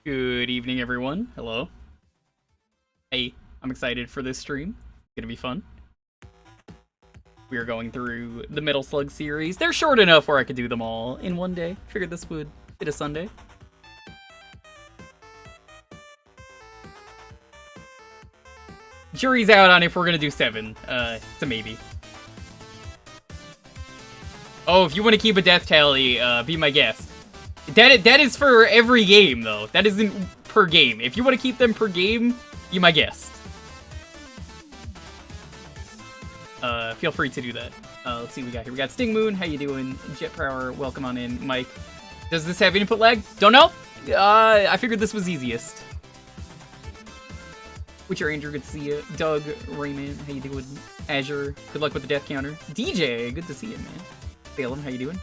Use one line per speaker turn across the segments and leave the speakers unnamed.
Good evening, everyone. Hello. Hey, I'm excited for this stream. It's gonna be fun. We are going through the Metal Slug series. They're short enough where I could do them all in one day. Figured this would fit a Sunday. Jury's out on if we're gonna do 7. It's a maybe. Oh, if you want to keep a death tally, be my guest. That is for every game, though. That isn't per game. If you want to keep them per game, be my guest. Feel free to do that. Let's see what we got here. We got Sting Moon. How you doing? Jet Power, welcome on in. Mike, does this have input lag? Don't know. I figured this was easiest. Witcher Andrew, good to see you. Doug, Raymond, how you doing? Azure, good luck with the death counter. DJ, good to see you, man. Salem, how you doing?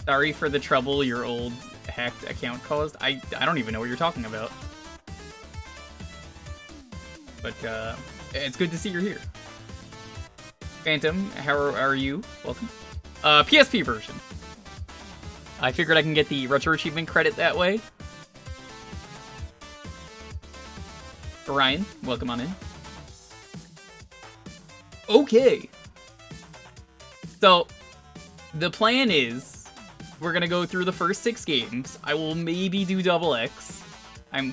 Sorry for the trouble your old hacked account caused. I don't even know what you're talking about. But, it's good to see you're here. Phantom, how are you? Welcome. PSP version. I figured I can get the Retro Achievement credit that way. Ryan, welcome on in. Okay. So, the plan is, we're gonna go through the first 6 games. I will maybe do Double X. I'm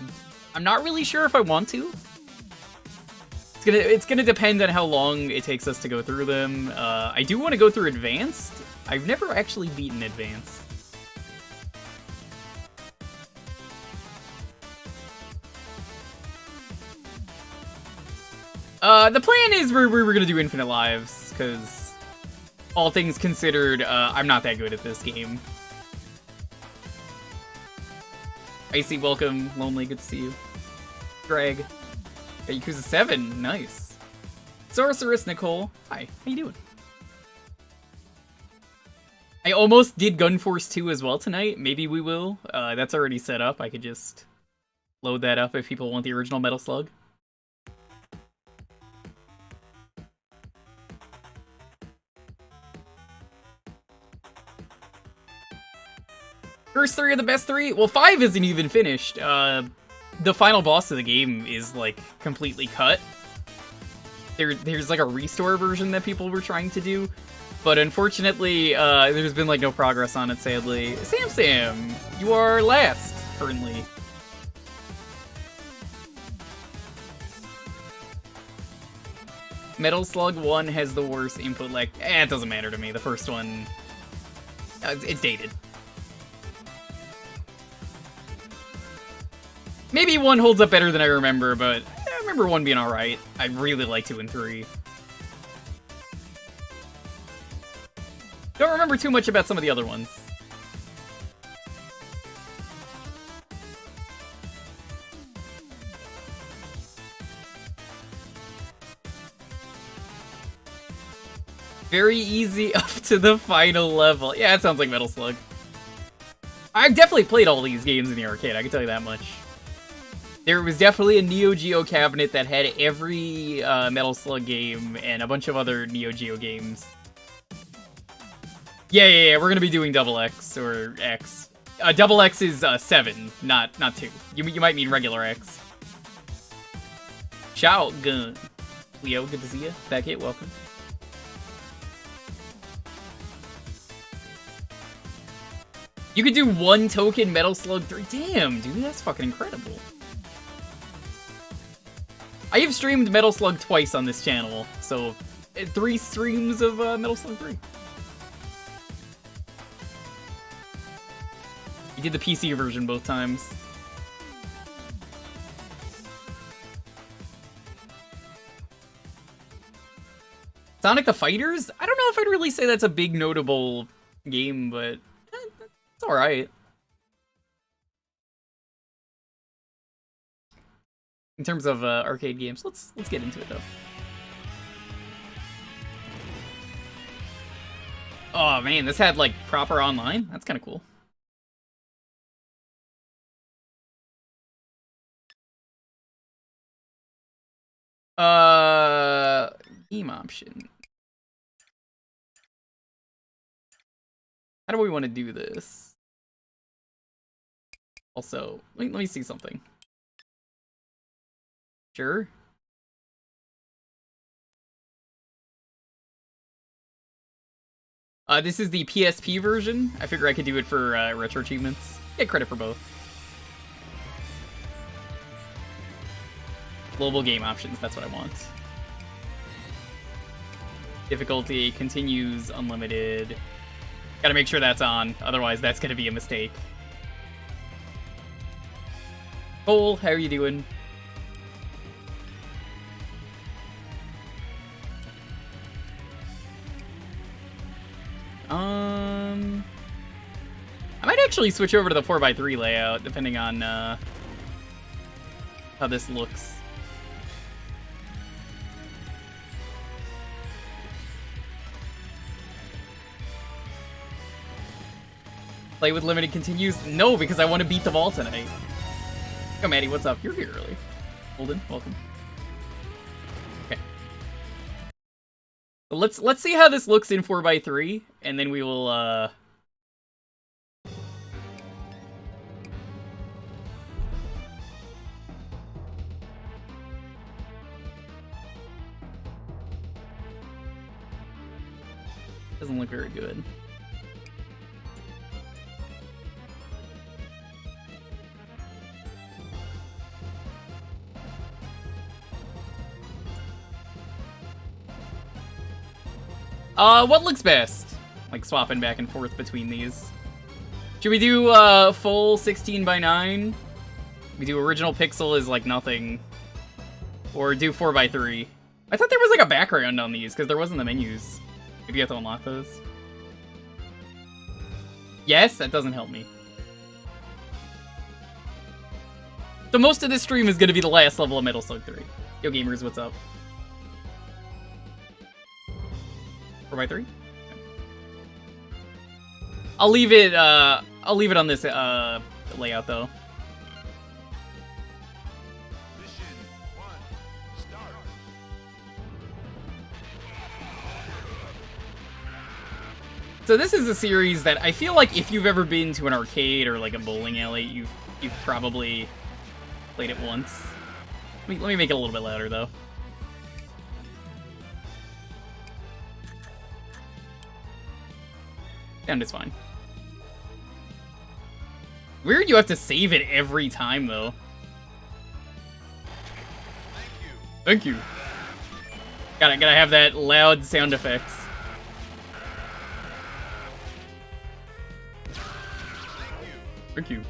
not really sure if I want to. It's gonna depend on how long it takes us to go through them. I do want to go through Advanced. I've never actually beaten Advanced. The plan is we're gonna do Infinite Lives, because all things considered, I'm not that good at this game. Icy, welcome. Lonely, good to see you. Greg. Yakuza 7, nice. Sorceress Nicole, hi, how you doing? I almost did Gun Force 2 as well tonight. Maybe we will. That's already set up. I could just load that up if people want the original Metal Slug. First 3 are the best 3? Well, 5 isn't even finished. The final boss of the game is, like, completely cut. There's, like, a restore version that people were trying to do. But unfortunately, there's been, like, no progress on it, sadly. Sam, you are last, currently. Metal Slug 1 has the worst input lag. It doesn't matter to me. The first one, it's dated. Maybe 1 holds up better than I remember, but I remember 1 being alright. I really like 2 and 3. Don't remember too much about some of the other ones. Very easy up to the final level. Yeah, it sounds like Metal Slug. I've definitely played all these games in the arcade, I can tell you that much. There was definitely a Neo Geo cabinet that had every Metal Slug game and a bunch of other Neo Geo games. Yeah, we're gonna be doing Double X, or X. Double X is 7, not 2. You might mean regular X. Shotgun. Leo, good to see you. Back hit, welcome. You could do 1 token Metal Slug 3. Damn, dude, that's fucking incredible. I have streamed Metal Slug twice on this channel, so 3 streams of Metal Slug 3. You did the PC version both times. Sonic the Fighters? I don't know if I'd really say that's a big notable game, but it's alright. In terms of arcade games, let's get into it though. Oh man, this had like proper online. That's kind of cool. Game option. How do we want to do this? Also, let me see something. Sure. This is the PSP version. I figure I could do it for retro achievements. Get credit for both. Global game options, that's what I want. Difficulty continues unlimited. Gotta make sure that's on, otherwise that's gonna be a mistake. Cole, how are you doing? I might actually switch over to the 4x3 layout, depending on how this looks. Play with limited continues? No, because I want to beat the ball tonight. Yo, Maddie, what's up? You're here early. Holden, welcome. Okay. So let's see how this looks in 4x3, and then we will doesn't look very good. What looks best? Like swapping back and forth between these. Should we do full 16:9? We do original pixel is like nothing. Or do 4x3. I thought there was like a background on these because there wasn't the menus. Maybe you have to unlock those. Yes, that doesn't help me. So most of this stream is going to be the last level of Metal Slug 3. Yo gamers, what's up? 4x3? Okay. I'll leave it on this layout though. So this is a series that I feel like if you've ever been to an arcade or like a bowling alley, you've probably played it once. Let me make it a little bit louder though. Sound is fine. Weird you have to save it every time though. Thank you. Gotta have that loud sound effects. Thank you.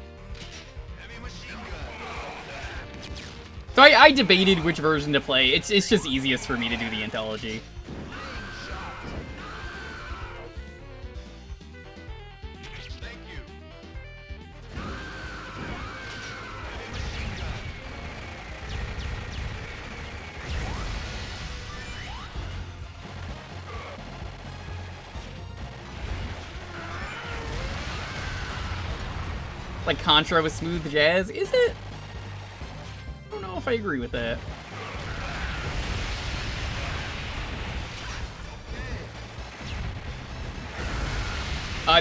So I debated which version to play. It's just easiest for me to do the anthology. Like Contra with smooth jazz, is it? I don't know if I agree with that.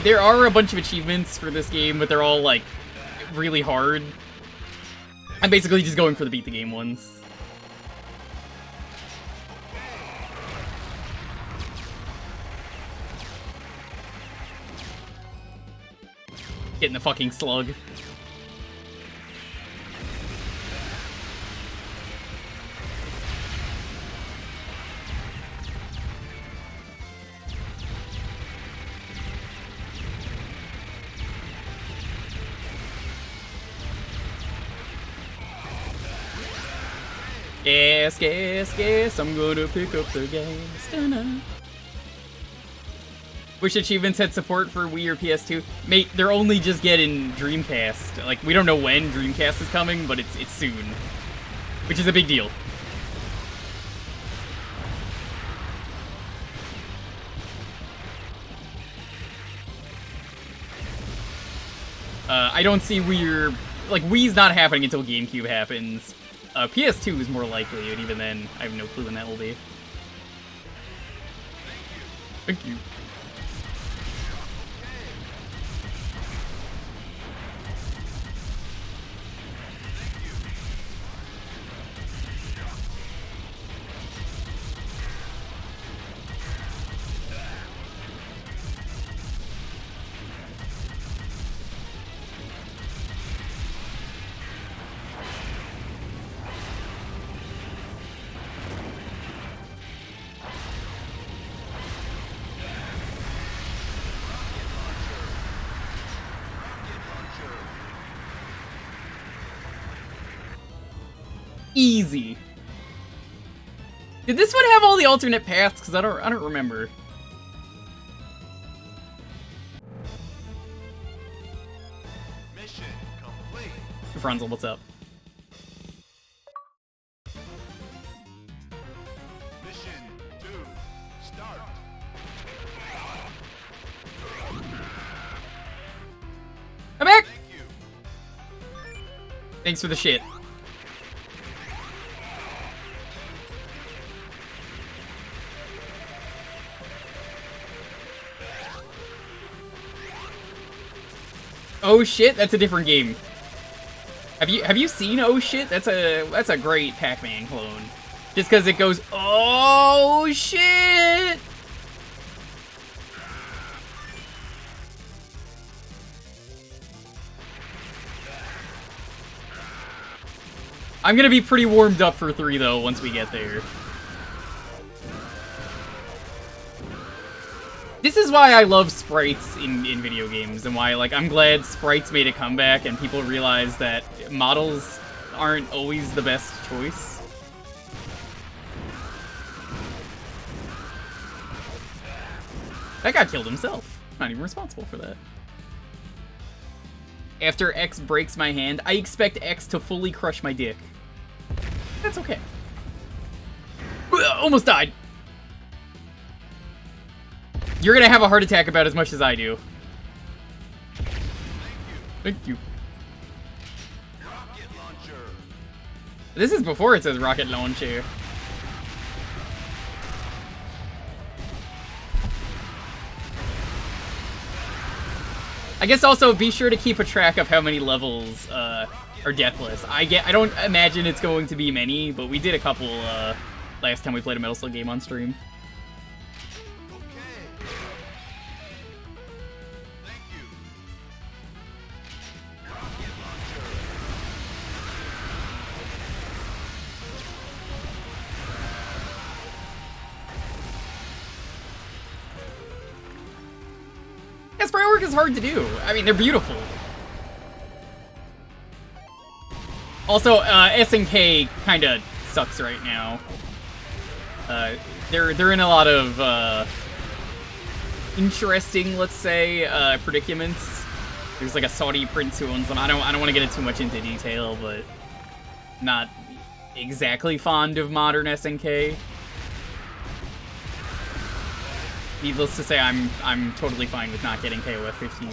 There are a bunch of achievements for this game, but they're all like really hard. I'm basically just going for the beat the game ones. Getting the fucking slug. Gas, gas, gas, I'm gonna pick up the gas. Da-na. Which achievements had support for Wii or PS2? Mate, they're only just getting Dreamcast. Like, we don't know when Dreamcast is coming, but it's soon. Which is a big deal. I don't see Wii like, Wii's not happening until GameCube happens. PS2 is more likely, and even then, I have no clue when that will be. Thank you. Easy. Did this one have all the alternate paths? Because I don't remember.
Mission complete.
Frunzel, what's up?
Mission 2, start.
Come back!
Thank you.
Thanks for the shit. Oh shit, that's a different game. Have you seen Oh shit? That's a great Pac-Man clone. Just because it goes, oh shit! I'm gonna be pretty warmed up for 3 though once we get there. This is why I love sprites in video games, and why, like, I'm glad sprites made a comeback and people realize that models aren't always the best choice. That guy killed himself. Not even responsible for that. After X breaks my hand, I expect X to fully crush my dick. That's okay. Almost died. You're gonna have a heart attack about as much as I do. Thank you.
Rocket launcher.
This is before it says rocket launcher. I guess also be sure to keep a track of how many levels are deathless. I don't imagine it's going to be many, but we did a couple last time we played a Metal Slug game on stream. Yeah, sprite work is hard to do. I mean, they're beautiful. Also, SNK kind of sucks right now. They're in a lot of interesting, let's say, predicaments. There's like a Saudi prince who owns them. I don't want to get too much into detail, but not exactly fond of modern SNK. Needless to say, I'm totally fine with not getting KOF 15.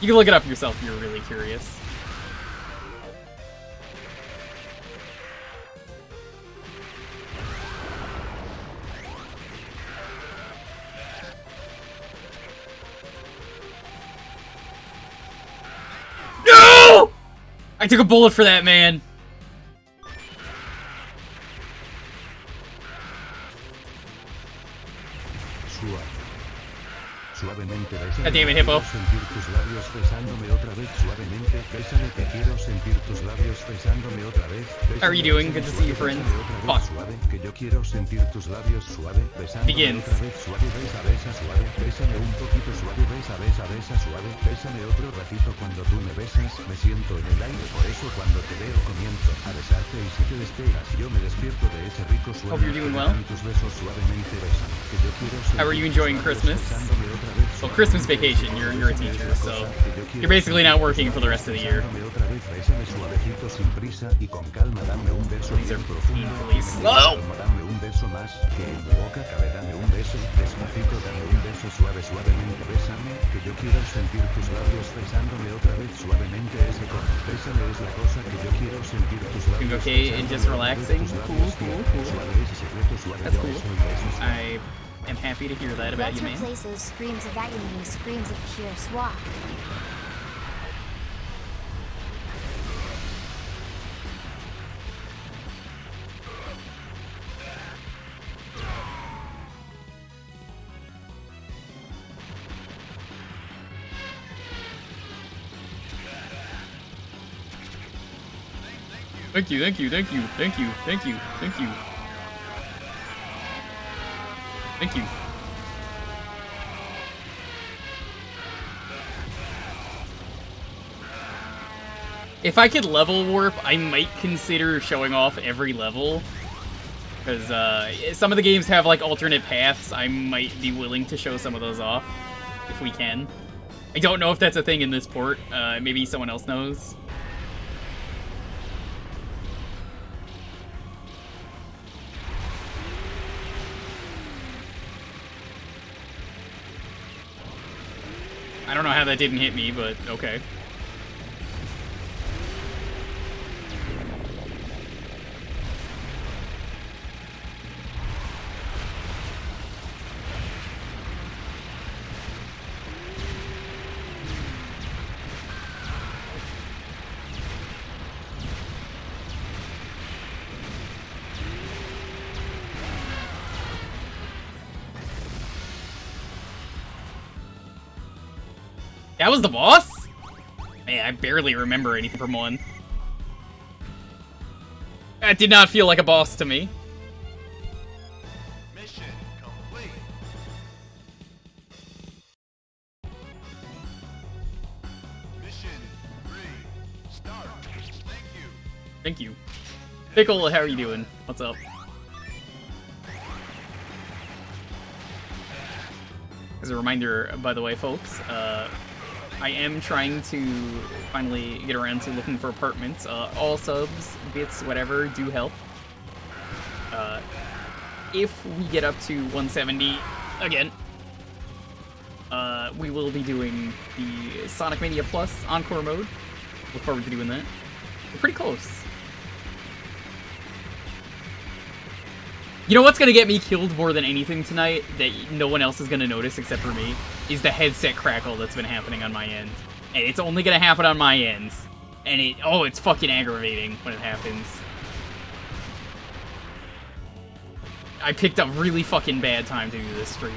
You can look it up yourself if you're really curious. No! I took a bullet for that man.
Suavemente,
God damn it, Hippo.
Sentir tus labios besándome otra vez suavemente. Bésame, que quiero sentir tus labios besándome otra vez. Bésame,
How are you doing? Good to see you, friend. Fuck.
Suave, que yo quiero sentir tus labios suave. Besándome
Begins.
otra vez suave. Besa, besa, suave. Bésame un poquito suave. Besa, besa, besa, suave. Bésame otro ratito cuando tú me besas. Me siento en el aire, por eso cuando te veo comienzo a besarte y si te despegas yo me despierto de ese rico sueño.
Hope you're doing well.
Tus besos suavemente besan. Que yo quiero sentir.
How are you enjoying Christmas?
Besándome otra vez
Well, Christmas vacation. You're a teacher, so you're basically not working for the rest of the year. These are painfully slow.
Dame un beso más, que en tu boca cabe, dame un beso, despacito, dame un beso suave, suavemente, bésame, que yo quiero sentir tus labios besándome otra vez suavemente, ese cono, bésame es la cosa que yo quiero sentir tus
Doing
labios.
okay and just relaxing. Cool.
Suave ese secreto, suave
That's cool.
beso y besos.
I am happy to hear that about
Let's
you, man.
replace those screams of agony with screams of pure swat.
Thank you. Thank you. If I could level warp, I might consider showing off every level. Because some of the games have like alternate paths. I might be willing to show some of those off if we can. I don't know if that's a thing in this port. Maybe someone else knows. I don't know how that didn't hit me, but okay. That was the boss? Man, I barely remember anything from one. That did not feel like a boss to me.
Mission complete. Mission 3, start. Thank you.
Thank you. Pickle, how are you doing? What's up? As a reminder, by the way, folks, I am trying to finally get around to looking for apartments. All subs, bits, whatever, do help. If we get up to 170 again, we will be doing the Sonic Mania Plus Encore mode. Look forward to doing that. We're pretty close. You know what's gonna get me killed more than anything tonight, that no one else is gonna notice except for me, is the headset crackle that's been happening on my end. And it's only gonna happen on my end. And it's fucking aggravating when it happens. I picked a really fucking bad time to do this stream.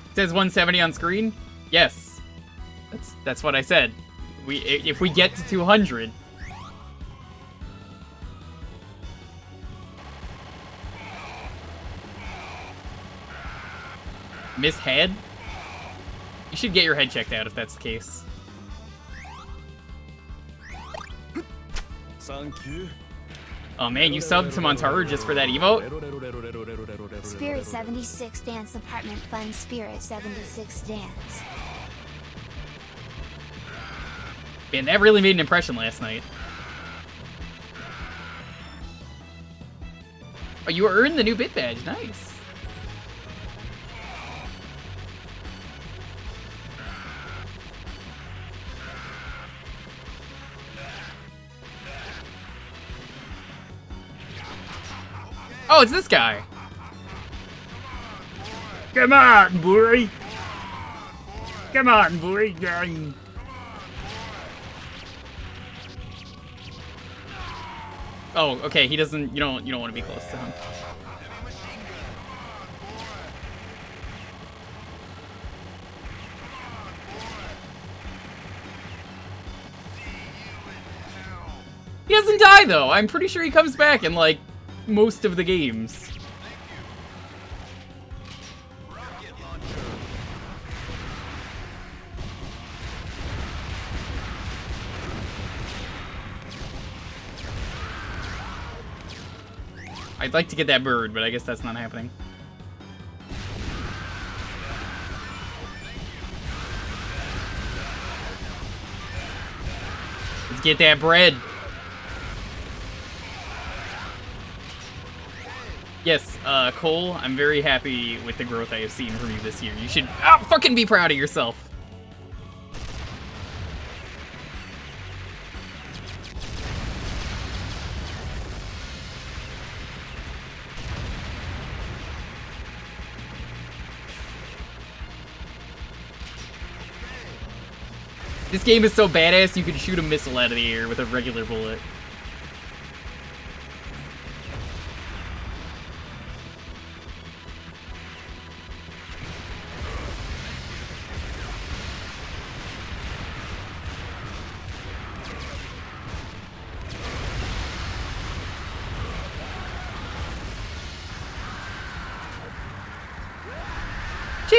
It says 170 on screen? Yes. That's what I said. If we get to 200. Miss head? You should get your head checked out if that's the case.
Thank you.
Oh man, you subbed to Montaru just for that emote?
Spirit 76 Dance Apartment Fun Spirit 76 Dance.
Man, that really made an impression last night. Oh, you earned the new bit badge. Nice. Oh, it's this guy. Come on, boy. Come on, boy. Oh, okay. He doesn't. You don't want to be close to him. He doesn't die though. I'm pretty sure he comes back in like most of the games. I'd like to get that bird, but I guess that's not happening. Let's get that bread. Yes, Cole, I'm very happy with the growth I have seen from you this year. You should fucking be proud of yourself. This game is so badass you can shoot a missile out of the air with a regular bullet.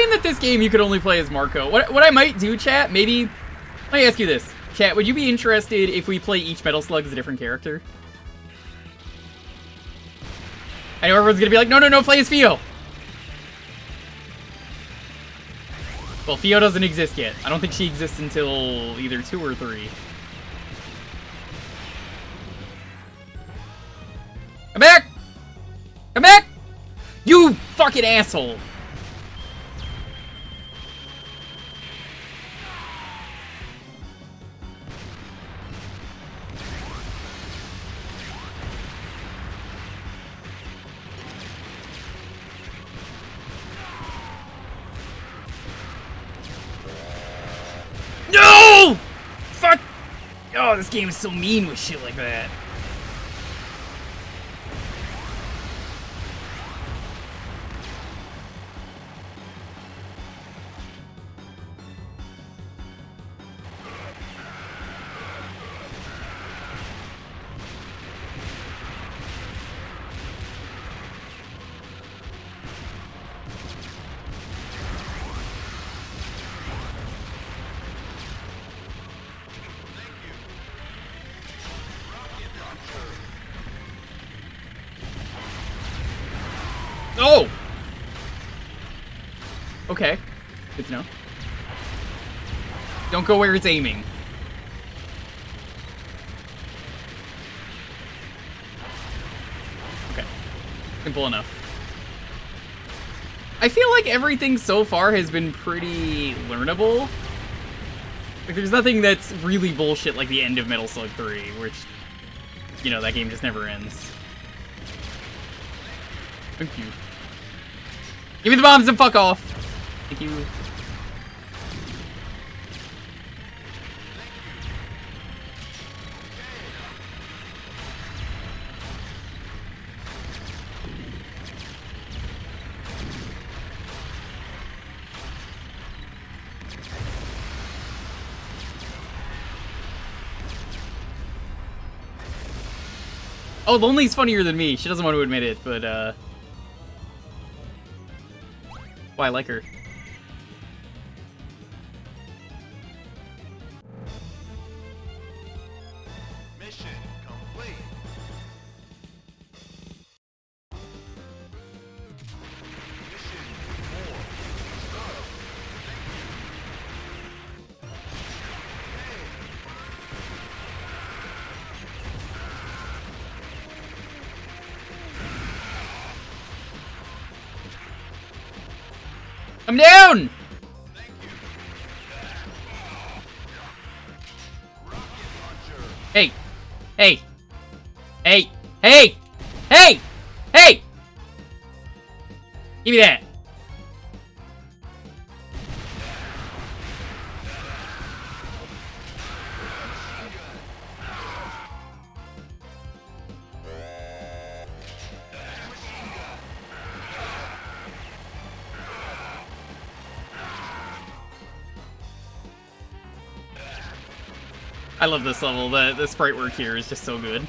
shame that this game you could only play as Marco. What I might do, chat, maybe... Let me ask you this. Chat, would you be interested if we play each Metal Slug as a different character? I know everyone's gonna be like, no, play as Fio! Well, Fio doesn't exist yet. I don't think she exists until either 2 or 3. Come back! Come back! You fucking asshole! No! Fuck! Oh, this game is so mean with shit like that. Oh! Okay. Good to know. Don't go where it's aiming. Okay. Simple enough. I feel like everything so far has been pretty learnable. Like, there's nothing that's really bullshit like the end of Metal Slug 3, which, you know, that game just never ends. Thank you. Give me the bombs and fuck off! Thank you. Oh, Lonely's funnier than me. She doesn't want to admit it, but, well, I like her.
Mission complete. Mission 4. Start.
I'm down! Hey! Hey! Hey! Hey! Hey! Hey! Give me that! I love this level. The sprite work here is just so good.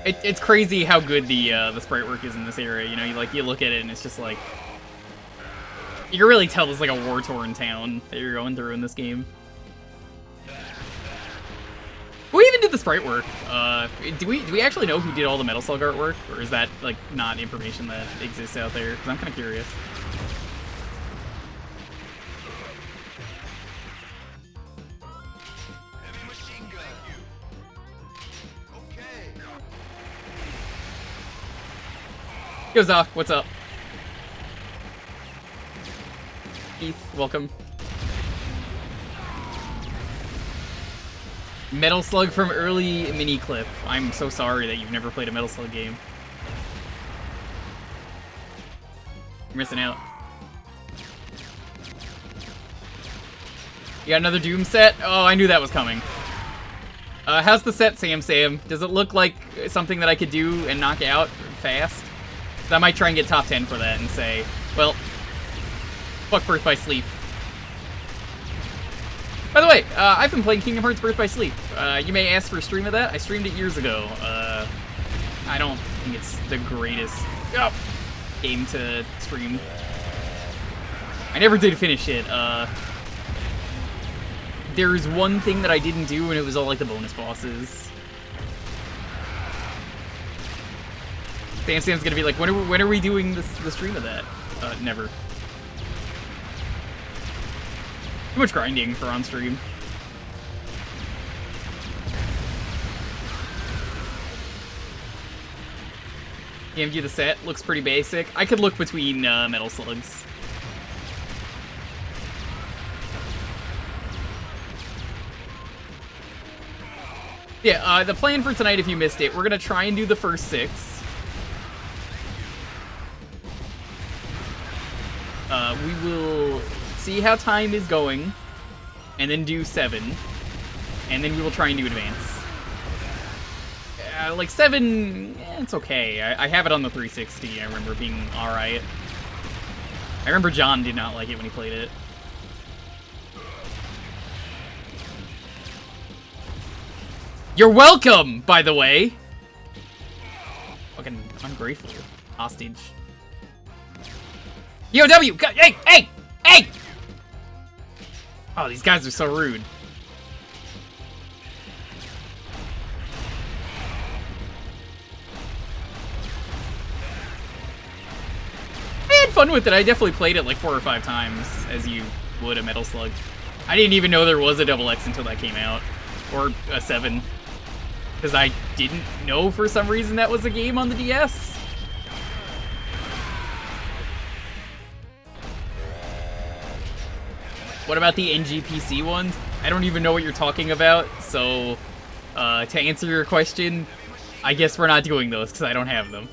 It's crazy how good the sprite work is in this area. You know, you look at it and it's just like, you can really tell it's like a war-torn town that you're going through in this game. Who even did the sprite work? Do we actually know who did all the Metal Slug artwork, or is that like not information that exists out there? Because I'm kind of curious.
Heavy machine gun you. Okay.
Yo, Zoc, what's up? Keith, welcome. Metal Slug from early mini clip. I'm so sorry that you've never played a Metal Slug game. You're missing out. You got another Doom set? Oh, I knew that was coming. How's the set, Sam? Does it look like something that I could do and knock out fast? I might try and get top 10 for that and say, well, fuck Birth by Sleep. By the way, I've been playing Kingdom Hearts Birth by Sleep. You may ask for a stream of that. I streamed it years ago. I don't think it's the greatest game to stream. I never did finish it. There's one thing that I didn't do, and it was all like the bonus bosses. Sam's gonna be like, when are we doing the stream of that? Never. Too much grinding for on stream. EMG the set looks pretty basic. I could look between Metal Slugs. Yeah, the plan for tonight, if you missed it, we're gonna try and do the first 6. We will see how time is going, and then do 7, and then we will try and do advance. Like 7, it's okay. I have it on the 360. I remember being alright. I remember John did not like it when he played it. You're welcome, by the way! Fucking ungrateful. Hostage. YOW! Hey! Hey! Hey! Oh, these guys are so rude. I had fun with it. I definitely played it like 4 or 5 times, as you would a Metal Slug. I didn't even know there was a XX until that came out. Or a 7. Because I didn't know for some reason that was a game on the DS. What about the NGPC ones? I don't even know what you're talking about, so to answer your question, I guess we're not doing those because I don't have them.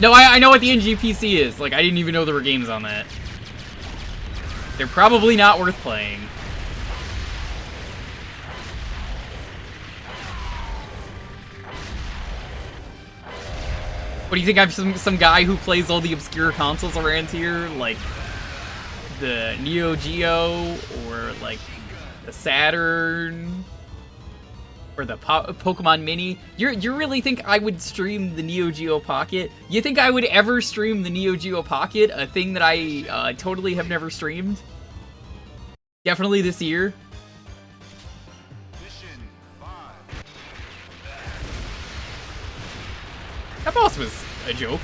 No, I know what the NGPC is. Like, I didn't even know there were games on that. They're probably not worth playing. What do you think? I'm some guy who plays all the obscure consoles around here, like the Neo Geo or like the Saturn or the Pokemon Mini? You really think I would stream the Neo Geo Pocket? You think I would ever stream the Neo Geo Pocket, a thing that I totally have never streamed? Definitely this year.
Mission 5.
That boss was a joke.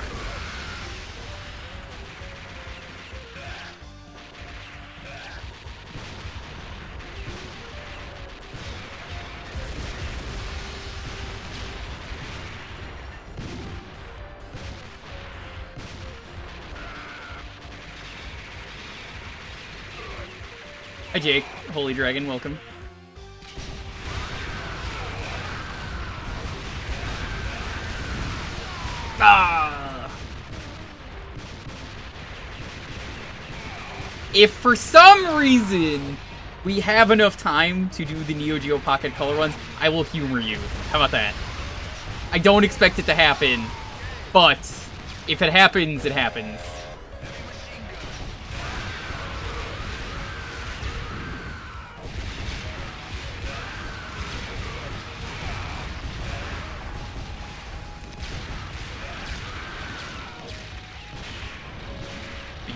Hi Jake, Holy Dragon, welcome. Ah! If for some reason we have enough time to do the Neo Geo Pocket color runs, I will humor you. How about that? I don't expect it to happen, but if it happens, it happens.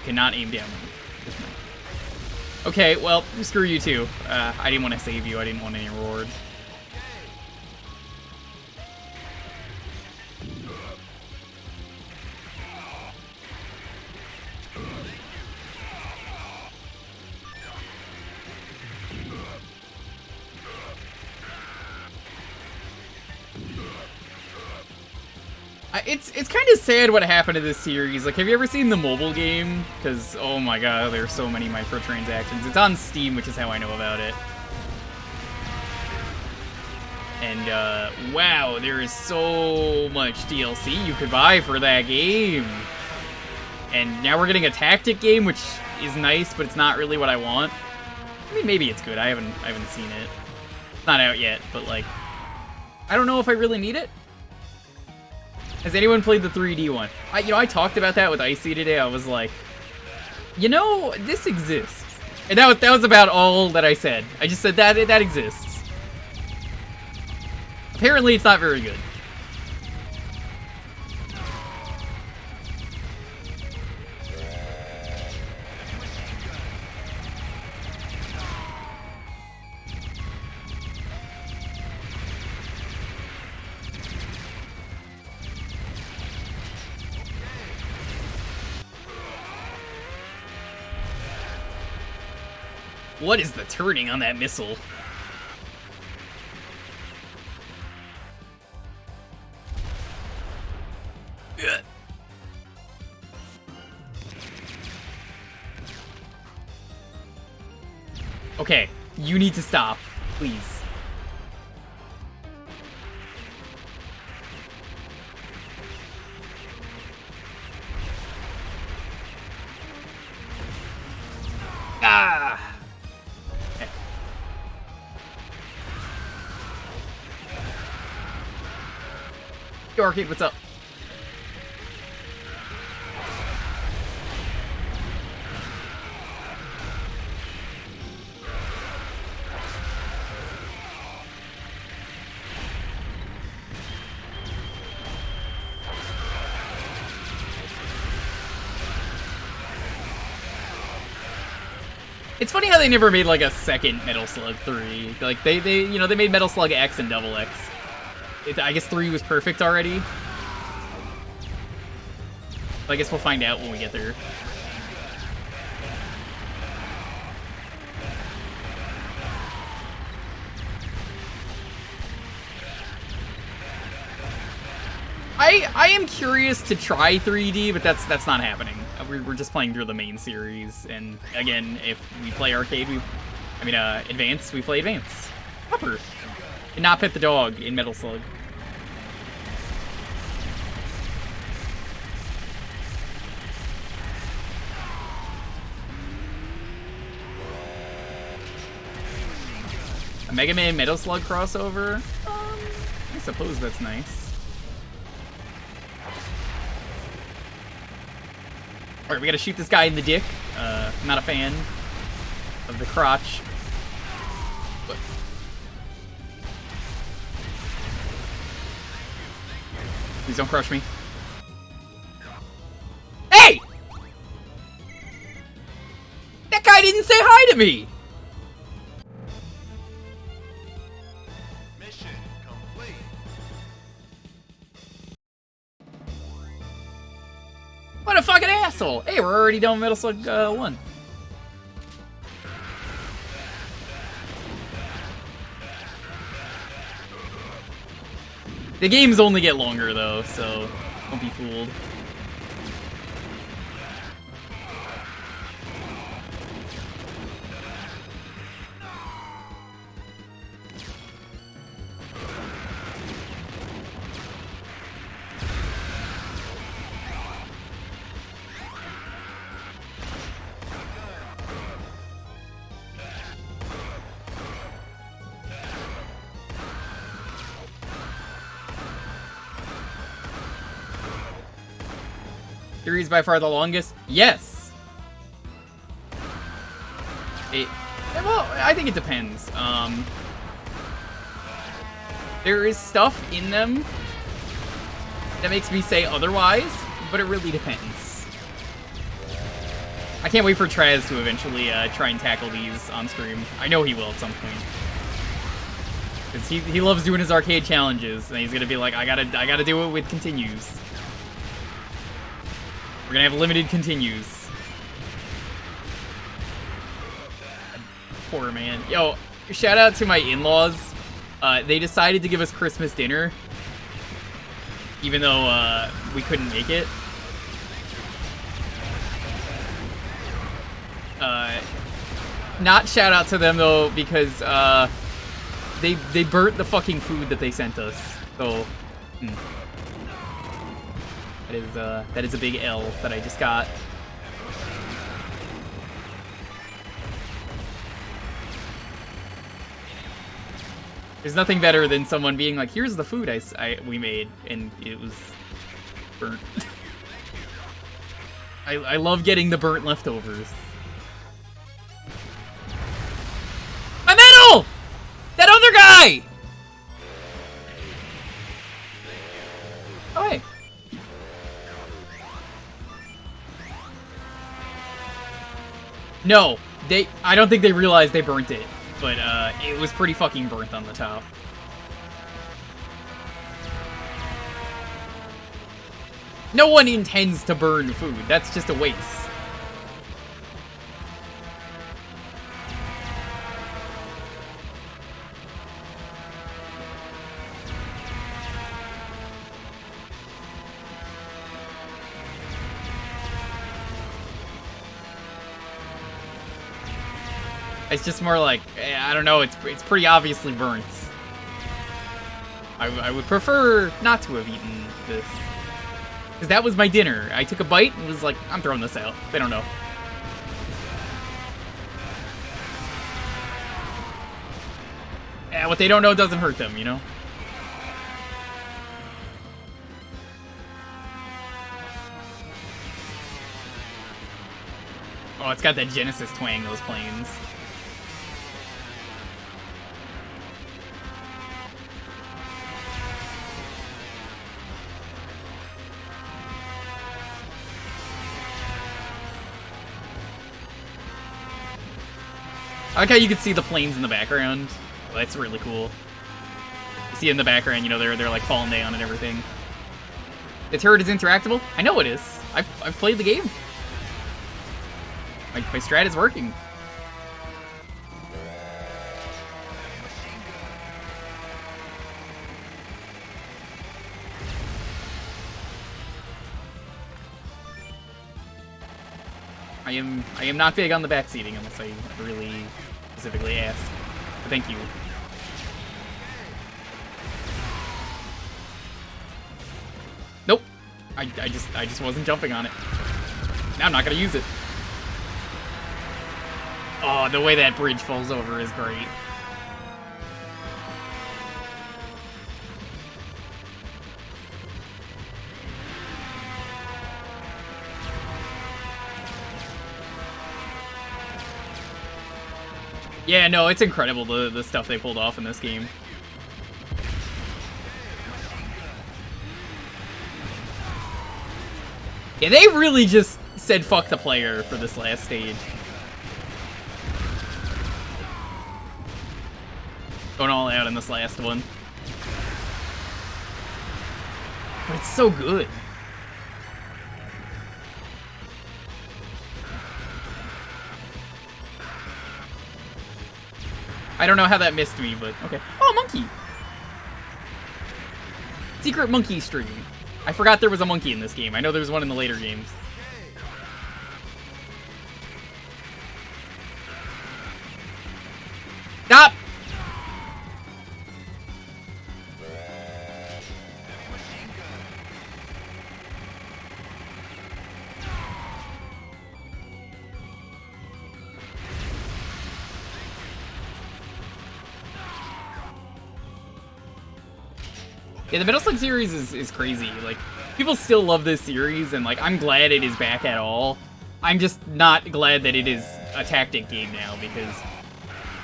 Cannot aim down. Okay, well, screw you too. I didn't want to save you. I didn't want any reward. It's kind of sad what happened to this series. Like, have you ever seen the mobile game? Because, oh my god, there's so many microtransactions. It's on Steam, which is how I know about it. And, wow, there is so much DLC you could buy for that game. And now we're getting a tactic game, which is nice, but it's not really what I want. I mean, maybe it's good. I haven't seen it. It's not out yet, but like, I don't know if I really need it. Has anyone played the 3D one? I talked about that with Icy today. I was like, this exists. And that was about all that I said. I just said that exists. Apparently, it's not very good. What is the turning on that missile? Ugh. Okay, you need to stop, please. Ah! Yo, Arcade, what's up? It's funny how they never made like a second Metal Slug 3. Like they made Metal Slug X and Double X. I guess 3 was perfect already. I guess we'll find out when we get there. I am curious to try 3D, but that's not happening. We're just playing through the main series, and again, if we play Arcade, Advance, we play Advance. Proper. And not Pet the Dog in Metal Slug. A Mega Man Metal Slug crossover? I suppose that's nice. Alright, we gotta shoot this guy in the dick. I'm not a fan of the crotch. But please don't crush me. Hey! That guy didn't say hi to me!
Mission complete.
What a fucking asshole! Hey, we're already done with Metal Slug 1. The games only get longer though, so don't be fooled. Series by far the longest? Yes! Well, I think it depends. There is stuff in them that makes me say otherwise, but it really depends. I can't wait for Traz to eventually try and tackle these on stream. I know he will at some point. Because he loves doing his arcade challenges, and he's gonna be like, I gotta do it with continues. We're gonna have limited continues. Poor man. Yo, shout out to my in-laws. They decided to give us Christmas dinner, even though we couldn't make it. Not shout out to them though, because they burnt the fucking food that they sent us. So. That is a big L that I just got. There's nothing better than someone being like, here's the food we made, and it was burnt. I love getting the burnt leftovers. My medal! That other guy! Oh, hey. No, I don't think they realized they burnt it, but it was pretty fucking burnt on the top. No one intends to burn food. That's just a waste. It's just more like, I don't know, it's pretty obviously burnt. I would prefer not to have eaten this. Because that was my dinner. I took a bite and was like, I'm throwing this out. They don't know. Yeah, what they don't know doesn't hurt them, you know? Oh, it's got that Genesis twang, those planes. I like how you can see the planes in the background. Oh, that's really cool. You see it in the background, you know, they're like falling down and everything. The turret is interactable? I know it is. I've played the game. My strat is working. I am not big on the backseating unless I really specifically ask. But thank you. Nope. I just wasn't jumping on it. Now I'm not gonna use it. Oh, the way that bridge falls over is great. Yeah, no, it's incredible the stuff they pulled off in this game. Yeah, they really just said fuck the player for this last stage. Going all out in this last one. But it's so good. I don't know how that missed me, but okay. Oh, monkey! Secret monkey stream. I forgot there was a monkey in this game. I know there was one in the later games. Stop! Yeah, the Metal Slug series is crazy. Like, people still love this series, and, like, I'm glad it is back at all. I'm just not glad that it is a tactic game now, because,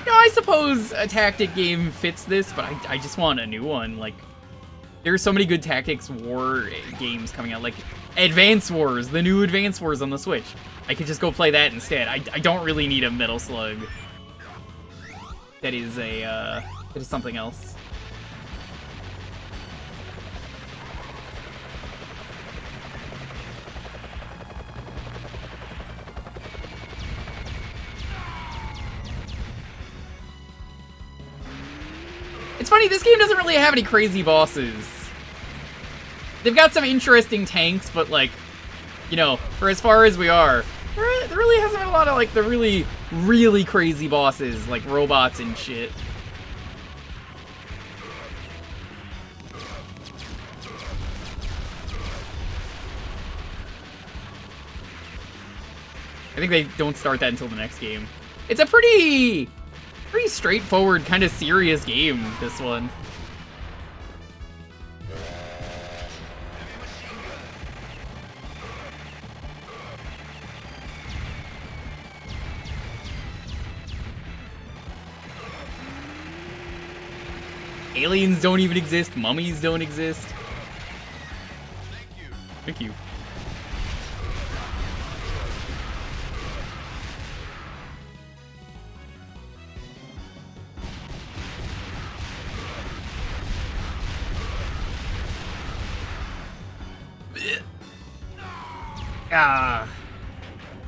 you know, I suppose a tactic game fits this, but I just want a new one. Like, there are so many good tactics war games coming out, like Advance Wars, the new Advance Wars on the Switch. I could just go play that instead. I don't really need a Metal Slug. That is something else. It's funny, this game doesn't really have any crazy bosses. They've got some interesting tanks, but, like, you know, for as far as we are, there really hasn't been a lot of, like, the really, really crazy bosses, like robots and shit. I think they don't start that until the next game. It's a pretty Pretty straightforward, kind of serious game, this one. Aliens don't even exist, mummies don't exist. Thank you. Ah.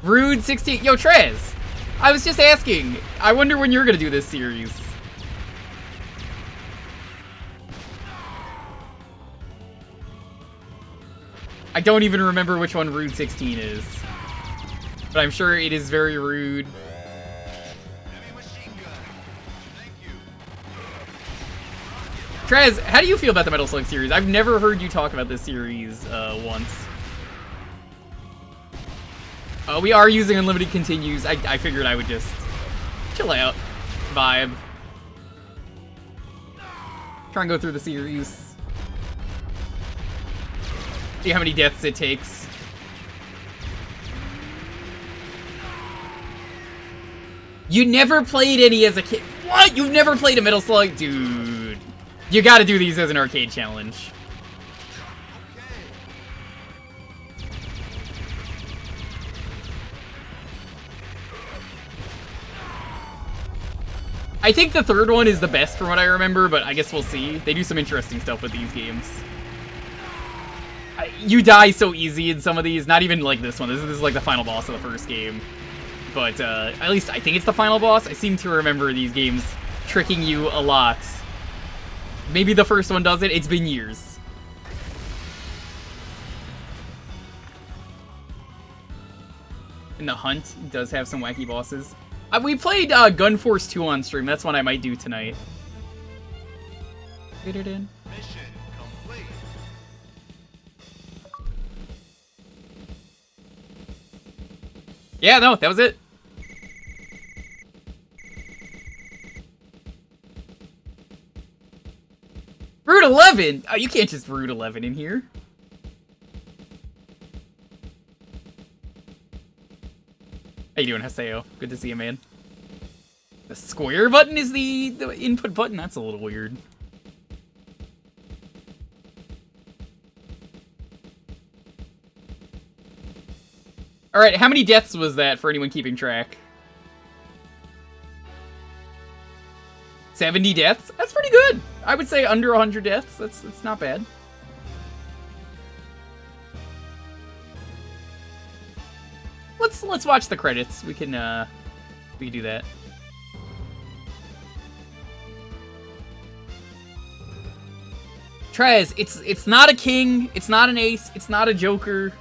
Rude 16. Yo, Trez! I was just asking. I wonder when you're gonna do this series. I don't even remember which one Rude 16 is. But I'm sure it is very rude. Trez, how do you feel about the Metal Slug series? I've never heard you talk about this series once. We are using unlimited continues. I figured I would just chill out, vibe. Try and go through the series. See how many deaths it takes. You never played any as a kid? What? You've never played a Metal Slug? Dude. You gotta do these as an arcade challenge. I think the third one is the best from what I remember, but I guess we'll see. They do some interesting stuff with these games. You die so easy in some of these, not even like this one. This is like the final boss of the first game. But at least I think it's the final boss. I seem to remember these games tricking you a lot. Maybe the first one does it. It's been years. And the Hunt does have some wacky bosses. We played Gun Force 2 on stream. That's one I might do tonight. Get it in.
Mission complete.
Yeah, no, that was it. Route 11? Oh, you can't just Route 11 in here. How you doing, Haseo? Good to see you, man. The square button is the input button? That's a little weird. Alright, how many deaths was that for anyone keeping track? 70 deaths? That's pretty good. I would say under 100 deaths. That's not bad. Let's watch the credits. We can do that. Trez, it's not a king, it's not an ace, it's not a joker.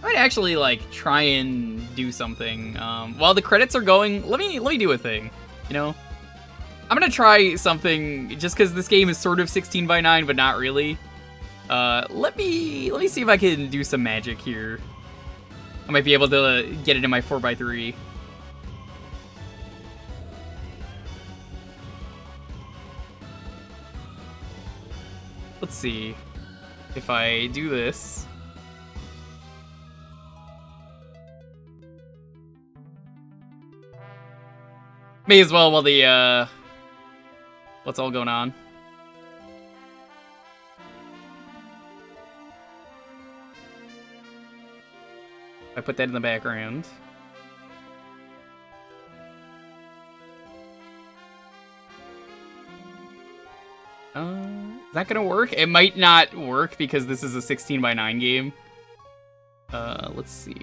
I might actually like try and do something. While the credits are going, let me do a thing. You know, I'm gonna try something just because this game is sort of 16:9, but not really. Let me see if I can do some magic here. I might be able to get it in my 4x3. Let's see if I do this. May as well while the, what's all going on. I put that in the background. Is that gonna work? It might not work because this is a 16:9 game. Let's see.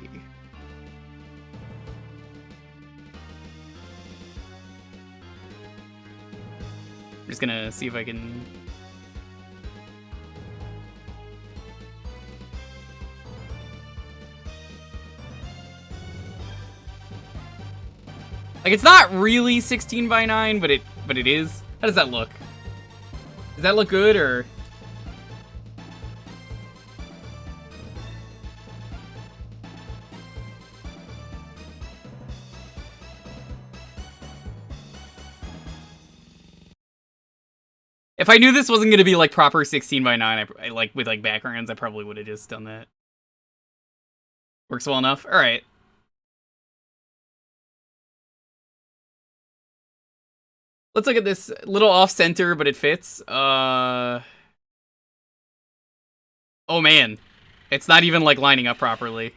I'm just gonna see if I can... Like, it's not really 16:9, but it is. How does that look? Does that look good, or... If I knew this wasn't gonna be like proper 16 by 9, I like with like backgrounds, I probably would have just done that. Works well enough. All right. Let's look at this little off center, but it fits. Oh man, it's not even like lining up properly.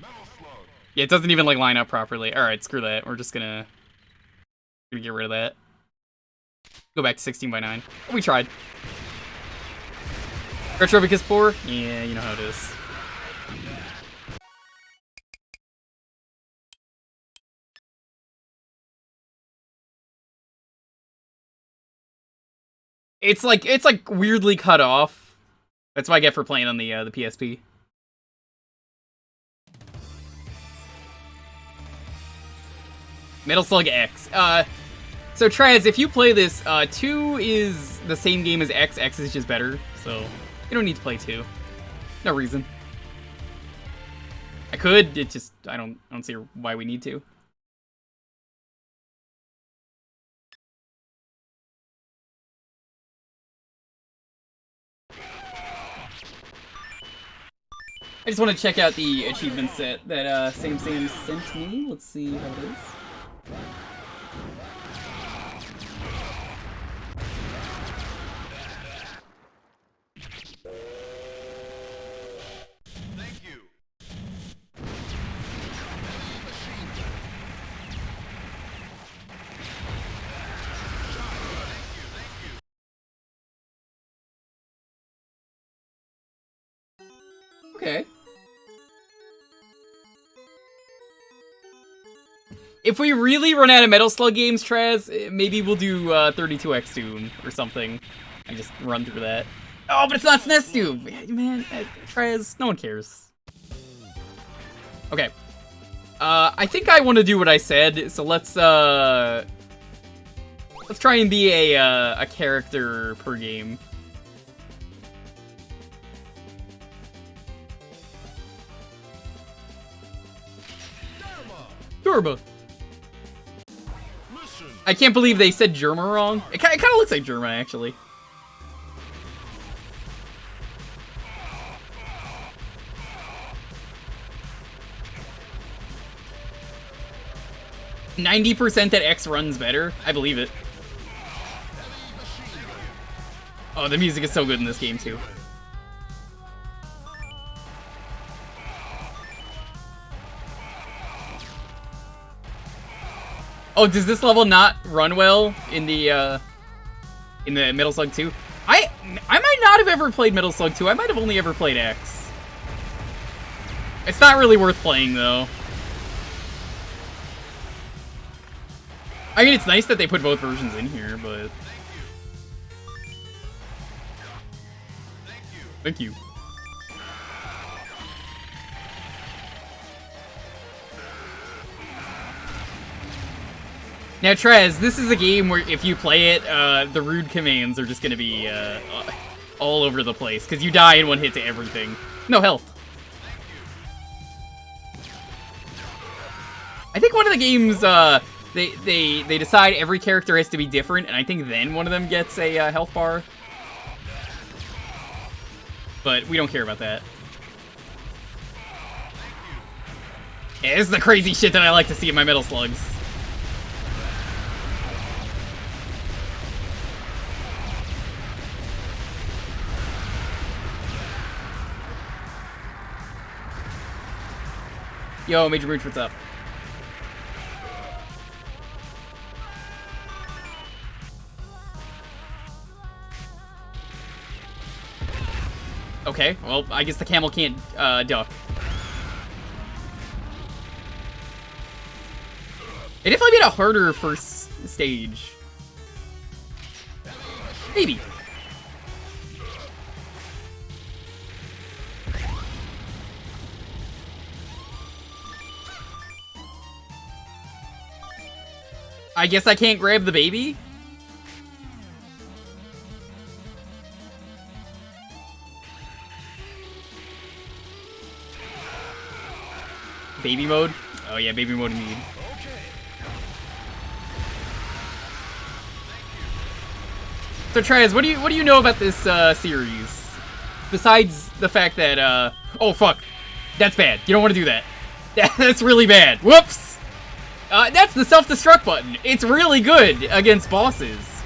Metal Slug.
Yeah, it doesn't even like line up properly. All right, screw that. We're just gonna get rid of that. Go back to 16 by 9. We tried. Retro because poor? Yeah, you know how it is. It's like weirdly cut off. That's what I get for playing on the PSP. Metal Slug X. So Traz, if you play this, 2 is the same game as X. X is just better, so you don't need to play 2. No reason. I could. It just I don't see why we need to. I just want to check out the achievement set that Sam sent me. Let's see how it is.
Thank you.
Okay. If we really run out of Metal Slug games, Traz, maybe we'll do 32X Doom or something. I just run through that. Oh, but it's not SNES Doom! Man, Traz, no one cares. Okay. I think I want to do what I said, so let's try and be a character per game. Durba. I can't believe they said Germa wrong. It kind of looks like Germa, actually. %90 that X runs better? I believe it. Oh, the music is so good in this game, too. Oh, does this level not run well in the Metal Slug 2? I might not have ever played Metal Slug 2. I might have only ever played X. It's not really worth playing, though. I mean, it's nice that they put both versions in here, but... Thank you. Now, Trez, this is a game where if you play it, the rude commands are just gonna be all over the place, because you die in one hit to everything. No health. I think one of the games, they decide every character has to be different, and I think then one of them gets a health bar. But we don't care about that. Yeah, this is the crazy shit that I like to see in my Metal Slugs. Yo, Major Mooch, what's up? Okay, well, I guess the camel can't duck. It definitely made a harder first stage. Maybe. I guess I can't grab the baby? Baby mode? Oh yeah, baby mode indeed. So Trez, what do you know about this series? Besides the fact that oh fuck, that's bad. You don't want to do that. That's really bad. Whoops. That's the self-destruct button. It's really good against bosses.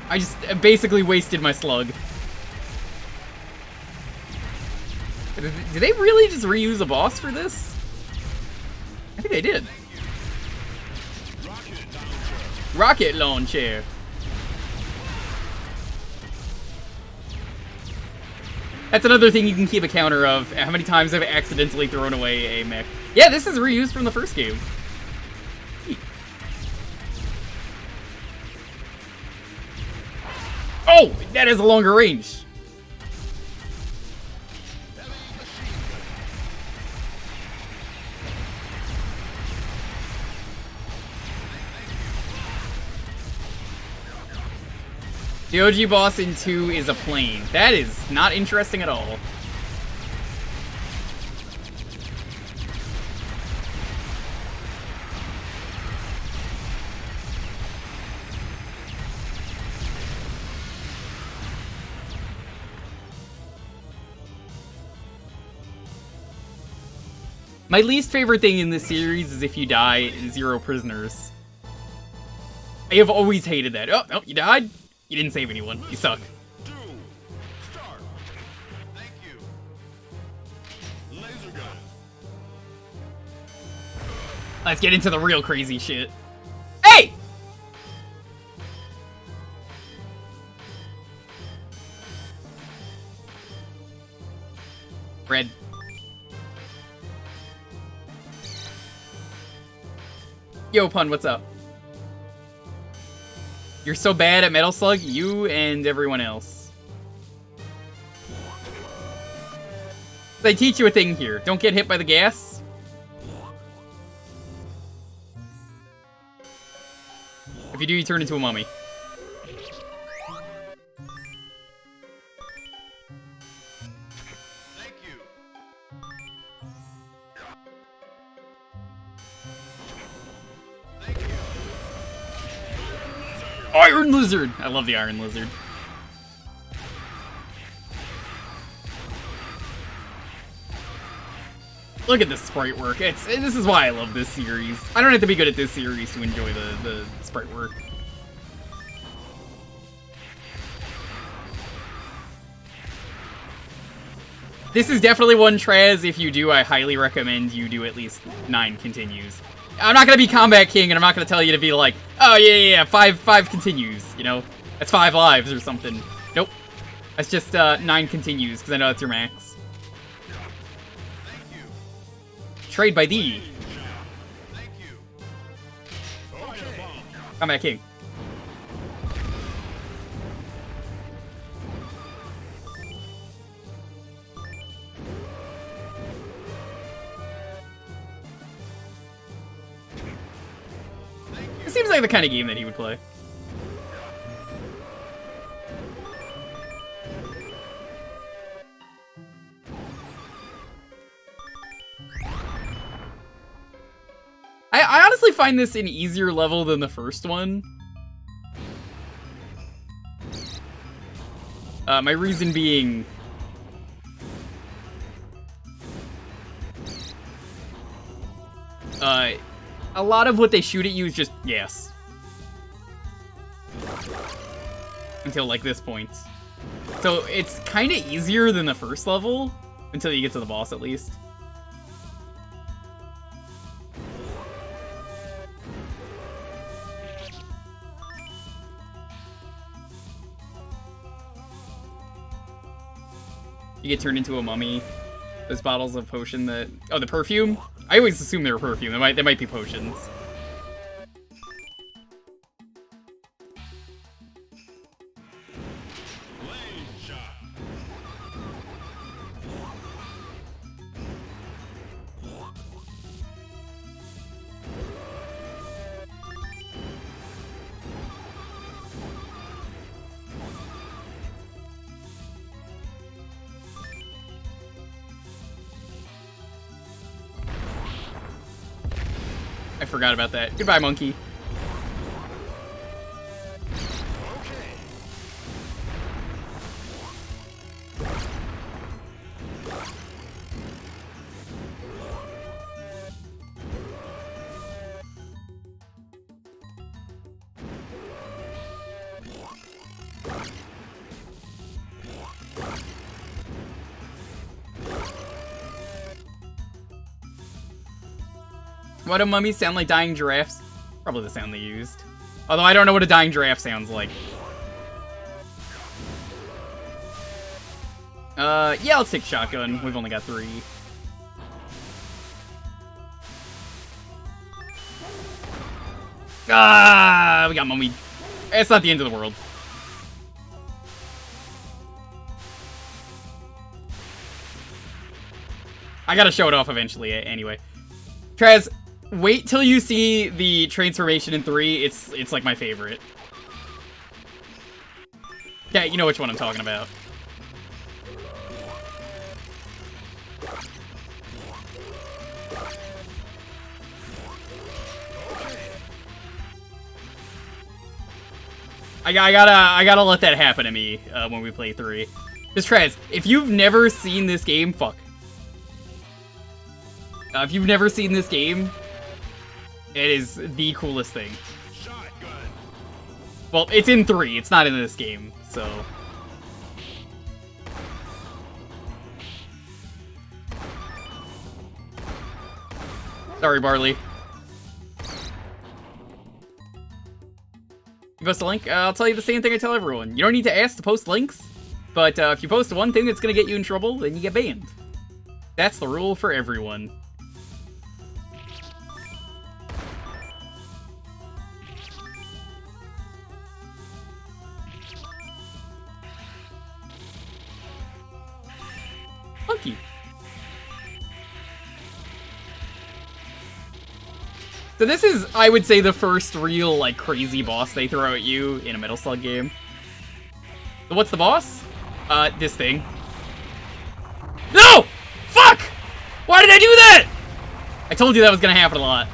I just basically wasted my slug. Did they really just reuse a boss for this? I think they did. Rocket launcher. That's another thing you can keep a counter of, how many times I've accidentally thrown away a mech. Yeah, this is reused from the first game. Oh, that has a longer range. The OG boss in 2 is a plane. That is not interesting at all. My least favorite thing in this series is if you die, 0 prisoners. I have always hated that. Oh, no, you died? You didn't save anyone. You suck.
Start. Thank you. Laser gun.
Let's get into the real crazy shit. Hey! Red. Yo, Pun, what's up? You're so bad at Metal Slug, you and everyone else. They teach you a thing here. Don't get hit by the gas. If you do, you turn into a mummy.
Thank you. Thank you.
Iron Lizard! I love the Iron Lizard. Look at this sprite work. This is why I love this series. I don't have to be good at this series to enjoy the sprite work. This is definitely one, Trez. If you do, I highly recommend you do at least 9 continues. I'm not gonna be Combat King, and I'm not gonna tell you to be like, oh yeah, 5 continues, you know? That's 5 lives or something. Nope. That's just 9 continues, because I know that's your max.
Thank you.
Trade by thee.
Thank you. Okay.
Combat King. It seems like the kind of game that he would play. I honestly find this an easier level than the first one. My reason being... a lot of what they shoot at you is just gas. Until, like, this point. So, it's kind of easier than the first level, until you get to the boss, at least. You get turned into a mummy. Those bottles of potion that... Oh, the perfume? I always assume they were perfume. They might be potions. forgot about that. Goodbye, monkey.
Why do mummies sound like dying giraffes? Probably the sound they used. Although I don't know what a dying giraffe sounds like. Yeah, let's take shotgun. We've only got 3. Ah, we got mummy. It's not the end of the world. I gotta show it off eventually, anyway. Traz, wait till you see the transformation in 3. It's like my favorite. Yeah, you know which one I'm talking about. I gotta let that happen to me when we play 3. Because Traz, if you've never seen this game, fuck. If you've never seen this game, it is the coolest thing. Well, it's in 3. It's not in this game, so. Sorry, Barley. You post a link? I'll tell you the same thing I tell everyone. You don't need to ask to post links, but if you post one thing that's gonna get you in trouble, then you get banned. That's the rule for everyone. Funky. So this is, I would say, the first real, like, crazy boss they throw at you in a Metal Slug game. So what's the boss? This thing. No! Fuck! Why did I do that? I told you that was gonna happen a lot.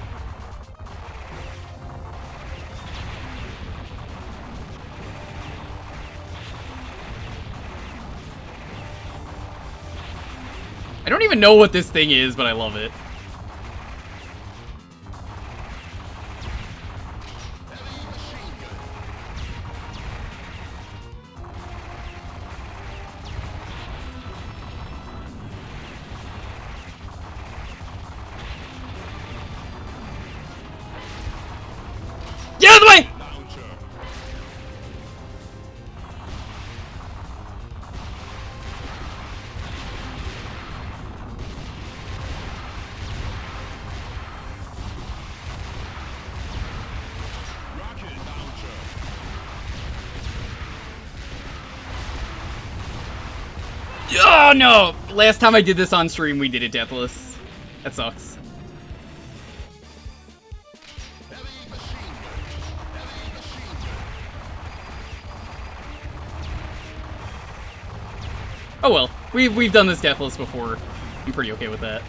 I don't even know what this thing is, but I love it. Get out of the way! Oh no! Last time I did this on stream, we did it deathless. That sucks. Oh well, we've done this deathless before. I'm pretty okay with that.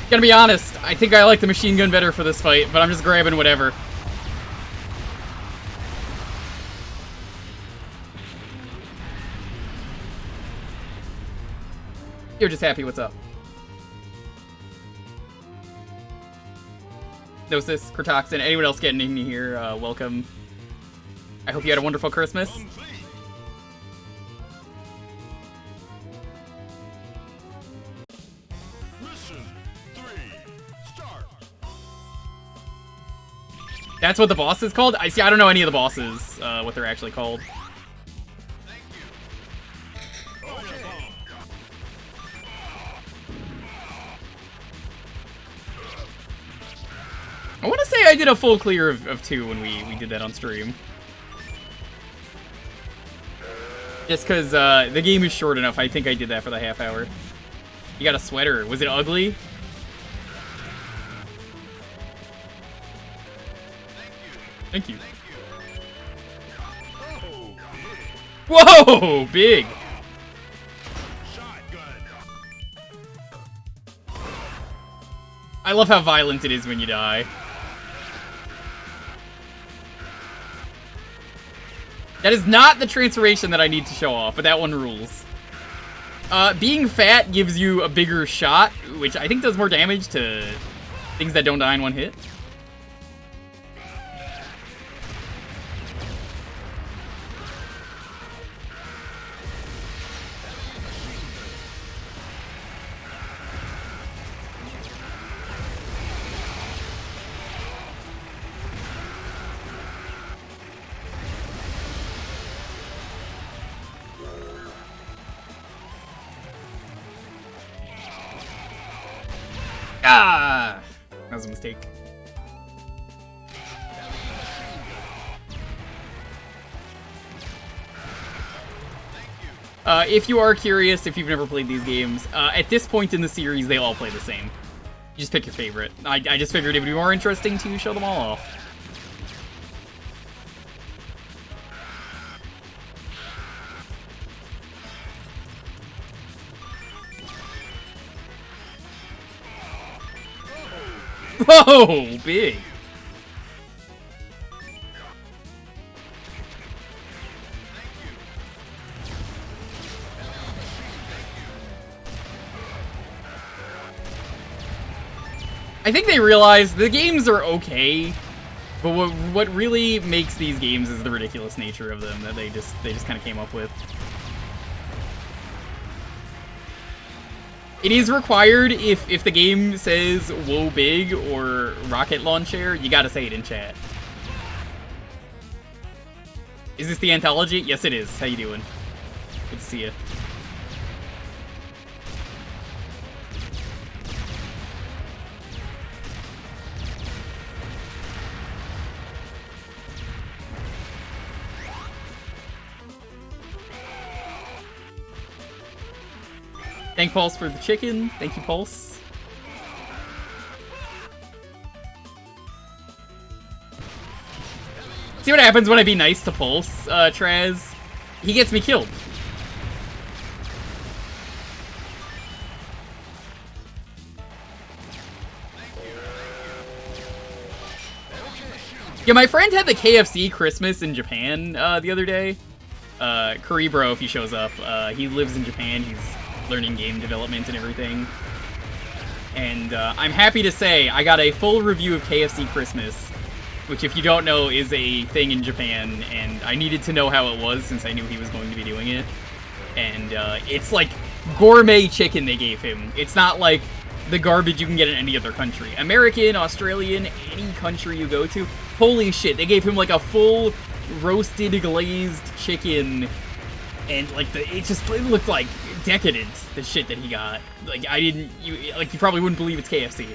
Gonna be honest, I think I like the machine gun better for this fight, but I'm just grabbing whatever. You're just happy, what's up? Gnosis, Cortoxin, anyone else getting in here, welcome. I hope you had a wonderful Christmas. Mission 3, start.
That's what the boss is called? I don't know any of the bosses, what they're actually called. I want to say I did a full clear of 2 when we did that on stream. Just because the game is short enough, I think I did that for the half hour. You got a sweater. Was it ugly? Thank you. Whoa, big! love how violent it is when you die. That is not the transformation that I need to show off, but that one rules. Being fat gives you a bigger shot, which I think does more damage to things that don't die in one hit. Ah! That was a mistake. If you are curious, if you've never played these games, at this point in the series, they all play the same. You just pick your favorite. I just figured it would be more interesting to show them all off. Whoa, big. I think they realize the games are okay, but what really makes these games is the ridiculous nature of them that they just kind of came up with. It is required if the game says WOAH BIG or rocket launcher, you gotta say it in chat. Is this the anthology? Yes, it is. How you doing? Good to see you. Thank Pulse for the chicken. Thank you, Pulse. See what happens when I be nice to Pulse, Traz? He gets me killed. Yeah, my friend had the KFC Christmas in Japan the other day. Kuribro, if he shows up. He lives in Japan. He's learning game development and everything. And I'm happy to say I got a full review of KFC Christmas, which if you don't know is a thing in Japan, and I needed to know how it was since I knew he was going to be doing it. And it's like gourmet chicken they gave him. It's not like the garbage you can get in any other country. American, Australian, any country you go to, holy shit, they gave him like a full roasted glazed chicken, and like it looked like decadent, the shit that he got. Like you probably wouldn't believe it's KFC.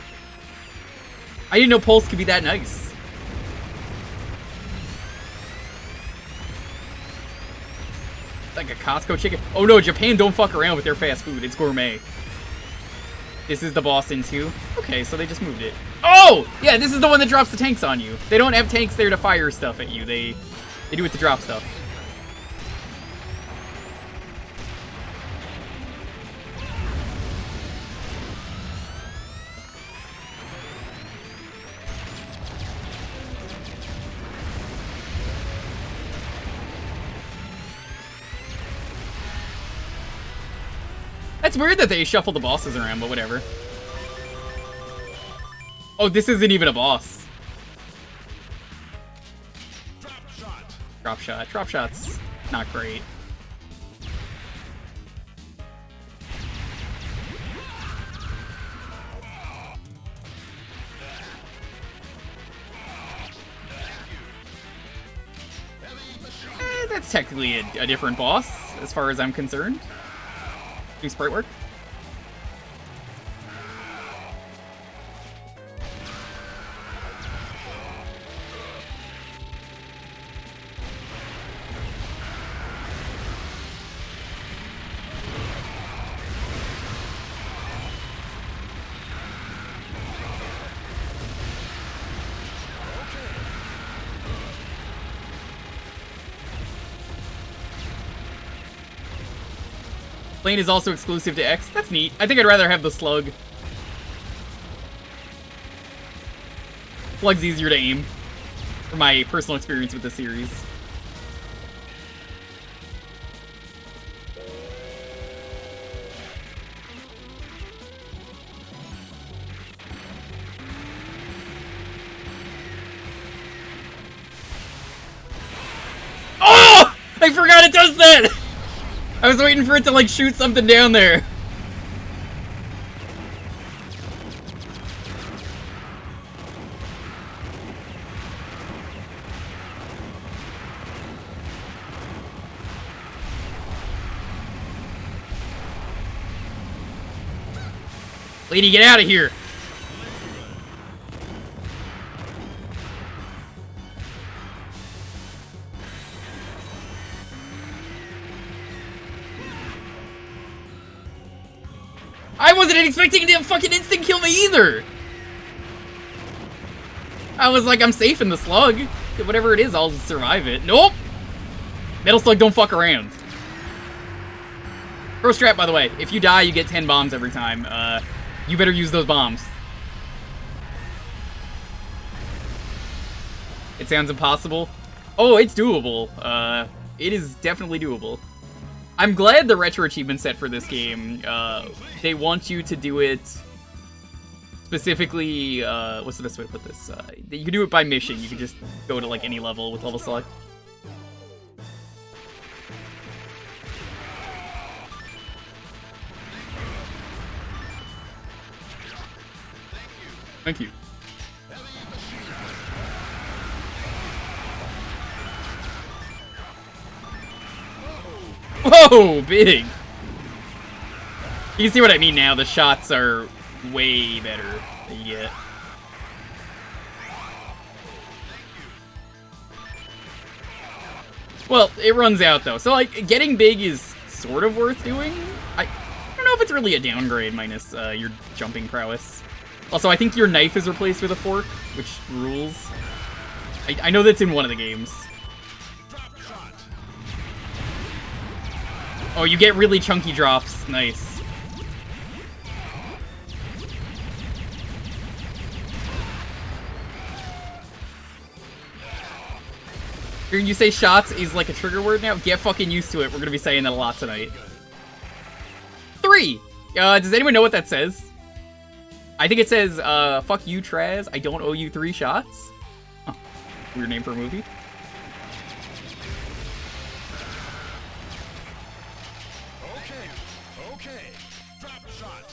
I didn't know Pulse could be that nice. Like a Costco chicken. Oh no, Japan don't fuck around with their fast food. It's gourmet. This is the Boston too. Okay, so they just moved it. Oh! Yeah, this is the one that drops the tanks on you. They don't have tanks there to fire stuff at you. They do it to drop stuff. That's weird that they shuffle the bosses around, but whatever. Oh, this isn't even a boss. Drop shot. Drop shot's not great. That's technically a different boss, as far as I'm concerned. Do sprite work? Plane is also exclusive to X. That's neat. I think I'd rather have the Slug. Slug's easier to aim, from my personal experience with the series. Oh! I forgot it does that! I was waiting for it to, like, shoot something down there. Lady, get out of here! I wasn't expecting to fucking instant kill me either! I was like, I'm safe in the slug. Whatever it is, I'll survive it. Nope! Metal Slug, don't fuck around. Pro strat, by the way. If you die, you get 10 bombs every time. You better use those bombs. It sounds impossible. Oh, it's doable. It is definitely doable. I'm glad the retro achievement set for this game, they want you to do it specifically, what's the best way to put this? You can do it by mission. You can just go to, like, any level with level select. Thank you. Whoa, big! You can see what I mean now. The shots are way better than you get. Well, it runs out though, so like getting big is sort of worth doing. I don't know if it's really a downgrade minus your jumping prowess. Also, I think your knife is replaced with a fork, which rules. I know that's in one of the games. Oh, you get really chunky drops. Nice. Hearing you say shots is like a trigger word now? Get fucking used to it. We're gonna be saying that a lot tonight. 3! Does anyone know what that says? I think it says, fuck you, Traz. I don't owe you 3 shots. Huh. Weird name for a movie.
Okay. Drop shot.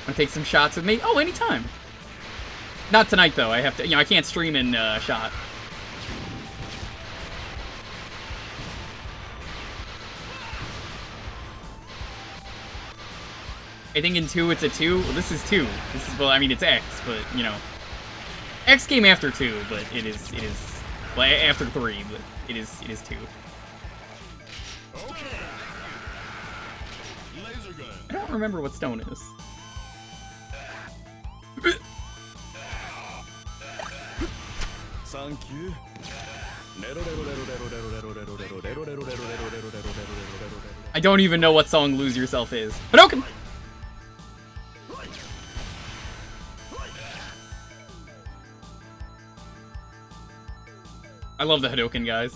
Wanna take some shots with me? Oh, anytime. Not tonight, though. I have to, I can't stream in shot. I think in 2 it's a 2. Well, this is 2. This is, well, I mean, it's X, but, X came after 2, but it is, well, after 3, but it is 2.
Okay. Laser gun.
I don't remember what stone is.
Thank you.
I don't even know what song Lose Yourself is. Hadouken! I love the Hadouken, guys.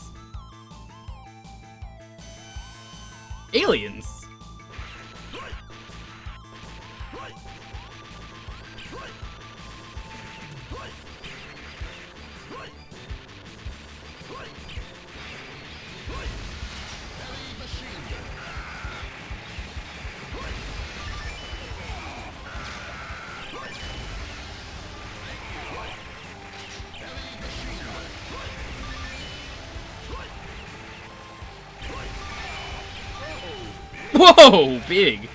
Aliens! Whoa, big.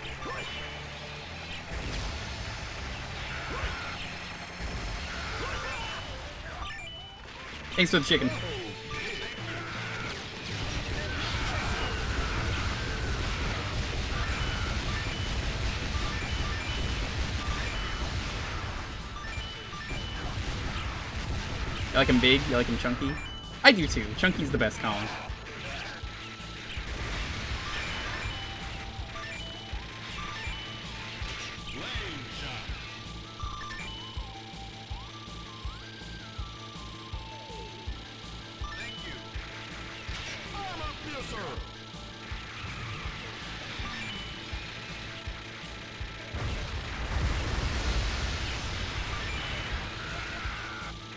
Thanks for the chicken. like him big? You like him chunky? I do too. Chunky's the best Kong.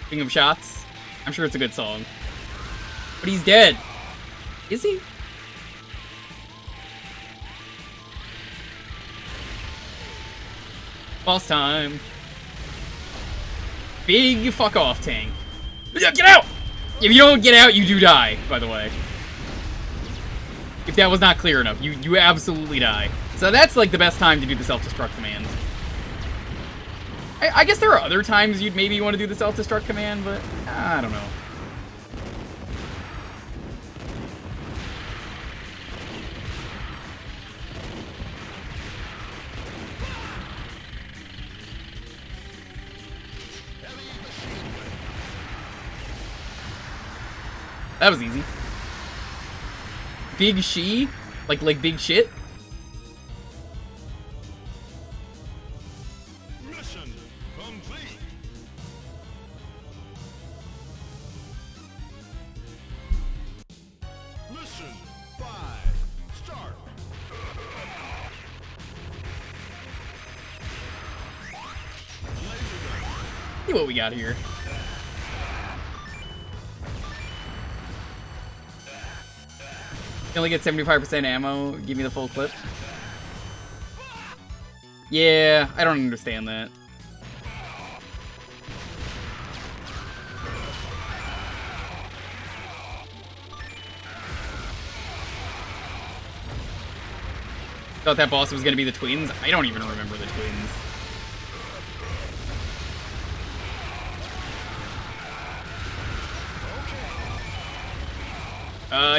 King of Shots. I'm sure it's a good song. But he's dead. Is he? Boss time. Big fuck off tank. Get out! If you don't get out, you do die, by the way. If that was not clear enough, you absolutely die. So that's like the best time to do the self-destruct command. I guess there are other times you'd maybe want to do the self-destruct command, but I don't know. That was easy. Big she? Like big shit?
Mission complete. Mission 5. Start.
See what we got here. You only get 75% ammo. Give me the full clip. Yeah, I don't understand that. Thought that boss was gonna be the twins. I don't even remember the twins.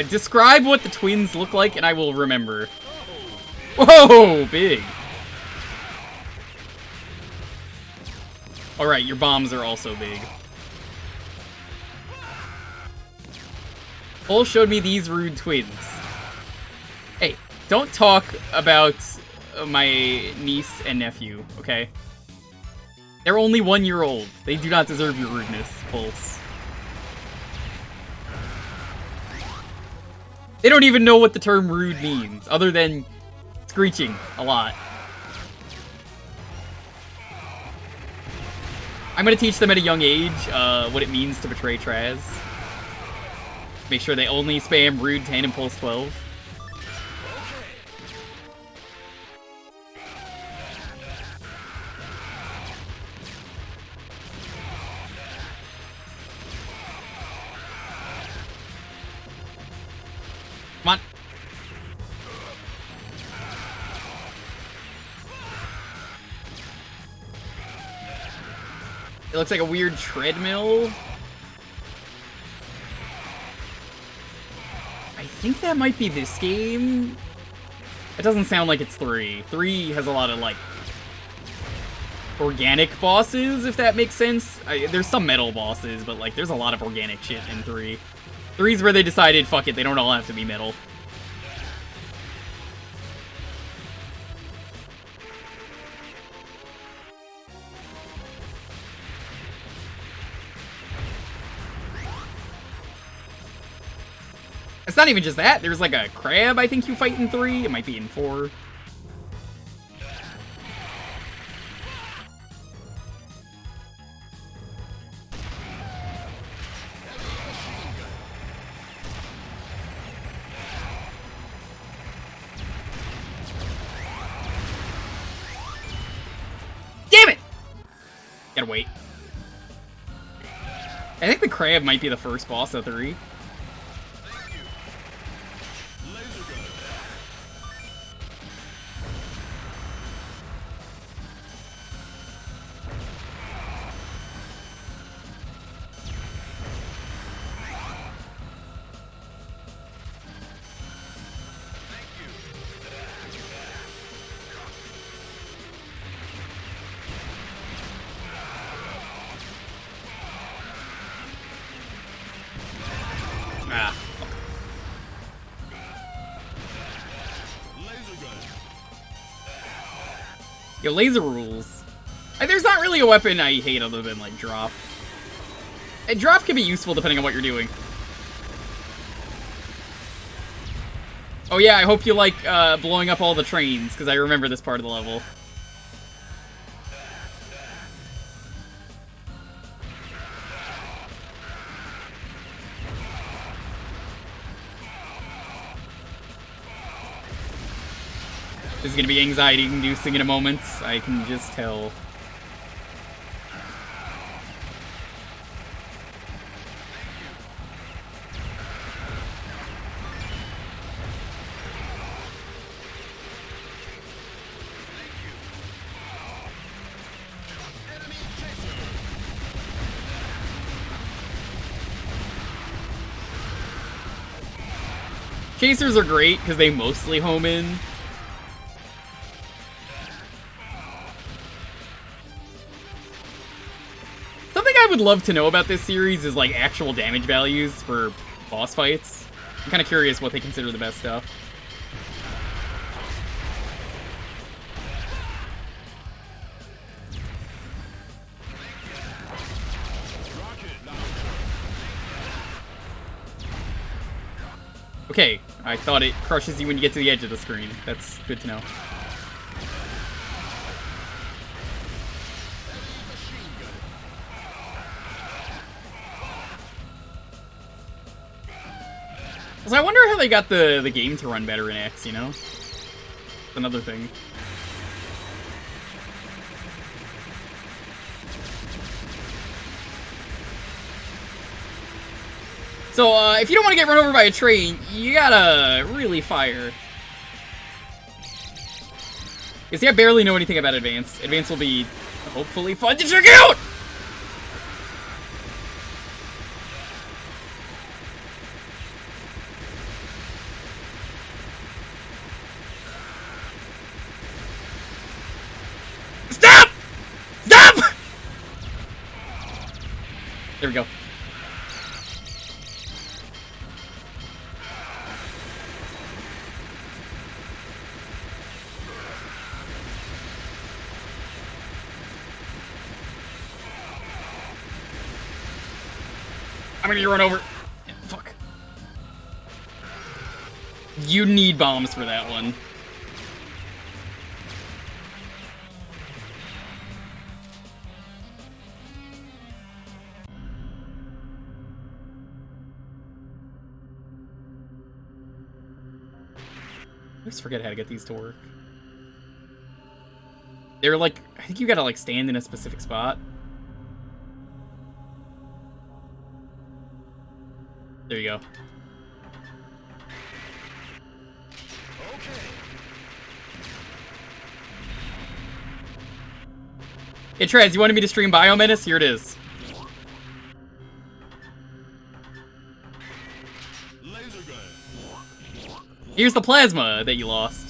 Describe what the twins look like and I will remember. Whoa, big. Alright, your bombs are also big. Cole showed me these rude twins. Hey, don't talk about my niece and nephew, okay? They're only 1 year old. They do not deserve your rudeness, Pulse. They don't even know what the term rude means, other than screeching a lot. I'm gonna teach them at a young age what it means to betray Traz. Make sure they only spam rude 10 and Pulse 12. Come on. It looks like a weird treadmill. I think that might be this game. It doesn't sound like it's 3. 3 has a lot of, like, organic bosses, if that makes sense. There's some metal bosses, but, like, there's a lot of organic shit in 3. 3's where they decided, fuck it, they don't all have to be metal. It's not even just that. There's like a crab I think you fight in 3. It might be in 4. Damn it! Gotta wait. I think the crab might be the first boss of 3. Yo, laser rules. There's not really a weapon I hate other than, like, drop. And drop can be useful depending on what you're doing. Oh yeah, I hope you like blowing up all the trains, because I remember this part of the level. This is gonna be anxiety-inducing in a moment, I can just tell. Chasers are great because they mostly home in. Something I would love to know about this series is like actual damage values for boss fights. I'm kind of curious what they consider the best stuff. Okay, I thought it crushes you when you get to the edge of the screen. That's good to know. So I wonder how they got the game to run better in X, you know? That's another thing. So, if you don't want to get run over by a train, you gotta really fire. You see, I barely know anything about Advance. Advance will be, hopefully, fun to check out! Stop! Stop! There we go. I'm gonna get run over. Yeah, fuck. You need bombs for that one. I just forget how to get these to work. They're like, I think you gotta like stand in a specific spot. There you go. Hey Trez, you wanted me to stream Biomenace? Here it is.
Laser gun.
Here's the plasma that you lost.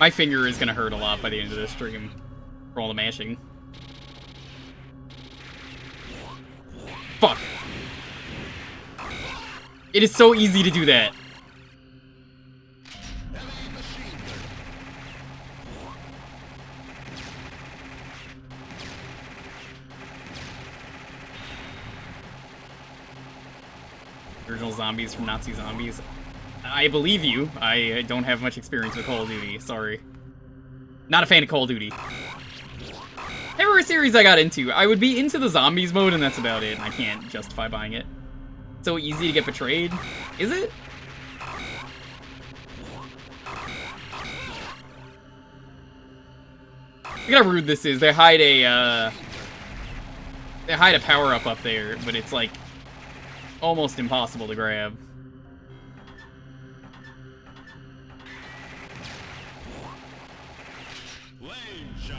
My finger is gonna hurt a lot by the end of this stream for all the mashing. Fuck. It is so easy to do that. Original zombies from Nazi zombies. I believe you. I don't have much experience with Call of Duty, sorry. Not a fan of Call of Duty. Never a series I got into. I would be into the zombies mode and that's about it, and I can't justify buying it. So easy to get betrayed. Is it? Look how rude this is. They hide a power-up up there, but it's like almost impossible to grab.
Flame shot.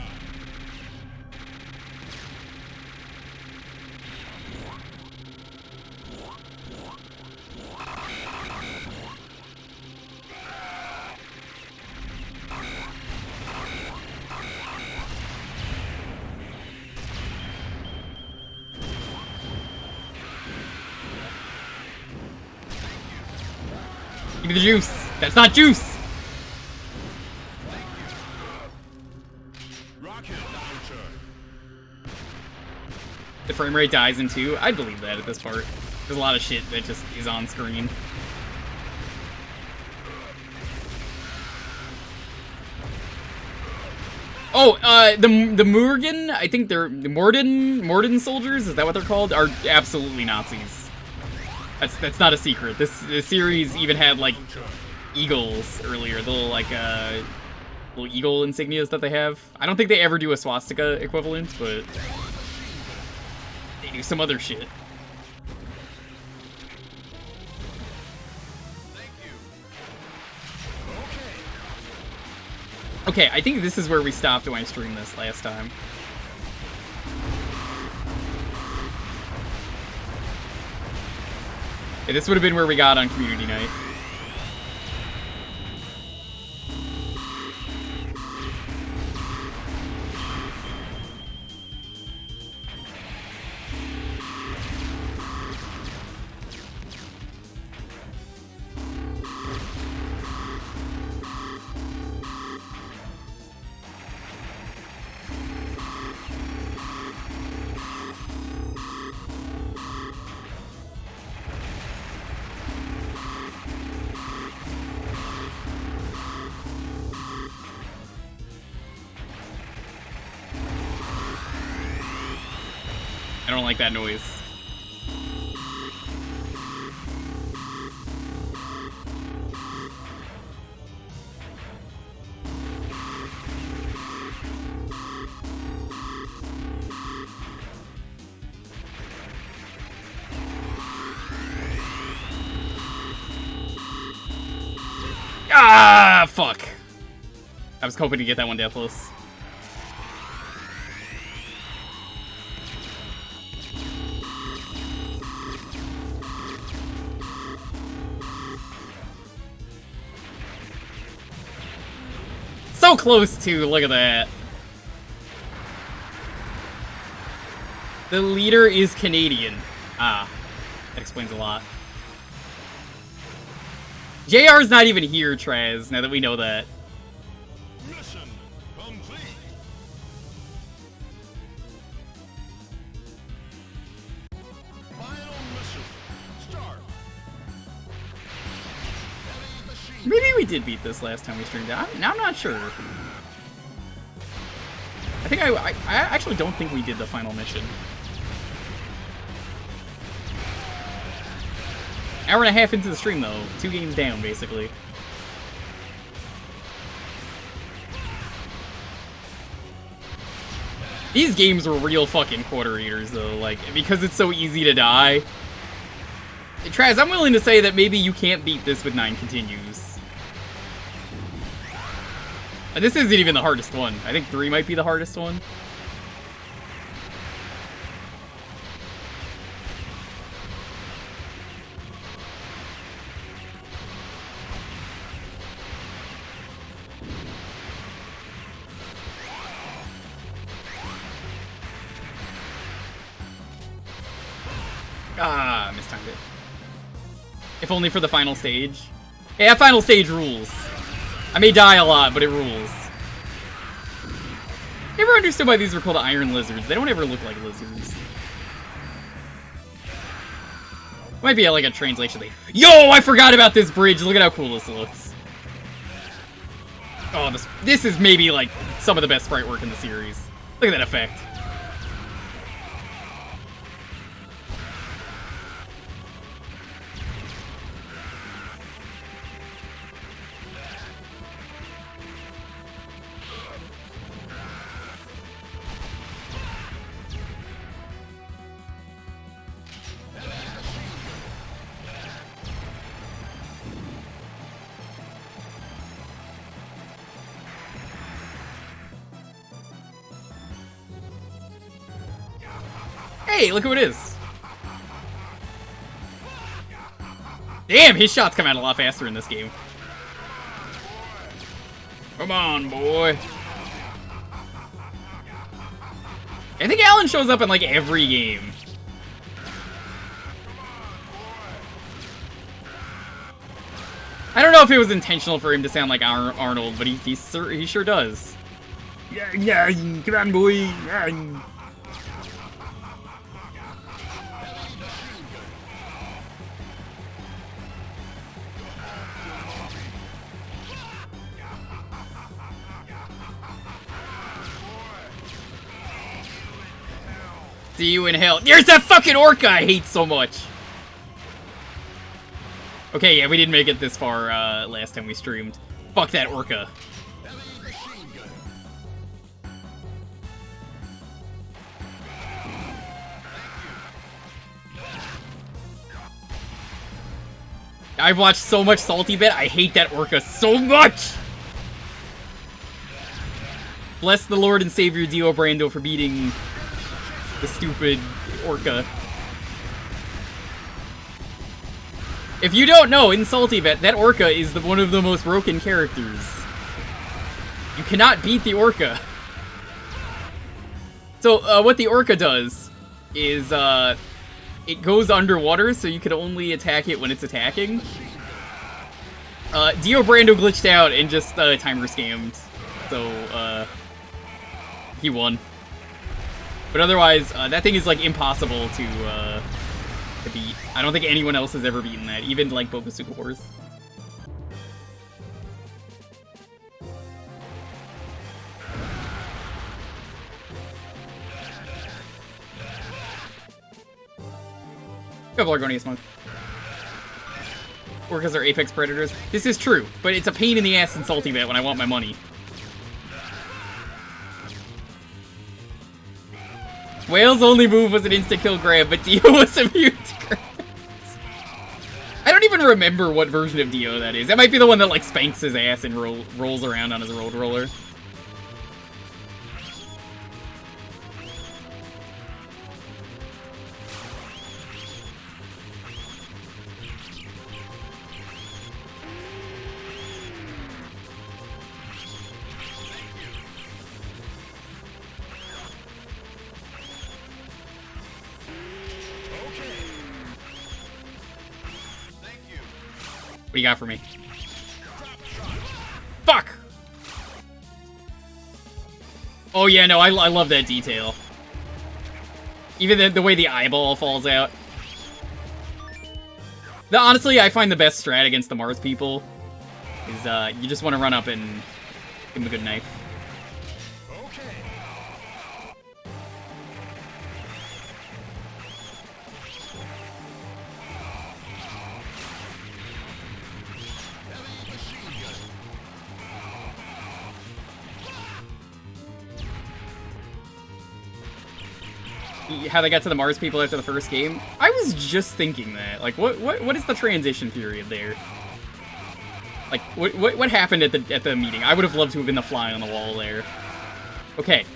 Give me the juice. That's not juice.
Rocket launcher.
The frame rate dies in 2. I'd believe that at this part. There's a lot of shit that just is on screen. Oh, the Morgan, I think they're the Morden soldiers, is that what they're called? Are absolutely Nazis. That's not a secret. This series even had like eagles earlier, the little like little eagle insignias that they have. I don't think they ever do a swastika equivalent, but they do some other shit. Okay, I think this is where we stopped when I streamed this last time. Okay, this would have been where we got on community night. I don't like that noise. Ah, fuck. I was hoping to get that one deathless. So close to, look at that. The leader is Canadian. Ah, that explains a lot. JR's not even here, Traz, now that we know that.
Mission complete. Final mission. Start. Heavy machine.
Maybe we did beat this last time we streamed it. I'm not sure. I think I actually don't think we did the final mission. Hour and a half into the stream, though. 2 games down, basically. These games were real fucking quarter eaters, though. Like, because it's so easy to die. Traz, I'm willing to say that maybe you can't beat this with 9 continues. And this isn't even the hardest one. I think 3 might be the hardest one. Ah, mistimed it. If only for the final stage. Yeah, that final stage rules. I may die a lot, but it rules. Never understood why these were called iron lizards. They don't ever look like lizards. Might be like a translation thing. Yo, I forgot about this bridge. Look at how cool this looks. Oh, this is maybe like some of the best sprite work in the series. Look at that effect. Hey, look who it is. Damn, his shots come out a lot faster in this game. Come on, boy. I think Alan shows up in like every game. I don't know if it was intentional for him to sound like Arnold, but he sure does. Yeah, come on, boy. Yeah. See you in hell. There's that fucking orca I hate so much. Okay, yeah, we didn't make it this far last time we streamed. Fuck that orca. I've watched so much Salty Bit, I hate that orca so much! Bless the Lord and Savior Dio Brando for beating the stupid orca. If you don't know, in Salty Bit, that orca is one of the most broken characters. You cannot beat the orca. So, what the orca does is, it goes underwater, so you can only attack it when it's attacking. Dio Brando glitched out and just, timer scammed. So, he won. But otherwise, that thing is, like, impossible to beat. I don't think anyone else has ever beaten that, even, like, Bokusuka Horse. Couple Argonius Monk. Orcas are apex predators. This is true, but it's a pain in the ass in Salty Bit when I want my money. Whale's only move was an insta-kill grab, but Dio was immune to grabs. I don't even remember what version of Dio that is. That might be the one that, like, spanks his ass and rolls around on his road roller. What do you got for me? Fuck! Oh yeah, no, I love that detail. Even the way the eyeball falls out. Honestly, I find the best strat against the Mars people is you just want to run up and give them a good knife. How they got to the Mars people after the first game. I was just thinking that. Like, what is the transition period there? Like, what happened at the meeting? I would have loved to have been the fly on the wall there. Okay,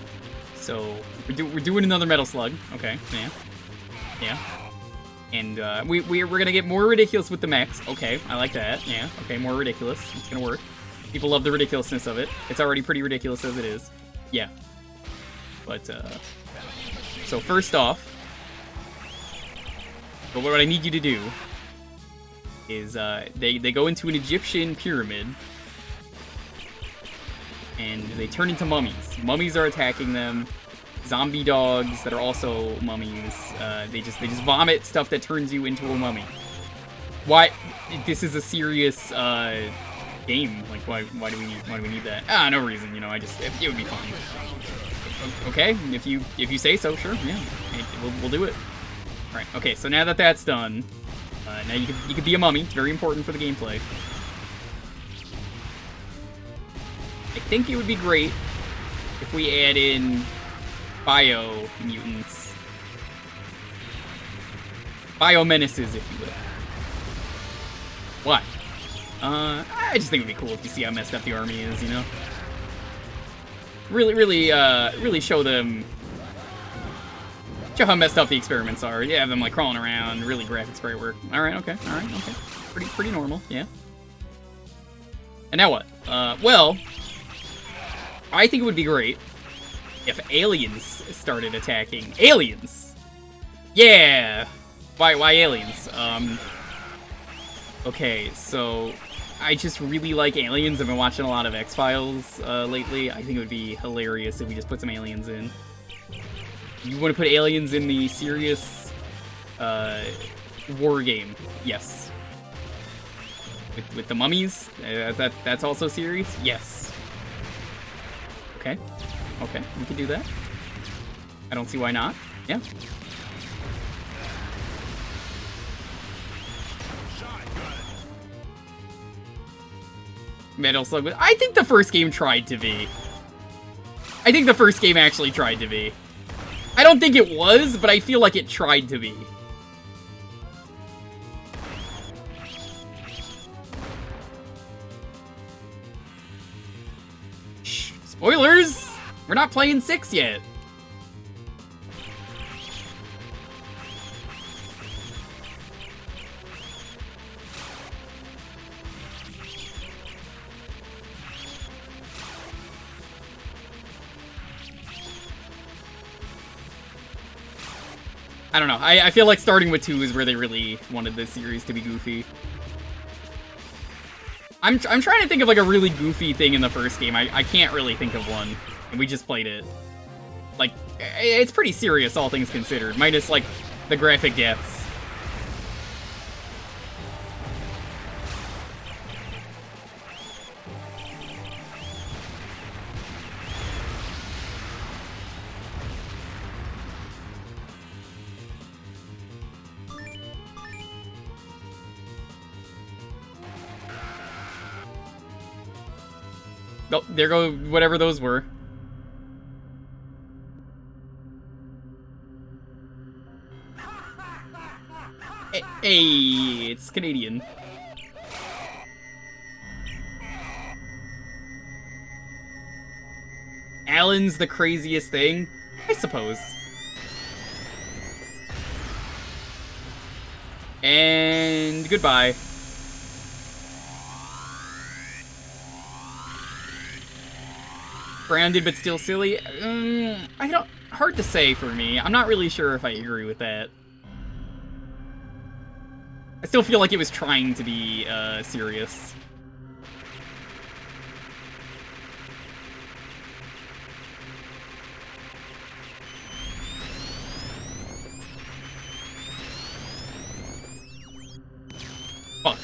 so we're doing another Metal Slug. Okay, yeah, and we're gonna get more ridiculous with the mechs. Okay, I like that. Yeah, okay, more ridiculous. It's gonna work. People love the ridiculousness of it. It's already pretty ridiculous as it is. Yeah, but so first off, but what I need you to do is they go into an Egyptian pyramid and they turn into mummies. Mummies are attacking them. Zombie dogs that are also mummies. They just vomit stuff that turns you into a mummy. Why? This is a serious game. Like why do we need that? Ah, no reason. You know, it would be fun. Okay, if you say so, sure, yeah, we'll do it. All right, okay, so now that that's done, now you could be a mummy. It's very important for the gameplay. I think it would be great if we add in bio mutants, bio menaces, if you will. What? I just think it'd be cool if you see how messed up the army is, you know. Really show how messed up the experiments are. Yeah, them like crawling around, really graphic sprite work. Alright, okay. Pretty normal, yeah. And now what? Well, I think it would be great if aliens started attacking. Aliens! Yeah! Why aliens? Okay, so I just really like aliens. I've been watching a lot of X-Files lately. I think it would be hilarious if we just put some aliens in. You want to put aliens in the serious war game? Yes. With the mummies? That's also serious? Yes. Okay. Okay, we can do that. I don't see why not. Yeah. Metal Slug. I think the first game tried to be. I think the first game actually tried to be. I don't think it was, but I feel like it tried to be. Shh. Spoilers! We're not playing 6 yet. I don't know. I feel like starting with 2 is where they really wanted this series to be goofy. I'm trying to think of like a really goofy thing in the first game. I can't really think of one. And we just played it. Like, it's pretty serious, all things considered. Minus, like, the graphic deaths. Oh, there go whatever those were. Hey, it's Canadian. Alan's the craziest thing? I suppose. And goodbye. Grounded but still silly? I don't... Hard to say for me. I'm not really sure if I agree with that. I still feel like it was trying to be, serious. Fuck.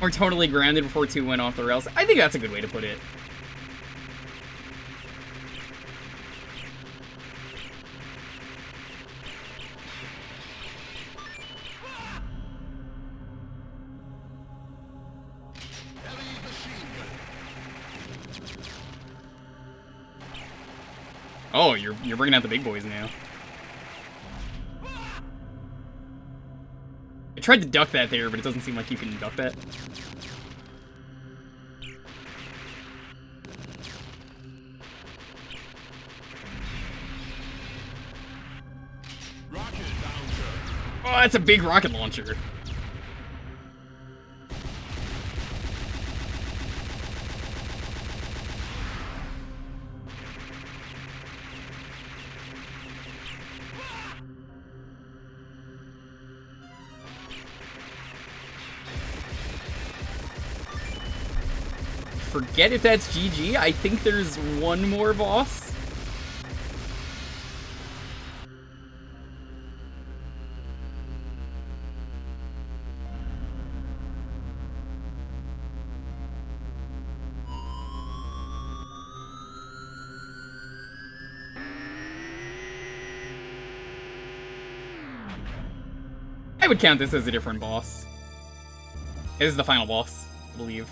Or totally grounded before 2 went off the rails. I think that's a good way to put it. Oh, you're bringing out the big boys now. I tried to duck that there, but it doesn't seem like you can duck that.
Rocket launcher.
Oh, that's a big rocket launcher. Forget if that's GG. I think there's one more boss. I would count this as a different boss. This is the final boss, I believe.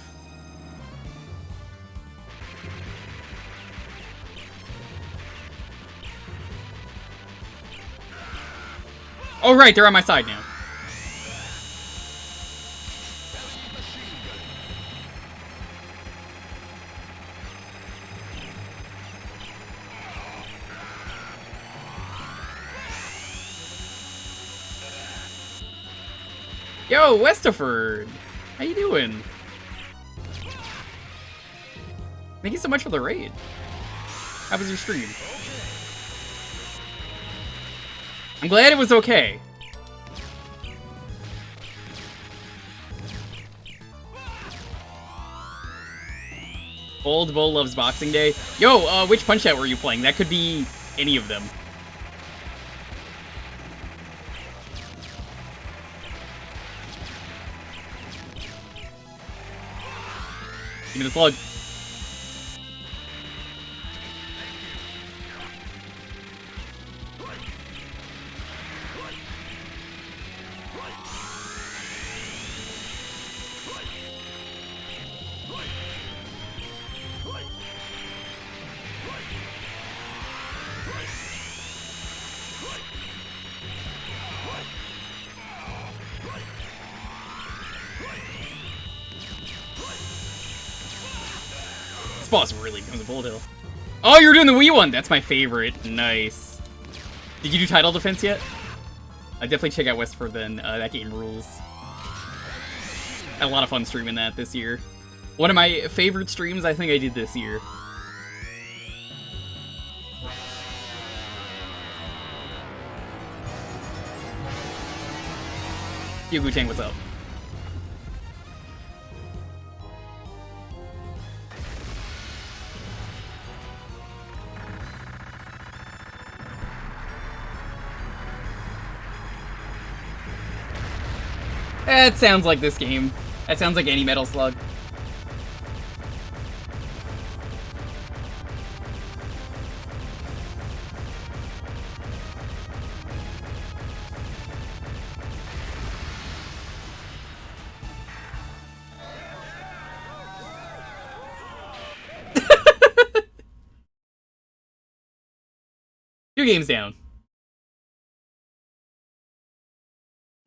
Oh right, they're on my side now. Yo, Westerford! How you doing? Thank you so much for the raid. How was your stream? I'm glad it was okay. Old Bull loves Boxing Day. Yo, which Punch-Out were you playing? That could be any of them. Give me the slug. This boss really becomes a bullet hill. Oh, you're doing the Wii one! That's my favorite. Nice. Did you do title defense yet? I definitely check out Westford then. That game rules. Had a lot of fun streaming that this year. One of my favorite streams I think I did this year. Yo, Gu-Tang, what's up? That sounds like this game. That sounds like any Metal Slug. Two games down.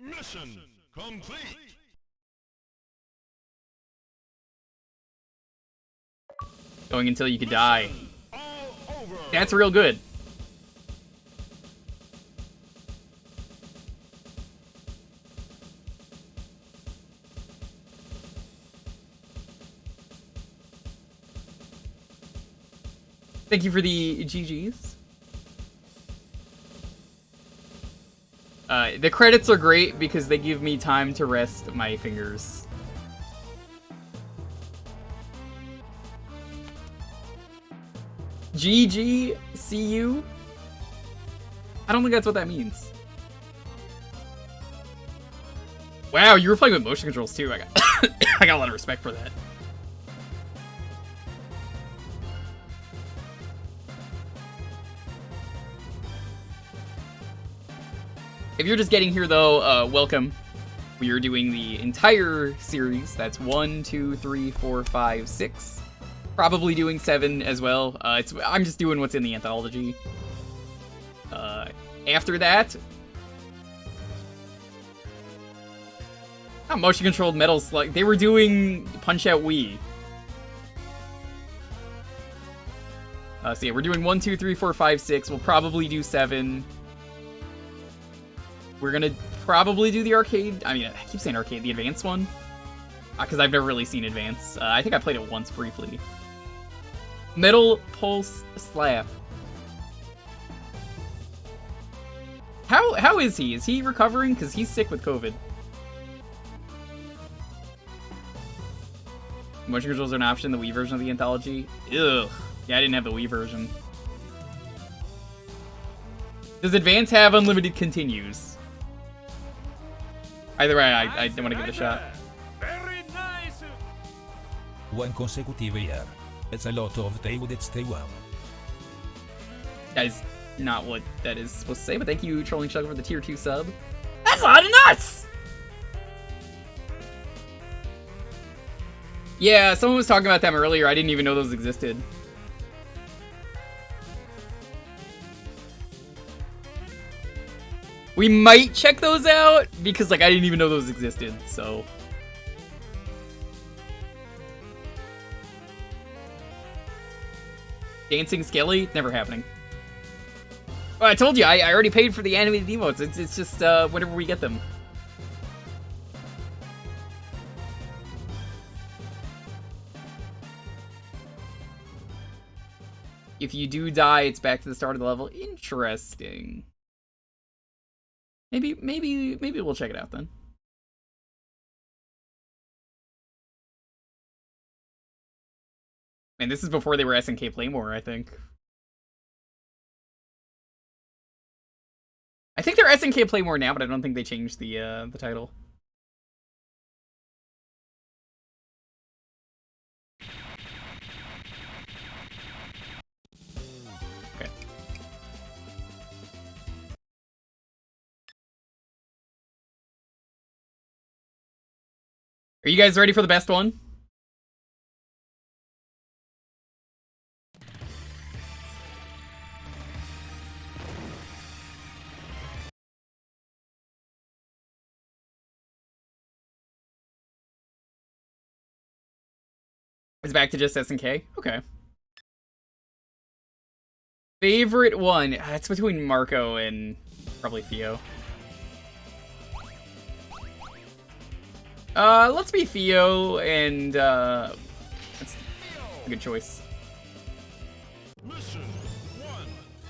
Mission complete.
Going until you could die.
All over.
That's real good. Thank you for the GGs. The credits are great because they give me time to rest my fingers. GG, see you? I don't think that's what that means. Wow, you were playing with motion controls too. I got I got a lot of respect for that. If you're just getting here though, welcome. We are doing the entire series. That's 1, 2, 3, 4, 5, 6. Probably doing 7 as well. I'm just doing what's in the anthology. After that... motion controlled Metal Slug. They were doing Punch-Out Wii. So yeah, we're doing 1, 2, 3, 4, 5, 6. We'll probably do 7. We're gonna probably do the arcade. I mean, I keep saying arcade, the advanced one. Because I've never really seen advance. I think I played it once briefly. Metal Pulse Slap. How is he? Is he recovering? Because he's sick with COVID. Motion controls are an option, the Wii version of the anthology. Ugh. Yeah, I didn't have the Wii version. Does Advance have unlimited continues? Either way, I don't want to give it a shot.
Very nice.
One consecutive year. It's a lot of time that stay well.
That is not what that is supposed to say, but thank you, Trolling Chug, for the tier 2 sub. That's a lot of nuts! Yeah, someone was talking about them earlier. I didn't even know those existed. We might check those out, because, like, I didn't even know those existed, so... Dancing Skelly? Never happening. Oh, I told you, I already paid for the animated emotes. It's just, whenever we get them. If you do die, it's back to the start of the level. Interesting. Maybe we'll check it out then. And this is before they were SNK Play More, I think. I think they're SNK Play More now, but I don't think they changed the title. Okay. Are you guys ready for the best one? It's back to just SNK? Okay. Favorite one? It's between Marco and probably Theo. Let's be Theo, and that's a good choice.
Mission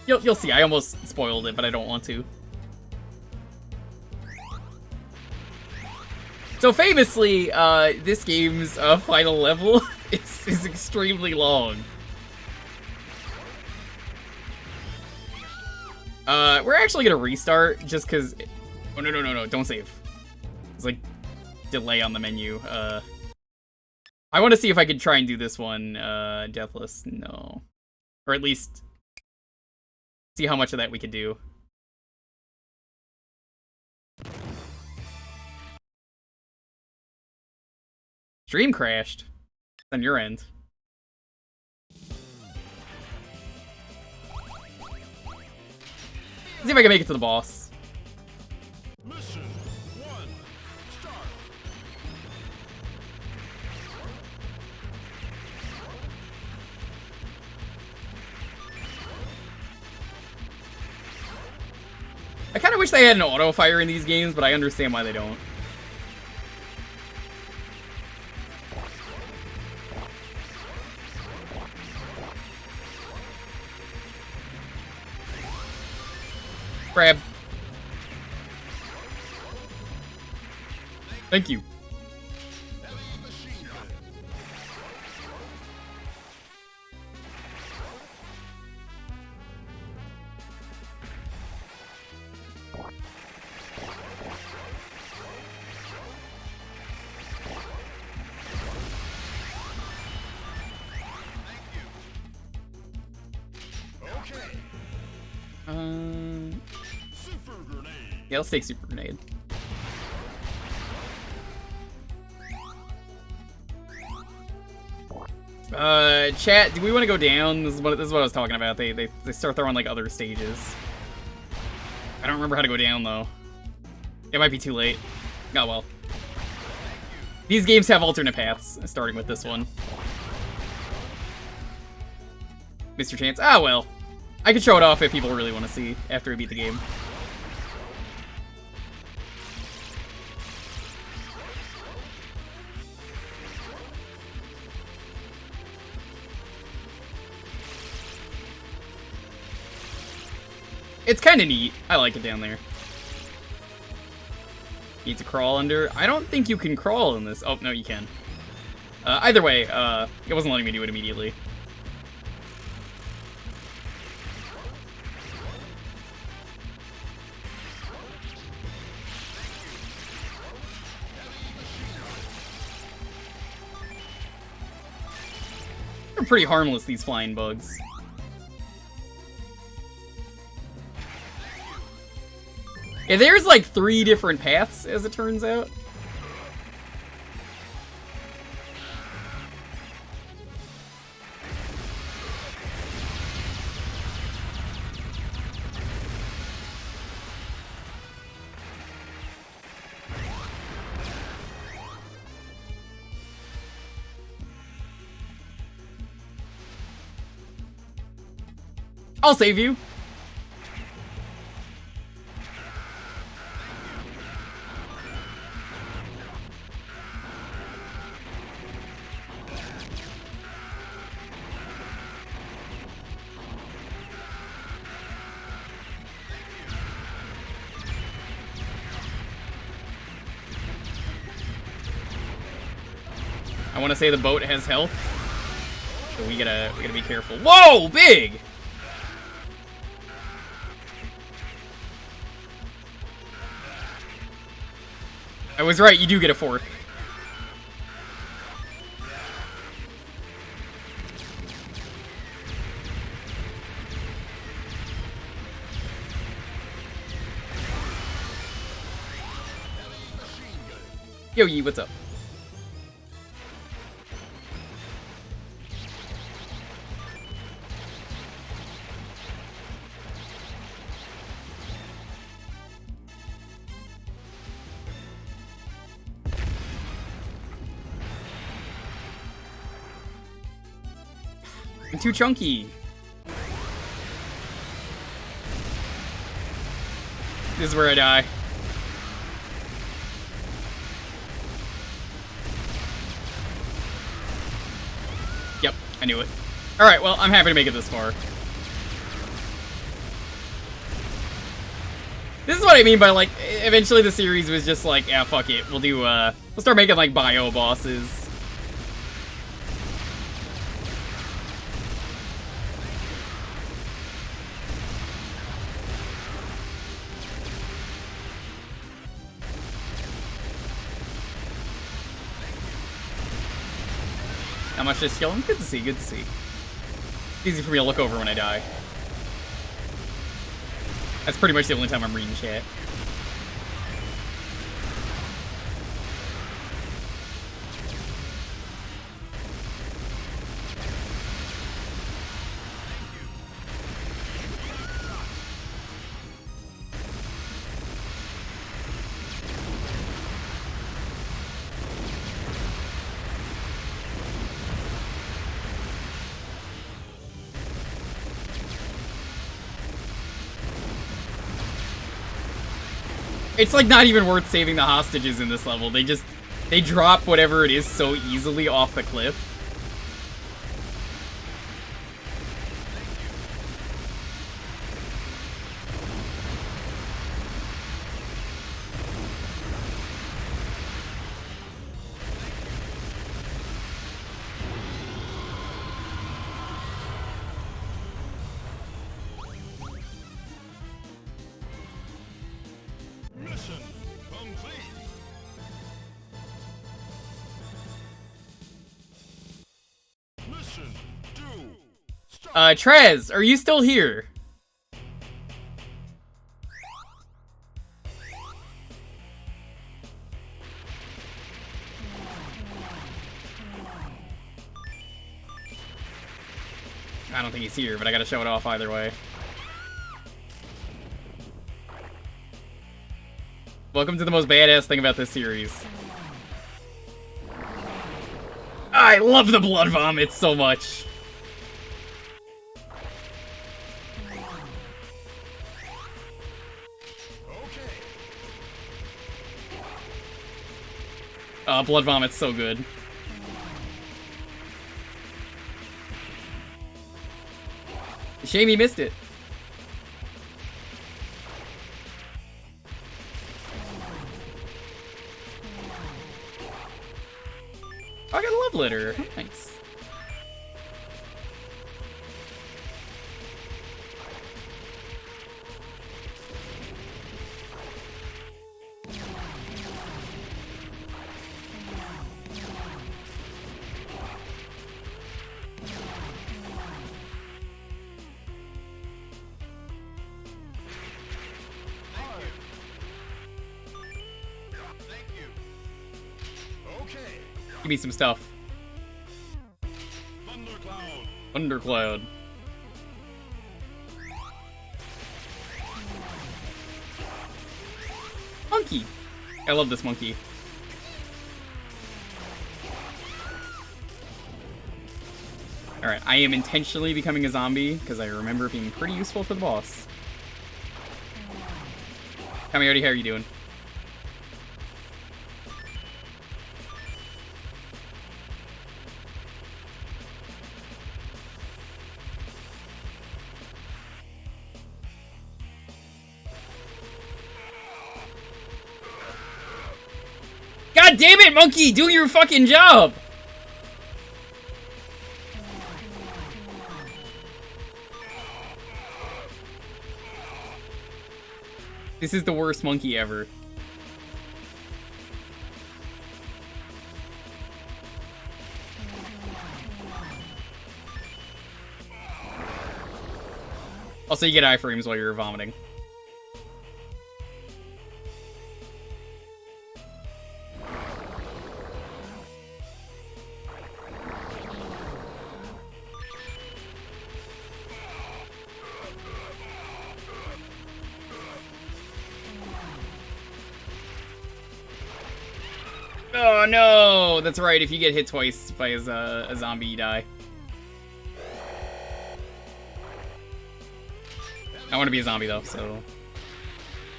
1.
You'll see. I almost spoiled it, but I don't want to. So famously, this game's final level is extremely long. We're actually gonna restart just because. Oh no! Don't save. It's like delay on the menu. I want to see if I could try and do this one. Deathless, no, or at least see how much of that we could do. Stream crashed on your end. Let's see if I can make it to the boss.
Mission 1. Start.
I kind of wish they had an auto fire in these games, but I understand why they don't. Grab. Thank you.
Okay. Super grenade.
Yeah, let's take Super Grenade. Chat, do we want to go down? This is what I was talking about. They start throwing like other stages. I don't remember how to go down though. It might be too late. Oh well. These games have alternate paths, starting with this one. Mr. Chance. Ah well. I could show it off if people really want to see after we beat the game. It's kind of neat. I like it down there. Need to crawl under. I don't think you can crawl in this. Oh, no, you can. Either way, it wasn't letting me do it immediately. They're pretty harmless, these flying bugs. Yeah, there's like 3 different paths, as it turns out. I'll save you. I want to say the boat has health, so we gotta be careful. Whoa, big! I was right. You do get a 4th. Yo, Yi, what's up? I'm too chunky. This is where I die. Yep, I knew it. Alright, well, I'm happy to make it this far. This is what I mean by, like, eventually the series was just like, yeah, fuck it. We'll start making, like, bio bosses. How much just killing? Good to see, good to see. It's easy for me to look over when I die. That's pretty much the only time I'm reading chat. It's like not even worth saving the hostages in this level. They drop whatever it is so easily off the cliff.
Mission complete. Mission 2. Start.
Trez, are you still here? I don't think he's here, but I gotta show it off either way. Welcome to the most badass thing about this series. I love the blood vomit so much. Blood vomit's so good. Shame he missed it. Oh, I got a love letter. Thanks. Give me some stuff.
Thundercloud.
Thundercloud. Monkey. I love this monkey. Alright, I am intentionally becoming a zombie because I remember it being pretty useful for the boss. Kamiyori, how are you doing? God damn it, monkey! Do your fucking job! This is the worst monkey ever. Also, you get iframes while you're vomiting. Oh no! That's right, if you get hit twice by a zombie, you die. I want to be a zombie though, so...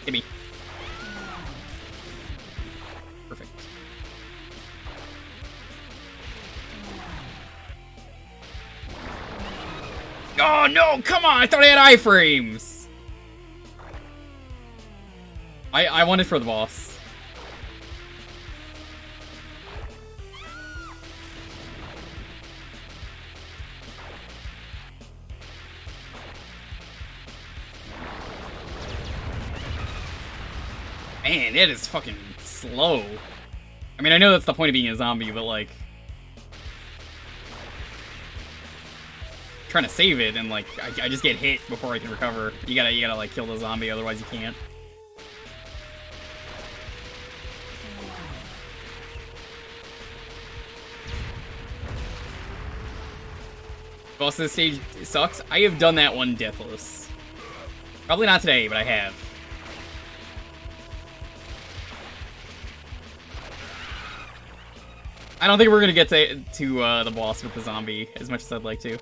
Hit me. Perfect. Oh no, come on! I thought I had iframes! I wanted for the boss. Man, it is fucking slow. I mean, I know that's the point of being a zombie, but like... trying to save it, and like, I just get hit before I can recover. You gotta like kill the zombie, otherwise you can't. Boss of the stage sucks. I have done that one deathless. Probably not today, but I have. I don't think we're gonna get to the boss with the zombie as much as I'd like to. I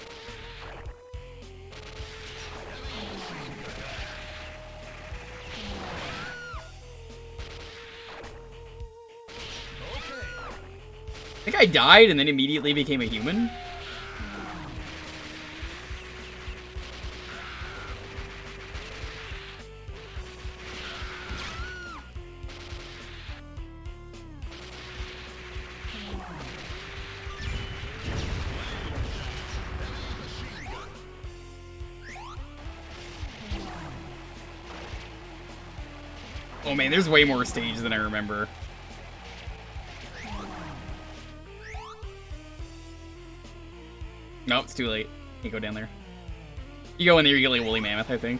think I died and then immediately became a human. Oh man, there's way more stage than I remember. Nope, it's too late. You go down there. You go in there, you get like a woolly mammoth, I think.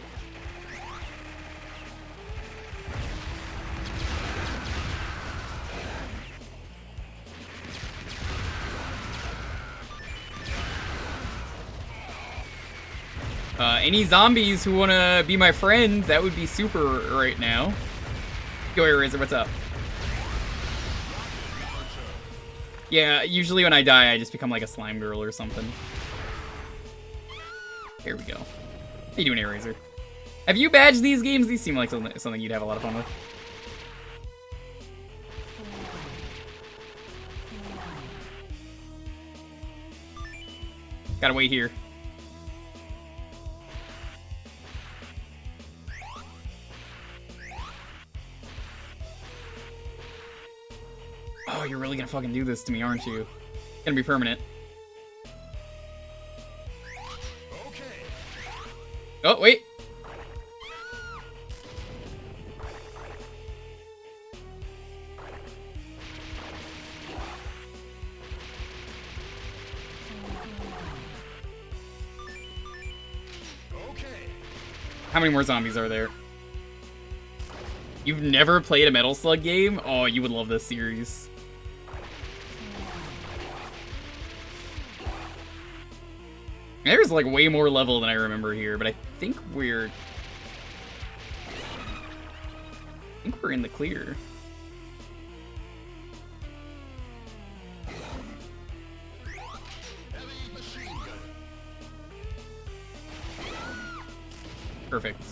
Any zombies who wanna be my friend, that would be super right now. Yo, Eraser, what's up? Yeah, usually when I die, I just become like a slime girl or something. Here we go. How you doing, Eraser? Have you badged these games? These seem like something you'd have a lot of fun with. Gotta wait here. Oh, you're really gonna fucking do this to me, aren't you? It's gonna be permanent.
Okay.
Oh, wait.
Okay.
How many more zombies are there? You've never played a Metal Slug game? Oh, you would love this series. There's like way more level than I remember here, but I think we're in the clear.
Heavy machine gun.
Perfect.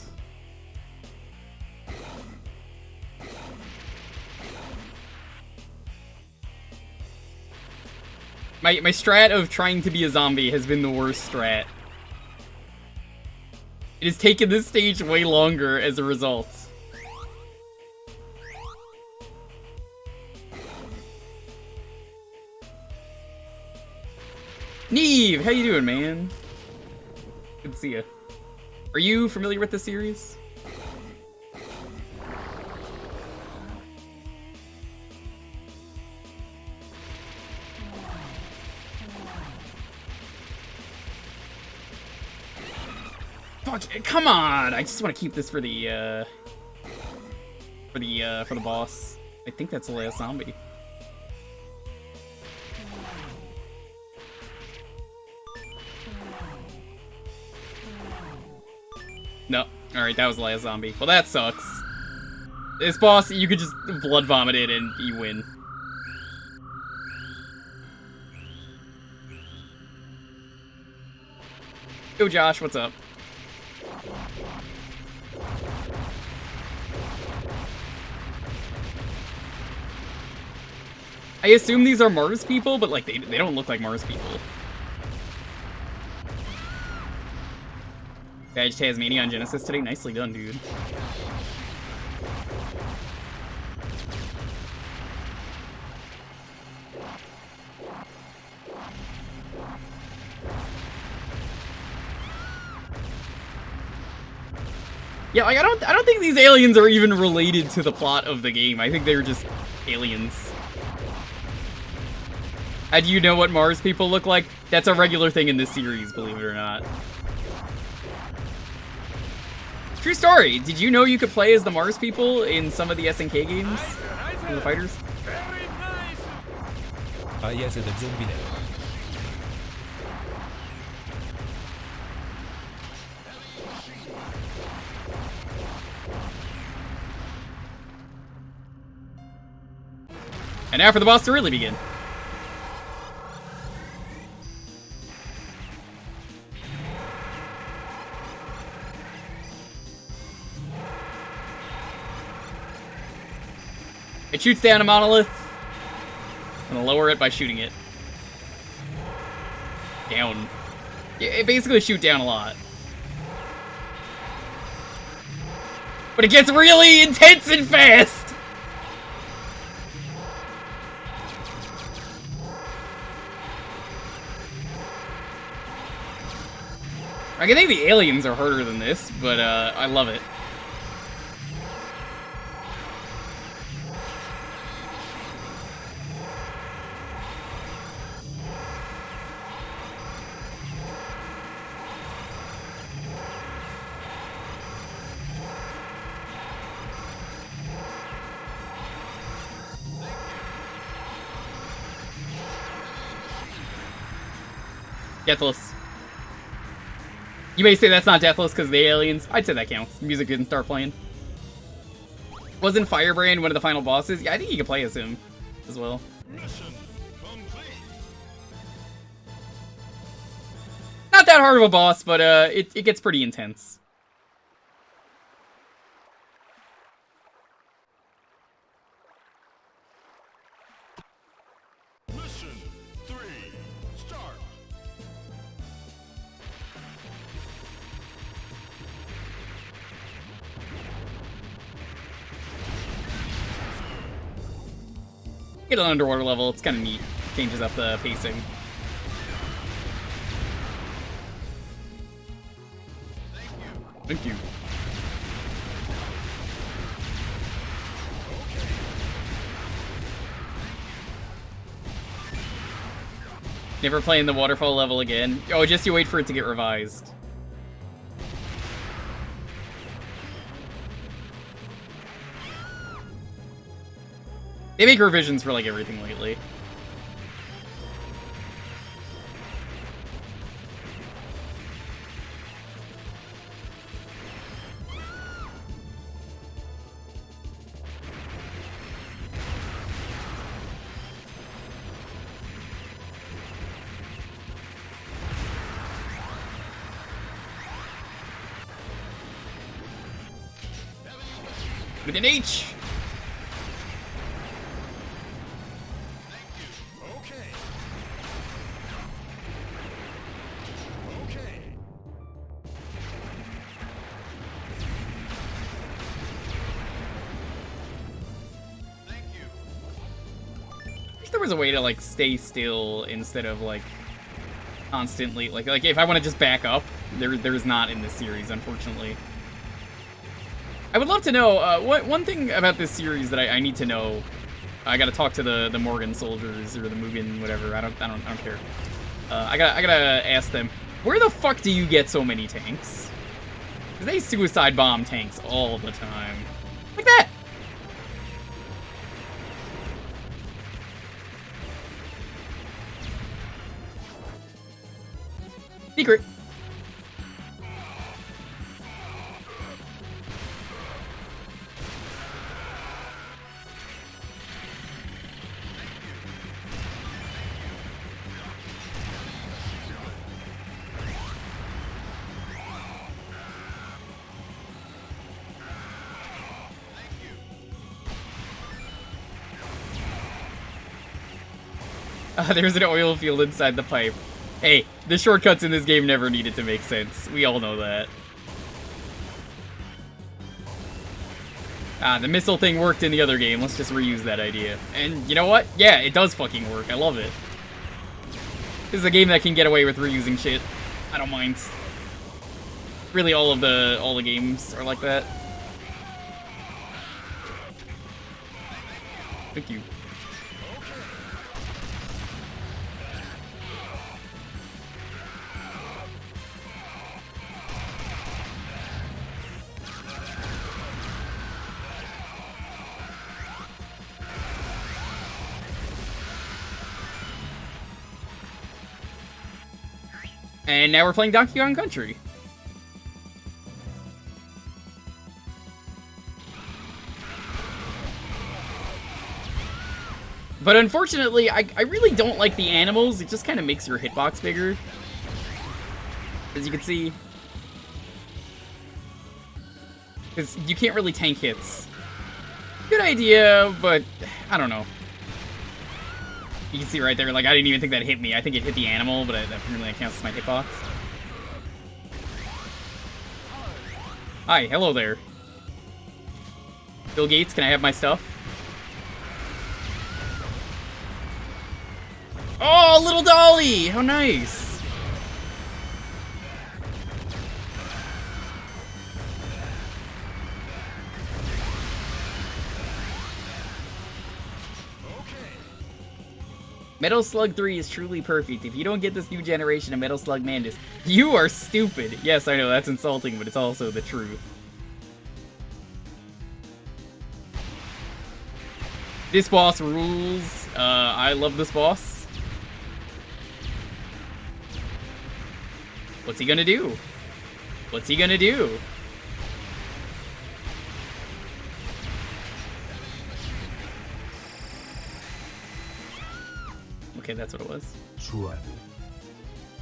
My strat of trying to be a zombie has been the worst strat. It has taken this stage way longer as a result. Neve, how you doing, man? Good to see you. Are you familiar with the series? Fuck, come on! I just want to keep this for the boss. I think that's the last zombie. No. Alright, that was the last zombie. Well, that sucks. This boss, you could just blood vomit it and you win. Yo, Josh, what's up? I assume these are Mars people, but like they don't look like Mars people. Badge Tasmania on Genesis today. Nicely done, dude. Yeah, like I don't think these aliens are even related to the plot of the game. I think they're just aliens. Do you know what Mars people look like? That's a regular thing in this series, believe it or not. True story. Did you know you could play as the Mars people in some of the SNK games? For the fighters?
Yes, the zombie there.
And now for the boss to really begin. It shoots down a monolith. I'm gonna lower it by shooting it. Down. It basically shoot down a lot. But it gets really intense and fast! I think the aliens are harder than this, but I love it. Deathless. You may say that's not Deathless because of the aliens. I'd say that counts. Music didn't start playing. Wasn't Firebrand one of the final bosses? Yeah, I think you could play as him as well.
Mission complete.
Not that hard of a boss, but it gets pretty intense.
Mission 3. Start.
Get an underwater level, it's kind of neat. Changes up the pacing. Thank you. Never playing the waterfall level again. Oh, just you wait for it to get revised. They make revisions for like everything lately. With an H!
Okay. Okay. Thank you.
I wish there was a way to like stay still instead of like constantly like if I want to just back up, there's not in this series, unfortunately. I would love to know one thing about this series that I need to know. I gotta talk to the Morgan soldiers or the Mugen whatever. I don't care. I gotta ask them, where the fuck do you get so many tanks? They suicide bomb tanks all the time. Like that! Secret. There's an oil field inside the pipe. Hey, the shortcuts in this game never needed to make sense. We all know that. Ah, the missile thing worked in the other game. Let's just reuse that idea. And you know what? Yeah, it does fucking work. I love it. This is a game that can get away with reusing shit. I don't mind. Really, all the games are like that. Thank you. And now we're playing Donkey Kong Country. But unfortunately, I really don't like the animals. It just kind of makes your hitbox bigger. As you can see. Because you can't really tank hits. Good idea, but I don't know. You can see right there, like, I didn't even think that hit me. I think it hit the animal, but that apparently counts as my hitbox. Hi, hello there. Bill Gates, can I have my stuff? Oh, little dolly! How nice! Metal Slug 3 is truly perfect. If you don't get this new generation of Metal Slug Mandus, you are stupid. Yes, I know, that's insulting, but it's also the truth. This boss rules. I love this boss. What's he gonna do? What's he gonna do? Okay, that's what it was.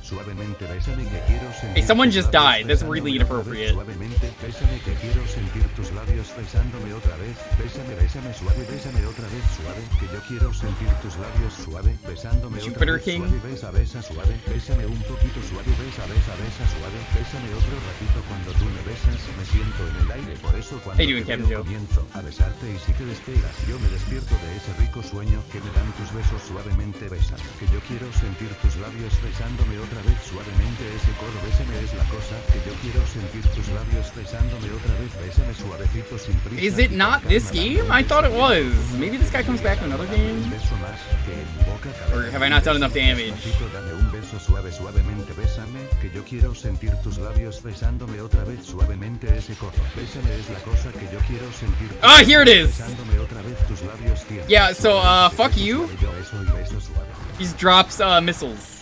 Suavemente bésame que quiero sentir.
Hey, someone
tus
just
labios
died. That's
besándome
really
otra vez.
inappropriate.
Suavemente bésame que quiero sentir tus labios besándome otra vez. Bésame, bésame suave, bésame otra vez suave. Que yo quiero sentir tus labios suave, besándome otra
Jupiter
vez
King.
suave. Besa, besa suave. Bésame un poquito suave. Besa, besa, besa suave. Bésame otro ratito cuando tú me besas. Me siento en el aire, por eso cuando
Hey,
te
doing,
veo
Captain Joe?
comienzo a besarte y si te despegas yo me despierto de ese rico sueño que me dan tus besos suavemente. Bésame. Que yo quiero sentir tus labios besándome otra vez suavemente. Ese codo bésame es la cosa que yo quiero sentir tus labios besándome otra vez. Bésame suavecito sin prisa.
Is it not this game? I thought it was. Maybe this guy comes back in another game? Or have I not done enough damage?
Dame un beso suave, suavemente bésame. Que yo quiero sentir tus labios besándome otra vez suavemente. Ese codo bésame es la cosa que yo quiero sentir.
Ah, here it is!
Besándome otra vez tus labios tiernos.
Yeah, so, fuck you.
Yo beso y beso suave.
He just drops, missiles.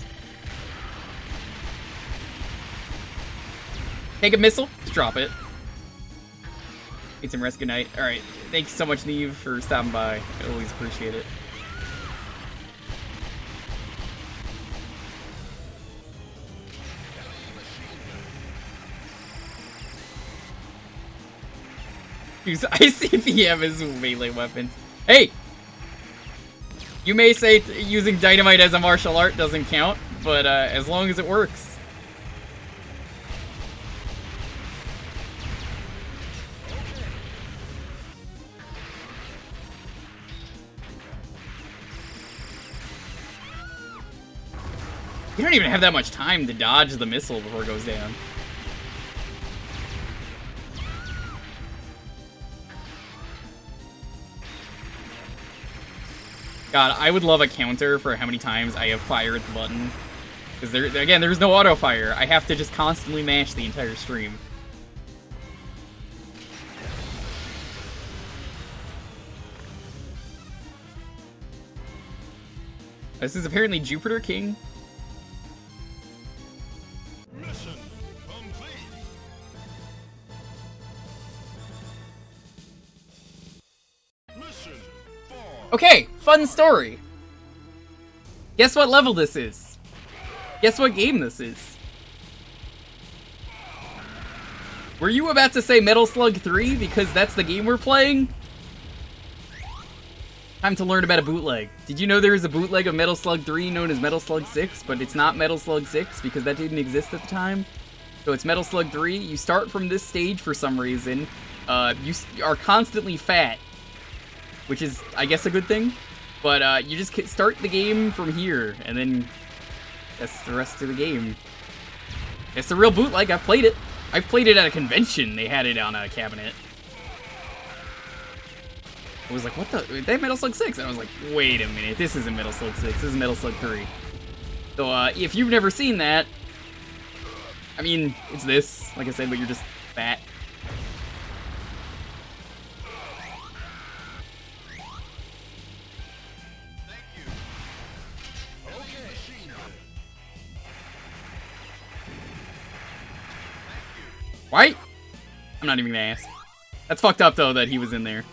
Take a missile, just drop it. Need some rest, good night. Alright, thank you so much, Neve, for stopping by. I always appreciate it. Use ICBM as melee weapons. Hey! You may say using dynamite as a martial art doesn't count, but as long as it works. You don't even have that much time to dodge the missile before it goes down. God, I would love a counter for how many times I have fired the button. Because again, there's no auto fire. I have to just constantly mash the entire stream. This is apparently Jupiter King.
Mission complete. Mission 4.
Okay, fun story. Guess what level this is? Guess what game this is? Were you about to say Metal Slug 3 because that's the game we're playing? Time to learn about a bootleg. Did you know there is a bootleg of Metal Slug 3 known as Metal Slug 6, but it's not Metal Slug 6 because that didn't exist at the time? So it's Metal Slug 3. You start from this stage for some reason. You are constantly fat, which is, I guess, a good thing. But you just start the game from here, and then that's the rest of the game. It's a real bootleg. I've played it. I've played it at a convention. They had it on a cabinet. I was like, what the? They have Metal Slug 6. And I was like, wait a minute. This isn't Metal Slug 6. This is Metal Slug 3. So if you've never seen that, I mean, it's this, like I said, but you're just fat. Why? I'm not even gonna ask. That's fucked up, though, that he was in there.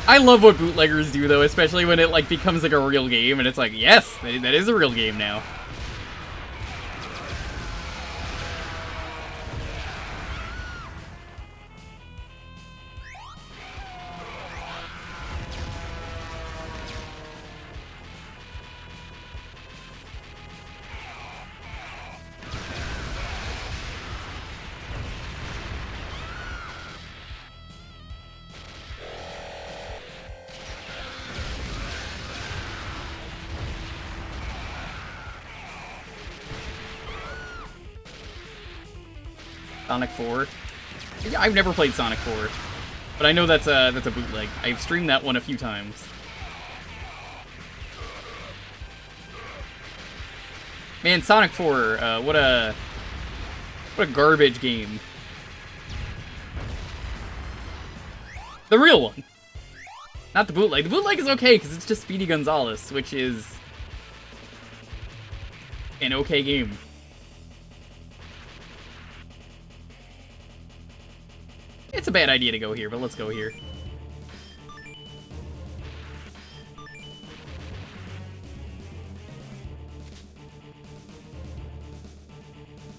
I love what bootleggers do, though, especially when it, like, becomes, like, a real game, and it's like, yes, that is a real game now. Sonic 4. Yeah, I've never played Sonic 4, but I know that's a bootleg. I've streamed that one a few times. Man, Sonic 4, what a garbage game. The real one, not the bootleg. The bootleg is okay because it's just Speedy Gonzales, which is an okay game. It's a bad idea to go here, but let's go here.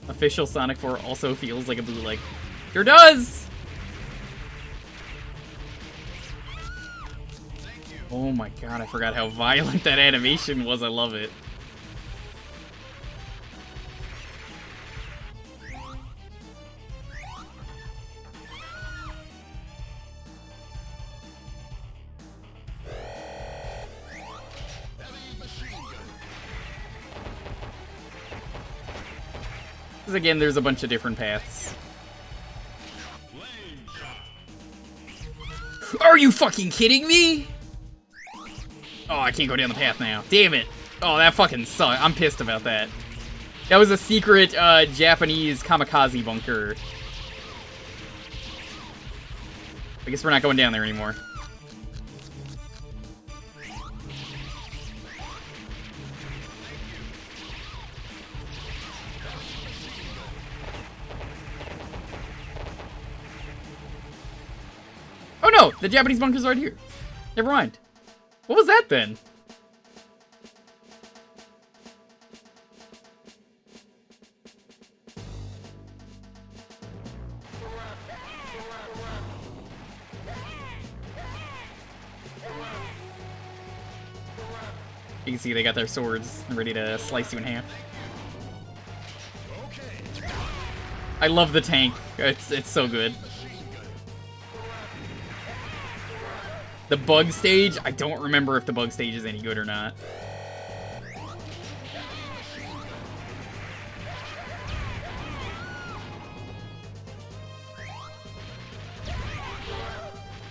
Official Sonic 4 also feels like a bootleg. Sure does! Oh my god, I forgot how violent that animation was. I love it. Because again, there's a bunch of different paths. Are you fucking kidding me? Oh, I can't go down the path now. Damn it. Oh, that fucking sucks. I'm pissed about that. That was a secret Japanese kamikaze bunker. I guess we're not going down there anymore. Oh no! The Japanese bunker's right here. Never mind. What was that then? You can see they got their swords ready to slice you in half. I love the tank. It's so good. The bug stage, I don't remember if the bug stage is any good or not.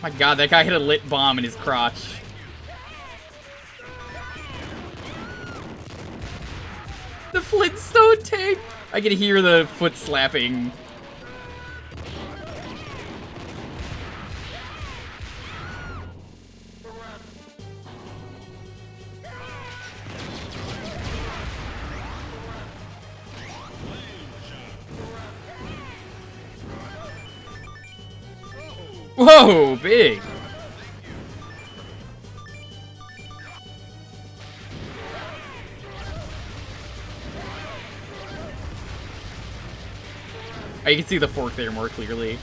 My god, that guy hit a lit bomb in his crotch. The Flintstone tank! I can hear the foot slapping. Whoa, big! Oh, you can see the fork there more clearly.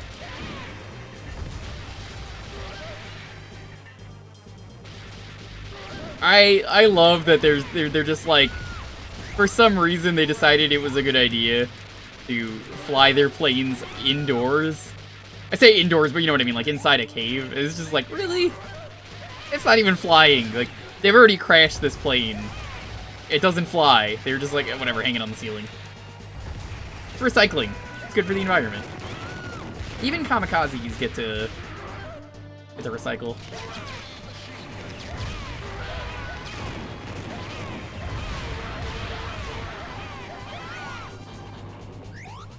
I love that they're just like, for some reason they decided it was a good idea to fly their planes indoors. I say indoors, but you know what I mean, like inside a cave. It's just like, really? It's not even flying. Like, they've already crashed this plane. It doesn't fly. They're just like, whatever, hanging on the ceiling. It's recycling. It's good for the environment. Even kamikazes get to recycle.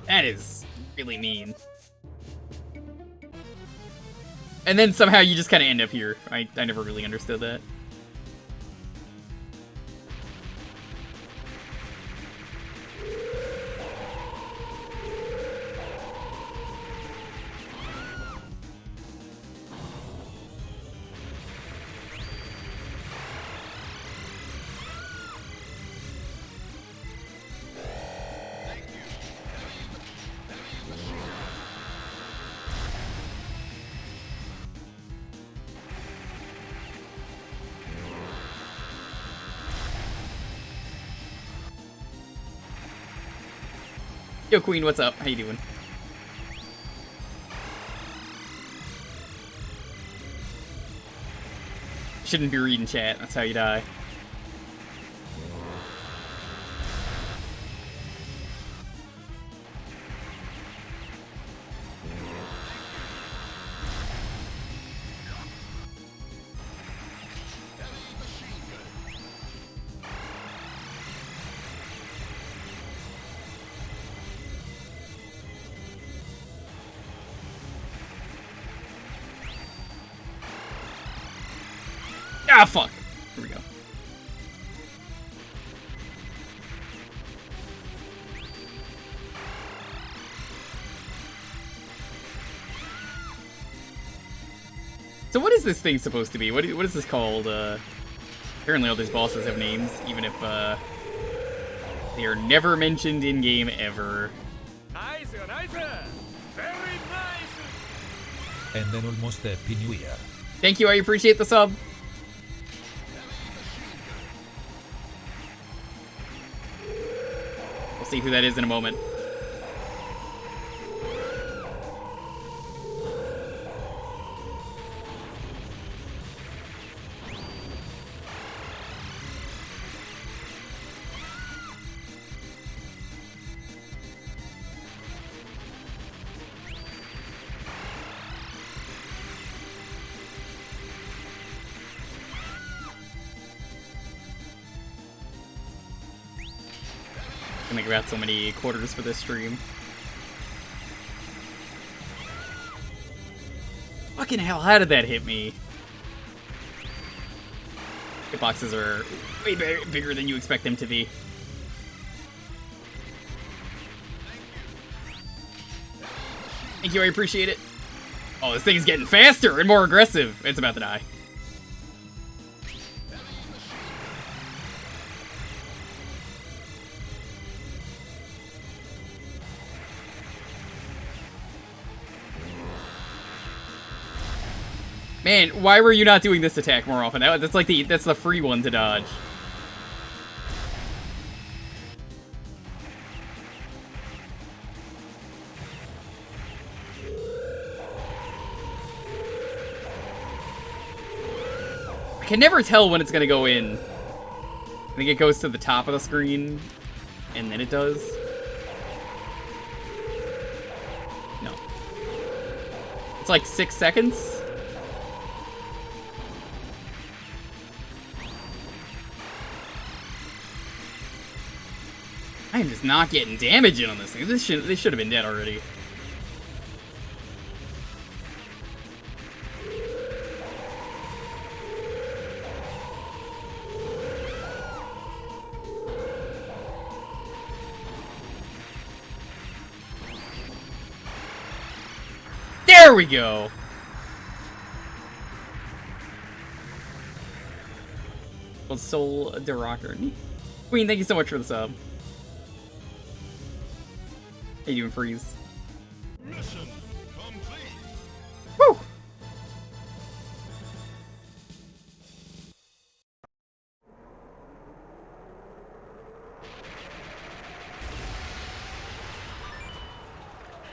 That is really mean. And then somehow you just kind of end up here. I never really understood that. Yo, Queen, what's up? How you doing? Shouldn't be reading chat. That's how you die. Ah, fuck. Here we go. So what is this thing supposed to be? What is this called? Apparently all these bosses have names, even if they are never mentioned in-game ever.
Nice, nice. Very nice.
And then almost Happy New Year.
Thank you, I appreciate the sub. We'll see who that is in a moment. I got so many quarters for this stream. Fucking hell, how did that hit me? Hitboxes are way bigger than you expect them to be. Thank you, I appreciate it. Oh, this thing's getting faster and more aggressive. It's about to die. Man, why were you not doing this attack more often? That's like that's the free one to dodge. I can never tell when it's gonna go in. I think it goes to the top of the screen, and then it does. No. It's like 6 seconds. I am just not getting damage in on this thing. This should have been dead already. There we go. Well, Soul the Rocker. Queen, thank you so much for the sub. How you doing, Freeze?
Mission complete.
Woo!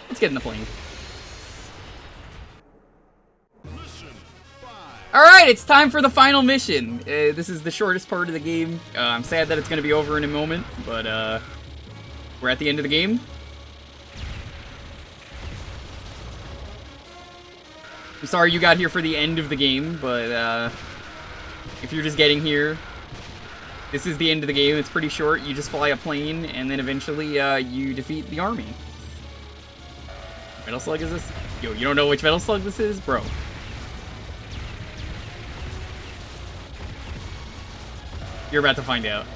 Let's get in the plane. Alright, it's time for the final mission. This is the shortest part of the game. I'm sad that it's going to be over in a moment, but we're at the end of the game. I'm sorry you got here for the end of the game, but if you're just getting here, this is the end of the game. It's pretty short. You just fly a plane, and then eventually you defeat the army. Metal Slug is this? Yo, you don't know which Metal Slug this is? Bro. You're about to find out.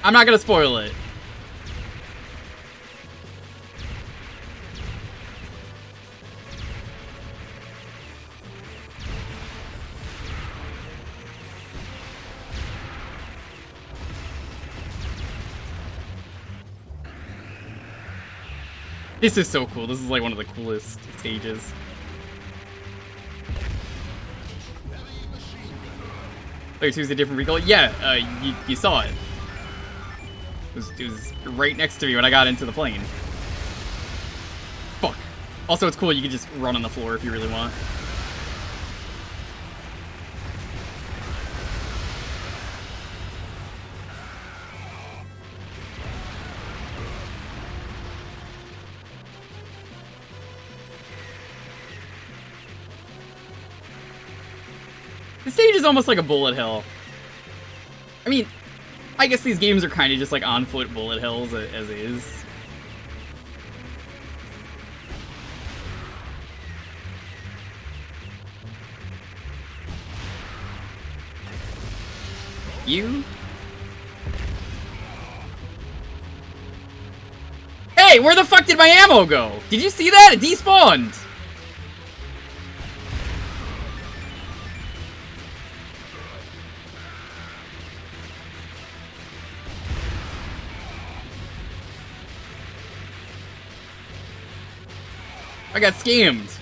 I'm not gonna spoil it. This is so cool. This is like one of the coolest stages. Player 2 is a different recoil. Yeah, you saw it. It was right next to me when I got into the plane. Fuck. Also, it's cool. You can just run on the floor if you really want. The stage is almost like a bullet hell. I mean, I guess these games are kind of just like on-foot bullet hells as is. You? Hey, where the fuck did my ammo go? Did you see that? It despawned! I got scammed.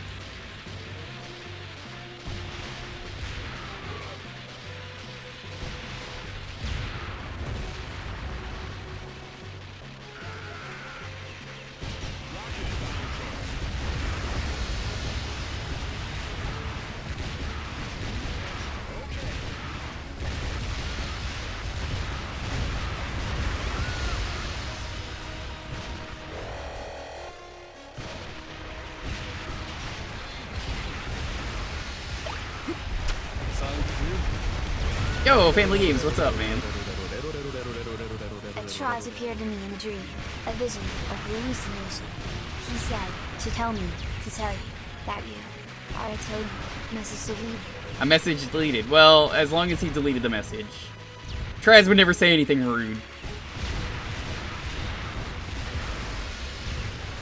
Yo, Family Games, what's up, man?
A Traz appeared to me in a dream, a vision, a hallucination. He said, to tell me, to tell you, that you are a toad. Message deleted.
A message deleted. Well, as long as he deleted the message. Traz would never say anything rude.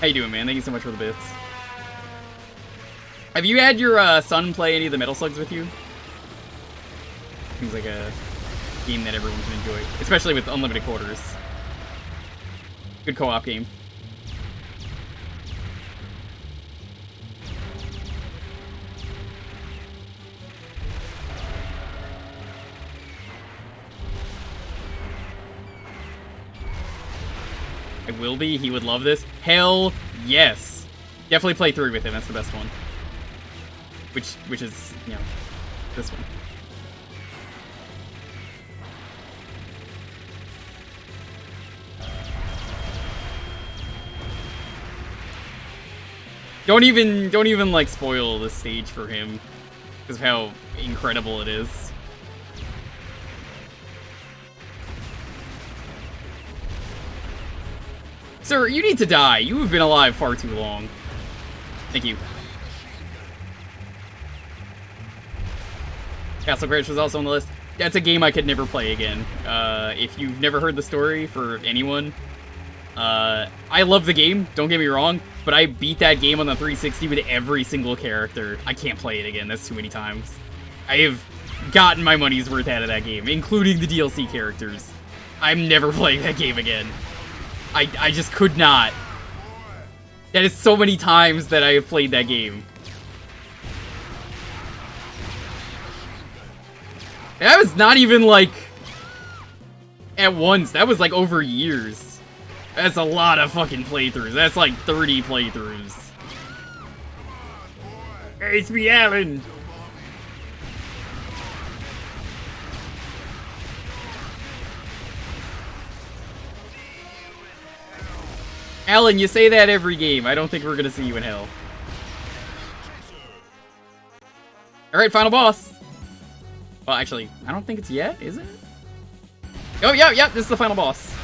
How you doing, man? Thank you so much for the bits. Have you had your son play any of the Metal Slugs with you? Seems like a game that everyone can enjoy, especially with unlimited quarters. Good co-op game. It will be. He would love this. Hell yes. Definitely play through with him. That's the best one. Which is, you know, this one. Don't even like spoil the stage for him. because of how incredible it is. Sir, you need to die. You have been alive far too long. Thank you. Castle Crash was also on the list. That's a game I could never play again. If you've never heard the story for anyone, I love the game, don't get me wrong, but I beat that game on the 360 with every single character. I can't play it again, that's too many times. I have gotten my money's worth out of that game, including the DLC characters. I'm never playing that game again. I just could not. That is so many times that I have played that game. That was not even, like, at once. That was, like, over years. That's a lot of fucking playthroughs. That's, like, 30 playthroughs. Hey, it's me, Alan! Alan, you say that every game. I don't think we're gonna see you in hell. Alright, final boss. Well, actually, I don't think it's yet, is it? Oh, yeah, this is the final boss.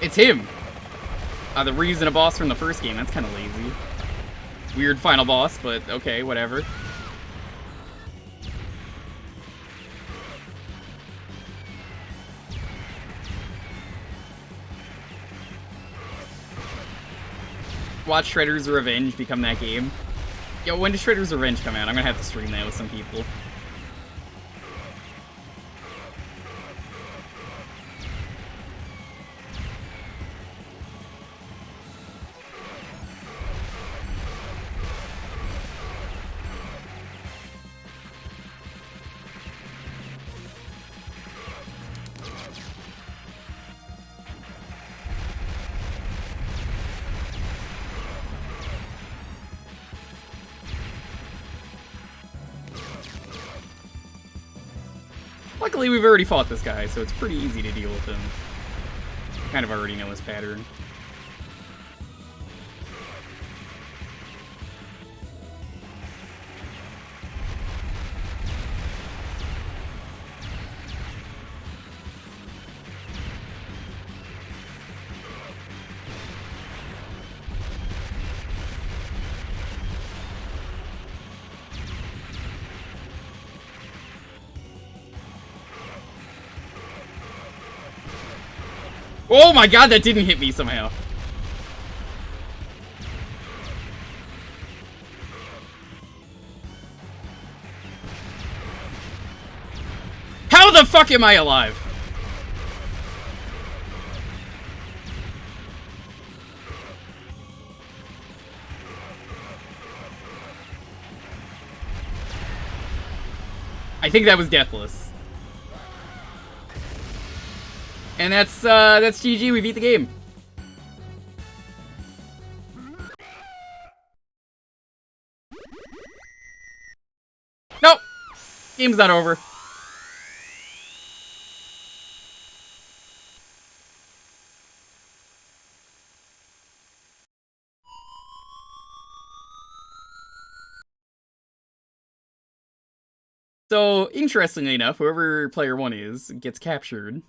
It's him! The reason a boss from the first game, that's kind of lazy. Weird final boss, but okay, whatever. Watch Shredder's Revenge become that game. Yo, when does Shredder's Revenge come out? I'm gonna have to stream that with some people. Luckily, we've already fought this guy, so it's pretty easy to deal with him. I kind of already know his pattern. Oh my god, that didn't hit me somehow. How the fuck am I alive? I think that was deathless. And that's GG, we beat the game. Nope! Game's not over. So, interestingly enough, whoever player 1 is gets captured.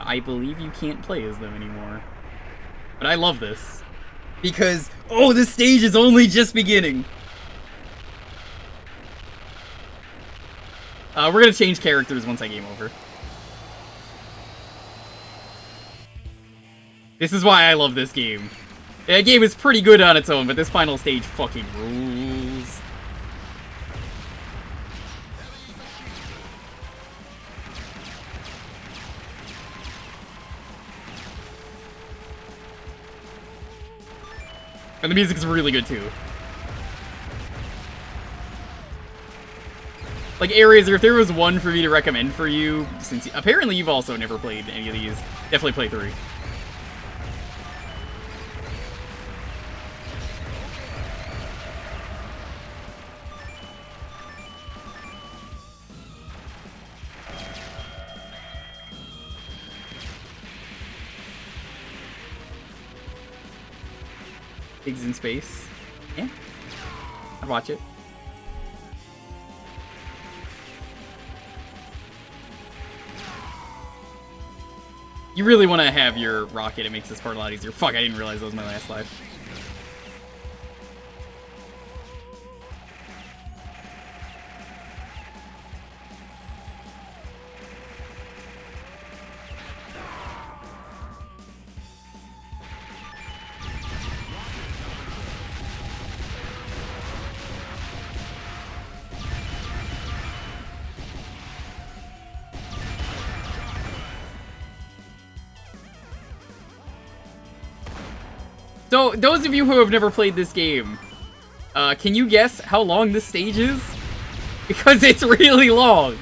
I believe you can't play as them anymore. But I love this. Because, oh, this stage is only just beginning! We're gonna change characters once I game over. This is why I love this game. The game is pretty good on its own, but this final stage fucking rules. And the music's really good too. like areas, or if there was one for me to recommend for you, since apparently you've also never played any of these, definitely play 3. Pigs in space. Yeah. I'd watch it. You really want to have your rocket, it makes this part a lot easier. Fuck, I didn't realize that was my last life. So, those of you who have never played this game, can you guess how long this stage is? Because it's really long.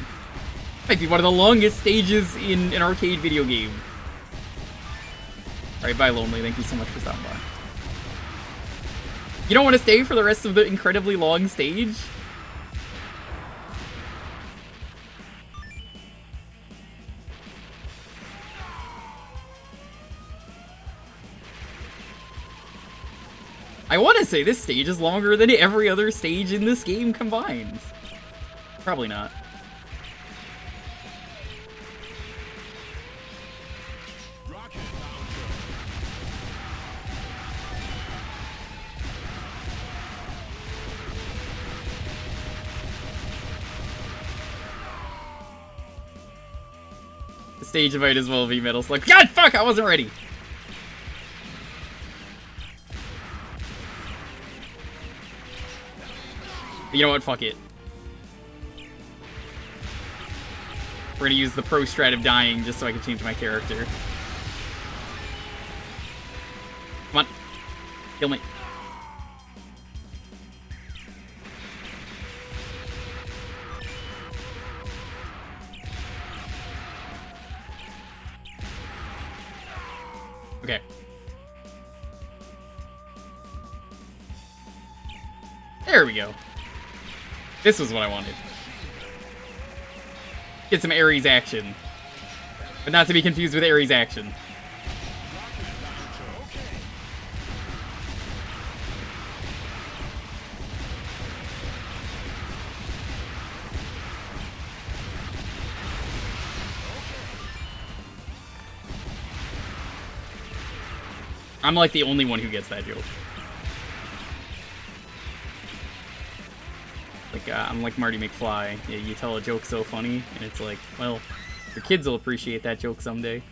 Might be one of the longest stages in an arcade video game. Alright, bye Lonely, thank you so much for stopping by. You don't want to stay for the rest of the incredibly long stage? I want to say this stage is longer than every other stage in this game combined. Probably not. The stage might as well be Metal Slug. God fuck, I wasn't ready. You know what? Fuck it. We're gonna use the pro strat of dying just so I can change my character. Come on. Kill me. Okay. There we go. This was what I wanted. Get some Ares action. But not to be confused with Ares action. I'm like the only one who gets that joke. Like, I'm like Marty McFly. Yeah, you tell a joke so funny, and it's like, well, your kids will appreciate that joke someday.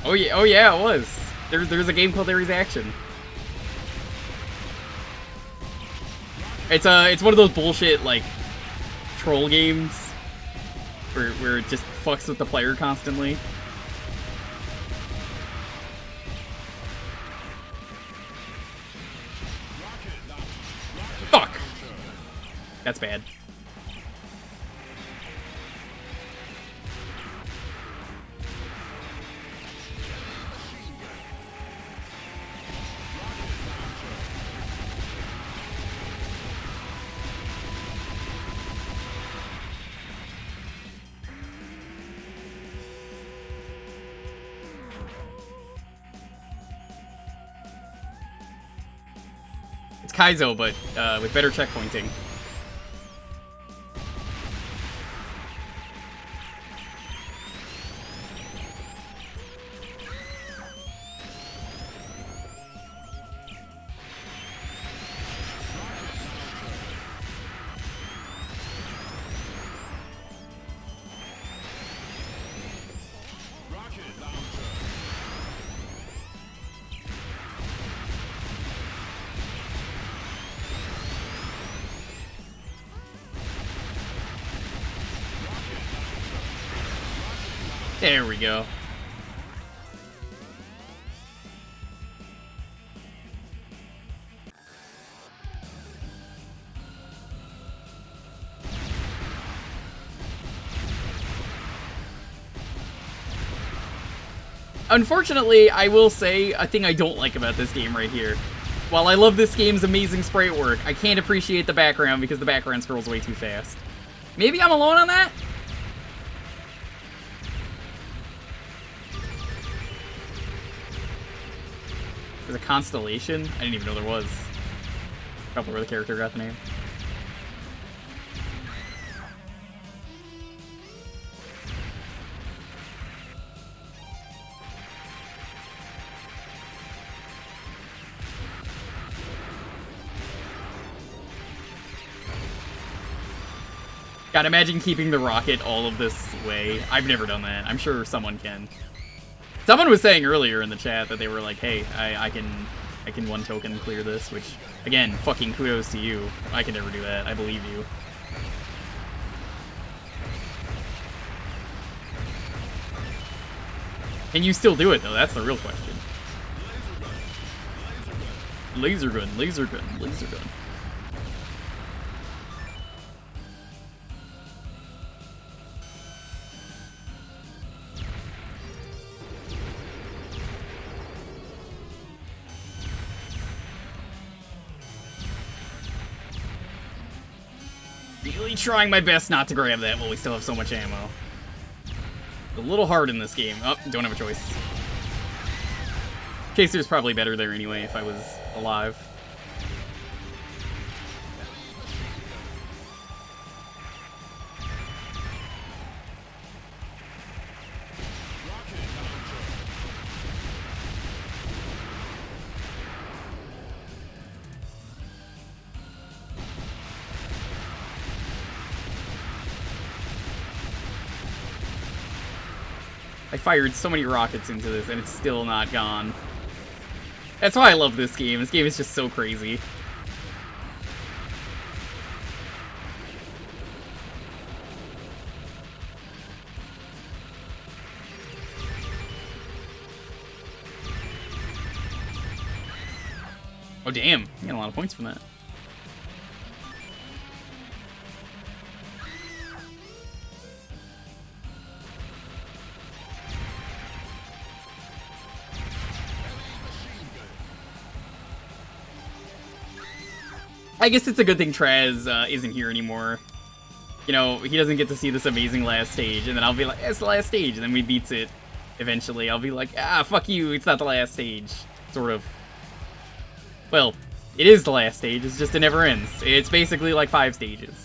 Oh yeah, it was. There's a game called Ares Action. It's one of those bullshit, like, troll games where it just fucks with the player constantly. Fuck! That's bad. Kaizo, but with better checkpointing. There we go. Unfortunately, I will say a thing I don't like about this game right here. While I love this game's amazing sprite work, I can't appreciate the background because the background scrolls way too fast. Maybe I'm alone on that? There's a constellation? I didn't even know there was. A couple where the character got the name. God, imagine keeping the rocket all of this way. I've never done that. I'm sure someone can. Someone was saying earlier in the chat that they were like, hey, I can one token clear this, which, again, fucking kudos to you. I can never do that. I believe you. Can you still do it, though? That's the real question. Laser gun, laser gun, laser gun. Really trying my best not to grab that while we still have so much ammo. A little hard in this game. Oh, don't have a choice. Chaser's probably better there anyway if I was alive. I fired so many rockets into this, and it's still not gone. That's why I love this game. This game is just so crazy. Oh, damn. You got a lot of points from that. I guess it's a good thing Traz isn't here anymore. You know, he doesn't get to see this amazing last stage, and then I'll be like, it's the last stage, and then we beats it eventually. I'll be like, ah, fuck you, it's not the last stage. Sort of. Well, it is the last stage, it's just it never ends. It's basically like 5 stages.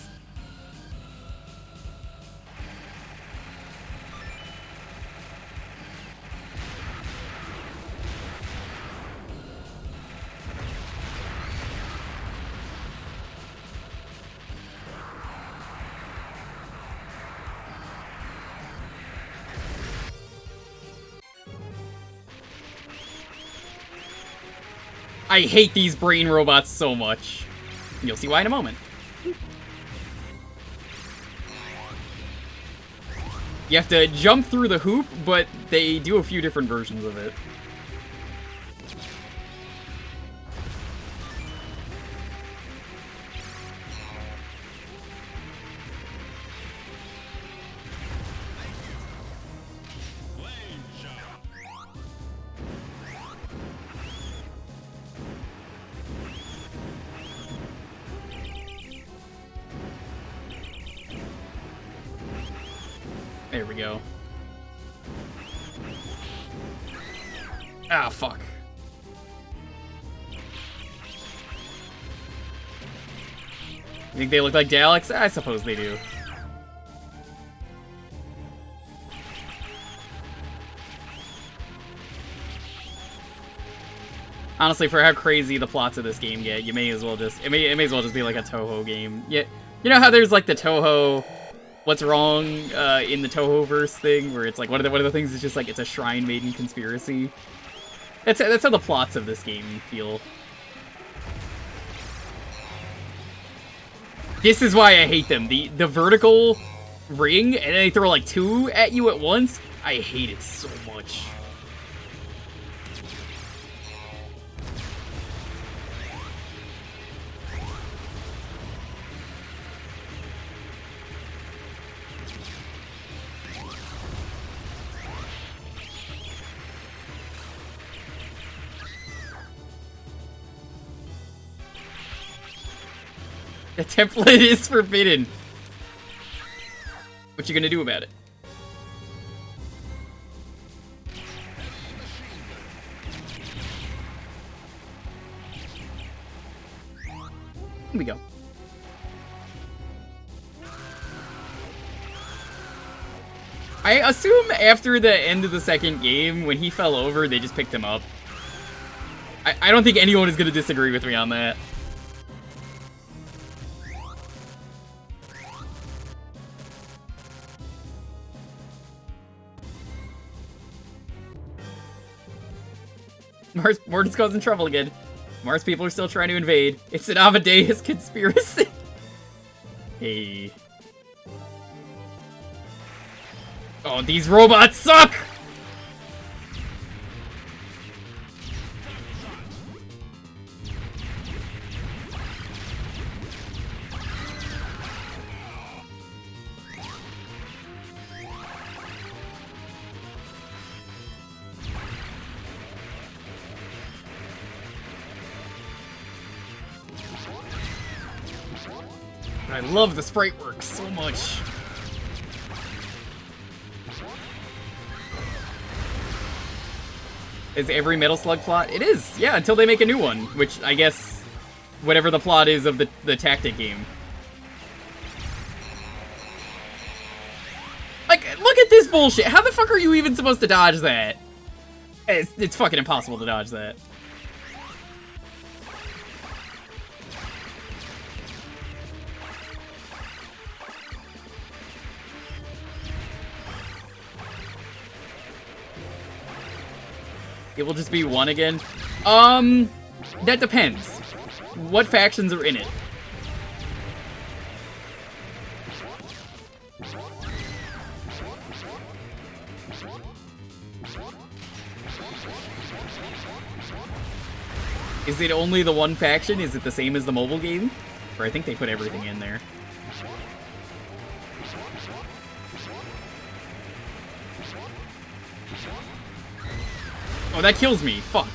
I hate these brain robots so much. You'll see why in a moment. You have to jump through the hoop, but they do a few different versions of it. There we go. Ah, fuck. You think they look like Daleks? I suppose they do. Honestly, for how crazy the plots of this game get, you may as well just it may as well just be like a Toho game. Yeah, you know how there's like the Toho what's wrong in the Toho-verse thing, where it's like one of the things is just like it's a Shrine Maiden conspiracy. That's how the plots of this game feel. This is why I hate them. The vertical ring, and then they throw like 2 at you at once. I hate it so much. The template is forbidden. What you gonna do about it? Here we go. I assume after the end of the second game, when he fell over, they just picked him up. I don't think anyone is gonna disagree with me on that. Morton's causing trouble again. Mars people are still trying to invade. It's an Amadeus conspiracy. Hey. Oh, these robots suck! I love the sprite work so much. Is every Metal Slug plot? It is, yeah, until they make a new one, which I guess whatever the plot is of the tactic game. Like, look at this bullshit. How the fuck are you even supposed to dodge that? It's fucking impossible to dodge that. It will just be one again. That depends. What factions are in it? Is it only the one faction? Is it the same as the mobile game? Or I think they put everything in there. Oh, that kills me. Fuck.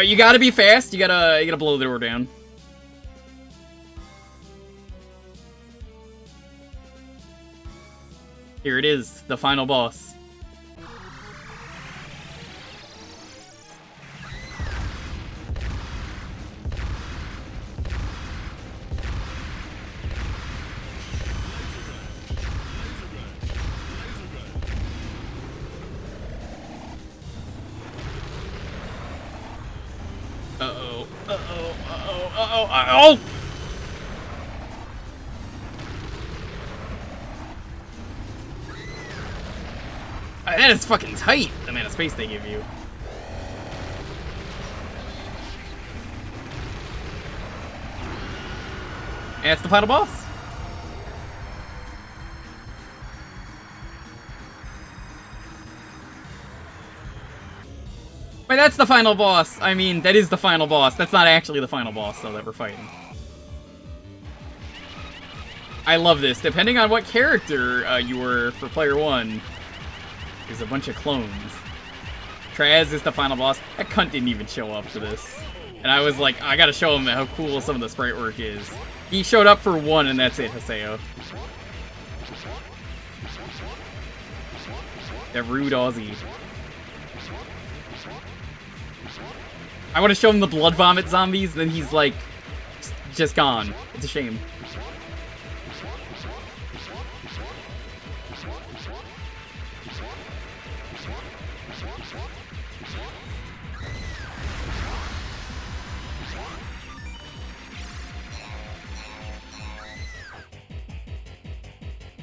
You gotta be fast. You gotta blow the door down. Here it is, the final boss. Uh-oh! That is fucking tight, the amount of space they give you. And that's the final boss. Wait, that's the final boss. I mean, that is the final boss. That's not actually the final boss, though, that we're fighting. I love this. Depending on what character you were for player 1, there's a bunch of clones. Traz is the final boss. That cunt didn't even show up for this. And I was like, I gotta show him how cool some of the sprite work is. He showed up for 1, and that's it, Haseo. That rude Aussie. I want to show him the blood vomit zombies, then he's like, just gone. It's a shame.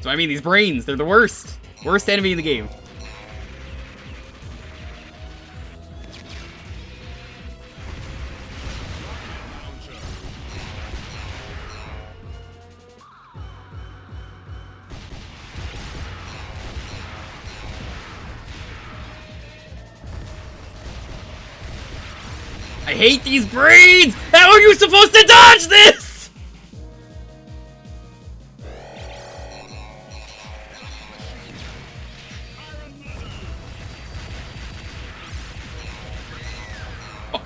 So I mean, these brains, they're the worst. Worst enemy in the game. I hate these breeds! How are you supposed to dodge this?! Oh.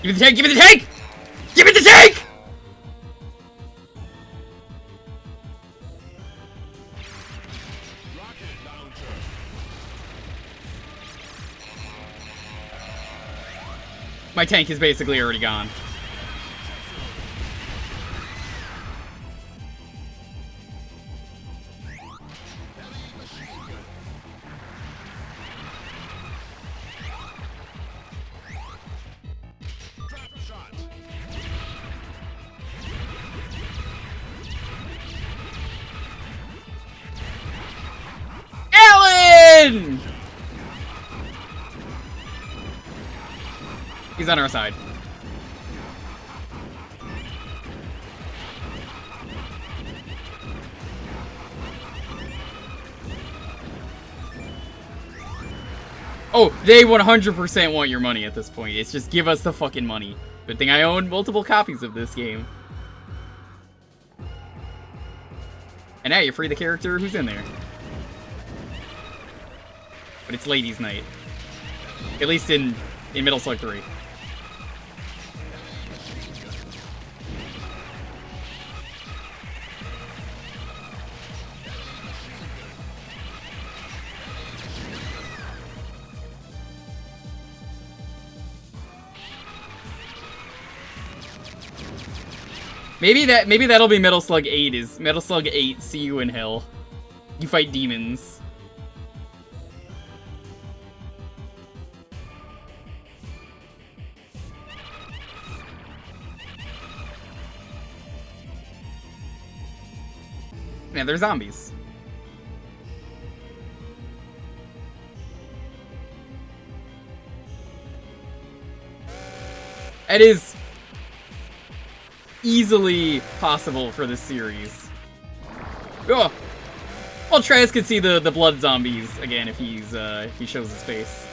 Give me the tank! Give me the tank! Give me the tank! My tank is basically already gone. Alan! He's on our side. Oh, they 100% want your money at this point. It's just give us the fucking money. Good thing I own multiple copies of this game. And now you free the character who's in there. But it's ladies' night. At least in Metal Slug 3. Maybe that'll be Metal Slug 8 is Metal Slug 8, see you in hell. You fight demons. Man, they're zombies. It is easily possible for this series. Oh! Well, Travis could see the blood zombies again if he shows his face.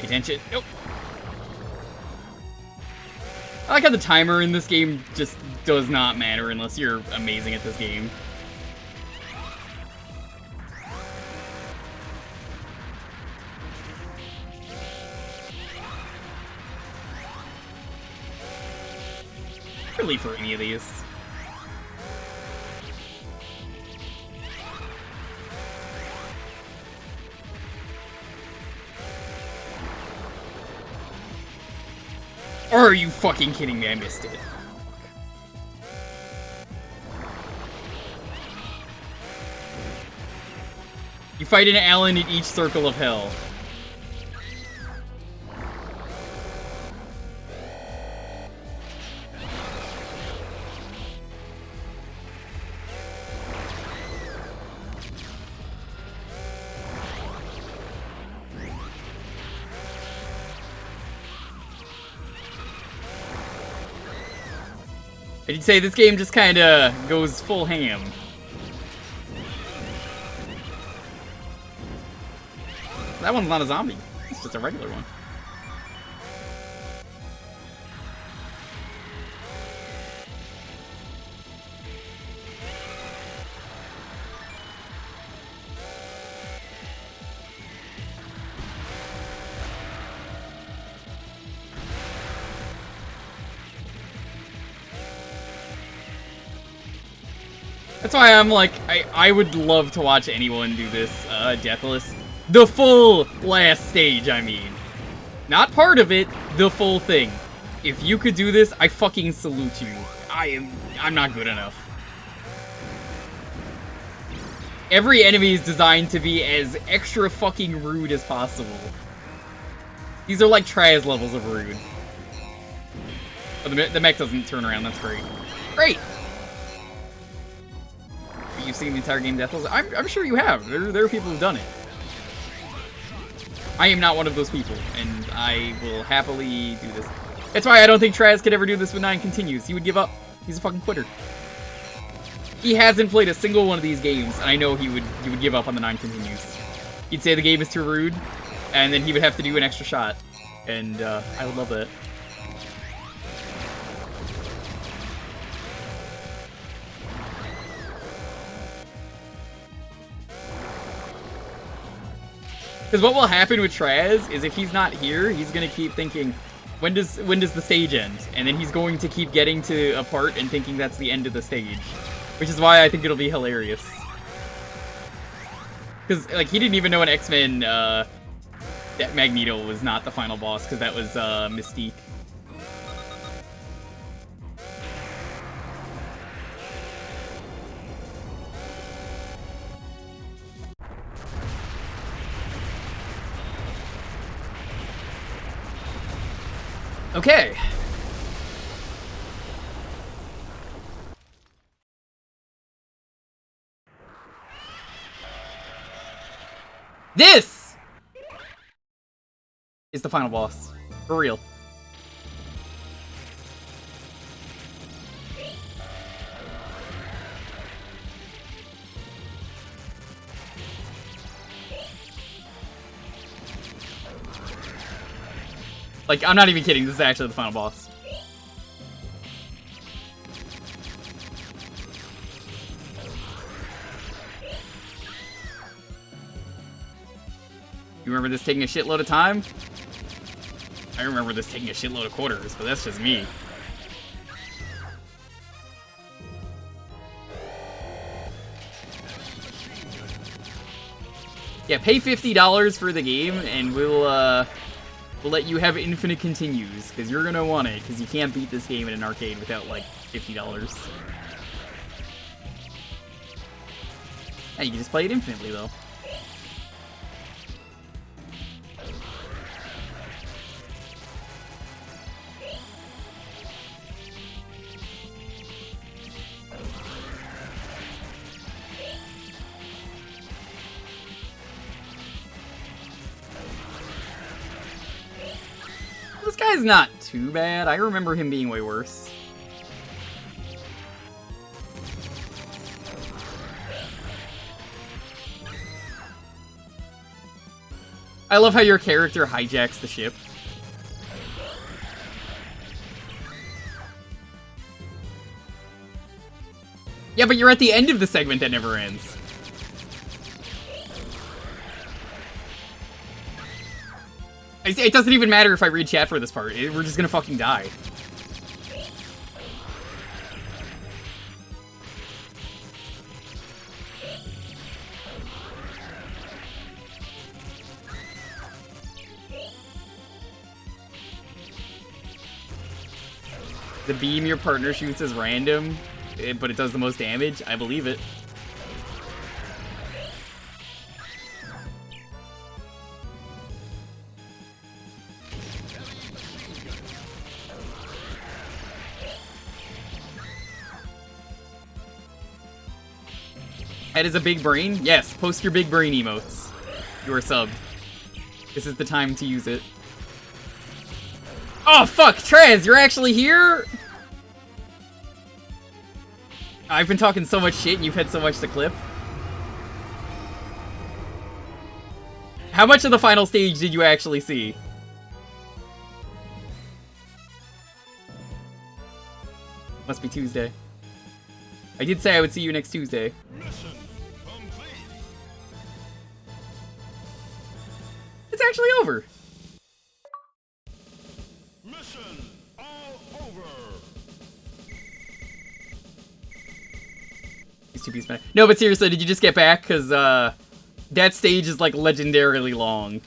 Attention. Nope. I like how the timer in this game just does not matter unless you're amazing at this game. Really for any of these. Are you fucking kidding me? I missed it. You fight an Alan in each circle of hell. I'd say this game just kinda goes full ham. That one's not a zombie. It's just a regular one. That's why I'm like, I would love to watch anyone do this, Deathless. The full last stage, I mean. Not part of it, the full thing. If you could do this, I fucking salute you. I'm not good enough. Every enemy is designed to be as extra fucking rude as possible. These are like Traz levels of rude. Oh, the mech doesn't turn around, that's great. Great! You've seen the entire game Deathless? I'm sure you have. There are people who've done it. I am not one of those people, and I will happily do this. That's why I don't think Traz could ever do this with 9 continues. He would give up. He's a fucking quitter. He hasn't played a single one of these games, and I know he would give up on the 9 continues. He'd say the game is too rude, and then he would have to do an extra shot. And I would love that. Because what will happen with Traz is if he's not here, he's gonna keep thinking, when does the stage end? And then he's going to keep getting to a part and thinking that's the end of the stage. Which is why I think it'll be hilarious. Because, like, he didn't even know in X-Men that Magneto was not the final boss, because that was Mystique. Okay. This is the final boss. For real. Like, I'm not even kidding, this is actually the final boss. You remember this taking a shitload of time? I remember this taking a shitload of quarters, but that's just me. Yeah, pay $50 for the game, and we'll let you have infinite continues, because you're gonna want it, because you can't beat this game in an arcade without, like, $50. Yeah, you can just play it infinitely, though. This guy's not too bad. I remember him being way worse. I love how your character hijacks the ship. Yeah, but you're at the end of the segment that never ends. It doesn't even matter if I read chat for this part. We're just gonna fucking die. The beam your partner shoots is random, but it does the most damage. I believe it. Head is a big brain? Yes, post your big brain emotes. You are subbed. This is the time to use it. Oh fuck, Traz, you're actually here? I've been talking so much shit and you've had so much to clip. How much of the final stage did you actually see? Must be Tuesday. I did say I would see you next Tuesday.
Mission complete.
It's actually over.
Mission all over.
These two pieces. No, but seriously, did you just get back? Because that stage is like legendarily long.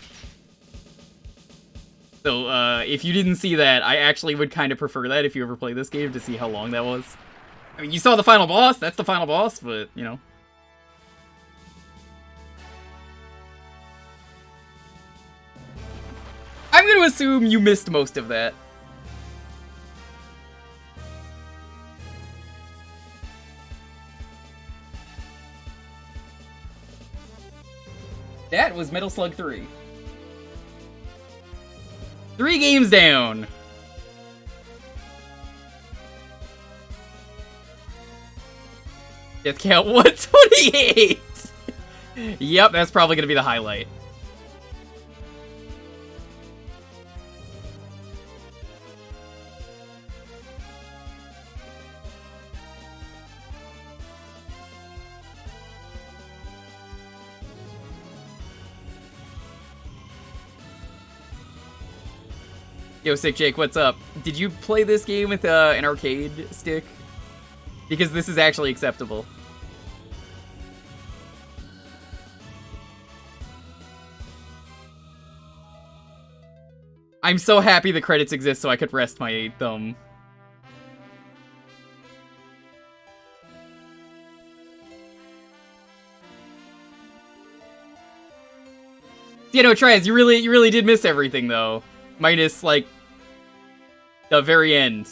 So if you didn't see that, I actually would kind of prefer that if you ever play this game to see how long that was. I mean, you saw the final boss. That's the final boss, but you know. I'm gonna assume you missed most of that. That was Metal Slug 3. 3 games down. Death count 128. Yep, that's probably gonna be the highlight. Yo, Sick Jake, what's up? Did you play this game with an arcade stick? Because this is actually acceptable. I'm so happy the credits exist so I could rest my thumb. You know, Trez, you really did miss everything though. Minus, like, the very end.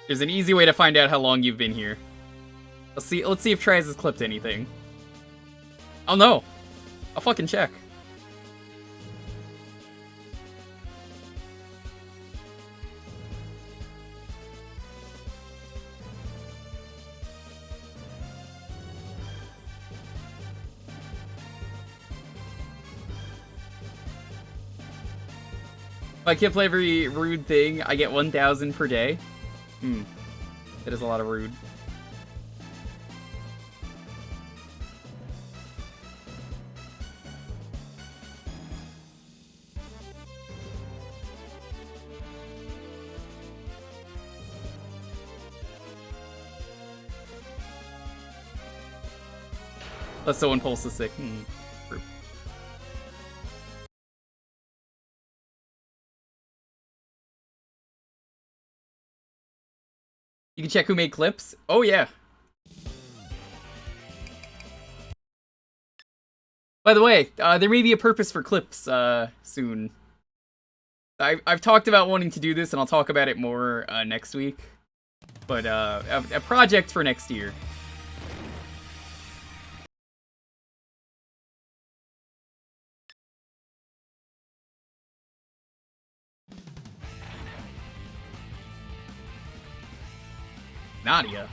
There's an easy way to find out how long you've been here. Let's see if Trez has clipped anything. Oh no! I'll fucking check. If I can't play every rude thing, I get 1,000 per day. That is a lot of rude. Let's so Pulse is sick. True. You can check who made clips. Oh yeah. By the way, there may be a purpose for clips soon. I've talked about wanting to do this, and I'll talk about it more next week. But a project for next year. Nadia.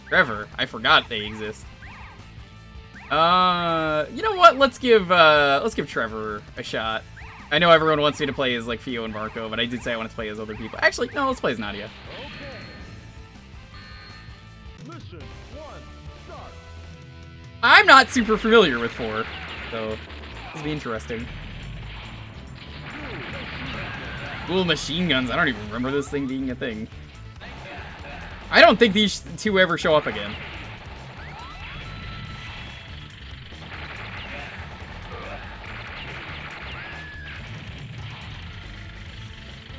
Trevor. I forgot they exist. You know what? Let's give Trevor a shot. I know everyone wants me to play as like Fio and Marco, but I did say I want to play as other people. Actually, no, let's play as Nadia.
Okay. Mission 1, start.
I'm not super familiar with 4, so this will be interesting. Dual machine guns. I don't even remember this thing being a thing. I don't think these two ever show up again.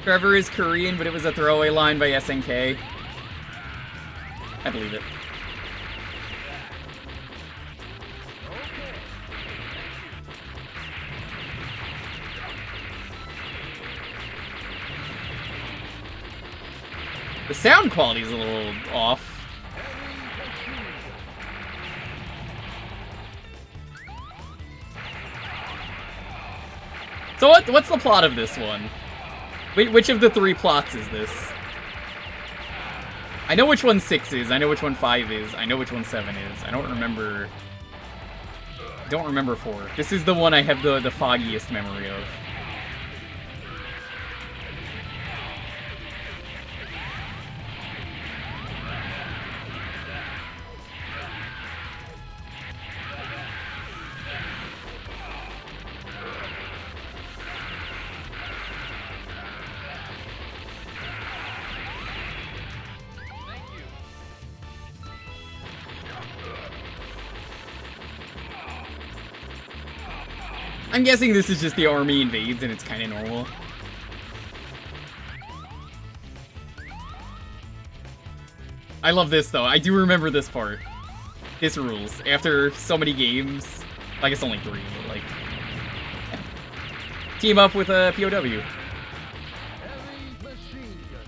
Trevor is Korean, but it was a throwaway line by SNK. I believe it. The sound quality is a little off. So what's the plot of this one? Wait, which of the 3 plots is this? I know which one 6 is. I know which one 5 is. I know which one 7 is. I don't remember 4. This is the one I have the foggiest memory of. I'm guessing this is just the army invades and it's kind of normal. I love this though. I do remember this part. This rules. After so many games, I guess only 3, but like, yeah. Team up with a POW.
Heavy machine gun.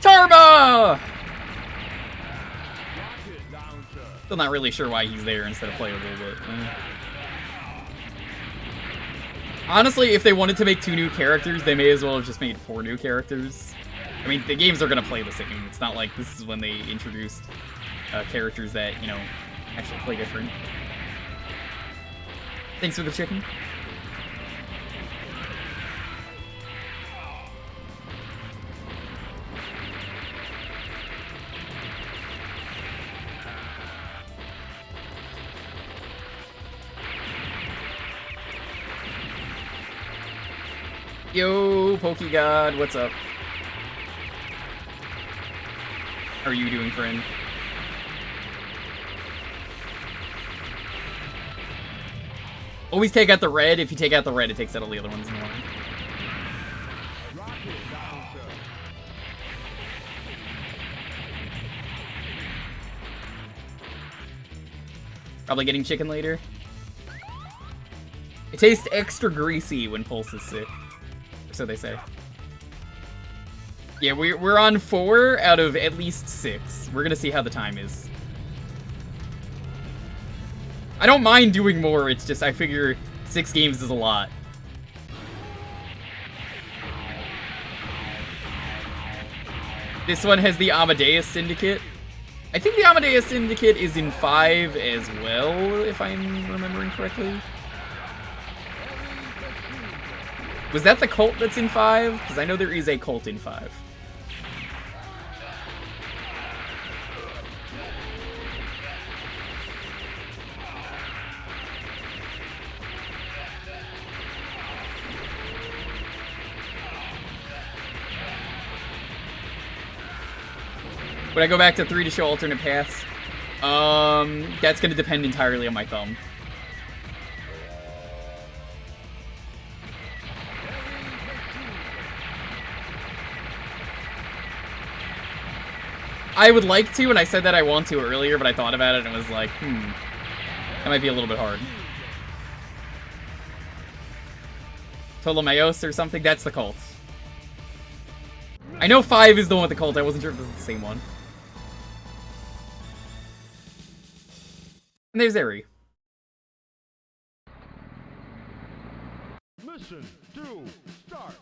Tarma!
Rocket launcher.
Still not really sure why he's there instead of playable, but... Honestly, if they wanted to make 2 new characters, they may as well have just made 4 new characters. I mean, the games are gonna play the same. It's not like this is when they introduced characters that, you know, actually play different. Thanks for the chicken. Yo, PokeGod, what's up? How are you doing, friend? Always take out the red. If you take out the red, it takes out all the other ones in the line.
Rocket launcher.
Probably getting chicken later. It tastes extra greasy when Pulse is sick. So they say. Yeah, we're on 4 out of at least 6. We're gonna see how the time is. I don't mind doing more, it's just I figure 6 games is a lot. This one has the Amadeus Syndicate. I think the Amadeus Syndicate is in 5 as well, if I'm remembering correctly. Was that the cult that's in 5? Because I know there is a cult in 5. Would I go back to 3 to show alternate paths? That's gonna depend entirely on my thumb. I would like to, and I said that I want to earlier, but I thought about it and was like, that might be a little bit hard. Ptolemaeus or something? That's the cult. I know 5 is the one with the cult, I wasn't sure if this is the same one. And there's Eri.
Mission 2, start.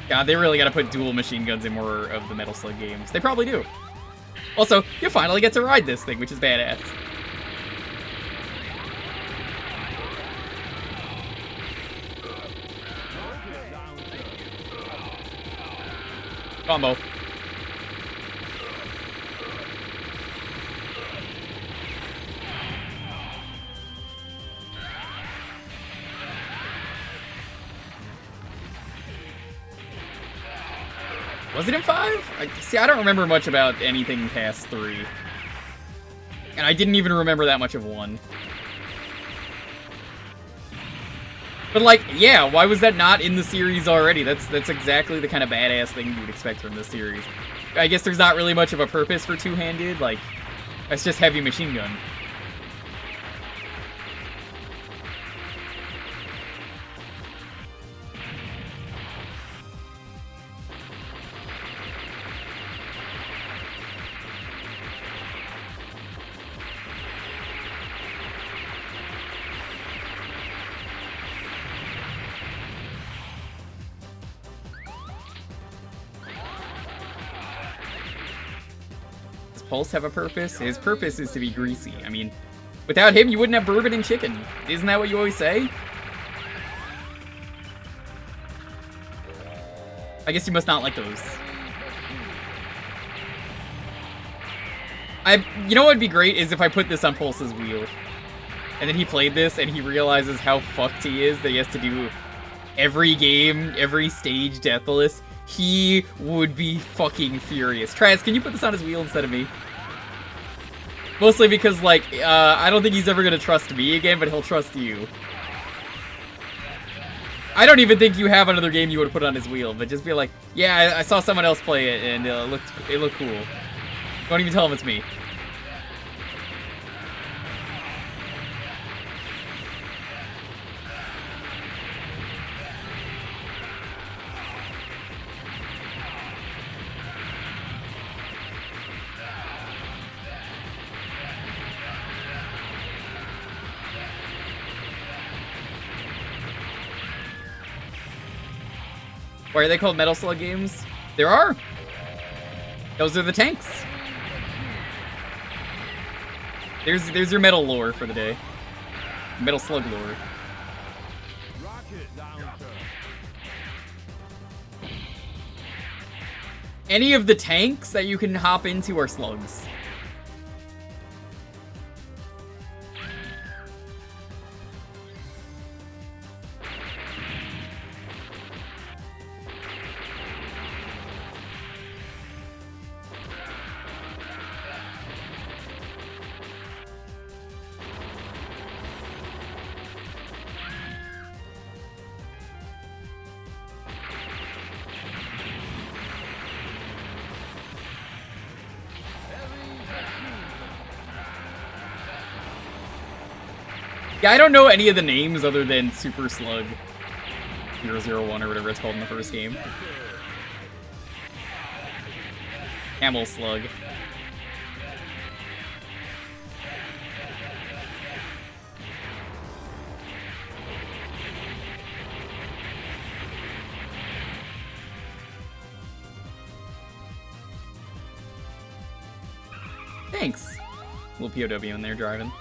God, they really gotta put dual machine guns in more of the Metal Slug games. They probably do. Also, you finally get to ride this thing, which is badass. Combo. Was it in 5? See, I don't remember much about anything past 3. And I didn't even remember that much of 1. But like, yeah, why was that not in the series already? That's exactly the kind of badass thing you would expect from this series. I guess there's not really much of a purpose for two-handed, like, that's just heavy machine gun. Pulse have a purpose? His purpose is to be greasy. I mean, without him, you wouldn't have bourbon and chicken. Isn't that what you always say? I guess you must not like those. You know what would be great is if I put this on Pulse's wheel. And then he played this and he realizes how fucked he is that he has to do every game, every stage deathless, he would be fucking furious. Travis, can you put this on his wheel instead of me? Mostly because, like, I don't think he's ever gonna trust me again, but he'll trust you. I don't even think you have another game you would put on his wheel, but just be like, yeah, I saw someone else play it, and it looked cool. Don't even tell him it's me. Why are they called Metal Slug games? There are. Those are the tanks. There's your metal lore for the day. Metal Slug lore.
Rocket launcher.
Any of the tanks that you can hop into are slugs. Yeah, I don't know any of the names other than Super Slug 001 or whatever it's called in the first game. Camel Slug. Thanks. Little POW in there driving.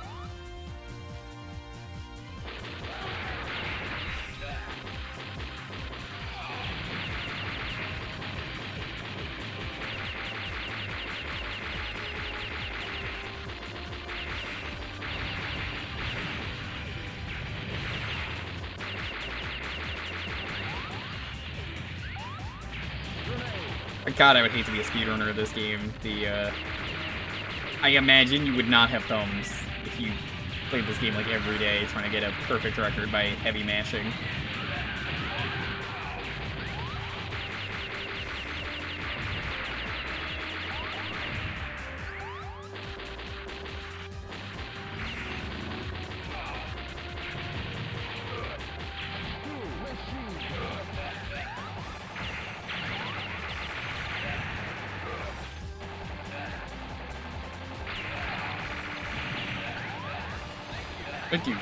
God, I would hate to be a speedrunner of this game. I imagine you would not have thumbs if you played this game like every day trying to get a perfect record by heavy mashing. Thank you.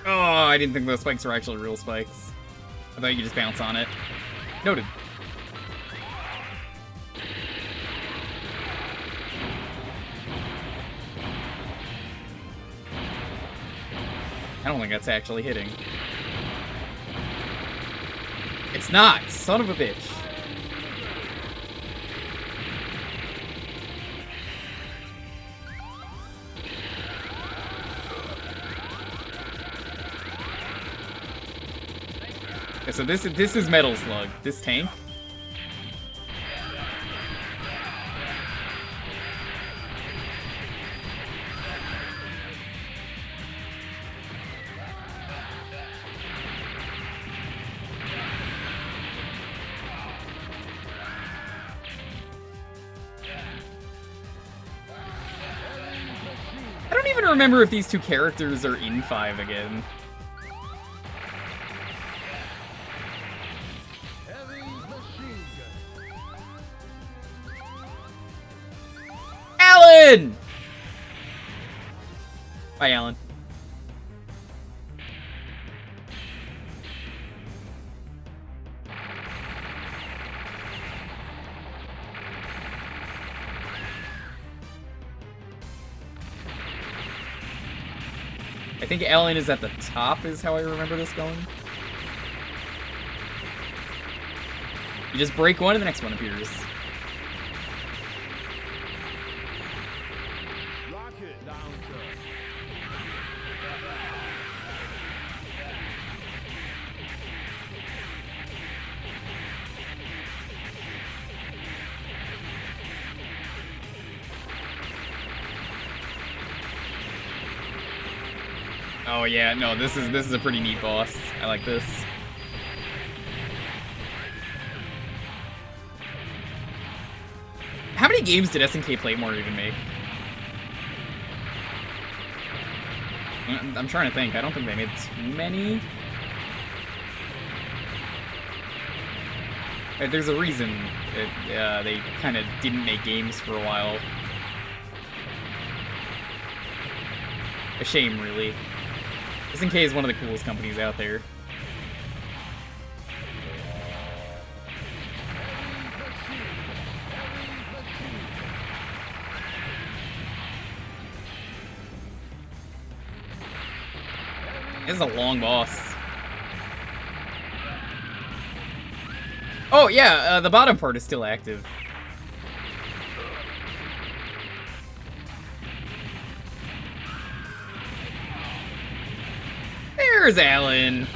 Oh, I didn't think those spikes were actually real spikes. I thought you could just bounce on it. Noted. I don't think that's actually hitting. It's not! Son of a bitch. Okay, so this is Metal Slug. This tank. I don't even remember if these two characters are in 5 again. Alan! Bye, Alan. I think Alan is at the top, is how I remember this going. You just break one and the next one appears.
Rocket down, sir.
Oh yeah, no, this is a pretty neat boss. I like this. How many games did SNK Playmore even make? I'm trying to think. I don't think they made too many. There's a reason that they kind of didn't make games for a while. A shame, really. SNK is one of the coolest companies out there. This is a long boss. Oh yeah, the bottom part is still active. There's Alan.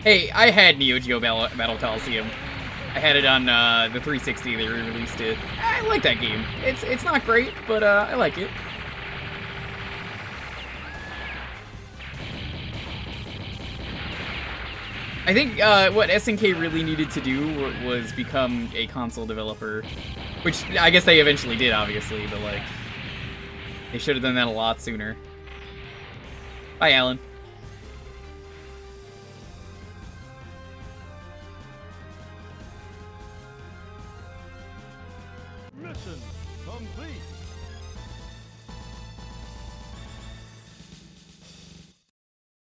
Hey, I had Neo Geo Battle Coliseum. I had it on the 360. They re-released it. I like that game. It's not great, but I like it. I think what SNK really needed to do was become a console developer, which I guess they eventually did, obviously, but like they should have done that a lot sooner. Bye, Alan.
Mission complete.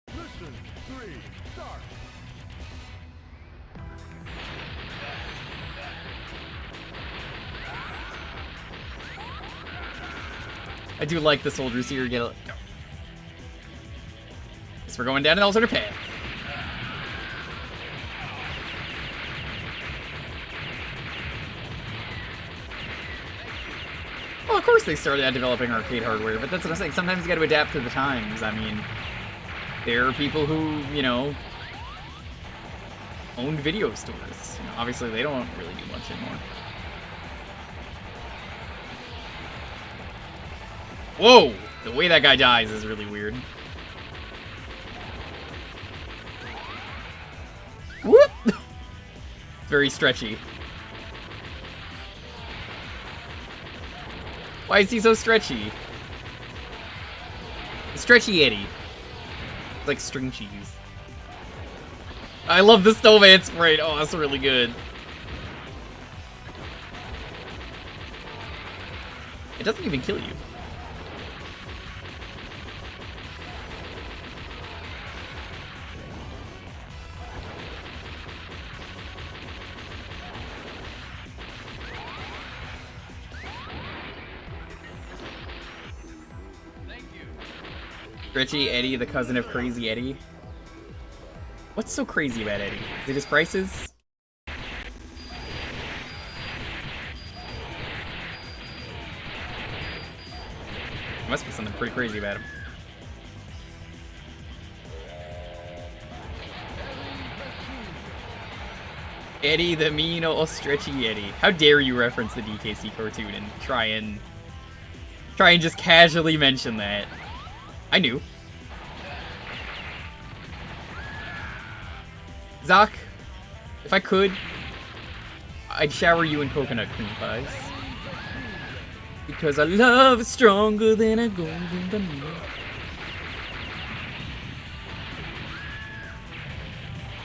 Mission 3, start.
I do like the soldiers here. Get it. Guess we're going down an alternate path. Well, of course they started out developing arcade hardware, but that's what I'm saying. Sometimes you got to adapt to the times. I mean, there are people who, you know, own video stores. You know, obviously, they don't really do much anymore. Whoa! The way that guy dies is really weird. Whoop! Very stretchy. Why is he so stretchy? Stretchy Eddie. It's like string cheese. I love the snowman sprite. Oh, that's really good. It doesn't even kill you. Stretchy Eddie, the cousin of Crazy Eddie. What's so crazy about Eddie? Is it his prices? There must be something pretty crazy about him. Eddie the mean old stretchy Eddie. How dare you reference the DKC cartoon and try and just casually mention that. I knew. Zoc, if I could, I'd shower you in coconut cream pies. Because our love is stronger than a golden banana.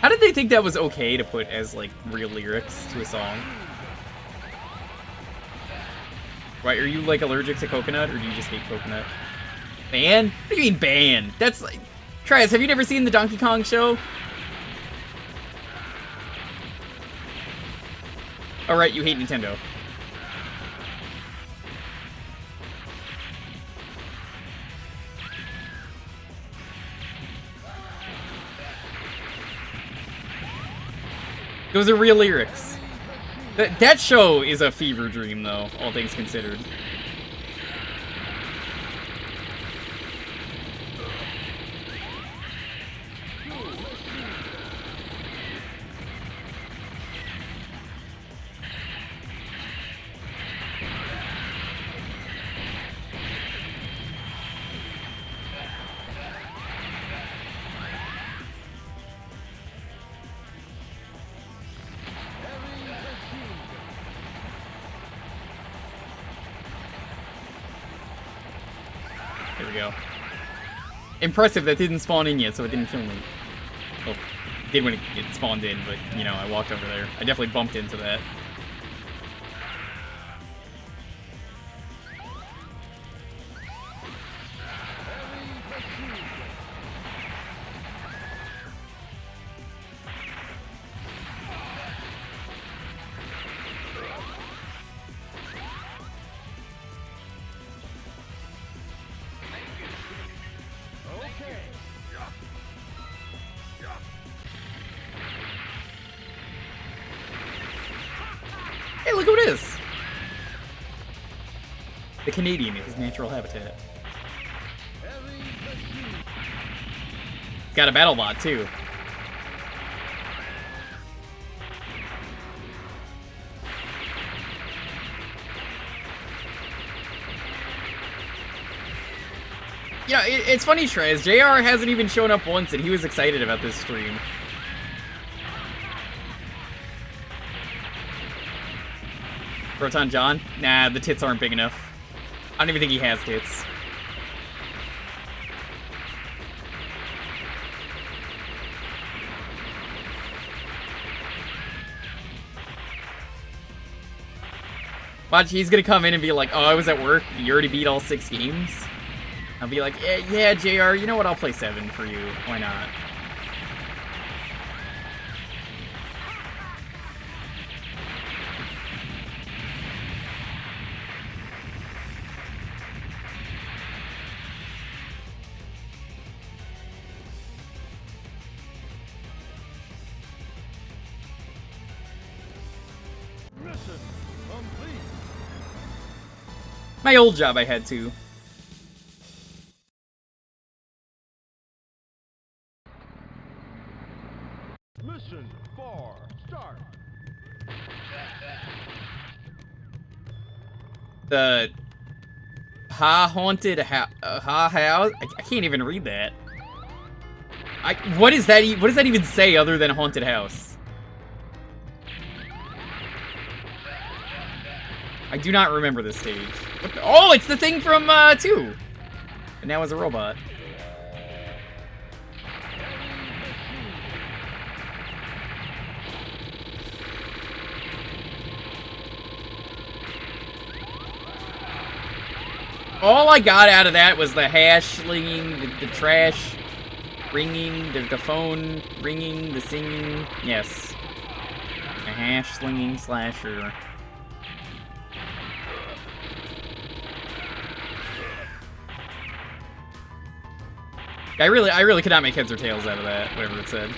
How did they think that was okay to put as, like, real lyrics to a song? Right, are you, like, allergic to coconut, or do you just hate coconut? Ban? What do you mean ban? That's like... Travis, have you never seen the Donkey Kong show? Alright, you hate Nintendo. Those are real lyrics. That show is a fever dream, though, all things considered. There we go. Impressive, that didn't spawn in yet, so it didn't kill me. Oh, it did when it spawned in, but, you know, I walked over there. I definitely bumped into that. Hey, look who it is! The Canadian in his natural habitat. Got a battle bot, too. You know, it's funny, Trez. JR hasn't even shown up once, and he was excited about this stream. Proton John? Nah, the tits aren't big enough. I don't even think he has tits. Watch, he's gonna come in and be like, oh, I was at work, you already beat all 6 games? I'll be like, yeah, JR, you know what, I'll play 7 for you. Why not?
Mission complete.
My old job I had to.
Mission 4, start.
The haunted house. I can't even read that. What is that? What does that even say other than haunted house? I do not remember this stage. What the, oh, it's the thing from 2. And now as a robot. All I got out of that was the hash slinging, the trash ringing, the phone ringing, the singing. Yes. A hash slinging slasher. I really could not make heads or tails out of that, whatever it said.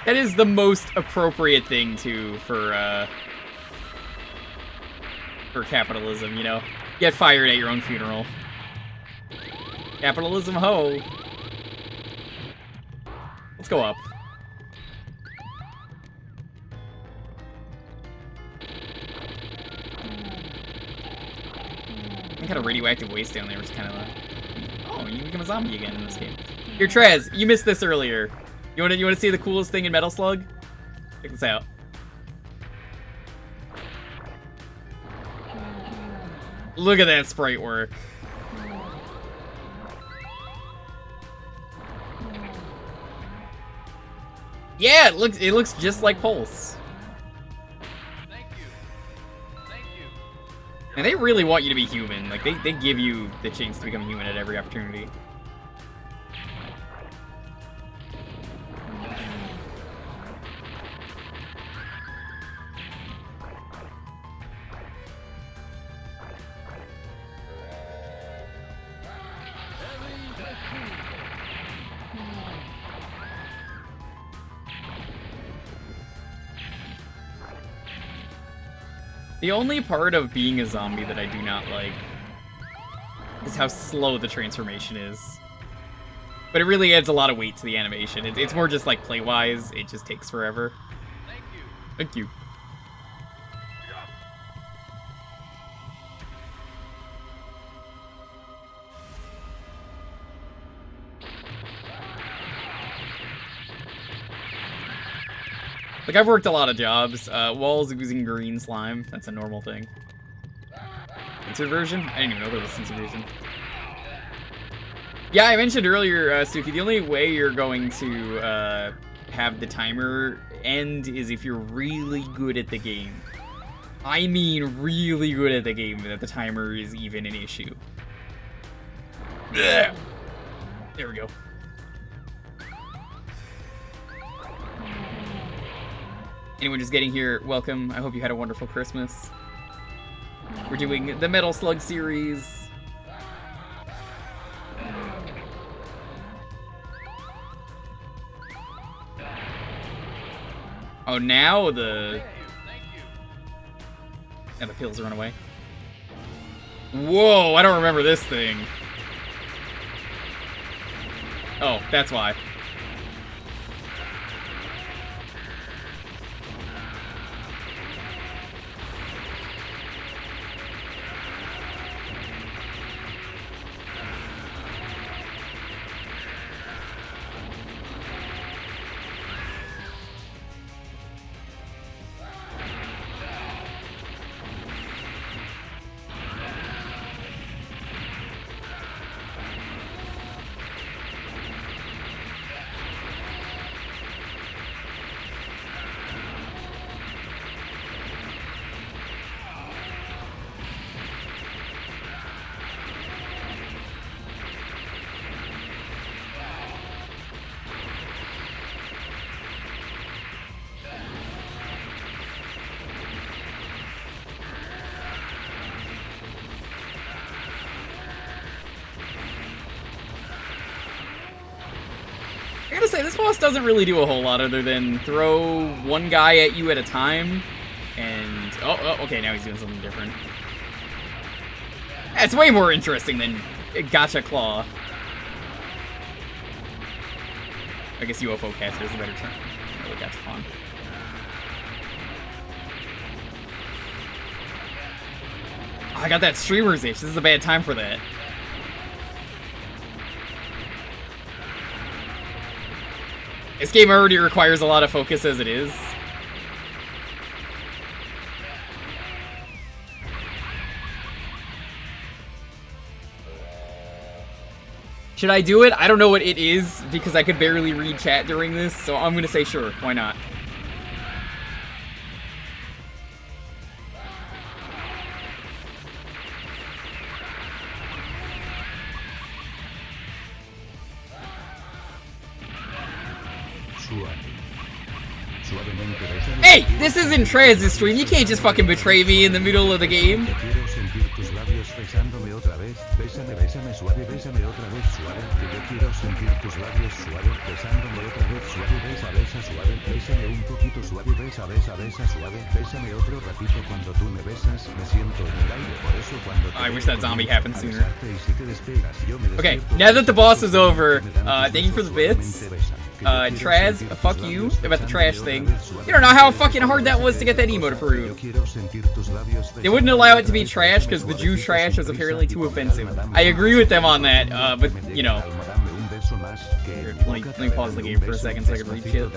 That is the most appropriate thing, too, for capitalism, you know? Get fired at your own funeral. Capitalism, ho! Let's go up. Some kind of radioactive waste down there, which is kind of oh, you become a zombie again in this game. Here, Trez, you missed this earlier. You wanna see the coolest thing in Metal Slug? Check this out. Look at that sprite work. Yeah, it looks just like Pulse. And they really want you to be human. Like, they give you the chance to become human at every opportunity. The only part of being a zombie that I do not like is how slow the transformation is. But it really adds a lot of weight to the animation. It's more just like play-wise, it just takes forever. Thank you. Like, I've worked a lot of jobs. Walls oozing green slime. That's a normal thing. Censored version? I didn't even know there was a censored version. Yeah, I mentioned earlier, Suki, the only way you're going to have the timer end is if you're really good at the game. I mean really good at the game, that the timer is even an issue. There we go. Anyone just getting here, welcome. I hope you had a wonderful Christmas. We're doing the Metal Slug series. Oh, now the... And the pills run away. Whoa, I don't remember this thing. Oh, that's why. I gotta say, this boss doesn't really do a whole lot other than throw one guy at you at a time, and... Oh, okay, now he's doing something different. It's way more interesting than Gotcha Claw. I guess UFO Catcher is a better term. Really, Gotcha Claw. Oh, I got that streamer's itch. This is a bad time for that. This game already requires a lot of focus as it is. Should I do it? I don't know what it is, because I could barely read chat during this, so I'm gonna say sure, why not? Hey, this isn't Traz's stream. You can't just fucking betray me in the middle of the game. I wish that zombie happened sooner. Okay, now that the boss is over, thank you for the bits. Traz, fuck you about the trash thing. You don't know how fucking hard that was to get that emote approved. They wouldn't allow it to be trash because the Jew trash was apparently too offensive. I agree with them on that, but, you know. Here, let me pause the game for a second so I can read shit.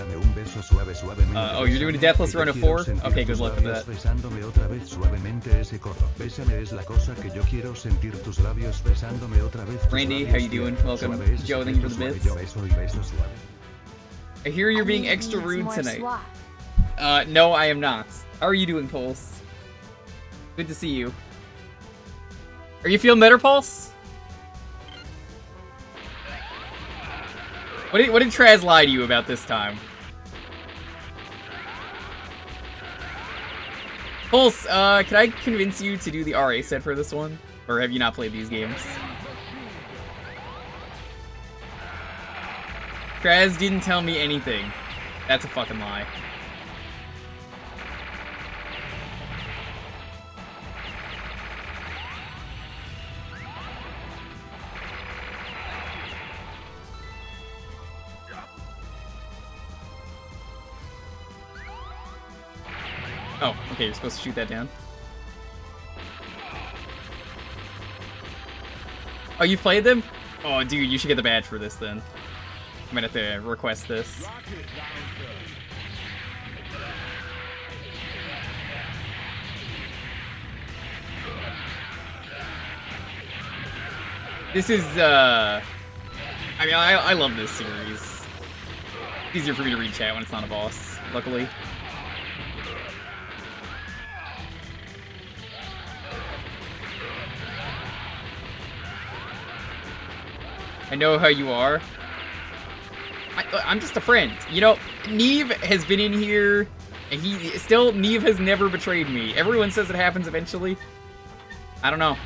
Oh, you're doing a deathless run of 4? Okay, good luck with that. Randy, how you doing? Welcome. Joe, thank you for the bits. I hear you're being extra rude tonight. No, I am not. How are you doing, Pulse? Good to see you. Are you feeling better, Pulse? What did Traz lie to you about this time? Pulse, can I convince you to do the RA set for this one? Or have you not played these games? Traz didn't tell me anything. That's a fucking lie. Oh, okay, you're supposed to shoot that down. Oh, you've played them? Oh, dude, you should get the badge for this then. I'm gonna have to request this. This is, I mean, I love this series. It's easier for me to read chat when it's not a boss, luckily. I know how you are. I'm just a friend. You know, Neve has been in here, and Neve has never betrayed me. Everyone says it happens eventually. I don't know.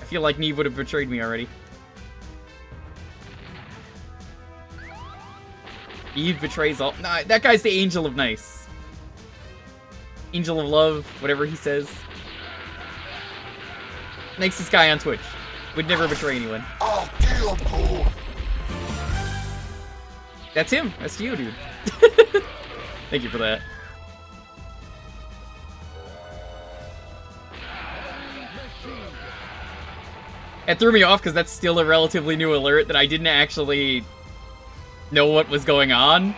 I feel like Neve would have betrayed me already. Neve betrays all. Nah, that guy's the Angel of Nice. Angel of Love, whatever he says. Nicest guy on Twitch. Would never betray anyone.
I'll kill him.
That's him. That's you, dude. Thank you for that. It threw me off because that's still a relatively new alert that I didn't actually know what was going on.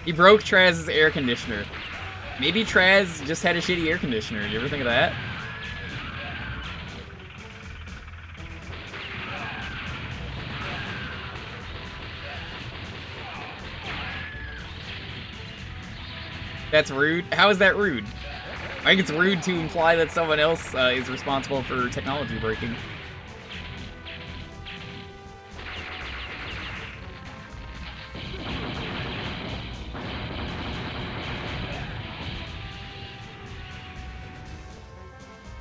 He broke Traz's air conditioner. Maybe Traz just had a shitty air conditioner. Did you ever think of that? That's rude. How is that rude? I think it's rude to imply that someone else is responsible for technology breaking.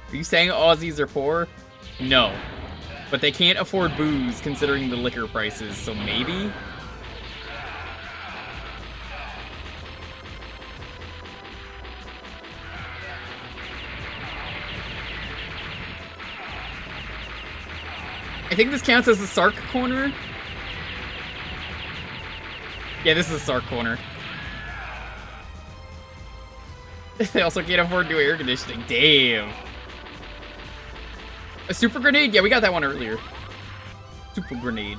Are you saying Aussies are poor? No. But they can't afford booze considering the liquor prices, so maybe? I think this counts as the Sark corner. Yeah, this is a Sark corner. They also can't afford new air conditioning. Damn. A super grenade? Yeah, we got that one earlier. Super grenade.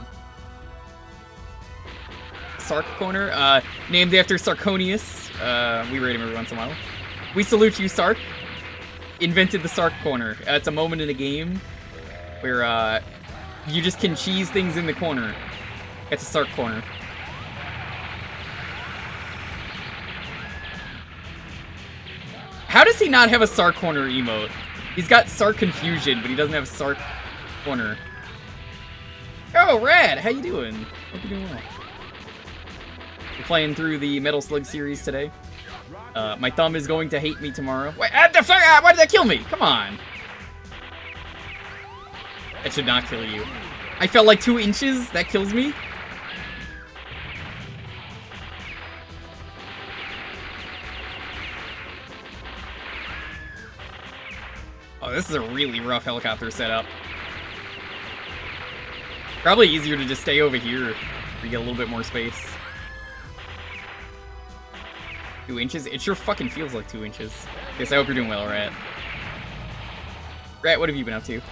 Sark corner, named after Sarconius. We rate him every once in a while. We salute you, Sark. Invented the Sark corner. It's a moment in the game where you just can cheese things in the corner. It's a Sark corner. How does he not have a Sark corner emote? He's got Sark confusion, but he doesn't have Sark corner. Oh, Rad! How you doing? Hope you're doing well. We're playing through the Metal Slug series today. My thumb is going to hate me tomorrow. Wait, why did that kill me? Come on. That should not kill you. I felt like 2 inches. That kills me. Oh, this is a really rough helicopter setup. Probably easier to just stay over here where you get a little bit more space. 2 inches? It sure fucking feels like 2 inches. Guess I hope you're doing well, Rat. Rat, what have you been up to?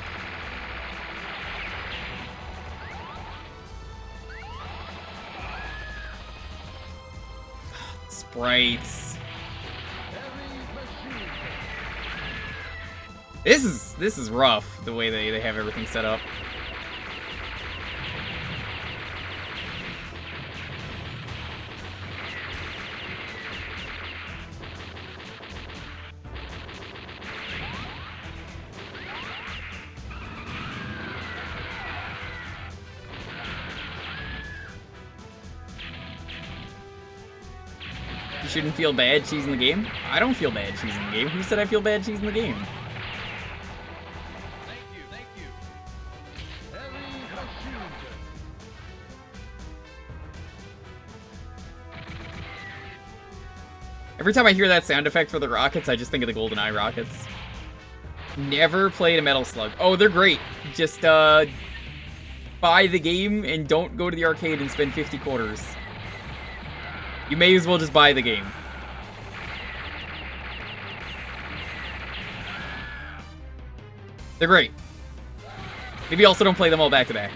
Sprites. This is rough, the way they have everything set up. shouldn't feel bad cheesing the game. I don't feel bad cheesing the game. Who said I feel bad cheesing the game?
Thank you. Heavy machine gun.
Every time I hear that sound effect for the rockets, I just think of the GoldenEye rockets. Never played a Metal Slug. Oh, they're great. Just, buy the game and don't go to the arcade and spend 50 quarters. You may as well just buy the game. They're great. Maybe also don't play them all back to back.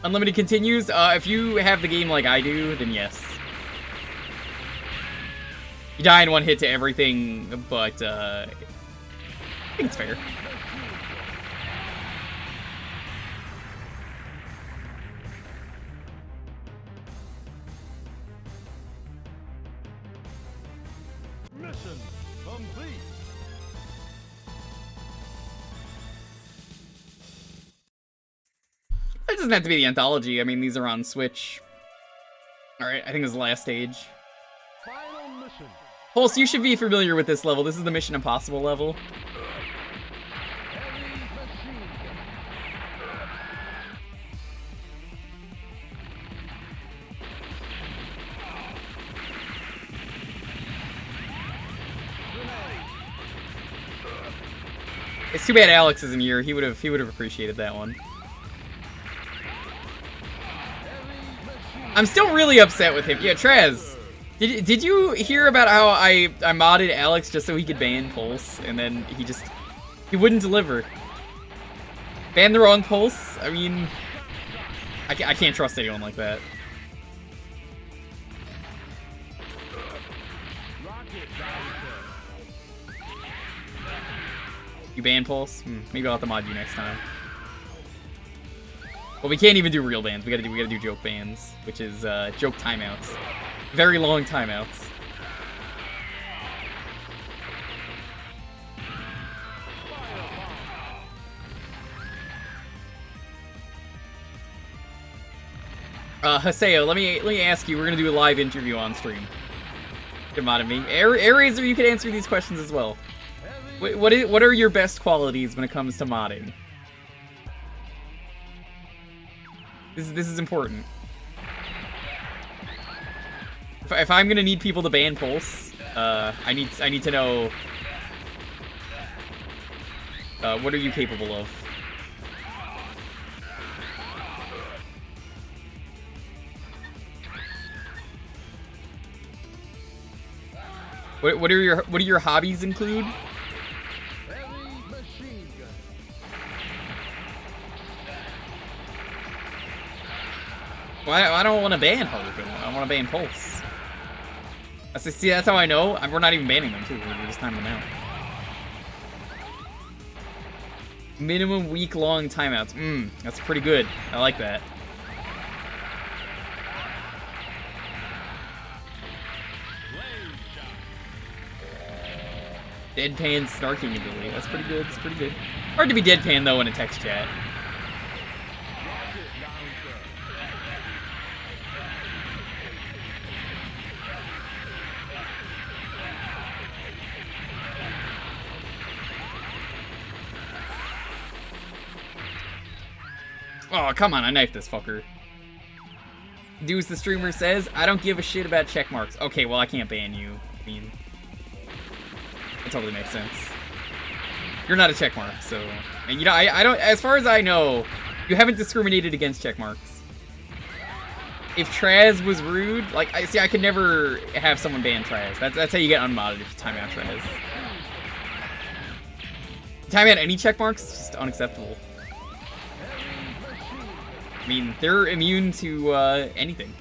Unlimited continues. If you have the game like I do, then yes. You die in one hit to everything, but I think it's fair.
Mission complete.
It doesn't have to be the anthology. I mean, these are on Switch. Alright, I think this is the last stage.
Final mission.
Pulse, you should be familiar with this level. This is the Mission Impossible level.
Heavy machine gun.
It's too bad Alex isn't here. He would have appreciated that one. I'm still really upset with him. Yeah, Trez, did you hear about how I modded Alex just so he could ban Pulse, and then he wouldn't deliver? Ban the wrong Pulse? I mean, I can't trust anyone like that. You ban Pulse? Maybe I'll have to mod you next time. But we can't even do real bans. We gotta do joke bans, which is joke timeouts. Very long timeouts. Haseo, let me ask you. We're gonna do a live interview on stream. Come on to me, Airraiser. You can answer these questions as well. What are your best qualities when it comes to modding? This is important. If I'm gonna need people to ban Pulse, I need to know what are you capable of. What do your hobbies include?
Heavy machine gun.
Well, I don't want to ban Hulk. I want to ban Pulse. See, that's how I know. We're not even banning them, too. We're just timing them out. Minimum week-long timeouts. That's pretty good. I like that. Deadpan snarking ability. That's pretty good. That's pretty good. Hard to be deadpan, though, in a text chat. Oh, come on, I knifed this fucker. Deuce the streamer says, I don't give a shit about check marks. Okay, well, I can't ban you. I mean, That totally makes sense. You're not a checkmark, so... And, you know, I don't... As far as I know, you haven't discriminated against checkmarks. If Traz was rude, like, I could never have someone ban Traz. That's how you get unmodded if you time out Traz. Time out any checkmarks is just unacceptable. I mean, they're immune to anything.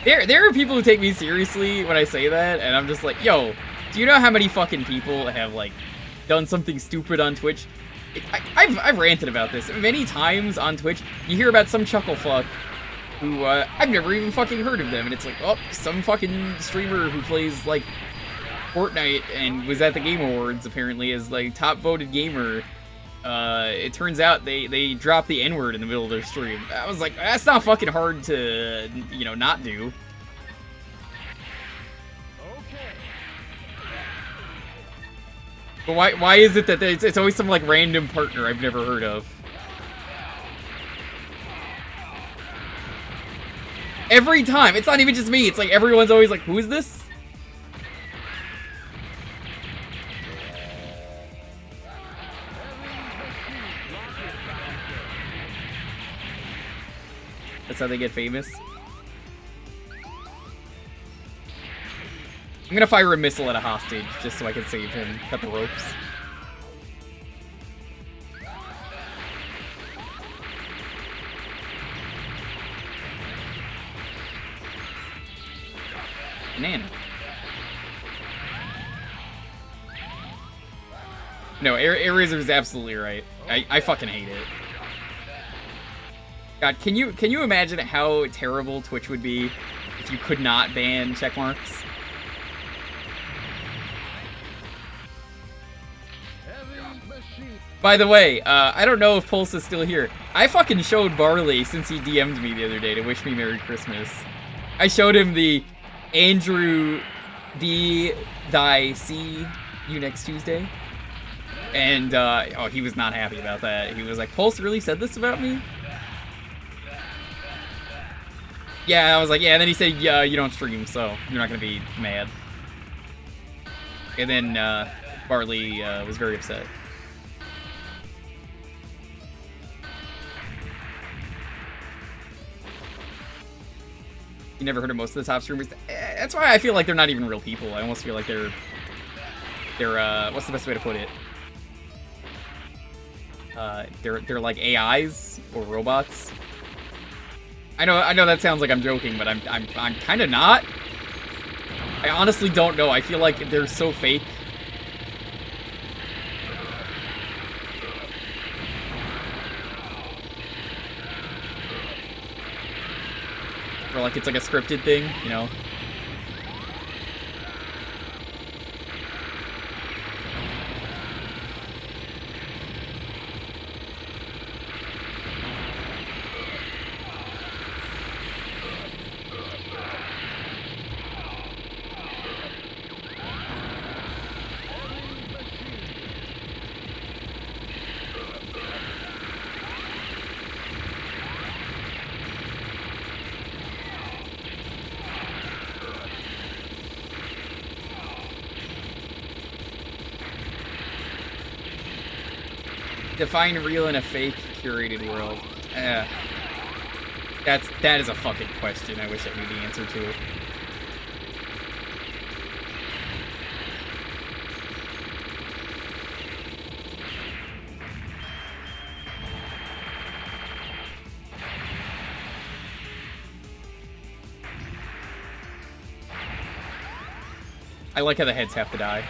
There are people who take me seriously when I say that, and I'm just like, yo, do you know how many fucking people have, like, done something stupid on Twitch? I've ranted about this many times on Twitch. You hear about some chucklefuck who, I've never even fucking heard of them, and it's like, oh, some fucking streamer who plays, like, Fortnite and was at the Game Awards, apparently, as, like, top voted gamer. It turns out they dropped the N-word in the middle of their stream. I was like, that's not fucking hard to, you know, not do. But why is it that it's always some, like, random partner I've never heard of? Every time! It's not even just me, it's like everyone's always like, who is this? That's how they get famous. I'm gonna fire a missile at a hostage just so I can save him, cut the ropes. Banana. No, Air Razor is absolutely right. I fucking hate it. God, can you imagine how terrible Twitch would be if you could not ban checkmarks? By the way, I don't know if Pulse is still here. I fucking showed Barley, since he DM'd me the other day to wish me Merry Christmas. I showed him the Andrew D. Die See You Next Tuesday. And, oh, he was not happy about that. He was like, Pulse really said this about me? Yeah, I was like, yeah, and then he said, yeah, you don't stream, so you're not gonna be mad. And then, Barley, was very upset. You never heard of most of the top streamers. That's why I feel like they're not even real people. I almost feel like they're what's the best way to put it? They're like AIs or robots. I know that sounds like I'm joking, but I'm kind of not. I honestly don't know. I feel like they're so fake. Or like it's like a scripted thing, you know? Define real in a fake, curated world. That is a fucking question. I wish I knew the answer to it. I like how the heads have to die.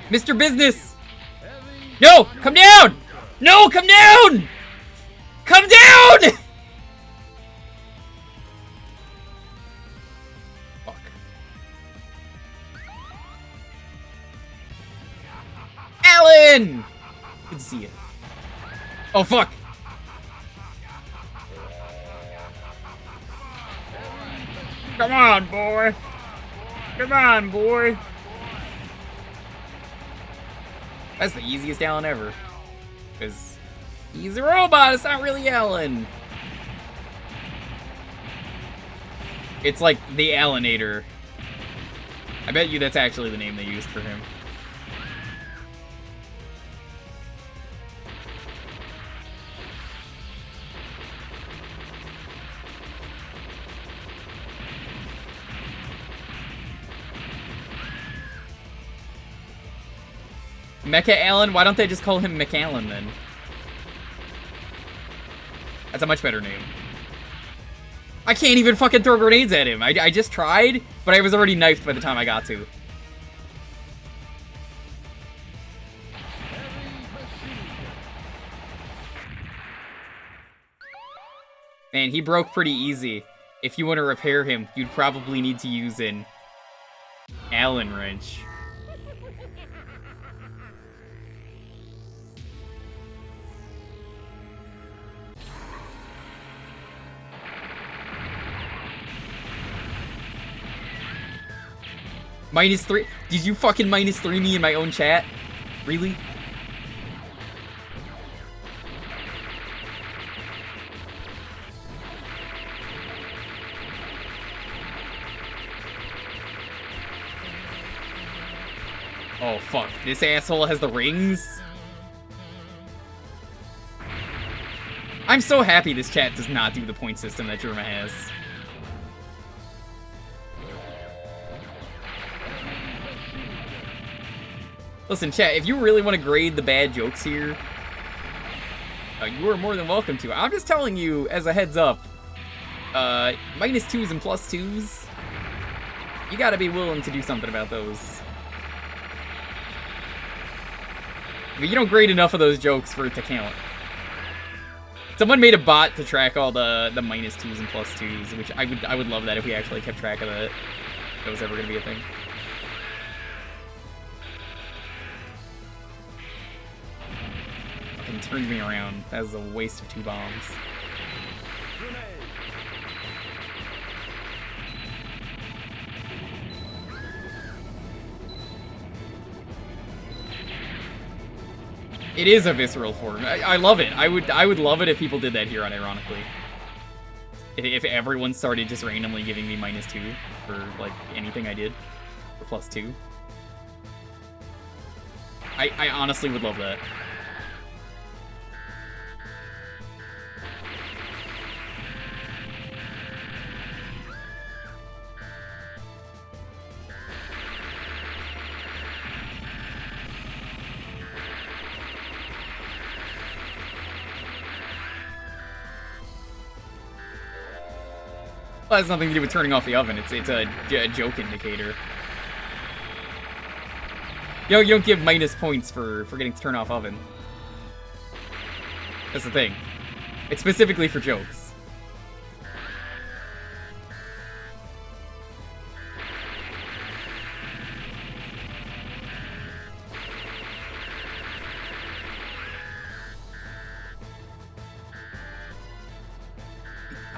Mr. Business! No! Come down! No! Come down! Come down! Fuck. Alan! Good to see you. Oh, fuck. Come on, boy. Come on, boy. That's the easiest Alan ever. Because he's a robot, it's not really Alan. It's like the Alanator. I bet you that's actually the name they used for him. Mecha Allen? Why don't they just call him McAllen then? That's a much better name. I can't even fucking throw grenades at him. I just tried, but I was already knifed by the time I got to. Man, he broke pretty easy. If you want to repair him, you'd probably need to use an Allen wrench. -3? Did you fucking -3 me in my own chat? Really? Oh fuck, this asshole has the rings? I'm so happy this chat does not do the point system that Germa has. Listen, chat, if you really want to grade the bad jokes here, you are more than welcome to. I'm just telling you, as a heads up, -2s and +2s, you gotta be willing to do something about those. But you don't grade enough of those jokes for it to count. Someone made a bot to track all the -2s and +2s, which I would love that if we actually kept track of that. If that was ever gonna be a thing. Fucking turned me around. That was a waste of 2 bombs. It is a visceral form. I love it. I would love it if people did that here, unironically. If everyone started just randomly giving me -2 for like anything I did, or +2. I honestly would love that. Well, it has nothing to do with turning off the oven. It's a joke indicator. You don't give minus points for forgetting to turn off oven. That's the thing. It's specifically for jokes.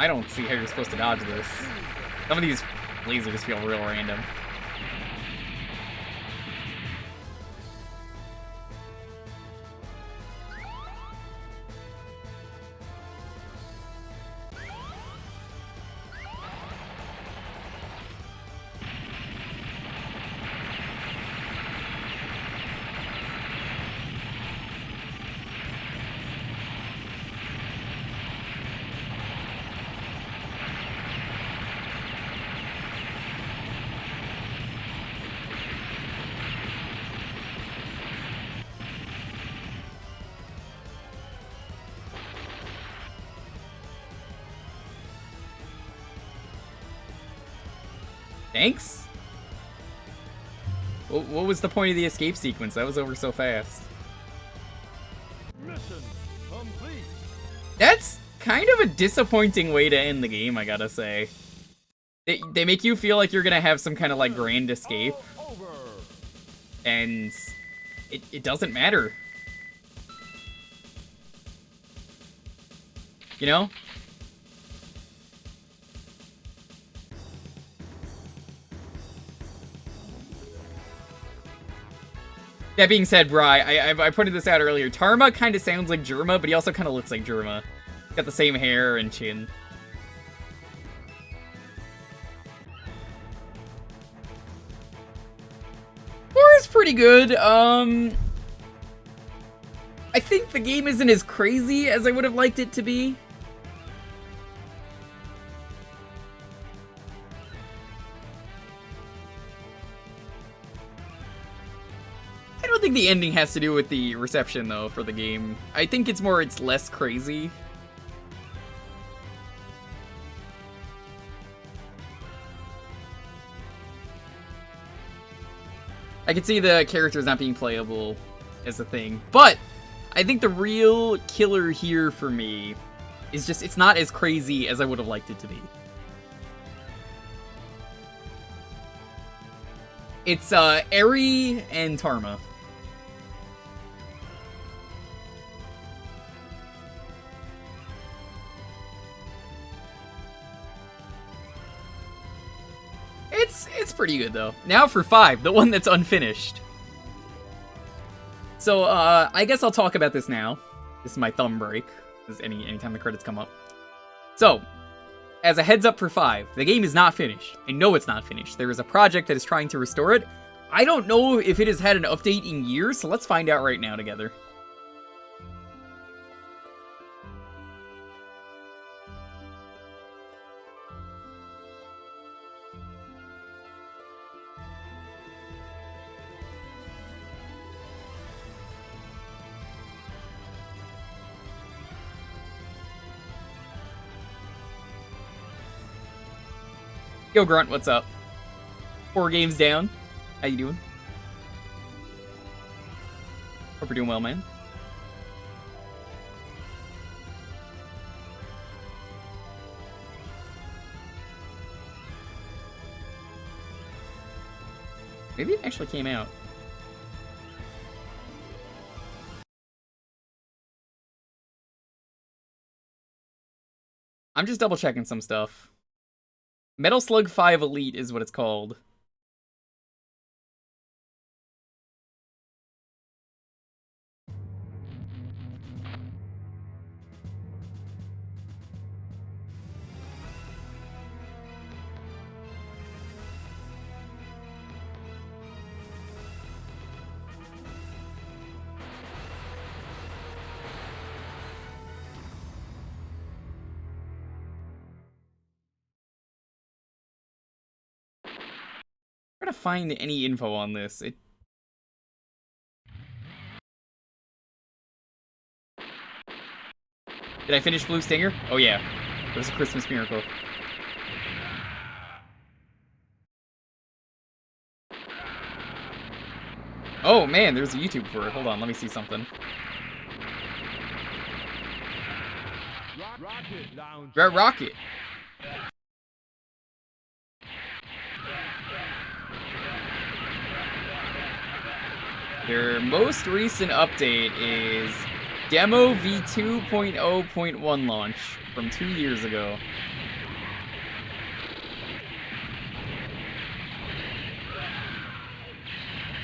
I don't see how you're supposed to dodge this. Some of these lasers feel real random. Thanks? What was the point of the escape sequence? That was over so fast.
Mission complete.
That's kind of a disappointing way to end the game, I gotta say. They make you feel like you're gonna have some kind of like grand escape. And it doesn't matter. You know? That being said, Bri, I pointed this out earlier. Tarma kind of sounds like Germa, but he also kind of looks like Germa. Got the same hair and chin.
is pretty good. I think the game isn't as crazy as I would have liked it to be. I don't think the ending has to do with the reception, though, for the game. I think it's more it's less crazy. I can see the characters not being playable as a thing, but I think the real killer here for me is just it's not as crazy as I would have liked it to be. It's Eri and Tarma. It's pretty good though. Now for 5, the one that's unfinished. So I guess I'll talk about this now. This is my thumb break. This is anytime the credits come up. So, as a heads up for 5, the game is not finished. I know it's not finished. There is a project that is trying to restore it. I don't know if it has had an update in years, so let's find out right now together. Yo, Grunt, what's up? 4 games down. How you doing? Hope you're doing well, man. Maybe it actually came out. I'm just double checking some stuff. Metal Slug 5 Elite is what it's called. To find any info on this. Did I finish Blue Stinger? Oh yeah, it was a Christmas miracle. Oh man, there's a YouTube for it. Hold on, let me see something. Rocket. Their most recent update is Demo v2.0.1 launch from 2 years ago.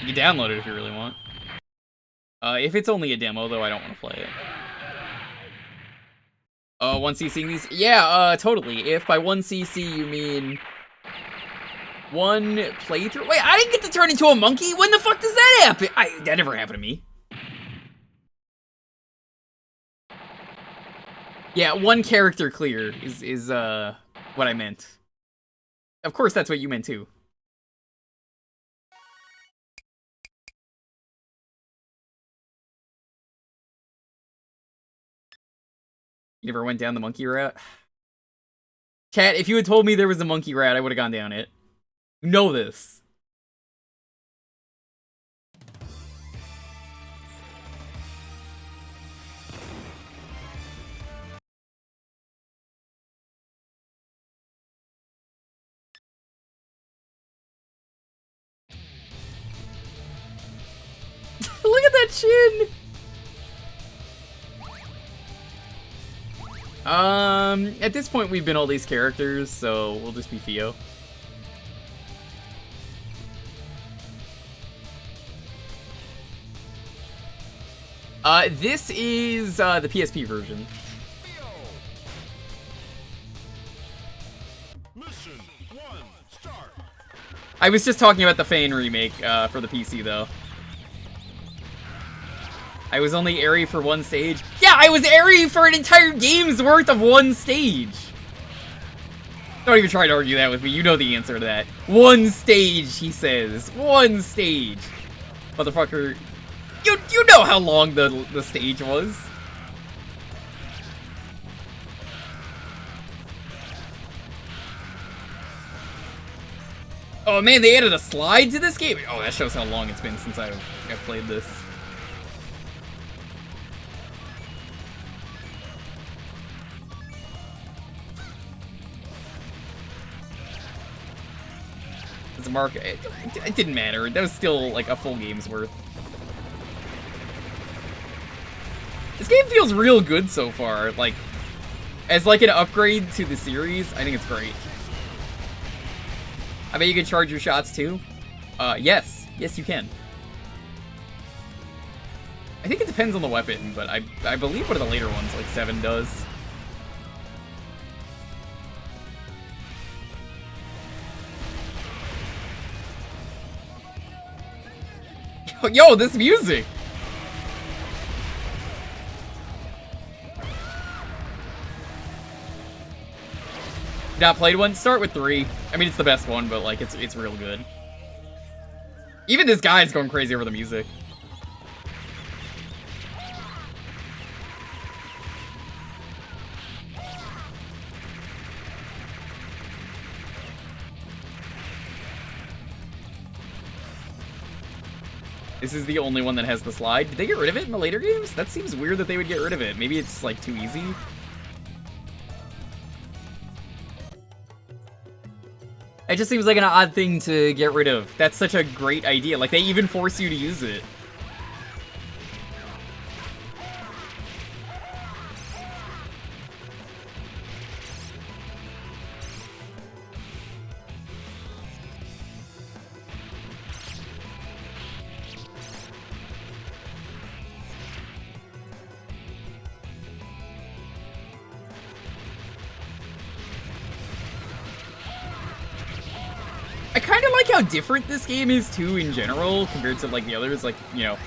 You can download it if you really want. If it's only a demo, though, I don't want to play it. 1cc these? Yeah, totally. If by 1cc you mean 1 playthrough? Wait, I didn't get to turn into a monkey? When the fuck does that happen? That never happened to me. Yeah, 1 character clear is what I meant. Of course that's what you meant too. You never went down the monkey route? Chat, if you had told me there was a monkey route, I would have gone down it. You know this. Look at that chin! At this point we've been all these characters, so we'll just be Theo. This is, the PSP version.
Mission 1, start.
I was just talking about the fan remake for the PC, though. I was only airy for one stage. Yeah, I was airy for an entire game's worth of one stage. Don't even try to argue that with me. You know the answer to that. One stage, he says. One stage. Motherfucker. You know how long the stage was. Oh man, they added a slide to this game? Oh, that shows how long it's been since I've played this. It's a mark. It didn't matter. That was still like a full game's worth. This game feels real good so far. Like, as like an upgrade to the series, I think it's great. I bet you can charge your shots too. Yes. Yes, you can. I think it depends on the weapon, but I believe one of the later ones, like 7, does. Yo, this music! Not played one? Start with 3. I mean, it's the best one, but like, it's real good. Even this guy's going crazy over the music. This is the only one that has the slide. Did they get rid of it in the later games? That seems weird that they would get rid of it. Maybe it's like too easy. It just seems like an odd thing to get rid of. That's such a great idea. Like, they even force you to use it. I kind of like how different this game is, too, in general, compared to, like, the others. Like, you know,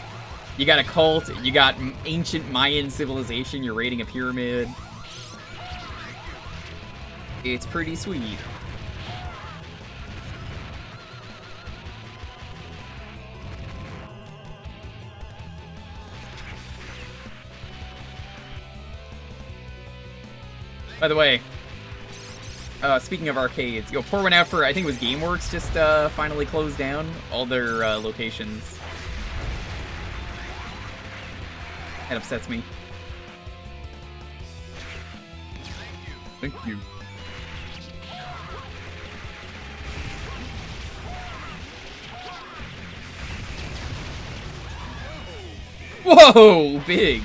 you got a cult, you got ancient Mayan civilization, you're raiding a pyramid. It's pretty sweet. By the way, speaking of arcades, yo, pour one out for, I think it was GameWorks just finally closed down all their locations. That upsets me. Thank you. Whoa, big.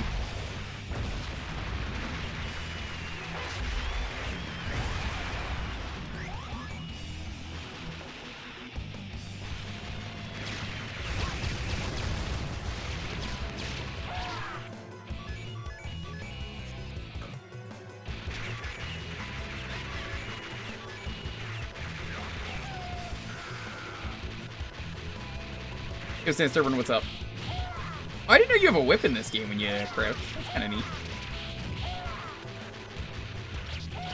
Yo, Sandsterburn, what's up? Oh, I didn't know you have a whip in this game when you crouch. That's kind of neat.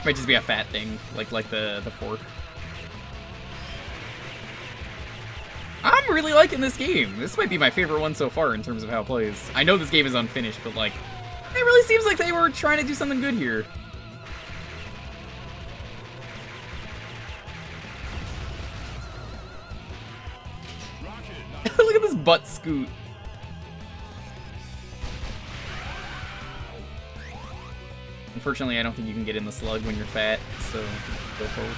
Might just be a fat thing, like the fork. I'm really liking this game. This might be my favorite one so far in terms of how it plays. I know this game is unfinished, but like, it really seems like they were trying to do something good here. Look at this butt scoot. Unfortunately, I don't think you can get in the slug when you're fat, so go forward.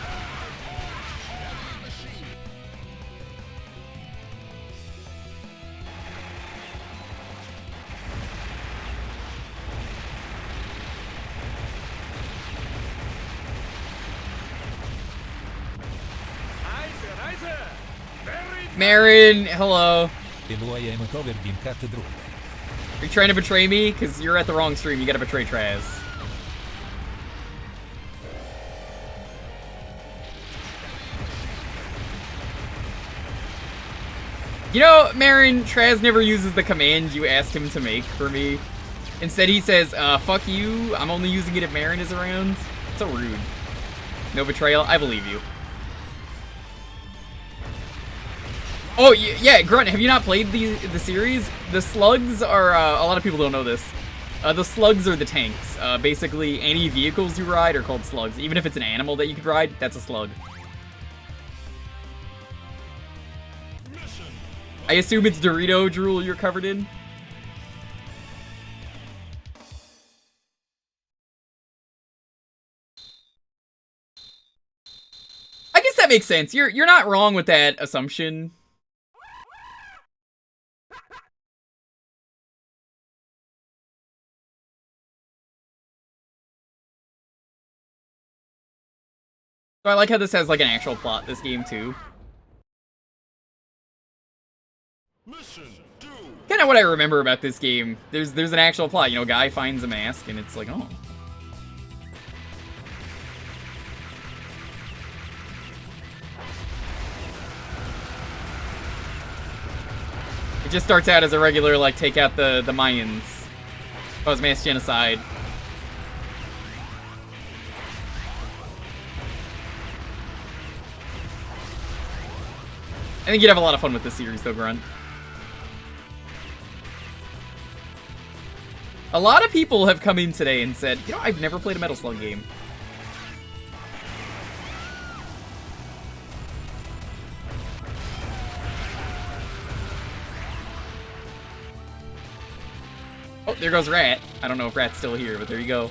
Marin, hello. Are you trying to betray me? Because you're at the wrong stream. You gotta betray Traz.
You know, Marin, Traz never uses the command you asked him to make for me. Instead, he says, fuck you, I'm only using it if Marin is around. So rude. No betrayal, I believe you. Oh, yeah, Grunt, have you not played the series? The slugs are, a lot of people don't know this. The slugs are the tanks. Basically, any vehicles you ride are called slugs. Even if it's an animal that you could ride, that's a slug. I assume it's Dorito drool you're covered in? I guess that makes sense. You're not wrong with that assumption. So I like how this has like an actual plot, this game too. Kind of what I remember about this game. There's an actual plot, you know, guy finds a mask and it's like, oh. It just starts out as a regular, like, take out the Mayans. Cause mass genocide. I think you'd have a lot of fun with this series, though, Grunt. A lot of people have come in today and said, you know, I've never played a Metal Slug game. Oh, there goes Rat. I don't know if Rat's still here, but there you go.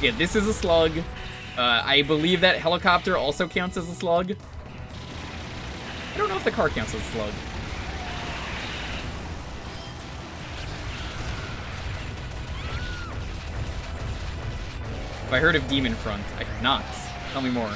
Yeah, this is a slug. I believe that helicopter also counts as a slug. I don't know if the car counts as a slug. Have I heard of Demon Front? I have not. Tell me more.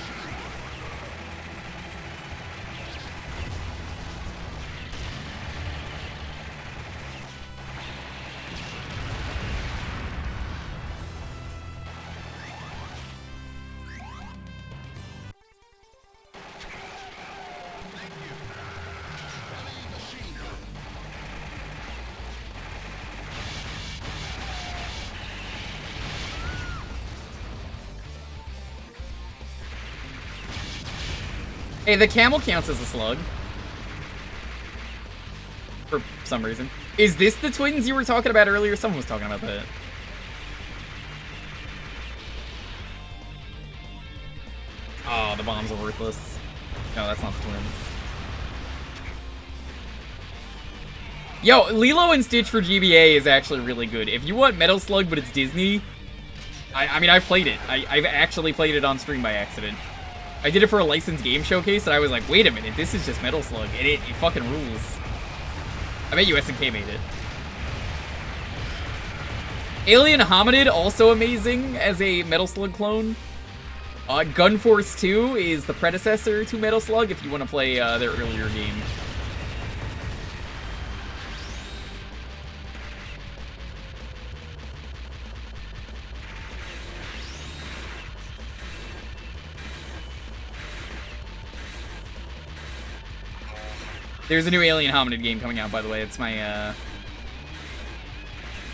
Hey, the camel counts as a slug. For some reason. Is this the twins you were talking about earlier? Someone was talking about that. Oh, the bombs are worthless. No, that's not the twins. Yo, Lilo and Stitch for GBA is actually really good. If you want Metal Slug, but it's Disney, I mean, I've played it. I've actually played it on stream by accident. I did it for a licensed game showcase, and I was like, wait a minute, this is just Metal Slug, and it fucking rules. I bet you SNK made it. Alien Hominid, also amazing as a Metal Slug clone. Gun Force 2 is the predecessor to Metal Slug if you want to play their earlier game. There's a new Alien Hominid game coming out, by the way. It's my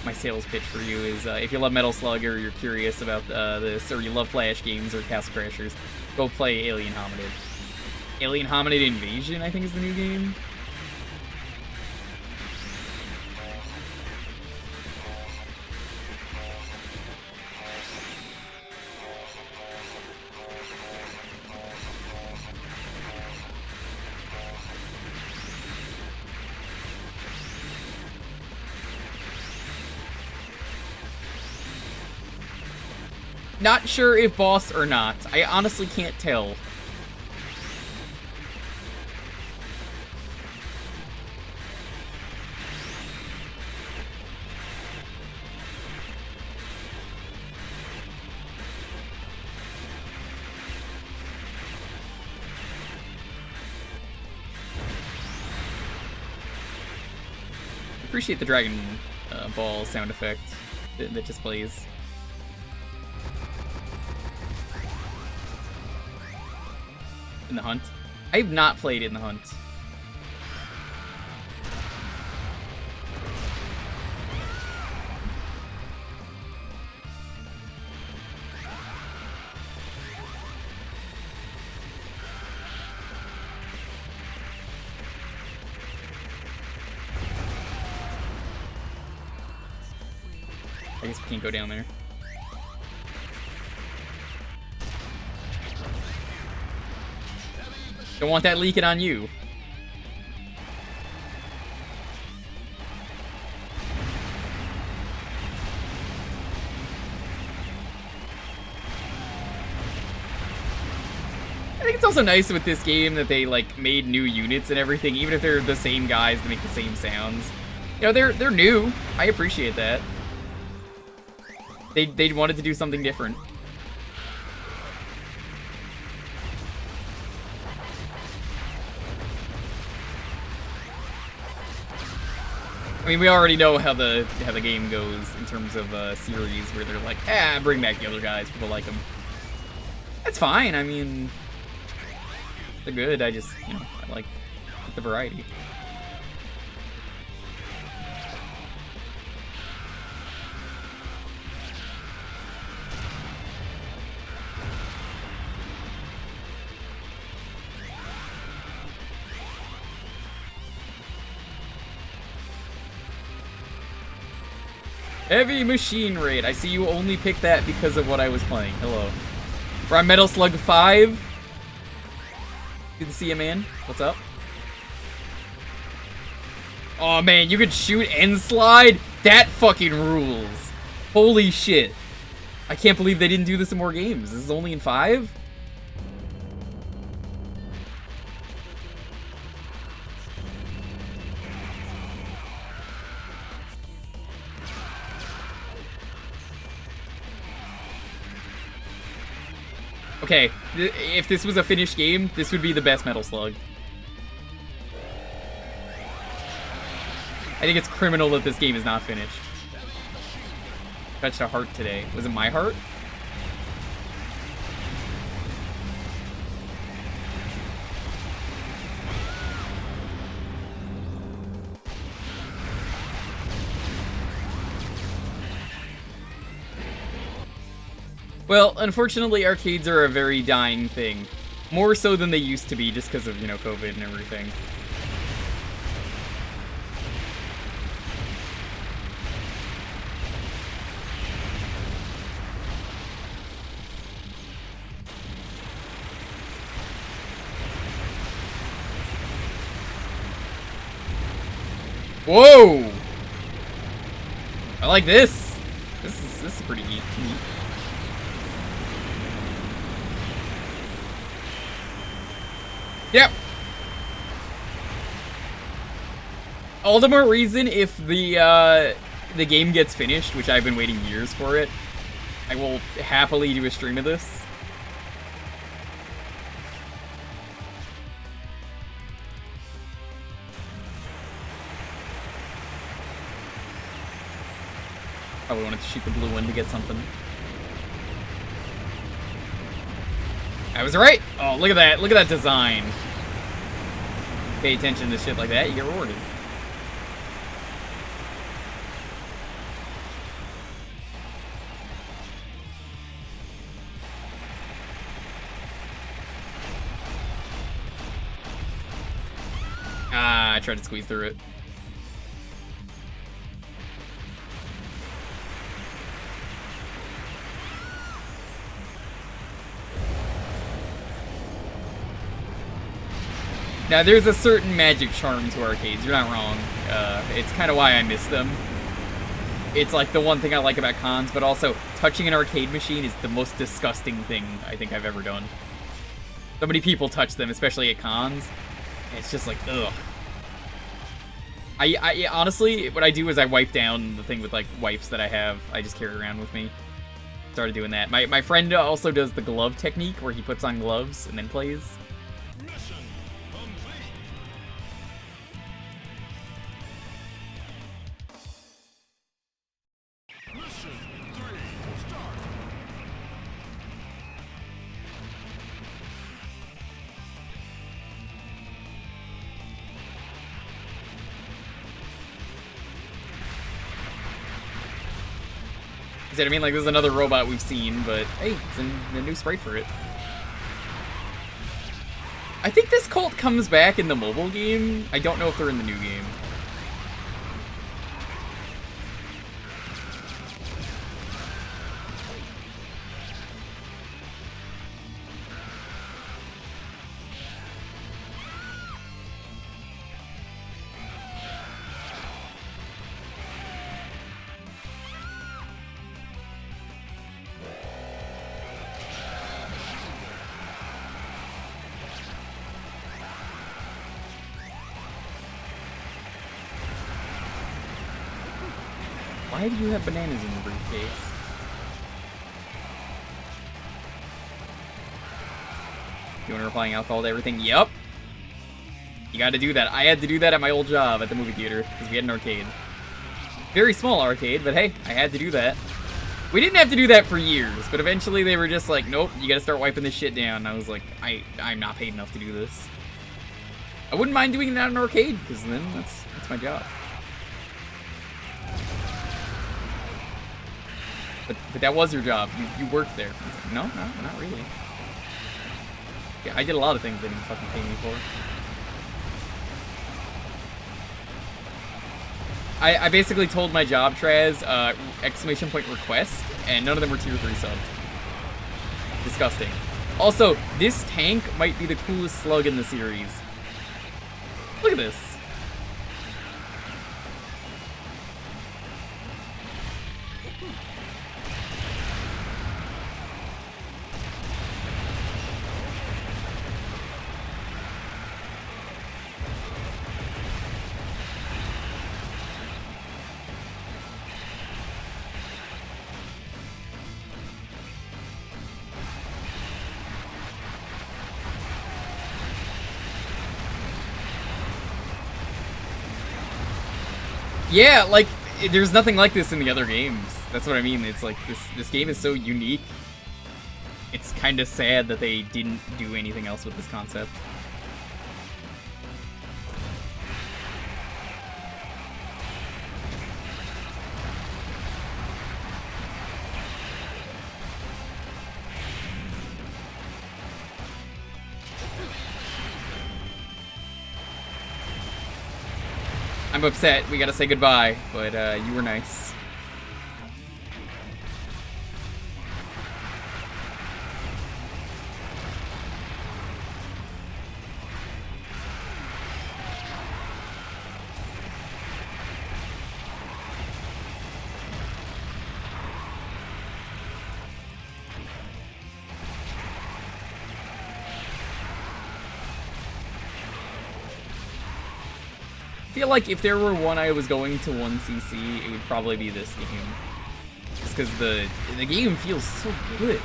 my sales pitch for you is if you love Metal Slug or you're curious about this, or you love Flash games or Castle Crashers, go play Alien Hominid. Alien Hominid Invasion, I think, is the new game. Not sure if boss or not. I honestly can't tell. Appreciate the Dragon Ball sound effect that just plays.
In the hunt? I have not played in the hunt. I guess we can't go down there. Don't want that leaking on you. I think it's also nice with this game that they like made new units and everything, even if they're the same guys that make the same sounds. You know, they're new. I appreciate that. They wanted to do something different. I mean, we already know how the game goes in terms of series where they're like, bring back the other guys, people like them. That's fine. I mean, they're good. I just, you know, I like the variety. Heavy machine raid. I see you only picked that because of what I was playing. Hello. We're on Metal Slug 5. Good to see you, man. What's up? Oh, man, you could shoot and slide? That fucking rules. Holy shit. I can't believe they didn't do this in more games. This is only in 5? Okay, if this was a finished game, this would be the best Metal Slug. I think it's criminal that this game is not finished. Touched a heart today. Was it my heart? Well, unfortunately, arcades are a very dying thing. More so than they used to be, just because of, you know, COVID and everything. Whoa! I like this. This is pretty neat. Yep. All the more reason if the game gets finished, which I've been waiting years for it, I will happily do a stream of this. Probably wanted to shoot the blue one to get something. I was right! Oh, look at that. Look at that design. Pay attention to shit like that, you get rewarded. Ah, I tried to squeeze through it. Now, there's a certain magic charm to arcades, you're not wrong. It's kind of why I miss them. It's like the one thing I like about cons, but also touching an arcade machine is the most disgusting thing I think I've ever done. So many people touch them, especially at cons. And it's just like, ugh. I honestly, what I do is I wipe down the thing with like wipes that I have. I just carry around with me. Started doing that. My friend also does the glove technique where he puts on gloves and then plays. See what I mean? Like, this is another robot we've seen, but hey, it's a new sprite for it. I think this cult comes back in the mobile game. I don't know if they're in the new game. Why do you have bananas in your briefcase? You want to applying alcohol to everything? Yup. You gotta do that. I had to do that at my old job at the movie theater, because we had an arcade. Very small arcade, but hey, I had to do that. We didn't have to do that for years, but eventually they were just like, nope, you gotta start wiping this shit down. And I was like, I'm not paid enough to do this. I wouldn't mind doing that in an arcade, because then that's my job. But that was your job. You worked there. Like, no, not really. Yeah, I did a lot of things they didn't fucking pay me for. I basically told my job, Traz, exclamation point request, and none of them were tier 3 subs. Disgusting. Also, this tank might be the coolest slug in the series. Look at this. Yeah, like, there's nothing like this in the other games. That's what I mean. It's like, this game is so unique. It's kind of sad that they didn't do anything else with this concept. I'm upset, we gotta say goodbye, but you were nice. I feel like if there were one I was going to 1cc, it would probably be this game. Just because the game feels so good.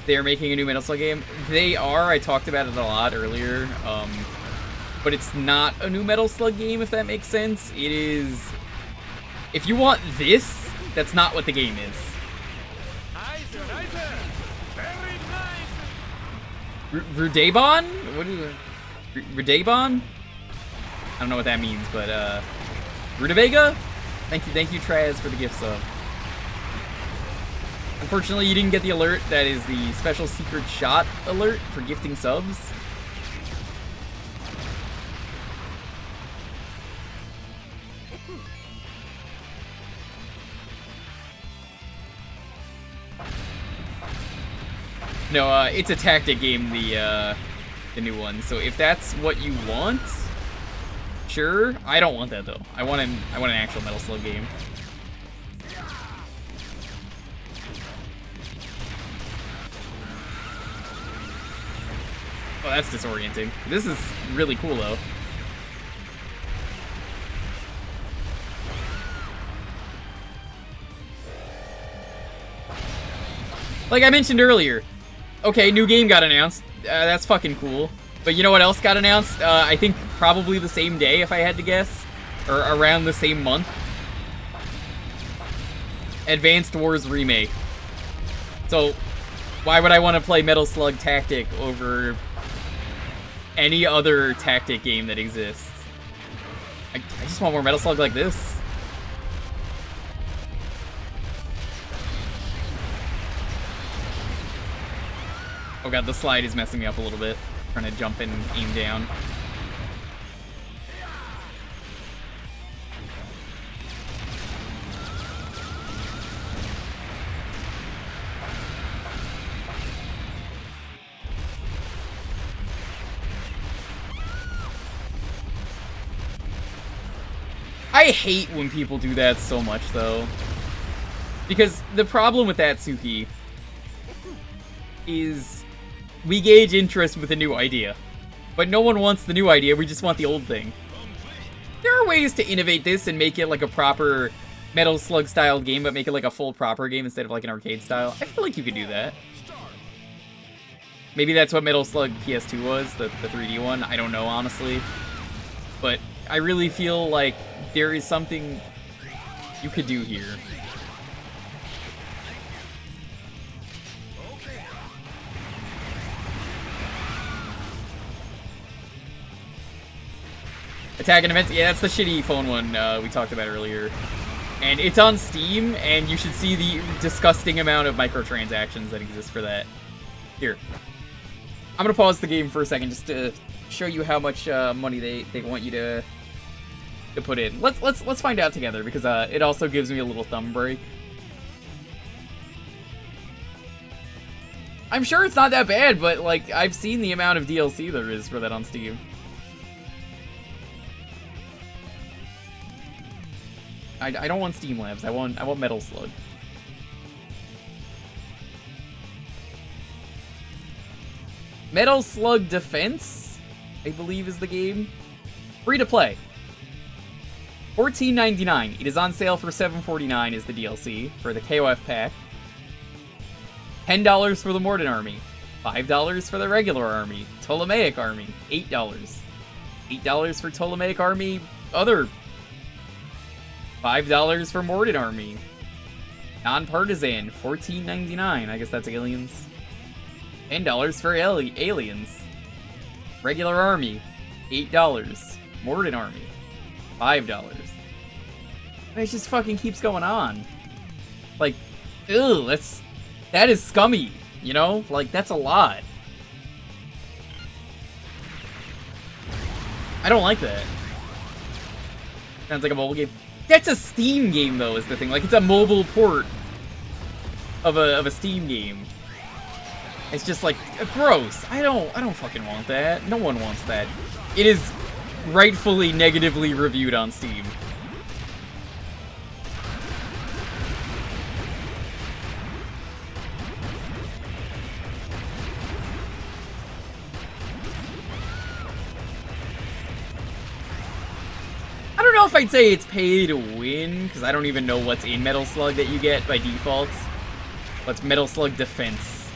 They're making a new Metal Slug game. They are. I talked about it a lot earlier. But it's not a new Metal Slug game, if that makes sense. It is... If you want this, that's not what the game is. Rudabon? What is it? Rudabon? I don't know what that means, but Rudavega? Thank you, Traz, for the gift sub. Unfortunately, you didn't get the alert. That is the special secret shot alert for gifting subs. No, it's a tactic game, the new one. So if that's what you want, sure. I don't want that though. I want an actual Metal Slug game. Oh, that's disorienting. This is really cool though. Like I mentioned earlier, okay, new game got announced. That's fucking cool. But you know what else got announced? I think probably the same day, if I had to guess. Or around the same month. Advanced Wars Remake. So, why would I want to play Metal Slug Tactic over any other tactic game that exists. I just want more Metal Slug like this. Oh god, the slide is messing me up a little bit. Trying to jump and aim down. I hate when people do that so much, though. Because the problem with that, Suki, is we gauge interest with a new idea. But no one wants the new idea, we just want the old thing. There are ways to innovate this and make it like a proper Metal Slug style game, but make it like a full proper game instead of like an arcade style. I feel like you could do that. Maybe that's what Metal Slug PS2 was, the 3D one. I don't know, honestly. But I really feel like there is something you could do here. Attack and Events, yeah, that's the shitty phone one we talked about earlier. And it's on Steam, and you should see the disgusting amount of microtransactions that exist for that. Here. I'm gonna pause the game for a second just to show you how much money they want you to put in. Let's find out together, because it also gives me a little thumb break. I'm sure it's not that bad, but like I've seen the amount of DLC there is for that on Steam. I don't want Steam Labs. I want Metal Slug. Metal Slug Defense, I believe is the game. Free to play. $14.99. It is on sale for $7.49 is the DLC for the KOF pack. $10 for the Morden Army. $5 for the regular army. Ptolemaic Army. $8. $8 for Ptolemaic Army. Other. $5 for Morden Army. Non-partisan. $14.99. I guess that's aliens. $10 for aliens. Regular army. $8. Morden Army. $5. It just fucking keeps going on. Like, ew, that is scummy, you know? Like, that's a lot. I don't like that. Sounds like a mobile game. That's a Steam game, though, is the thing. Like, it's a mobile port of a Steam game. It's just, like, gross. I don't fucking want that. No one wants that. It is rightfully negatively reviewed on Steam. I don't know if I'd say it's pay to win, because I don't even know what's in Metal Slug that you get by default. What's Metal Slug Defense?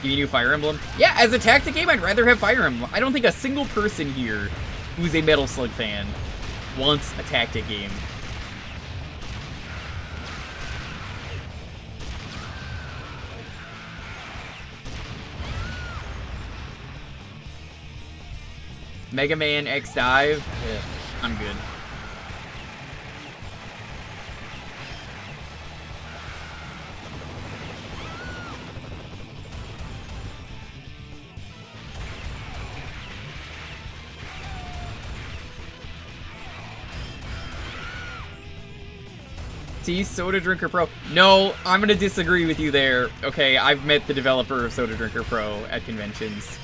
Give you new Fire Emblem? Yeah, as a tactic game, I'd rather have Fire Emblem. I don't think a single person here who's a Metal Slug fan wants a tactic game. Mega Man X Dive? Yeah, I'm good. See, Soda Drinker Pro. No, I'm gonna disagree with you there. Okay, I've met the developer of Soda Drinker Pro at conventions.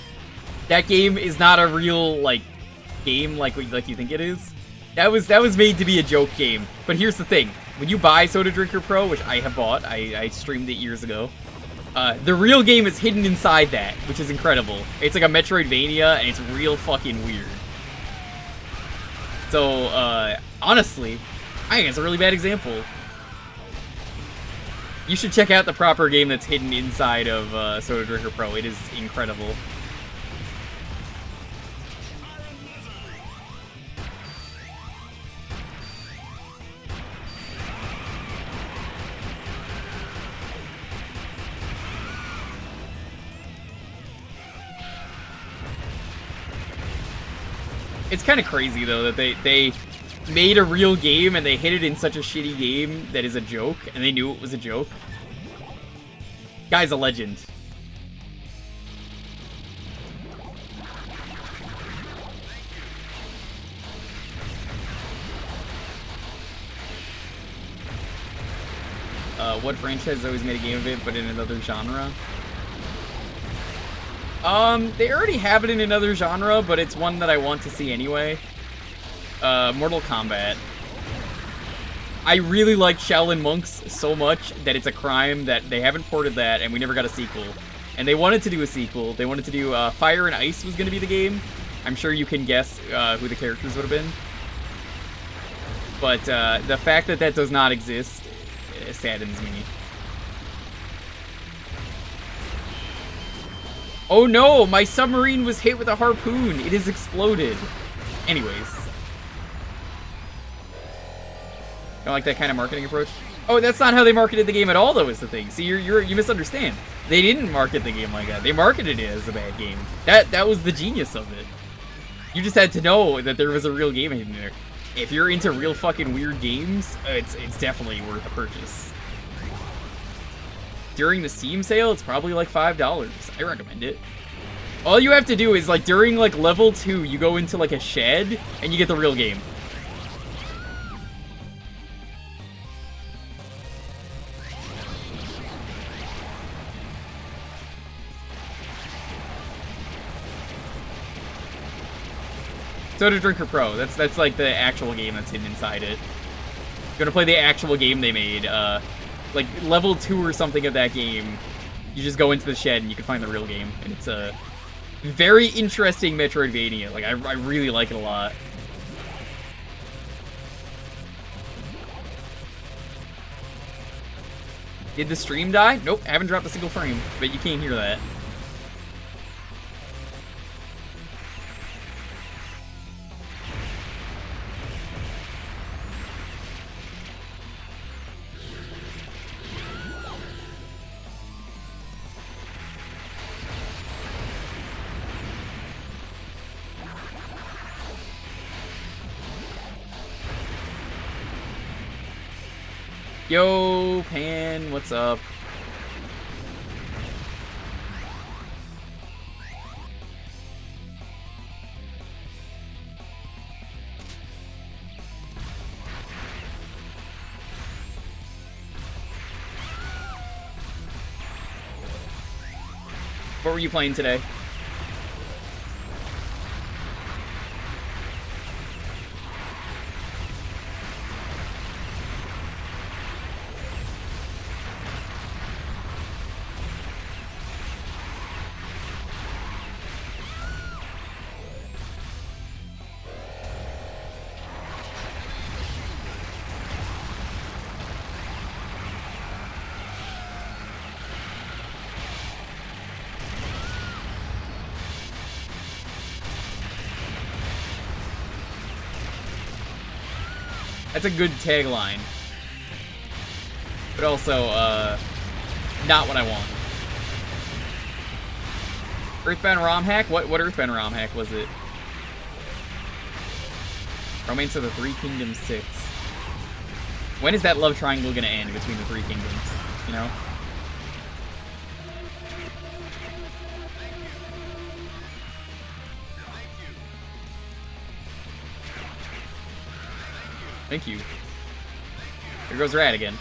That game is not a real, like, game like you think it is. That was made to be a joke game. But here's the thing. When you buy Soda Drinker Pro, which I have bought, I streamed it years ago, the real game is hidden inside that, which is incredible. It's like a Metroidvania, and it's real fucking weird. So, honestly, I think it's a really bad example. You should check out the proper game that's hidden inside of Soda Drinker Pro. It is incredible. It's kind of crazy though that they made a real game and they hit it in such a shitty game that is a joke, and they knew it was a joke. Guy's a legend. What franchise has always made a game of it, but in another genre? They already have it in another genre, but it's one that I want to see anyway. Mortal Kombat. I really like Shaolin Monks so much that it's a crime that they haven't ported that, and we never got a sequel. And they wanted to do a sequel. They wanted to do, Fire and Ice was gonna be the game. I'm sure you can guess, who the characters would have been. But, the fact that that does not exist saddens me. Oh no! My submarine was hit with a harpoon! It has exploded. Anyways. Don't like that kind of marketing approach? Oh, that's not how they marketed the game at all, though, is the thing. See, you misunderstand. They didn't market the game like that. They marketed it as a bad game. That was the genius of it. You just had to know that there was a real game in there. If you're into real fucking weird games, it's definitely worth a purchase. During the Steam sale, it's probably like $5. I recommend it. All you have to do is, like, during, like, level 2, you go into, like, a shed, and you get the real game. Soda Drinker Pro. That's like the actual game that's hidden inside it. You're gonna play the actual game they made. Like level 2 or something of that game. You just go into the shed and you can find the real game, and it's a very interesting Metroidvania. Like I really like it a lot. Did the stream die? Nope, haven't dropped a single frame, but you can't hear that. Yo, Pan, what's up? What were you playing today? That's a good tagline. But also, not what I want. Earthbound ROM hack? What Earthbound ROM hack was it? Romance of the Three Kingdoms 6. When is that love triangle gonna end between the Three Kingdoms? You know? Thank you. Here goes Rad again.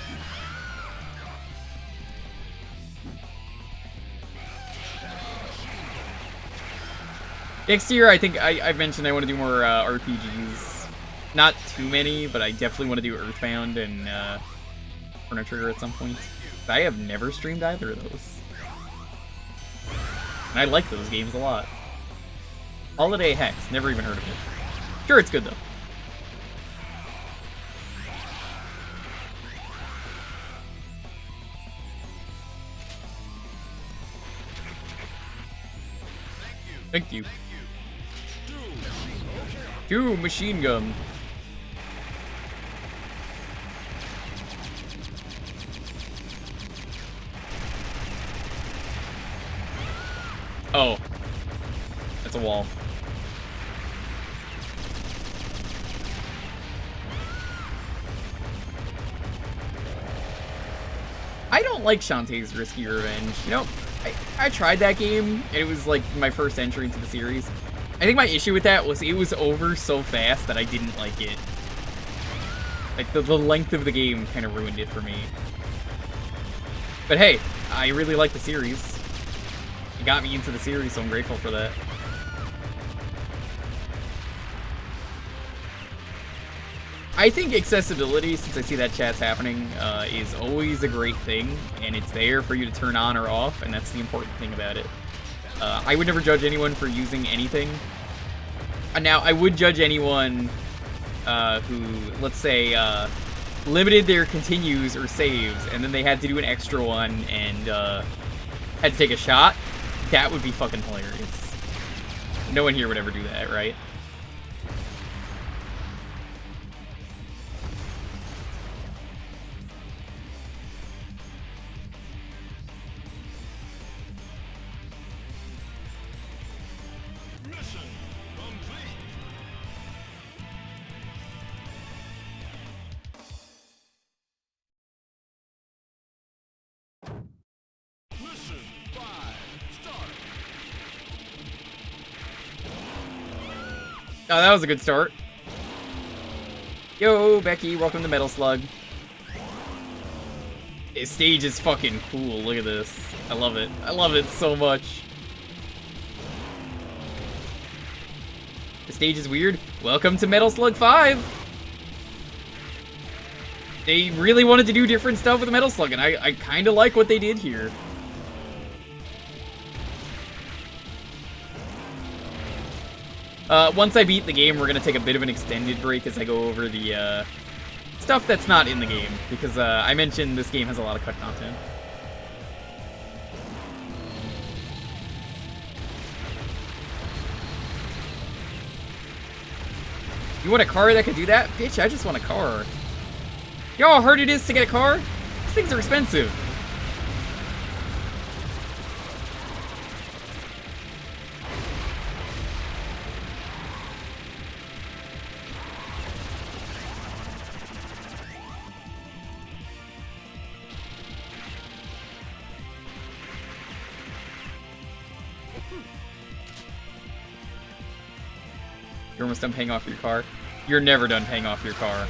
Next year, I think I've mentioned I want to do more RPGs. Not too many, but I definitely want to do Earthbound and Chrono Trigger at some point. But I have never streamed either of those. And I like those games a lot. Holiday Hex, never even heard of it. Sure, it's good though. Thank you. Two machine gun. Oh. That's a wall. I don't like Shantae's Risky Revenge. You know, I tried that game, and it was like my first entry into the series. I think my issue with that was it was over so fast that I didn't like it. Like, the length of the game kind of ruined it for me. But hey, I really like the series. It got me into the series, so I'm grateful for that. I think accessibility, since I see that chat's happening, is always a great thing, and it's there for you to turn on or off, and that's the important thing about it. I would never judge anyone for using anything. Now, I would judge anyone who, let's say, limited their continues or saves, and then they had to do an extra one and had to take a shot. That would be fucking hilarious. No one here would ever do that, right? Oh, that was a good start. Yo, Becky, welcome to Metal Slug. This stage is fucking cool. Look at this. I love it. I love it so much. The stage is weird. Welcome to Metal Slug 5. They really wanted to do different stuff with the Metal Slug, and I kind of like what they did here. Once I beat the game, we're going to take a bit of an extended break as I go over the stuff that's not in the game, because I mentioned this game has a lot of cut content. You want a car that could do that? Bitch, I just want a car. You know how hard it is to get a car? These things are expensive. You're almost done paying off your car. You're never done paying off your car.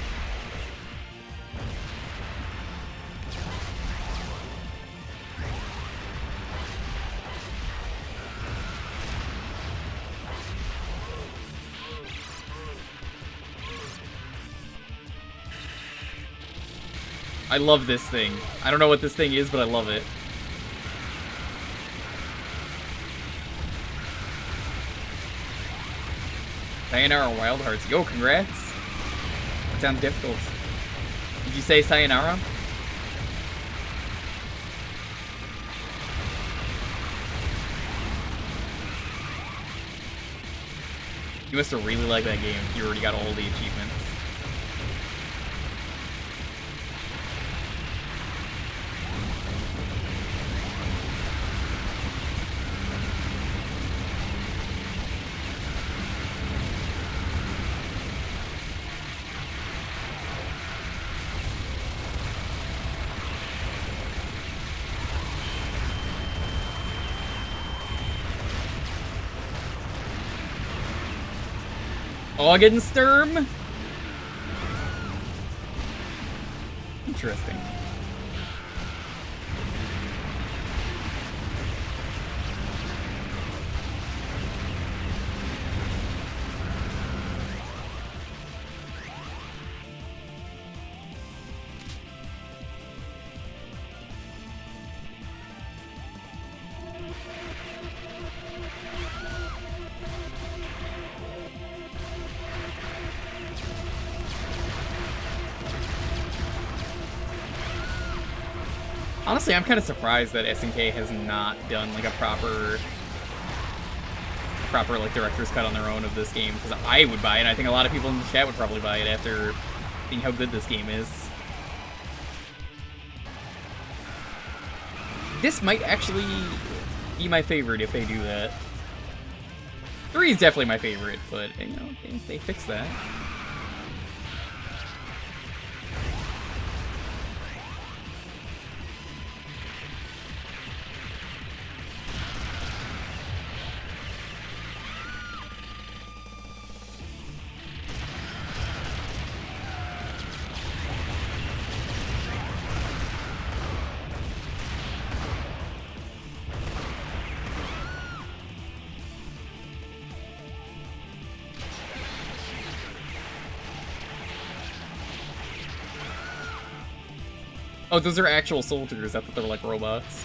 I love this thing. I don't know what this thing is, but I love it. Sayonara Wild Hearts. Yo, congrats. That sounds difficult. Did you say sayonara? You must have really liked that game if you already got all the achievements. Augensturm? Interesting. Honestly, I'm kind of surprised that SNK has not done like a proper like director's cut on their own of this game, because I would buy it, and I think a lot of people in the chat would probably buy it after seeing how good this game is. This might actually be my favorite if they do that. 3 is definitely my favorite, but you know, they fixed that. Oh, those are actual soldiers. I thought they were like robots.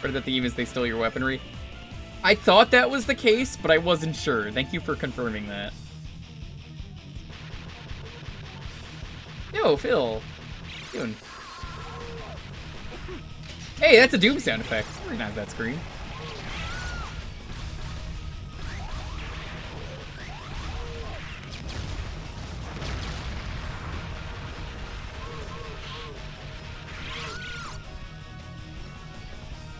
Part of the theme is they steal your weaponry. I thought that was the case, but I wasn't sure. Thank you for confirming that. Yo, Phil. What you doing? Hey, that's a Doom sound effect. I recognize that screen.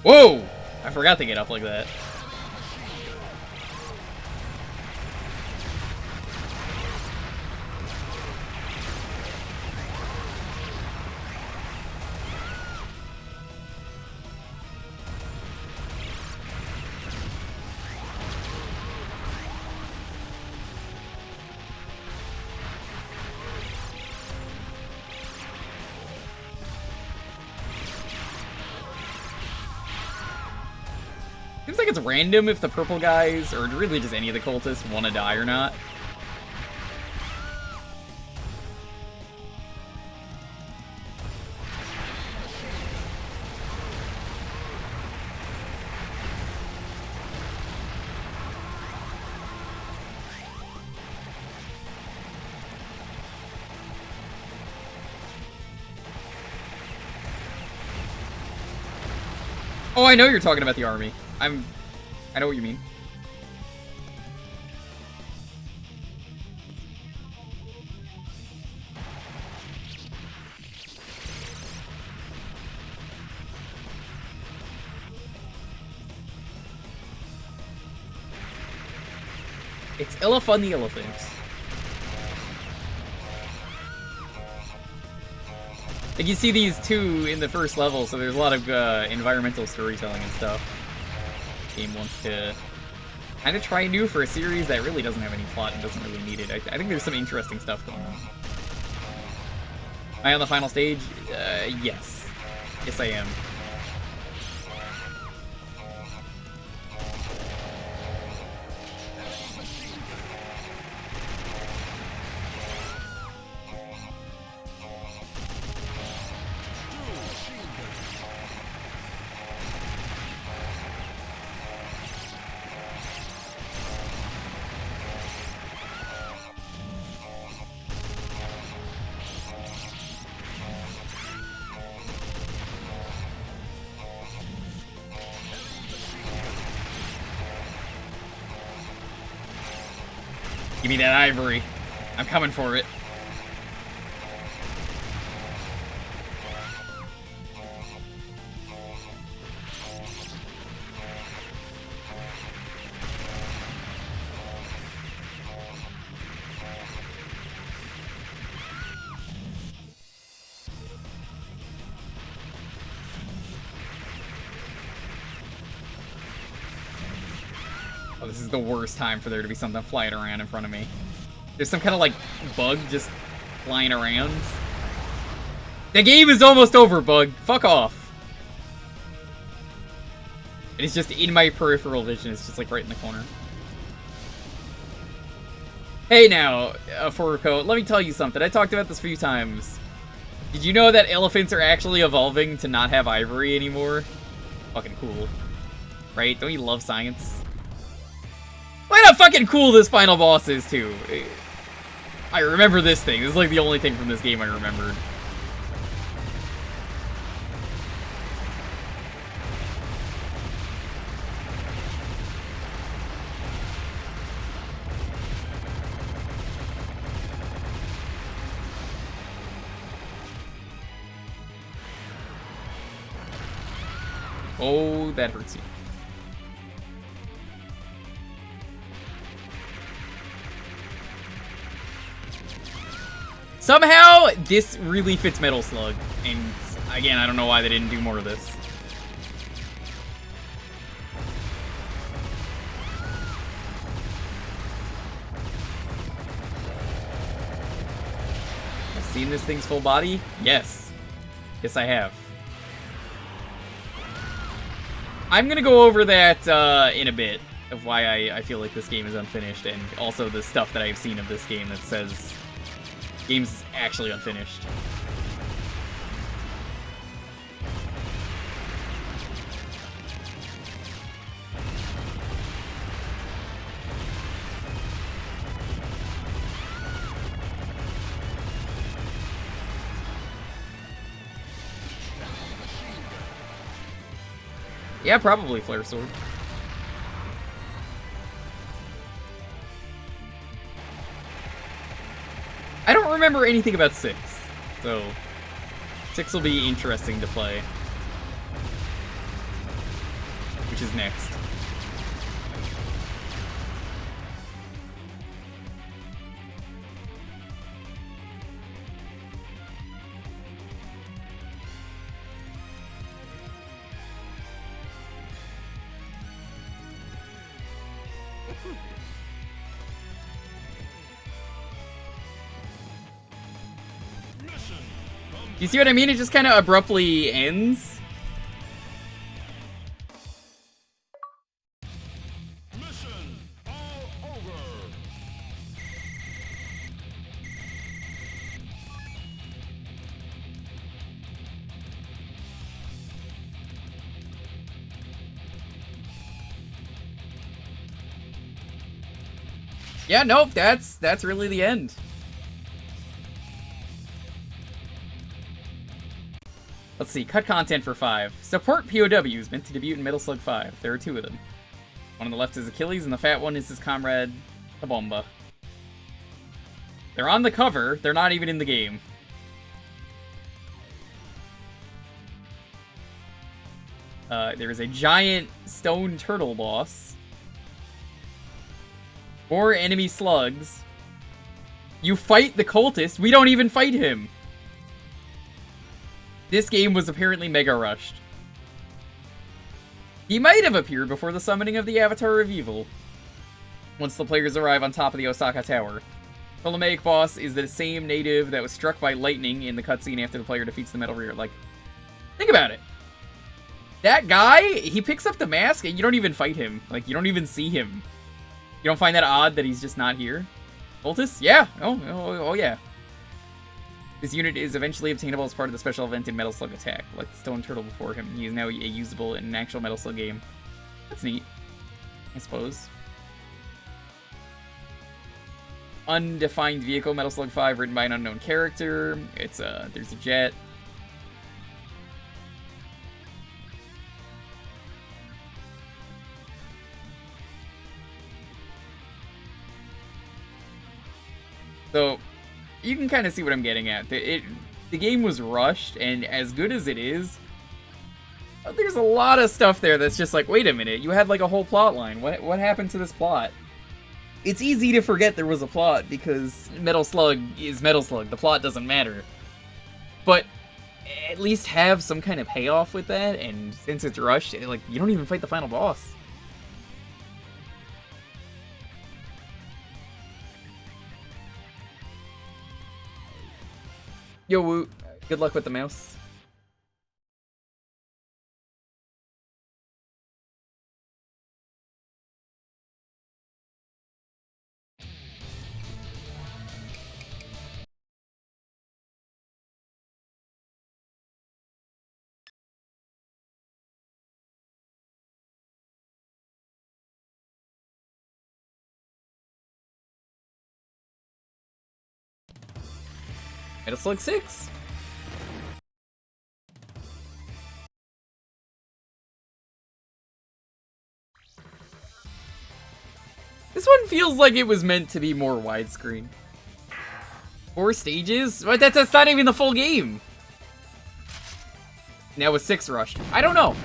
Whoa! I forgot to get up like that. Seems like it's random if the purple guys, or really just any of the cultists, want to die or not. Oh, I know you're talking about the army. I know what you mean. It's Illifun the Elephant. Like, you see these two in the first level, so there's a lot of environmental storytelling and stuff. Game wants to kind of try new for a series that really doesn't have any plot and doesn't really need it. I think there's some interesting stuff going on. Am I on the final stage? Yes. Yes, I am. Give me that ivory. I'm coming for it. Oh, this is the worst time for there to be something flying around in front of me. There's some kind of, like, bug just flying around. The game is almost over, bug. Fuck off. It's just in my peripheral vision. It's just, like, right in the corner. Hey, now, Furco, let me tell you something. I talked about this a few times. Did you know that elephants are actually evolving to not have ivory anymore? Fucking cool. Right? Don't you love science? Look how fucking cool this final boss is, too. I remember this thing. This is like the only thing from this game I remembered. Oh, that hurts you. Somehow, this really fits Metal Slug, and again, I don't know why they didn't do more of this. I've seen this thing's full body? Yes. Yes, I have. I'm gonna go over that in a bit. of why I feel like this game is unfinished, and also the stuff that I've seen of this game that says game's actually unfinished. Yeah, probably Flare Sword. I don't remember anything about 6, so 6 will be interesting to play. Which is next. You see what I mean? It just kind of abruptly ends.
Mission all over.
Yeah, nope, that's really the end. Let's see, cut content for 5. Support POWs meant to debut in Metal Slug 5. There are 2 of them. One on the left is Achilles, and the fat one is his comrade, the Bomba. They're on the cover, they're not even in the game. There is a giant stone turtle boss. More enemy slugs. You fight the cultist, we don't even fight him! This game was apparently mega rushed. He might have appeared before the summoning of the Avatar of Evil, once the players arrive on top of the Osaka Tower. The Ptolemaic boss is the same native that was struck by lightning in the cutscene after the player defeats the Metal Rear. Like, think about it. That guy, he picks up the mask and you don't even fight him. Like, you don't even see him. You don't find that odd that he's just not here? Cultist? Yeah. Oh yeah. This unit is eventually obtainable as part of the special event in Metal Slug Attack. Like the Stone Turtle before him, he is now usable in an actual Metal Slug game. That's neat, I suppose. Undefined vehicle, Metal Slug 5, written by an unknown character. It's there's a jet. So, you can kind of see what I'm getting at. The game was rushed, and as good as it is, there's a lot of stuff there that's just like, wait a minute, you had like a whole plot line. What happened to this plot? It's easy to forget there was a plot because Metal Slug is Metal Slug. The plot doesn't matter. But at least have some kind of payoff with that, and since it's rushed, like, you don't even fight the final boss. Yo, Woo, good luck with the mouse. Metal Slug 6. This one feels like it was meant to be more widescreen. 4 stages? But that's not even the full game. Now with 6 rushed. I don't know.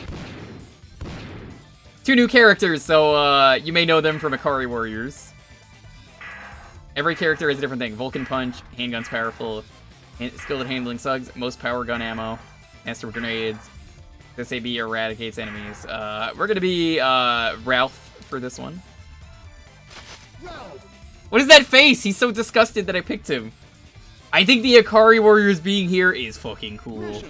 2 new characters, so you may know them from Ikari Warriors. Every character has a different thing. Vulcan Punch, handgun's powerful, skilled at handling slugs, most power gun ammo, master of grenades, SAB eradicates enemies. We're gonna be Ralph for this one. What is that face? He's so disgusted that I picked him. I think the Ikari Warriors being here is fucking cool.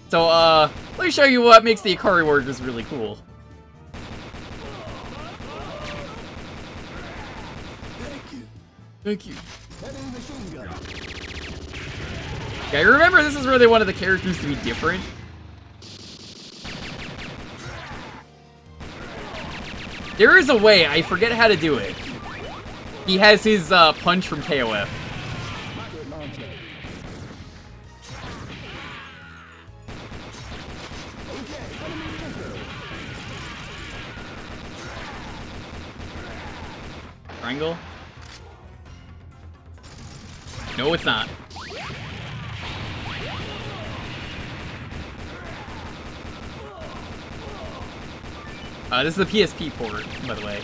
So, let me show you what makes the Ikari Warriors really cool.
Thank you.
Heavy machine gun.
Yeah, I remember this is where they wanted the characters to be different. There is a way, I forget how to do it. He has his punch from KOF.
Rocket launcher. Okay, enemy missile.
Triangle? No, it's not. This is the PSP port, by the way.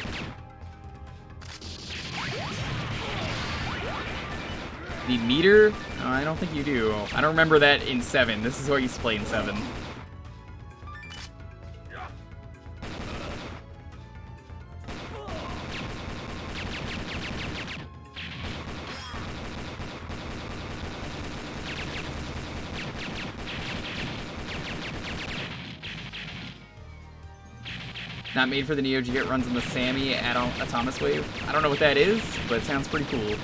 Need meter? Oh, I don't think you do. I don't remember that in 7. This is what I used to play in 7. Not made for the Neo Geo. It runs on the Sammy Atomus Wave. I don't know what that is, but it sounds pretty cool.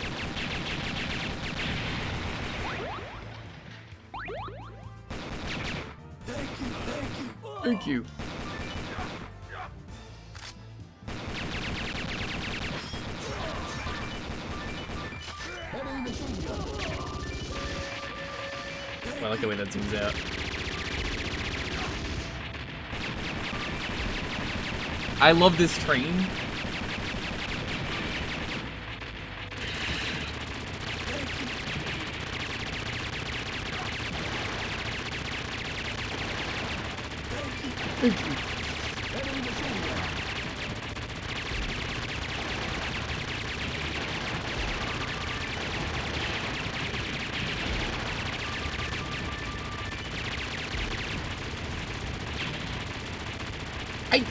Thank you.
Heavy machine gun.
I like the way that zooms out. I love this train. Thank you.
Heavy machine gun.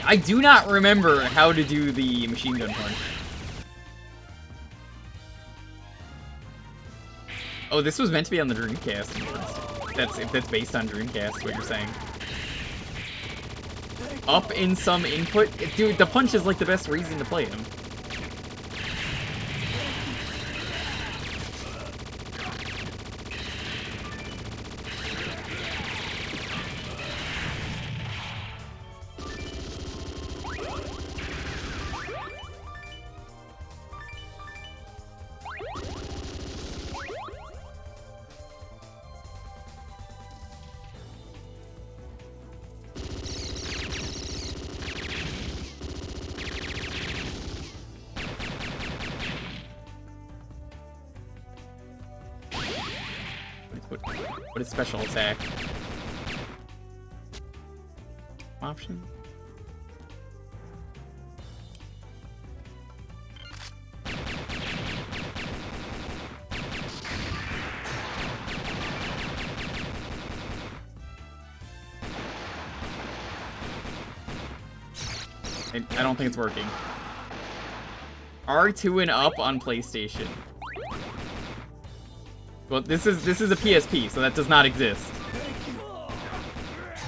I do not remember how to do the machine gun punch. Oh, this was meant to be on the Dreamcast. If that's based on Dreamcast, what you're saying. Up in some input? Dude, the punch is like the best reason to play him. What is special attack? Option? I don't think it's working. R2 and up on PlayStation. Well, this is a PSP, so that does not exist.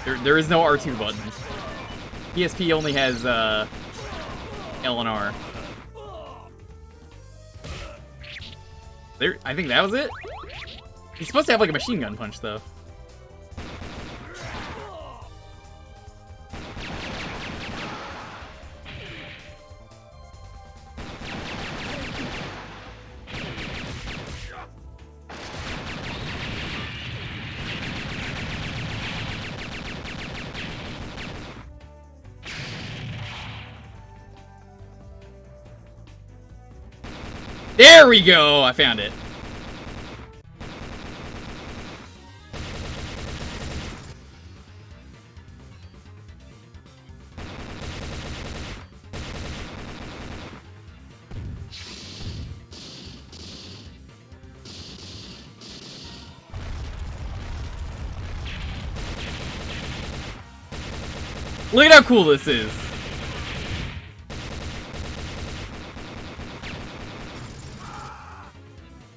There is no R2 button. PSP only has L and R. I think that was it. He's supposed to have like a machine gun punch though. There we go! I found it. Look at how cool this is.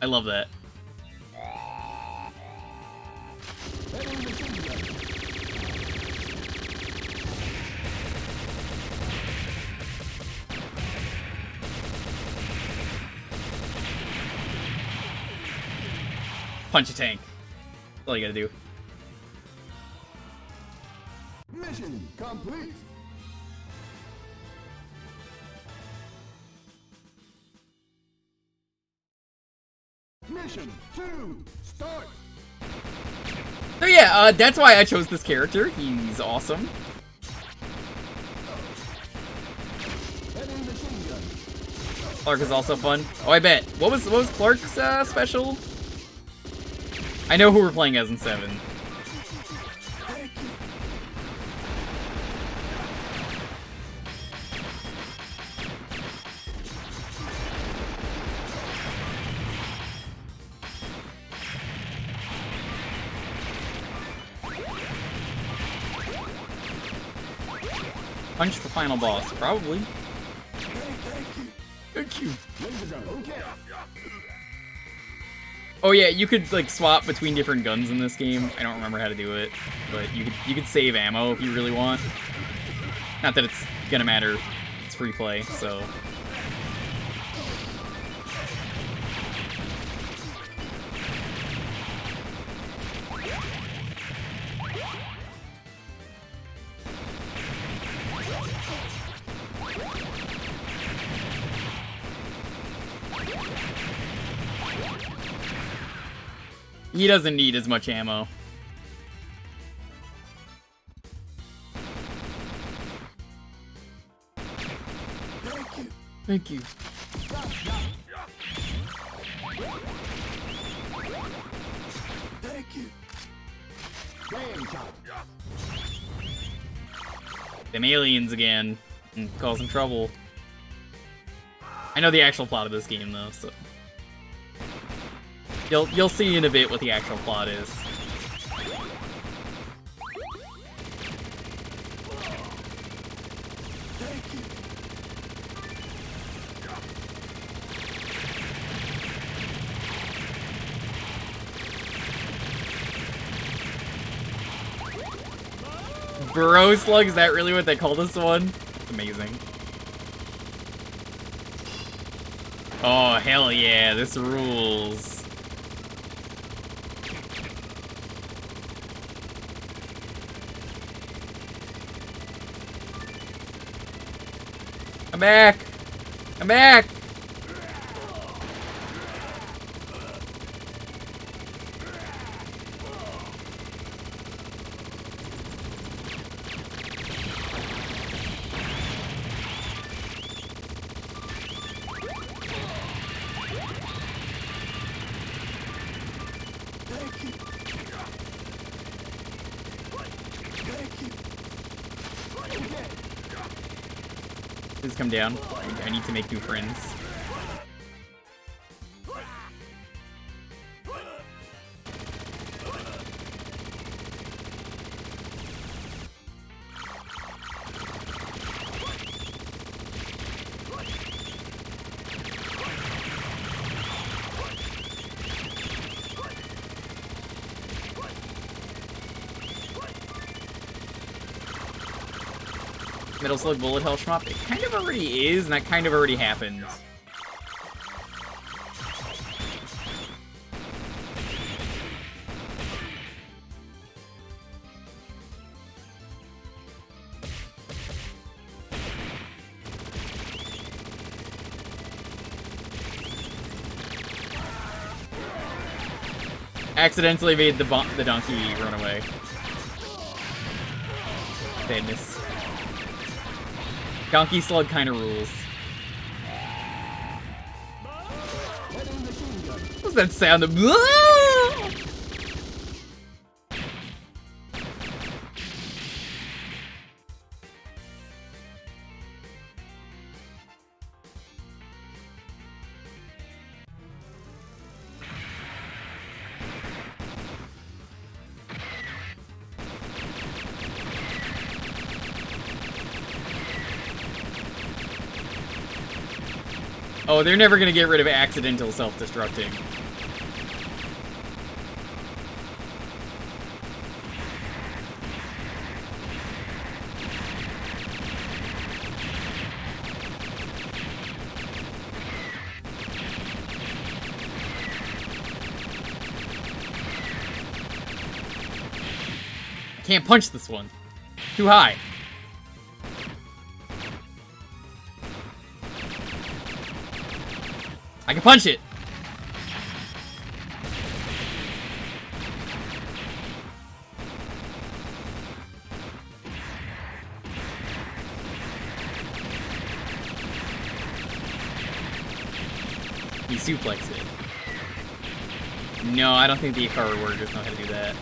I love that.
Heavy machine gun.
punch a tank. That's all you gotta do.
Mission complete. Mission 2, start.
So yeah, that's why I chose this character. He's awesome.
Heavy machine gun.
Clark is also fun. Oh, I bet. What was Clark's special? I know who we're playing as in 7. Punch the final boss, probably. Thank you.
Laser gun. Okay.
Oh yeah, you could like swap between different guns in this game. I don't remember how to do it, but you could save ammo if you really want. Not that it's gonna matter. It's free play, so. He doesn't need as much ammo. Thank you.
Thank you. Ram shot.
Them aliens again. Causing trouble. I know the actual plot of this game though, so. You'll see in a bit what the actual plot is. Bro Slug, is that really what they call this one? That's amazing. Oh, hell yeah, this rules. I'm back! I'm back! Please come down. I need to make new friends. Metal Slug bullet hell shmup? It kind of already is, and that kind of already happened. Accidentally made the donkey run away. Sadness. Donkey Slug kinda rules. What's that sound of? Oh, they're never gonna get rid of accidental self-destructing. can't punch this one. Too high. I can punch it. He suplexed it. No, I don't think the Ikaru warriors know how to do that.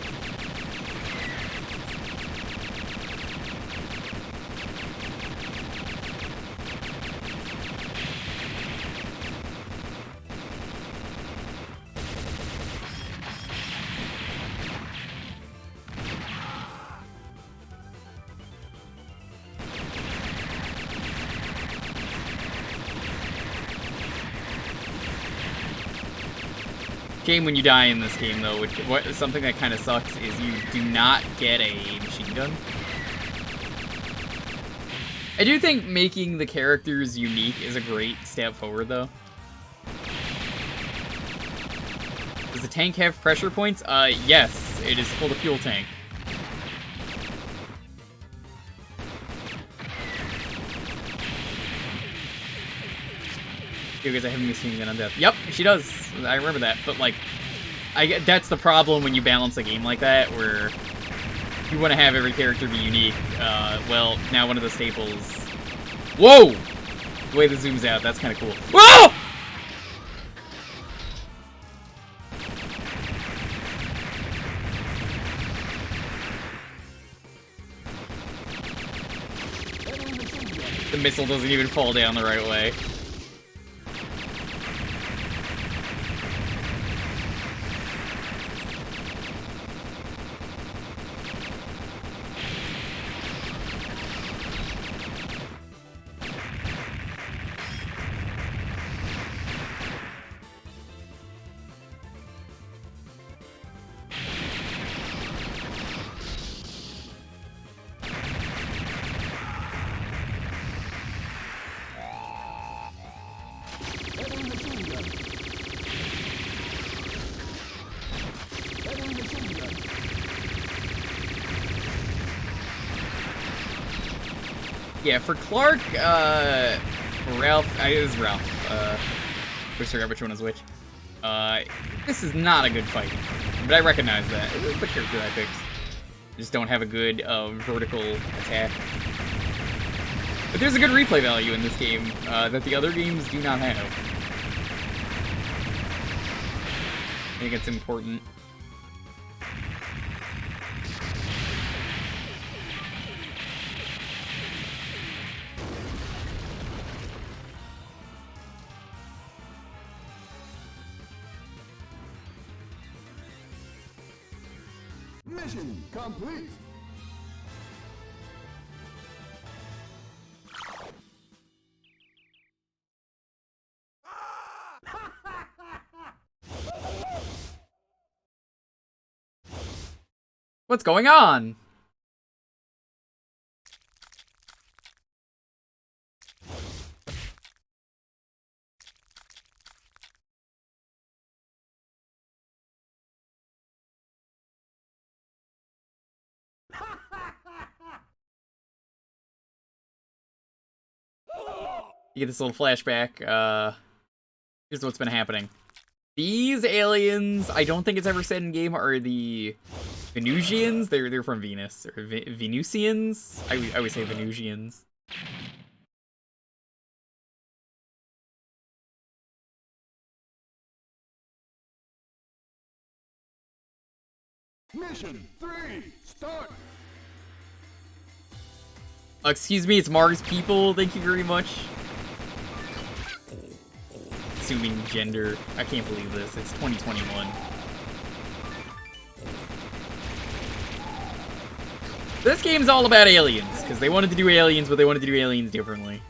Shame when you die in this game, though. Something that kind of sucks is you do not get a machine gun. I do think making the characters unique is a great step forward, though. Does the tank have pressure points? Yes. It is called a fuel tank. Because I have a machine gun on death. Yep, she does. I remember that. But, like, that's the problem when you balance a game like that, where you want to have every character be unique. Well, now one of the staples... Whoa! The way this zooms out, that's kind of cool. Whoa! The missile doesn't even fall down the right way. Yeah, for Clark, Ralph, it was Ralph, I forgot which one is which. This is not a good fight, but I recognize that. It's the character I picked. Just don't have a good, vertical attack. But there's a good replay value in this game, that the other games do not have. I think it's important.
Mission complete!
What's going on? You get this little flashback. Here's what's been happening. These aliens, I don't think it's ever said in game, are the Venusians. They're from Venus, or Venusians. I always say Venusians.
Mission 3, start!
Excuse me, it's Mars people. Thank you very much. Assuming gender. I can't believe this. It's 2021. This game's all about aliens, because they wanted to do aliens, but they wanted to do aliens differently.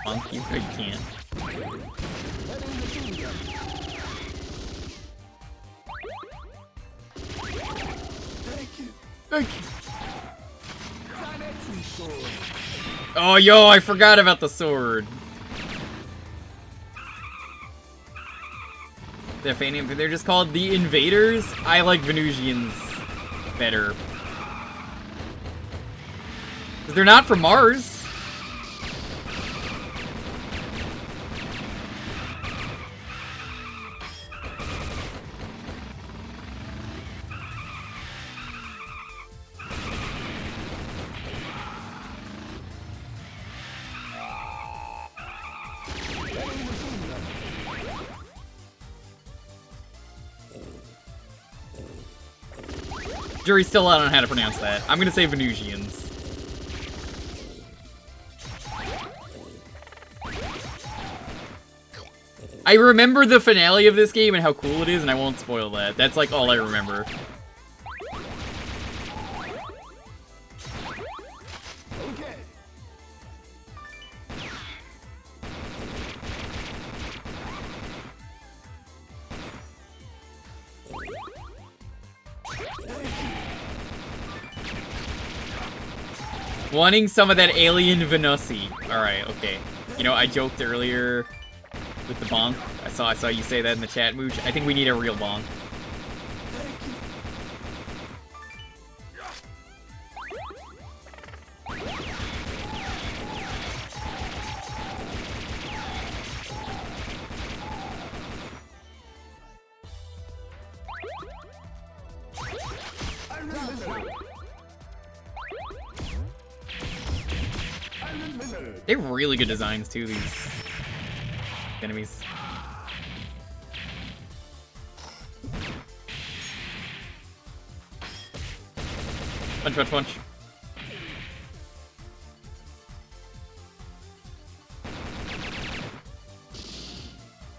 Monk, you can't. Thank you. Oh, yo, I forgot about the sword. They're fan name, they're just called the Invaders. I like Venusians better. 'Cause they're not from Mars. Jury's still out on how to pronounce that. I'm gonna say Venusians. I remember the finale of this game and how cool it is, and I won't spoil that. That's like all I remember.
Okay.
Wanting some of that alien Venusi. Alright, okay. You know, I joked earlier with the bonk. I saw you say that in the chat, Mooch. I think we need a real bonk. They have really good designs too, these enemies. Punch, punch, punch.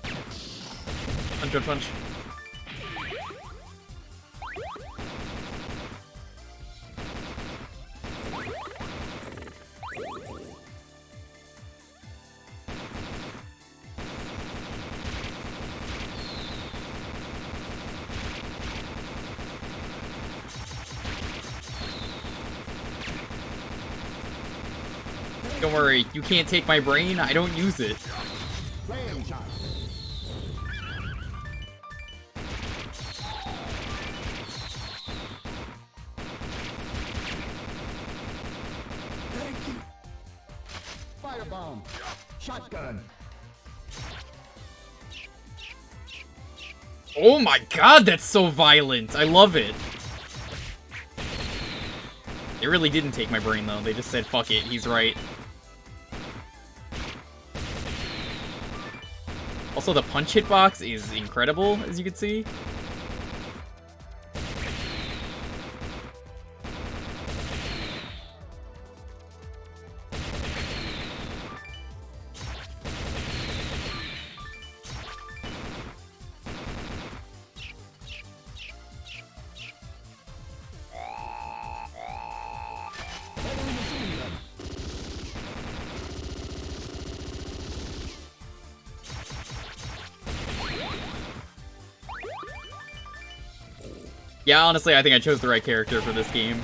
Punch, punch, punch. Don't worry, you can't take my brain, I don't use it.
Flame shot. Thank you. Firebomb. Shotgun.
Oh my god, that's so violent! I love it! They really didn't take my brain though, they just said, fuck it, he's right. Also, the punch hitbox is incredible, as you can see. Yeah, honestly, I think I chose the right character for this game.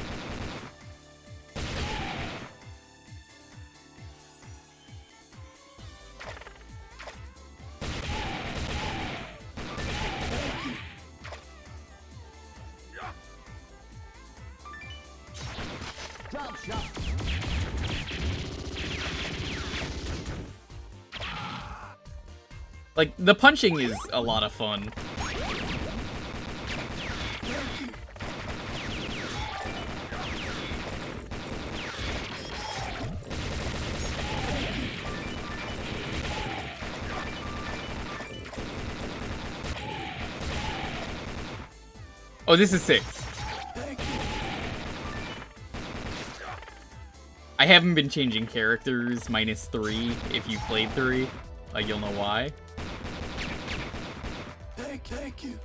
Drop shot.
Like, the punching is a lot of fun. Oh, this is 6. I haven't been changing characters -3 if you've played 3. You'll know why.
Thank you.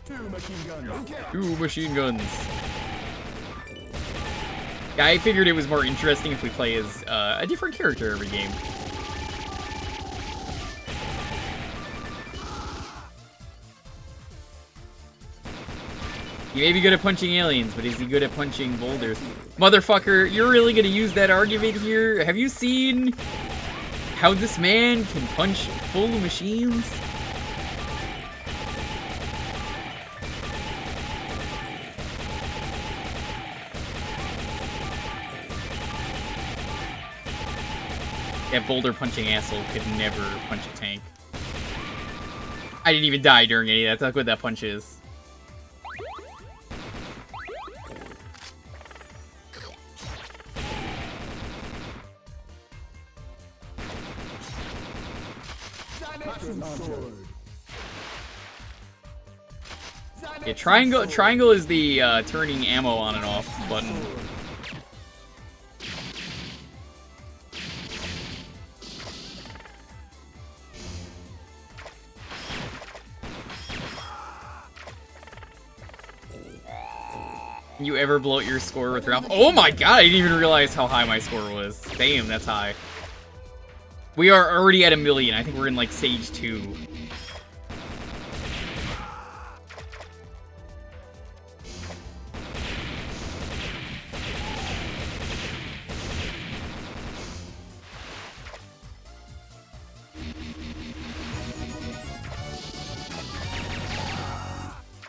2 machine guns. Okay.
2 machine guns. Yeah, I figured it was more interesting if we play as a different character every game. He may be good at punching aliens, but is he good at punching boulders? Motherfucker, you're really gonna use that argument here? Have you seen how this man can punch full machines? that boulder punching asshole could never punch a tank. I didn't even die during any of that. That's what that punch is. Yeah, triangle is the turning ammo on and off button. You ever bloat your score with Ralph? Oh my god, I didn't even realize how high my score was. Damn, that's high. We are already at 1 million. I think we're in like stage 2.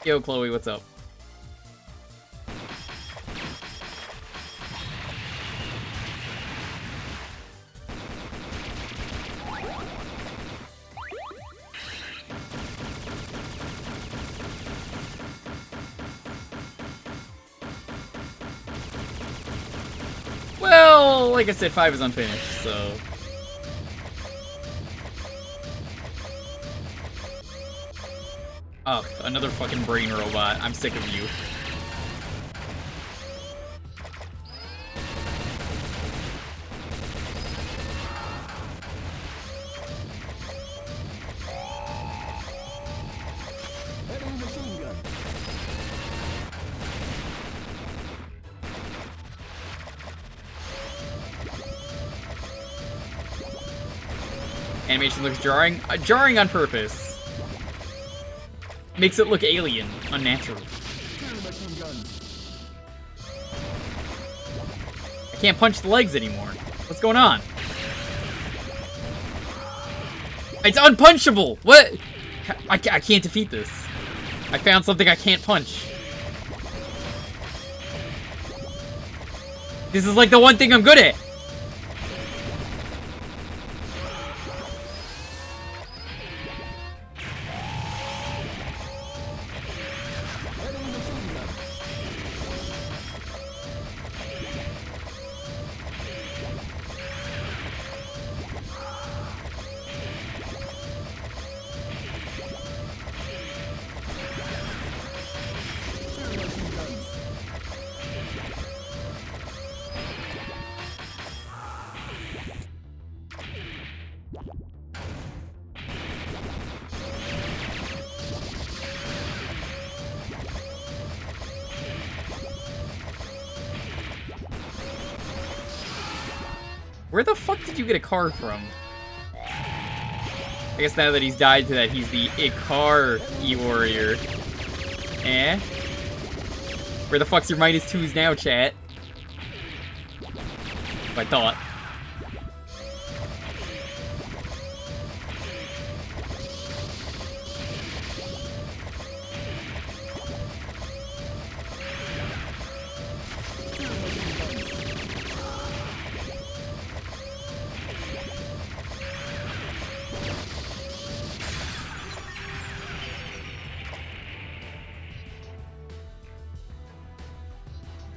Yo, Chloe, what's up? Well, like I said, 5 is unfinished, so... Ugh, another fucking brain robot. I'm sick of you. Animation looks jarring. Jarring on purpose. Makes it look alien, unnatural. I can't punch the legs anymore. What's going on? It's unpunchable! What? I can't defeat this. I found something I can't punch. This is like the one thing I'm good at. Where the fuck did you get a car from? I guess now that he's died to that, he's the Icar E-Warrior. Eh? Where the fuck's your -2s now, chat? I thought.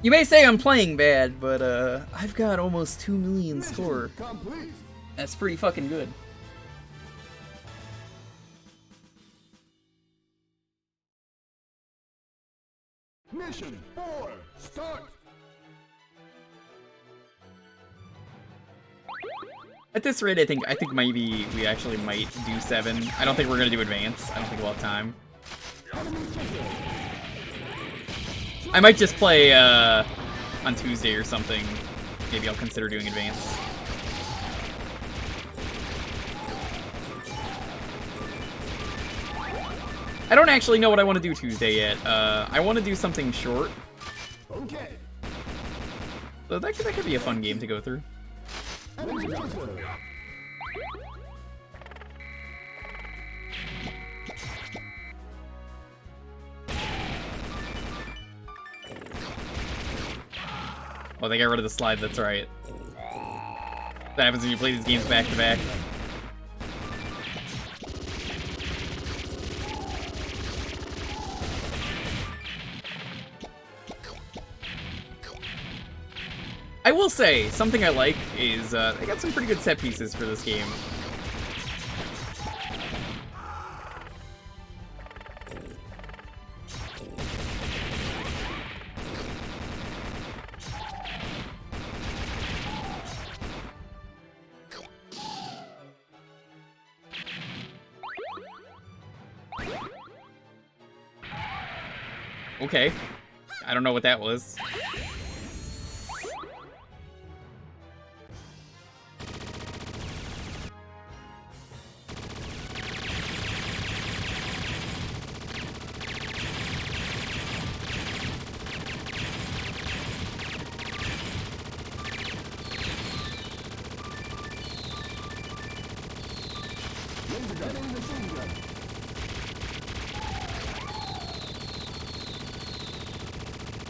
You may say I'm playing bad, but I've got almost 2 million score. That's pretty fucking good.
Mission 4, start!
At this rate, I think maybe we actually might do 7. I don't think we're gonna do advance. I don't think we'll have time. I might just play on Tuesday or something. Maybe I'll consider doing advance. I don't actually know what I want to do Tuesday yet. I want to do something short.
Okay.
So that could be a fun game to go through. Oh, they got rid of the slide, that's right. That happens when you play these games back to back. I will say, something I like is, they got some pretty good set pieces for this game. Okay. I don't know what that was.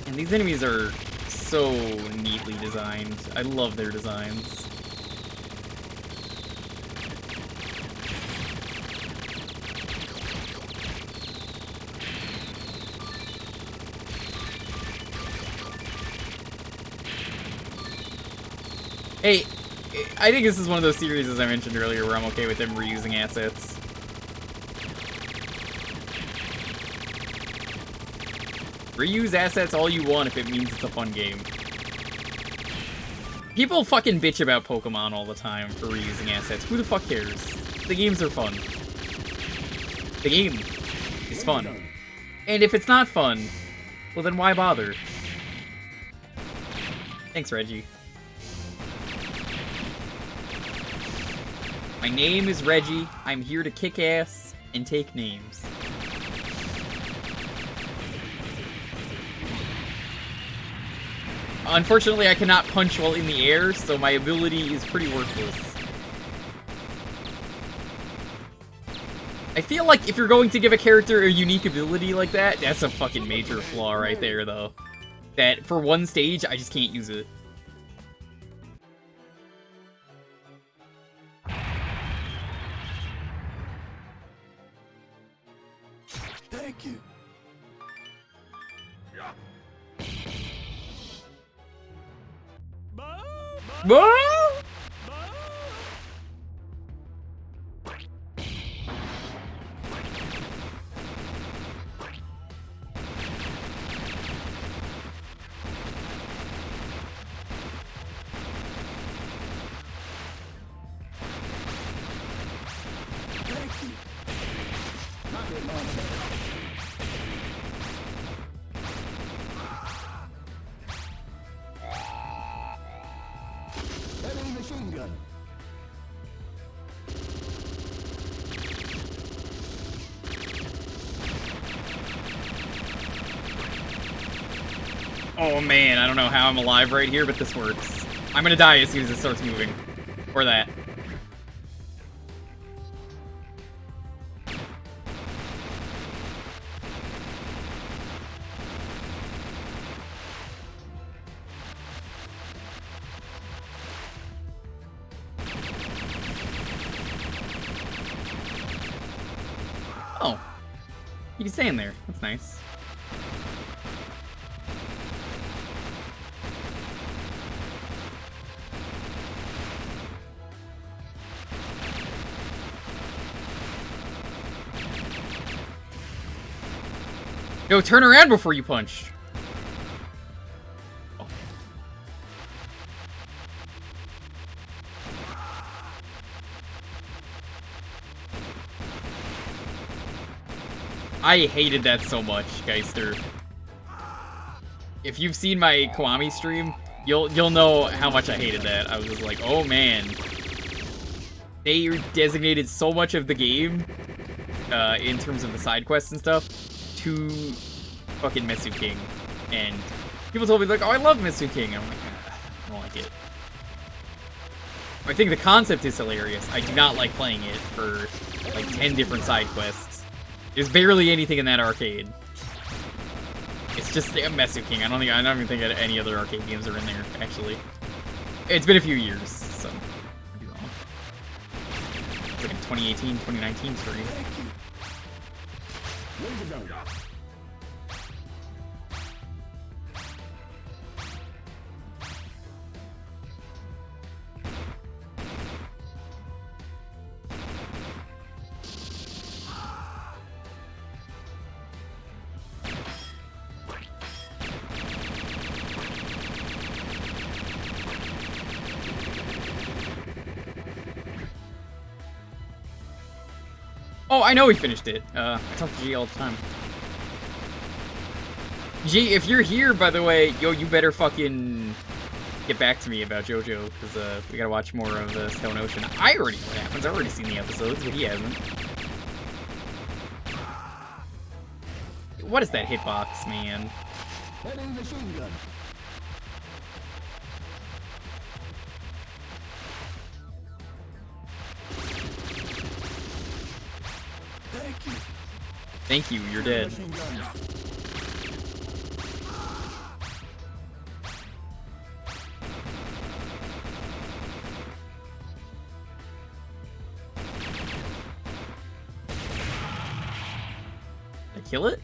And these enemies are so neatly designed. I love their designs. Hey, I think this is one of those series, as I mentioned earlier, where I'm okay with them reusing assets. Reuse assets all you want if it means it's a fun game. People fucking bitch about Pokemon all the time for reusing assets. Who the fuck cares? The games are fun. The game is fun. And if it's not fun, well then why bother? Thanks, Reggie. My name is Reggie. I'm here to kick ass and take names. Unfortunately, I cannot punch while in the air, so my ability is pretty worthless. I feel like if you're going to give a character a unique ability like that, that's a fucking major flaw right there, though. That, for one stage, I just can't use it.
Thank you.
Whoa!
Heavy machine gun.
Oh man, I don't know how I'm alive right here, but this works. I'm gonna die as soon as it starts moving. Or that. Oh. You can stay in there. That's nice. Yo, turn around before you punch. Oh. I hated that so much, Geister. If you've seen my Kiwami stream, you'll know how much I hated that. I was just like, oh man. They designated so much of the game, in terms of the side quests and stuff, to fucking Mesu King. And people told me, like, oh, I love Mesu King. I'm like, I don't like it. I think the concept is hilarious. I do not like playing it for, like, 10 different side quests. There's barely anything in that arcade. It's just Mesu King. I don't even think any other arcade games are in there, actually. It's been a few years, so. 2018, 2019 stream.
Laser gun.
Oh, I know he finished it. I talk to G all the time. G, if you're here, by the way, yo, you better fucking get back to me about JoJo, because we gotta watch more of the Stone Ocean. I already know what happens. I've already seen the episodes, but he hasn't. What is that hitbox, man?
Heavy machine gun. Thank you.
Thank you, you're dead.
Machine gun.
Did I kill it?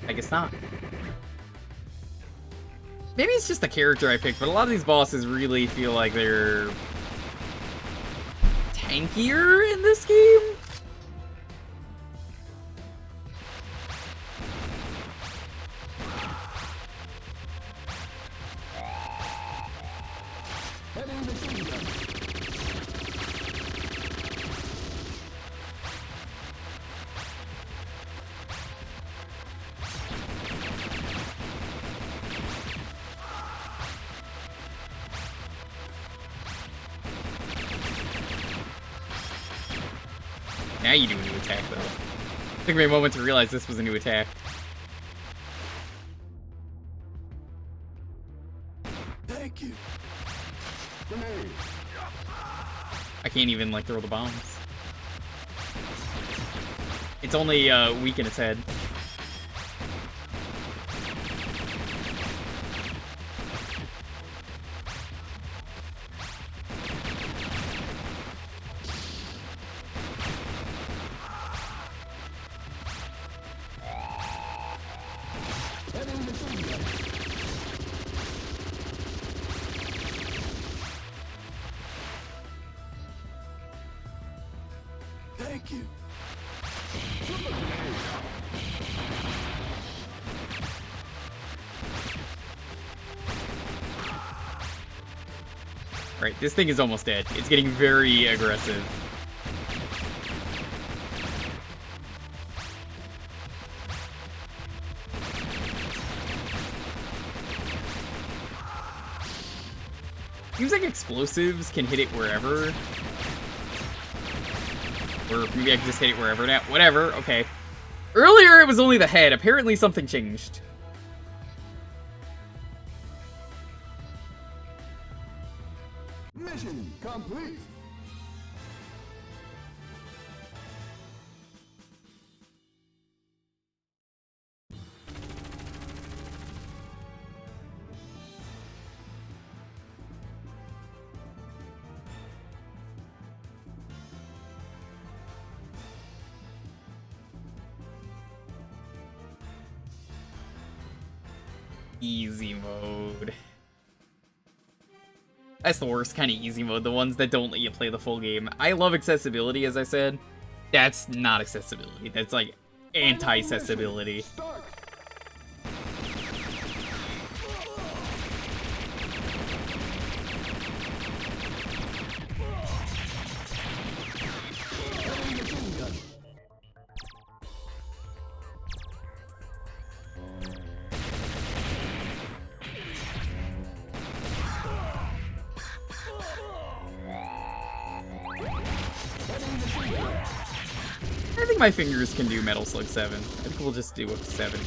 I guess not. Maybe it's just the character I picked, but a lot of these bosses really feel like they're tankier in this game.
Heavy machine gun.
Now you do a new attack, though. Took me a moment to realize this was a new attack.
Thank you. Grenade.
I can't even, like, throw the bombs. It's only weak in its head.
Heavy machine gun. Thank you. Super grenade.
Right, this thing is almost dead. It's getting very aggressive. Seems like explosives can hit it wherever. Or maybe I can just hit it wherever now. Whatever, okay. Earlier it was only the head. Apparently something changed.
Mission complete.
Easy mode. That's the worst kind of easy mode, the ones that don't let you play the full game. I love accessibility, as I said. That's not accessibility. That's like anti-accessibility.
Start. Heavy machine gun.
I think my fingers can do Metal Slug 7. I think we'll just do up to 7.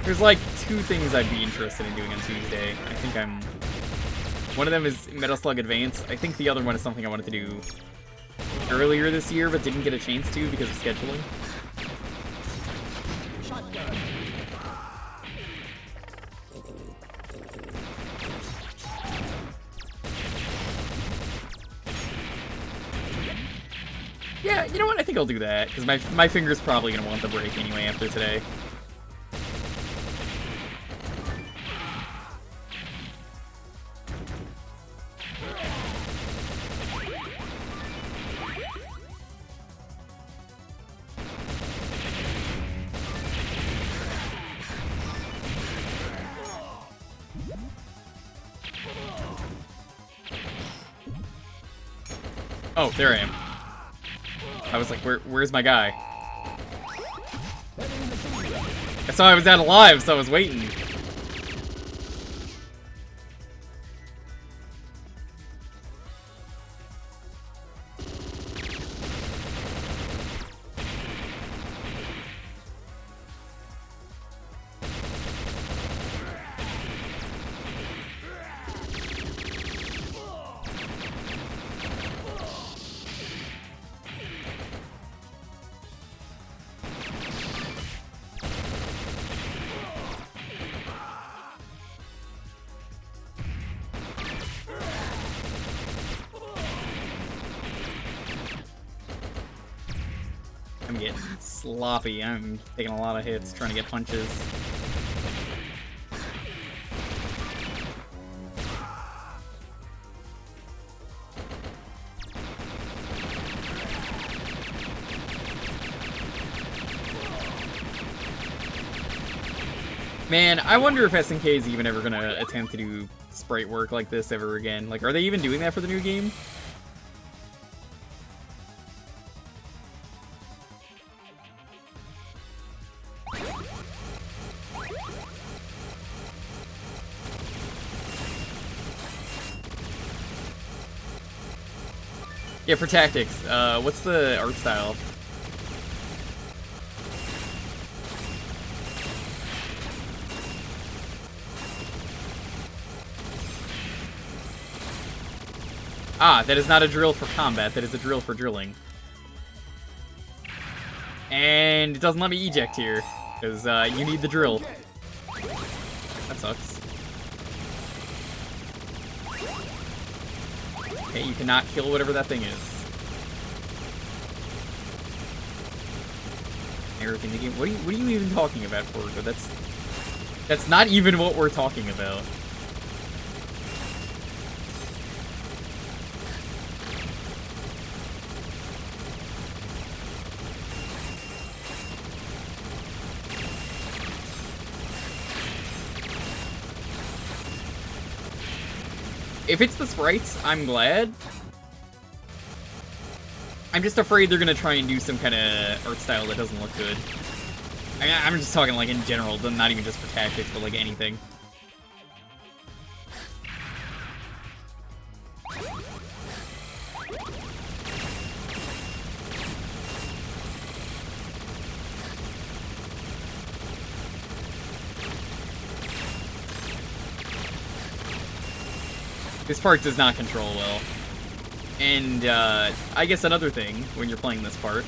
There's like 2 things I'd be interested in doing on Tuesday. I think I'm... One of them is Metal Slug Advance. I think the other one is something I wanted to do earlier this year, but didn't get a chance to because of scheduling.
Shotgun.
Yeah, you know what? I think I'll do that, because my finger's probably going to want the break anyway after today. Oh, there I am. I was like, where's my guy? I saw I was out alive, so I was waiting. I'm getting sloppy. I'm taking a lot of hits trying to get punches. Man, I wonder if SNK is even ever gonna attempt to do sprite work like this ever again. Like, are they even doing that for the new game? Yeah, for tactics, what's the art style? Ah, that is not a drill for combat, that is a drill for drilling. And it doesn't let me eject here, because you need the drill. That sucks. Okay, you cannot kill whatever that thing is. Everything in the game. What are you even talking about, Forgo? That's not even what we're talking about. If it's the sprites, I'm glad. I'm just afraid they're gonna try and do some kind of art style that doesn't look good. I mean, I'm just talking like in general, not even just for tactics, but like anything. This part does not control well. And, I guess another thing, when you're playing this part,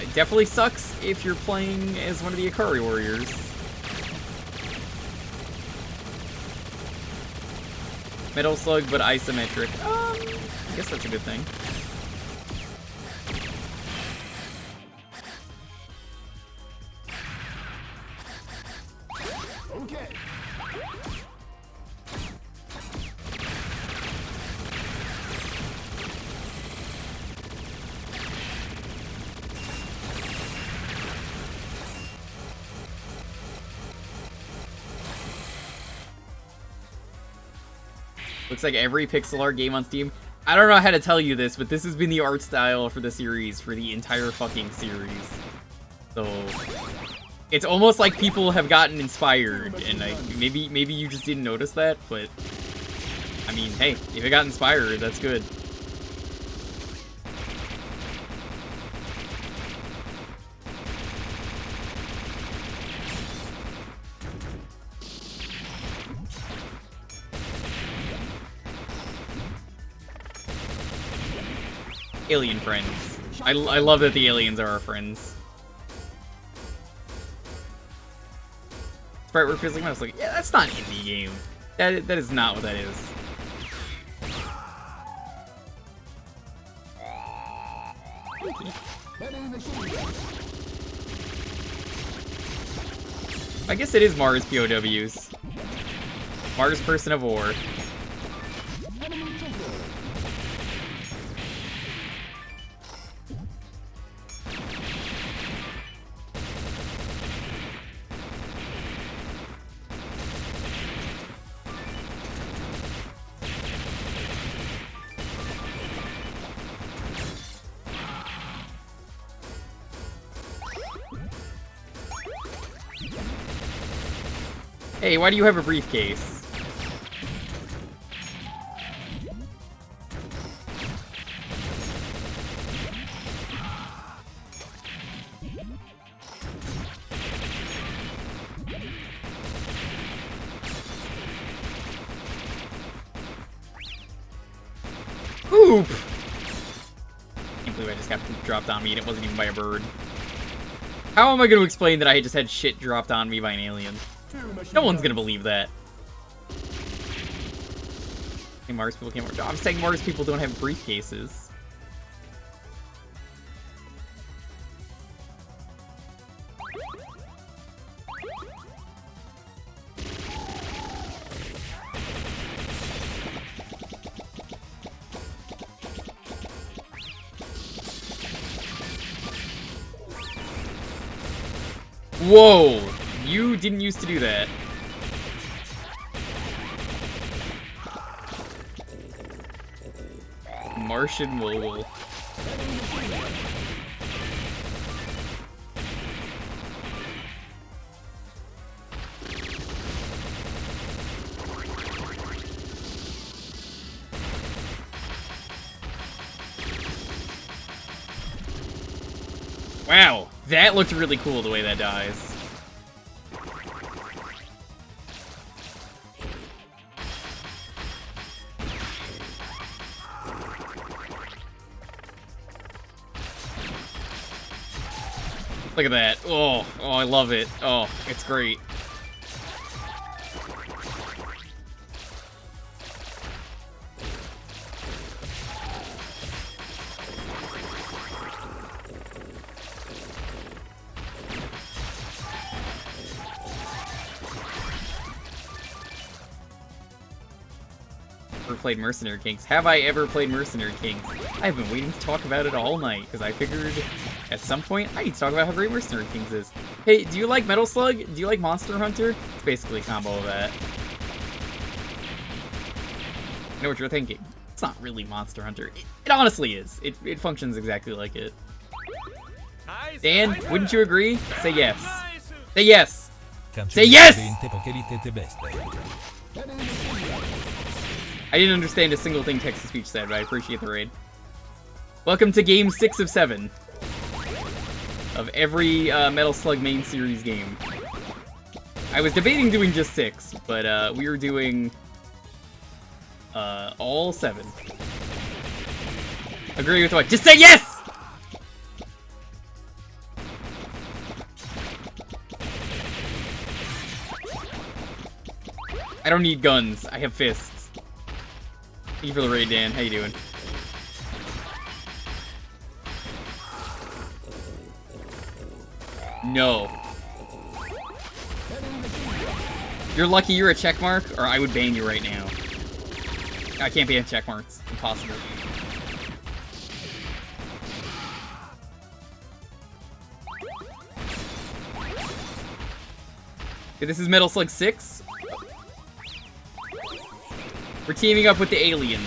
it definitely sucks if you're playing as one of the Ikari warriors. Metal Slug, but isometric. I guess that's a good thing.
Okay.
Looks like every pixel art game on Steam. I don't know how to tell you this, but this has been the art style for the series for the entire fucking series. So it's almost like people have gotten inspired, and maybe you just didn't notice that, but I mean, hey, if it got inspired, that's good. Alien friends. I love that the aliens are our friends. Sprite work feels like Metal Slug. Yeah, that's not indie game. That is not what that is. Lucky. I guess it is Mars POWs. Mars Person of War. Hey, why do you have a briefcase? Poop! Can't believe I just got poop dropped on me and it wasn't even by a bird. How am I going to explain that I just had shit dropped on me by an alien? No one's gonna believe that. Hey, Mars people can't work. I'm saying Mars people don't have briefcases. Whoa! You didn't used to do that. Martian mobile. Wow, that looked really cool the way that dies. Look at that. Oh, I love it. Oh, it's great. Ever played Mercenary Kings? Have I ever played Mercenary Kings? I've been waiting to talk about it all night, because I figured at some point I need to talk about how great Mercenary Kings is. Hey, do you like Metal Slug? Do you like Monster Hunter? It's basically a combo of that. I know what you're thinking. It's not really Monster Hunter. It honestly is. It functions exactly like it. Dan, wouldn't you agree? Say yes. Say yes! Say yes! I didn't understand a single thing text-to-speech said, but I appreciate the raid. Welcome to game 6 of 7 of every Metal Slug main series game. I was debating doing just 6, but we were doing all 7. Agree with what? Just say yes! I don't need guns. I have fists. Thank you for the raid, Dan. How you doing? No. You're lucky you're a checkmark, or I would ban you right now. I can't ban checkmarks. It's impossible. Okay, this is Metal Slug 6. We're teaming up with the aliens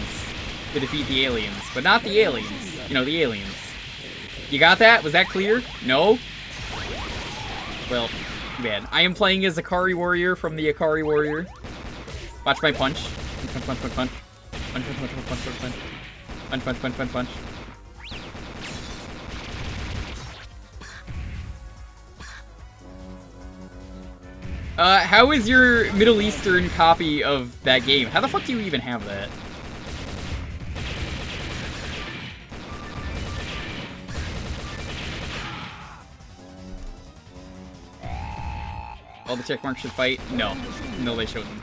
to defeat the aliens, but not the aliens. You know, the aliens. You got that? Was that clear? No? Well, too bad. I am playing as Akari Warrior from the Akari Warrior. Watch my punch. Punch, punch, punch, punch. Punch, punch, punch, punch, punch, punch, punch. Punch, punch, punch, punch, punch. How is your Middle Eastern copy of that game? How the fuck do you even have that? All the checkmarks should fight? No. No, they shouldn't.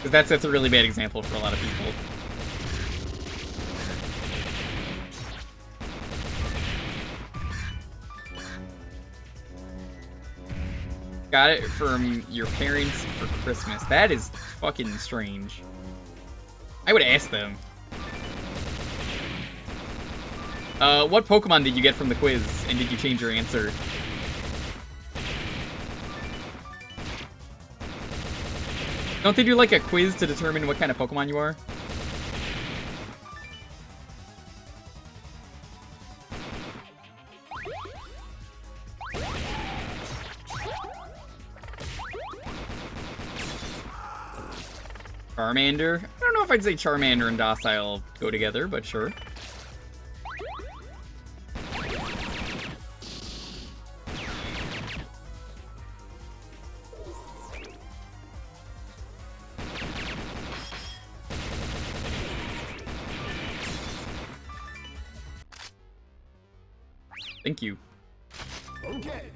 Because that's a really bad example for a lot of people. Got it from your parents for Christmas. That is fucking strange. I would ask them. What Pokemon did you get from the quiz, and did you change your answer? Don't they do like a quiz to determine what kind of Pokemon you are? Charmander? I don't know if I'd say Charmander and Docile go together, but sure. Thank you.
Okay.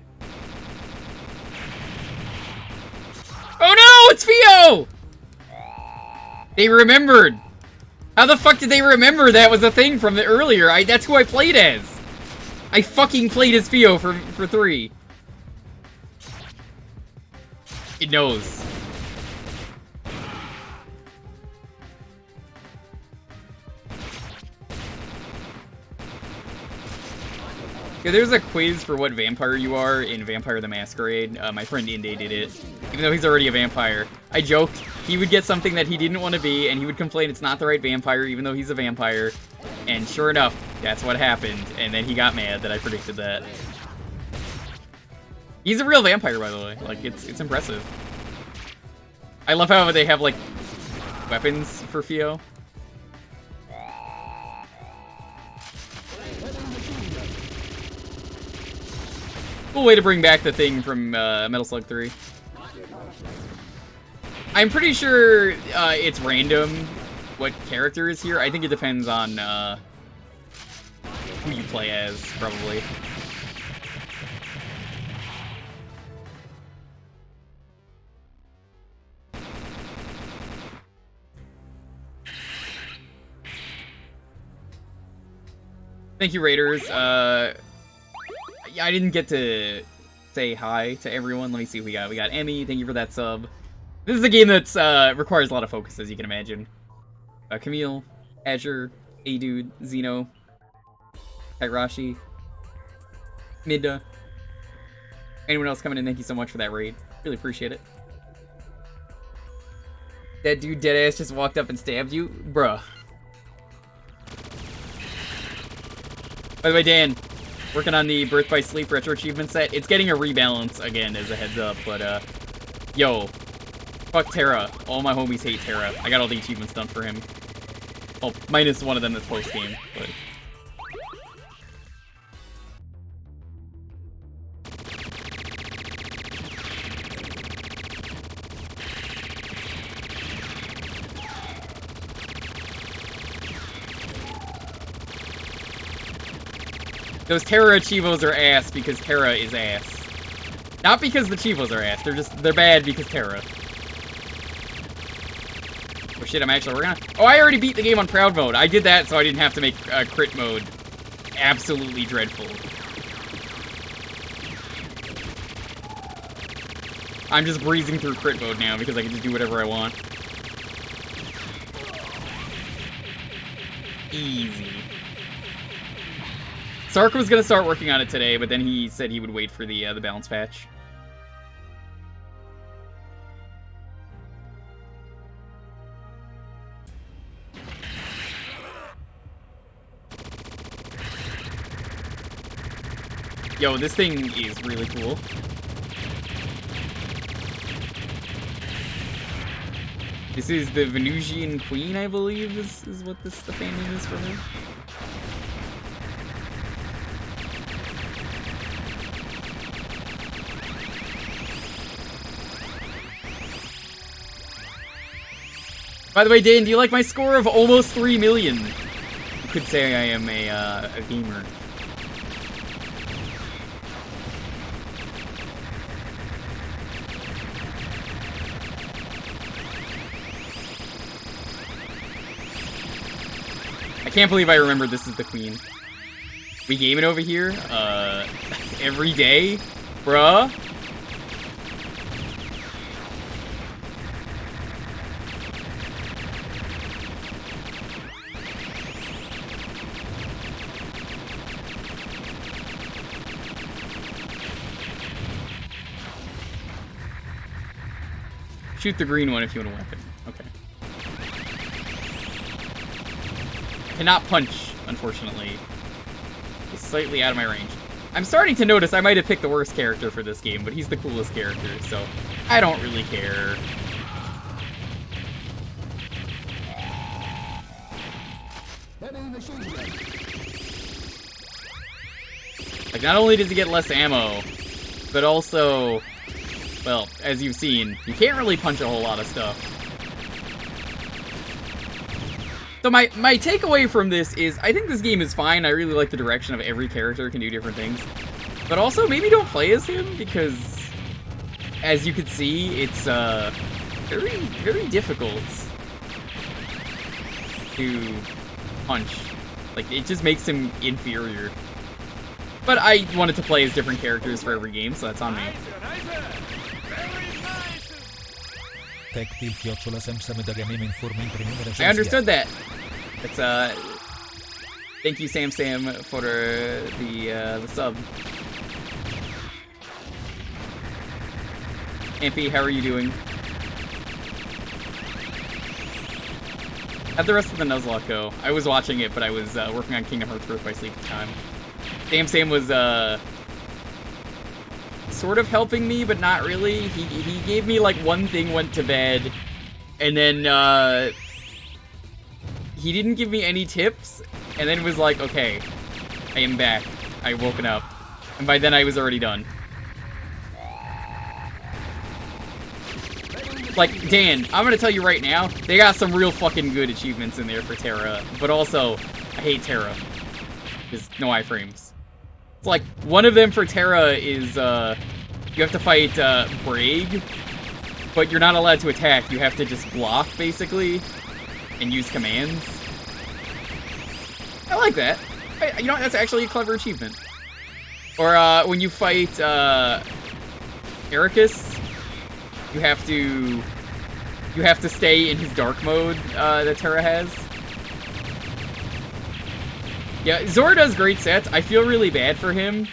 Oh no, it's Fio! They remembered. How the fuck did they remember that was a thing from the earlier? That's who I played as. I fucking played as Fio for 3. It knows. Yeah, there's a quiz for what vampire you are in Vampire the Masquerade. My friend Inde did it, even though he's already a vampire. I joked he would get something that he didn't want to be, and he would complain it's not the right vampire, even though he's a vampire. And sure enough, that's what happened, and then he got mad that I predicted that. He's a real vampire, by the way. Like, it's impressive. I love how they have, like, weapons for Fio. Cool way to bring back the thing from Metal Slug 3. I'm pretty sure it's random what character is here. I think it depends on who you play as, probably. Thank you, Raiders. Yeah, I didn't get to say hi to everyone. Let me see who we got. We got Emmy. Thank you for that sub. This is a game that's requires a lot of focus, as you can imagine. Camille, Azure, A-Dude, Zeno, Kairashi, Midda. Anyone else coming in, thank you so much for that raid. Really appreciate it. That dude deadass just walked up and stabbed you? Bruh. By the way, Dan, working on the Birth by Sleep retro achievement set. It's getting a rebalance again, as a heads up, but yo, fuck Terra. All my homies hate Terra. I got all the achievements done for him. Well, minus one of them that's post-game, but... Those Terra Chivos are ass because Terra is ass. Not because the Chivos are ass, they're bad because Terra. Oh shit, I'm actually working on... Oh, I already beat the game on Proud Mode. I did that so I didn't have to make crit mode absolutely dreadful. I'm just breezing through crit mode now because I can just do whatever I want. Easy. Sark was gonna start working on it today, but then he said he would wait for the balance patch. Yo, this thing is really cool. This is the Venusian Queen, I believe, is what the fan name is for her. By the way, Dan, do you like my score of almost 3 million? You could say I am a gamer. I can't believe I remember this is the queen. We gaming over here? Every day? Bruh? Shoot the green one if you want a weapon. Okay. I cannot punch, unfortunately. He's slightly out of my range. I'm starting to notice I might have picked the worst character for this game, but he's the coolest character, so I don't really care. Like, not only does he get less ammo, but also, well, as you've seen, you can't really punch a whole lot of stuff. So my takeaway from this is, I think this game is fine. I really like the direction of every character can do different things. But also, maybe don't play as him, because, as you can see, it's very, very difficult to punch. Like, it just makes him inferior. But I wanted to play as different characters for every game, so that's on me. I understood that. It's thank you Sam for the sub. Ampy, how are you doing? How'd the rest of the Nuzlocke go? I was watching it, but I was working on Kingdom Hearts Birth by Sleep at the time. Sam was sort of helping me, but not really. He gave me like one thing, went to bed, and then he didn't give me any tips, and then was like, okay, I am back. I woken up. And by then I was already done. Like, Dan, I'm gonna tell you right now, they got some real fucking good achievements in there for Terra, but also, I hate Terra. There's no iframes. It's like, one of them for Terra is, you have to fight, Braig, but you're not allowed to attack, you have to just block, basically, and use commands. I like that. You know, that's actually a clever achievement. Or, when you fight, Ericus, you have to stay in his dark mode, that Terra has. Yeah, Zora does great sets. I feel really bad for him.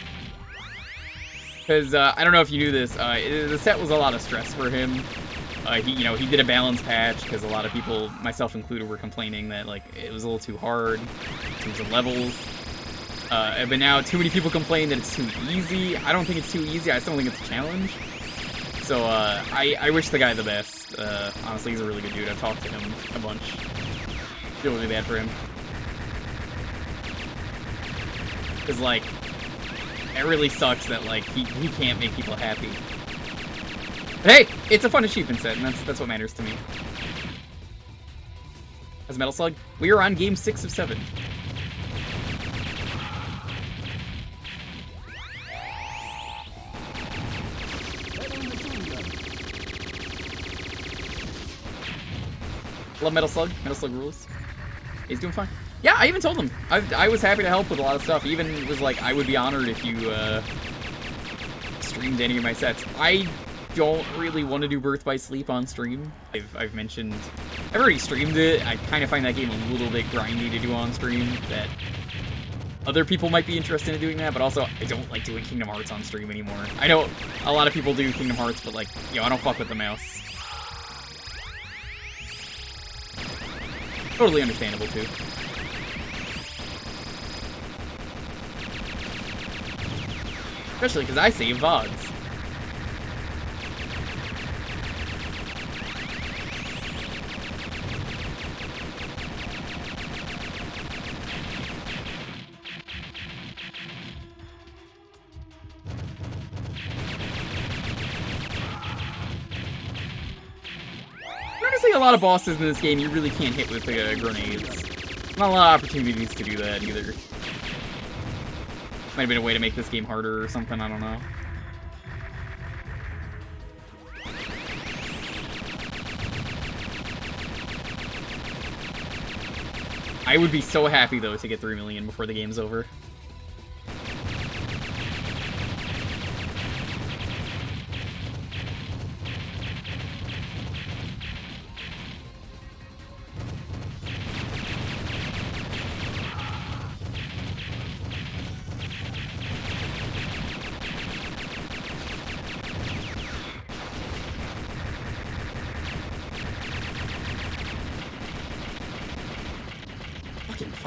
Because, I don't know if you knew this, the set was a lot of stress for him. He did a balance patch, because a lot of people, myself included, were complaining that, like, it was a little too hard in terms of levels. But now, too many people complain that it's too easy. I don't think it's too easy, I still think it's a challenge. So, I wish the guy the best. Honestly, he's a really good dude. I've talked to him a bunch. Feel really bad for him. Because, like, it really sucks that, like, he can't make people happy. But hey, it's a fun achievement set, and that's what matters to me. As Metal Slug, we are on game 6 of 7. Love Metal Slug. Metal Slug rules. He's doing fine. Yeah, I even told him. I was happy to help with a lot of stuff. He even was like, I would be honored if you streamed any of my sets. I don't really want to do Birth by Sleep on stream. I've mentioned, I've already streamed it. I kind of find that game a little bit grindy to do on stream. That other people might be interested in doing that, but also I don't like doing Kingdom Hearts on stream anymore. I know a lot of people do Kingdom Hearts, but like, I don't fuck with the mouse. Totally understandable, too. Especially because I save VODs. Honestly, a lot of bosses in this game you really can't hit with grenades. Not a lot of opportunities to do that either. Might have been a way to make this game harder or something, I don't know. I would be so happy, though, to get 3 million before the game's over.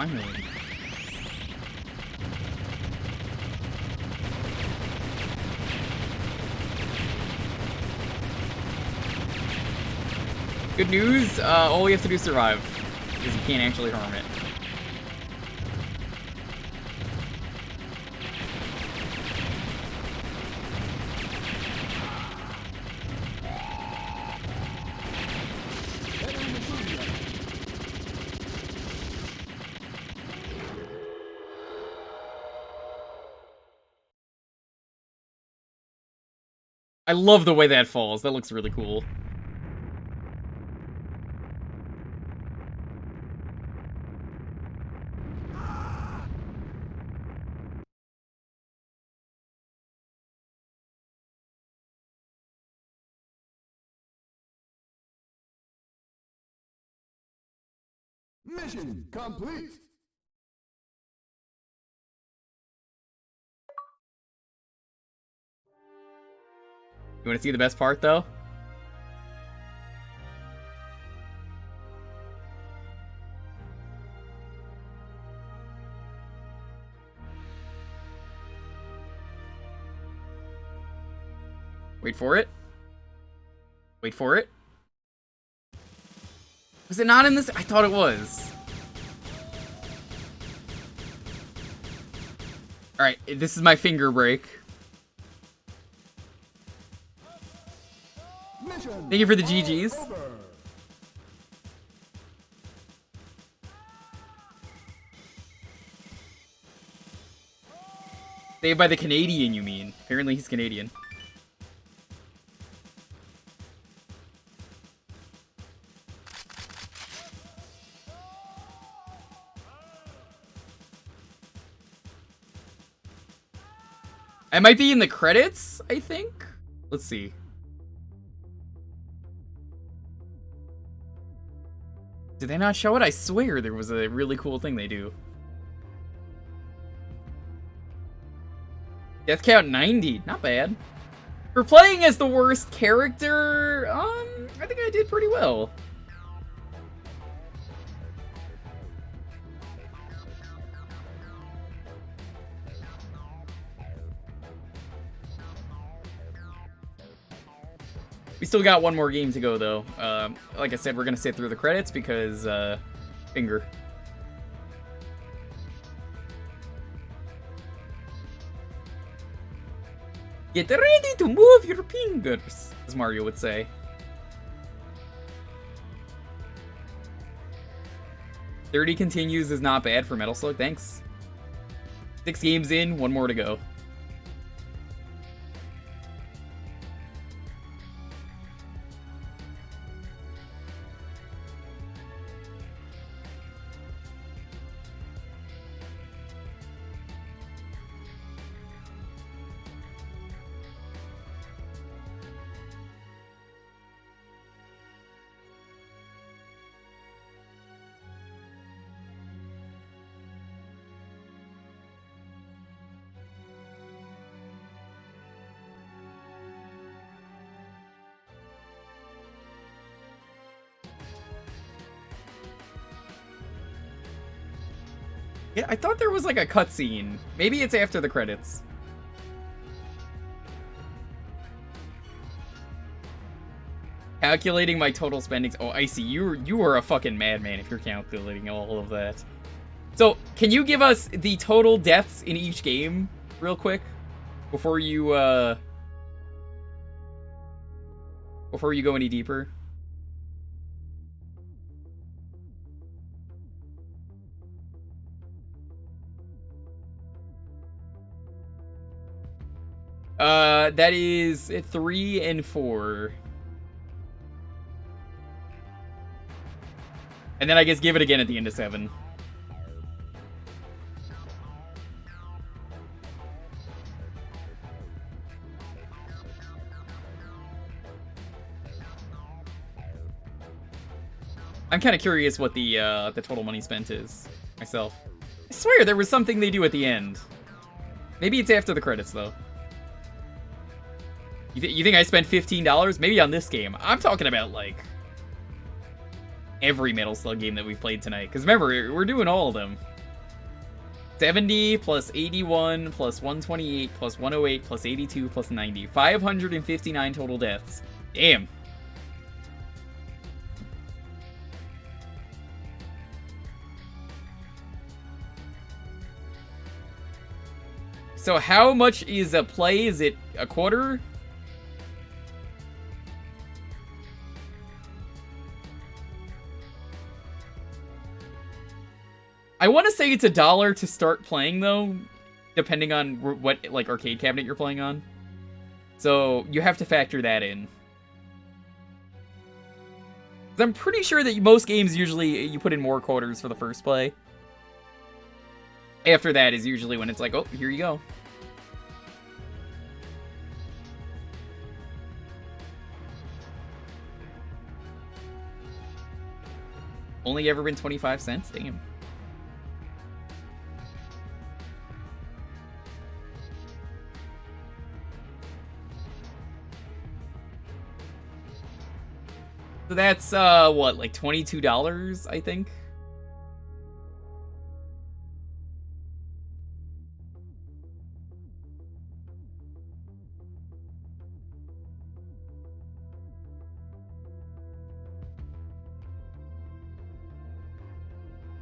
finally. Good news, all we have to do is survive. Because you can't actually harm it. I love the way that falls. That looks really cool.
Mission complete.
You want to see the best part, though? Wait for it. Wait for it. Was it not in this? I thought it was. Alright, this is my finger break.
Mission
Thank you for the GGs.
over.
Saved by the Canadian, you mean? Apparently he's Canadian. I might be in the credits, I think? Let's see. Did they not show it? I swear there was a really cool thing they do. Death count 90. Not bad. For playing as the worst character, I think I did pretty well. We still got one more game to go, though. Like I said, we're gonna sit through the credits because, finger. Get ready to move your fingers, as Mario would say. "30 continues is not bad for Metal Slug, thanks. 6 games in, 1 more to go. Yeah, I thought there was like a cutscene. Maybe it's after the credits. Calculating my total spendings. Oh, I see. You are a fucking madman if you're calculating all of that. So, can you give us the total deaths in each game real quick before you go any deeper? That is 3 and 4. And then I guess give it again at the end of 7. I'm kind of curious what the total money spent is, myself. I swear there was something they do at the end. Maybe it's after the credits, though. You think I spent $15? Maybe on this game. I'm talking about, like, every Metal Slug game that we've played tonight. Because remember, we're doing all of them. 70 plus 81 plus 128 plus 108 plus 82 plus 90. 559 total deaths. Damn. So how much is a play? Is it a quarter? I want to say it's $1 to start playing, though, depending on what, like, arcade cabinet you're playing on. So you have to factor that in. 'Cause I'm pretty sure that most games usually you put in more quarters for the first play. After that is usually when it's like, oh, here you go. Only ever been 25 cents? Damn. So that's, what, like $22, I think?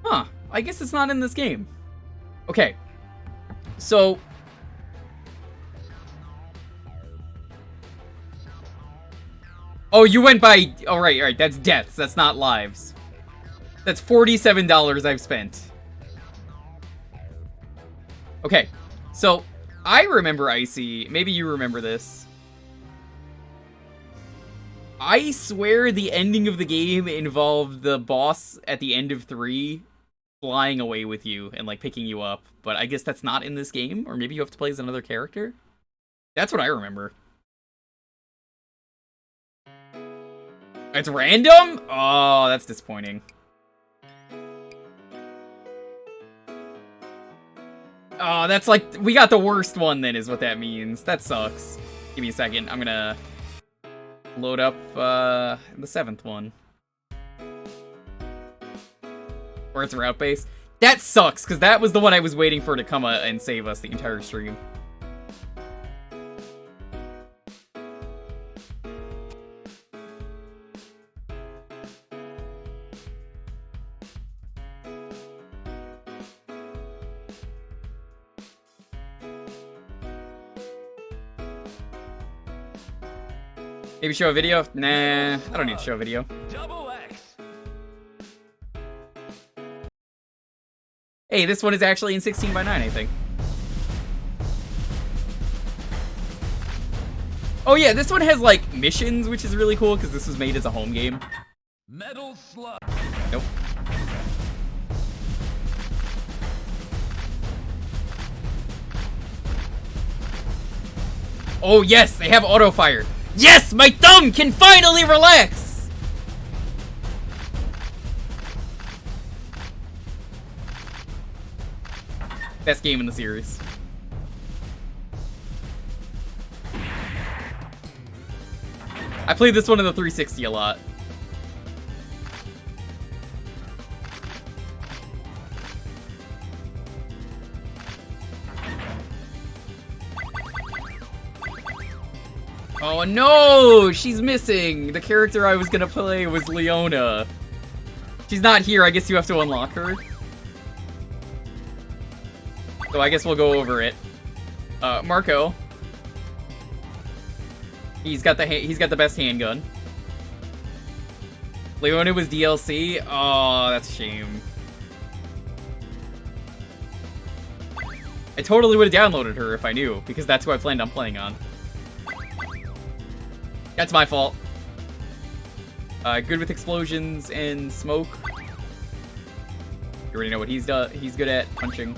Huh, I guess it's not in this game. Okay, so... Oh, you went by... Oh, right, that's deaths, that's not lives. That's $47 I've spent. Okay, so I remember Icy. Maybe you remember this. I swear the ending of the game involved the boss at the end of 3 flying away with you and, like, picking you up. But I guess that's not in this game? Or maybe you have to play as another character? That's what I remember. It's random? Oh, that's disappointing. Oh, that's like, we got the worst one then is what that means. That sucks. Give me a second. I'm gonna load up the 7th one. Or it's route based. That sucks, because that was the one I was waiting for to come and save us the entire stream. Maybe show a video? Nah, I don't need to show a video. Hey, this one is actually in 16:9, I think. Oh yeah, this one has, like, missions, which is really cool, because this was made as a home game.
Metal Slug.
Nope. Oh yes, they have auto fire. Yes, my thumb can finally relax! Best game in the series. I played this one in the 360 a lot. Oh no! She's missing! The character I was gonna play was Leona. She's not here, I guess you have to unlock her. So I guess we'll go over it. Marco. He's got the best handgun. Leona was DLC? Oh, that's a shame. I totally would have downloaded her if I knew, because that's who I planned on playing on. That's my fault. Good with explosions and smoke. You already know what he's good at, punching.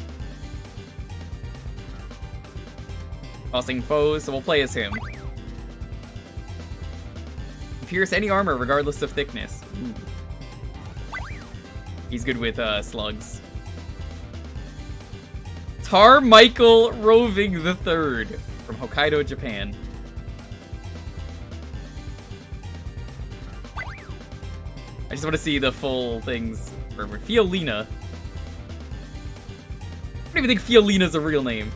Tossing foes, so we'll play as him. Pierce any armor regardless of thickness. Ooh. He's good with slugs. Michael Roving III from Hokkaido, Japan. I just want to see the full things. For Fiolina. even think Fiolina's a real name.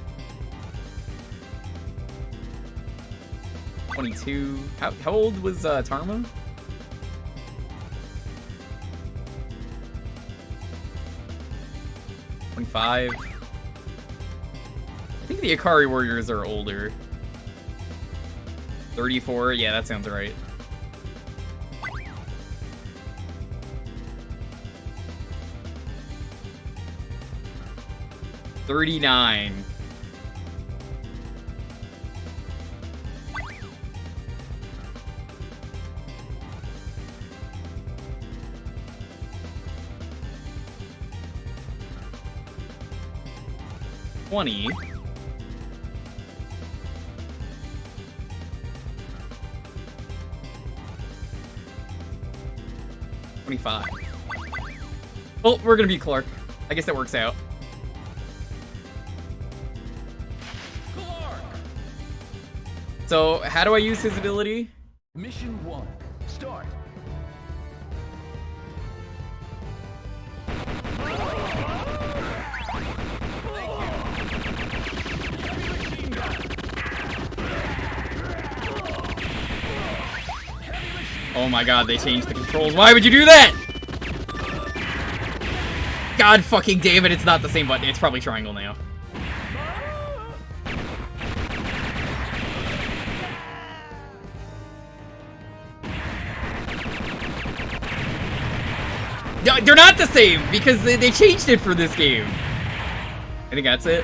22. How old was Tarma? $25. I think the Ikari Warriors are older. 34? Yeah, that sounds right. $39. $20. $25. Well, we're gonna be Clark. I guess that works out. So, how do I use his ability?
Mission 1. Start.
Oh my god, they changed the controls. Why would you do that? God fucking damn it, it's not the same button. It's probably triangle now. No, they're not the same, because they changed it for this game. I think that's it.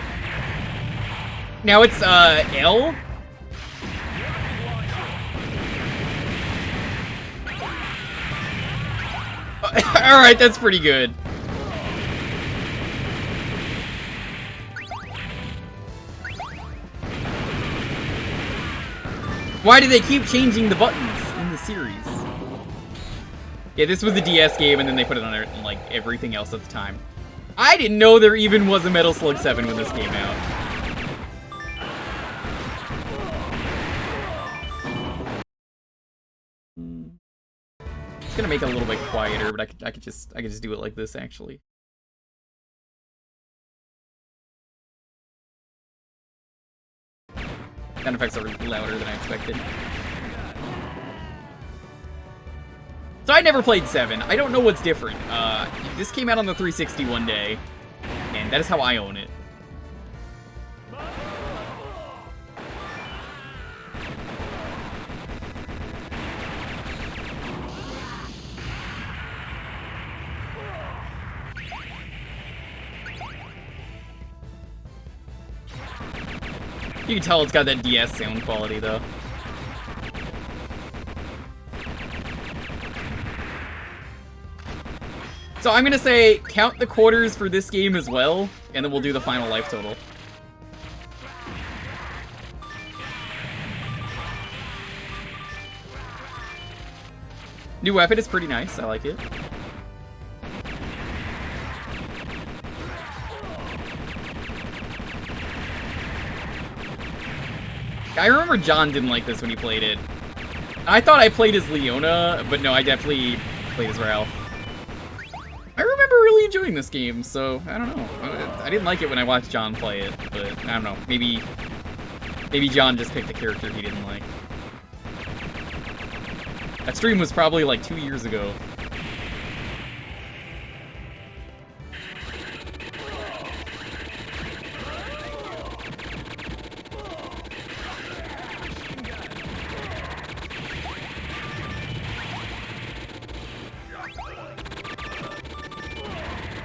Now it's, L? Alright, that's pretty good. Why do they keep changing the buttons in the series? Yeah, this was a DS game, and then they put it on like everything else at the time. I didn't know there even was a Metal Slug 7 when this came out. It's gonna make it a little bit quieter, but I could just do it like this actually. Sound effects are louder than I expected. So I never played 7. I don't know what's different. This came out on the 360 one day, and that is how I own it. You can tell it's got that DS sound quality, though. So I'm gonna say, count the quarters for this game as well, and then we'll do the final life total. New weapon is pretty nice, I like it. I remember John didn't like this when he played it. I thought I played as Leona, but no, I definitely played as Ralph. I remember really enjoying this game, so I don't know. I didn't like it when I watched John play it, but I don't know. Maybe John just picked a character he didn't like. That stream was probably like 2 years ago.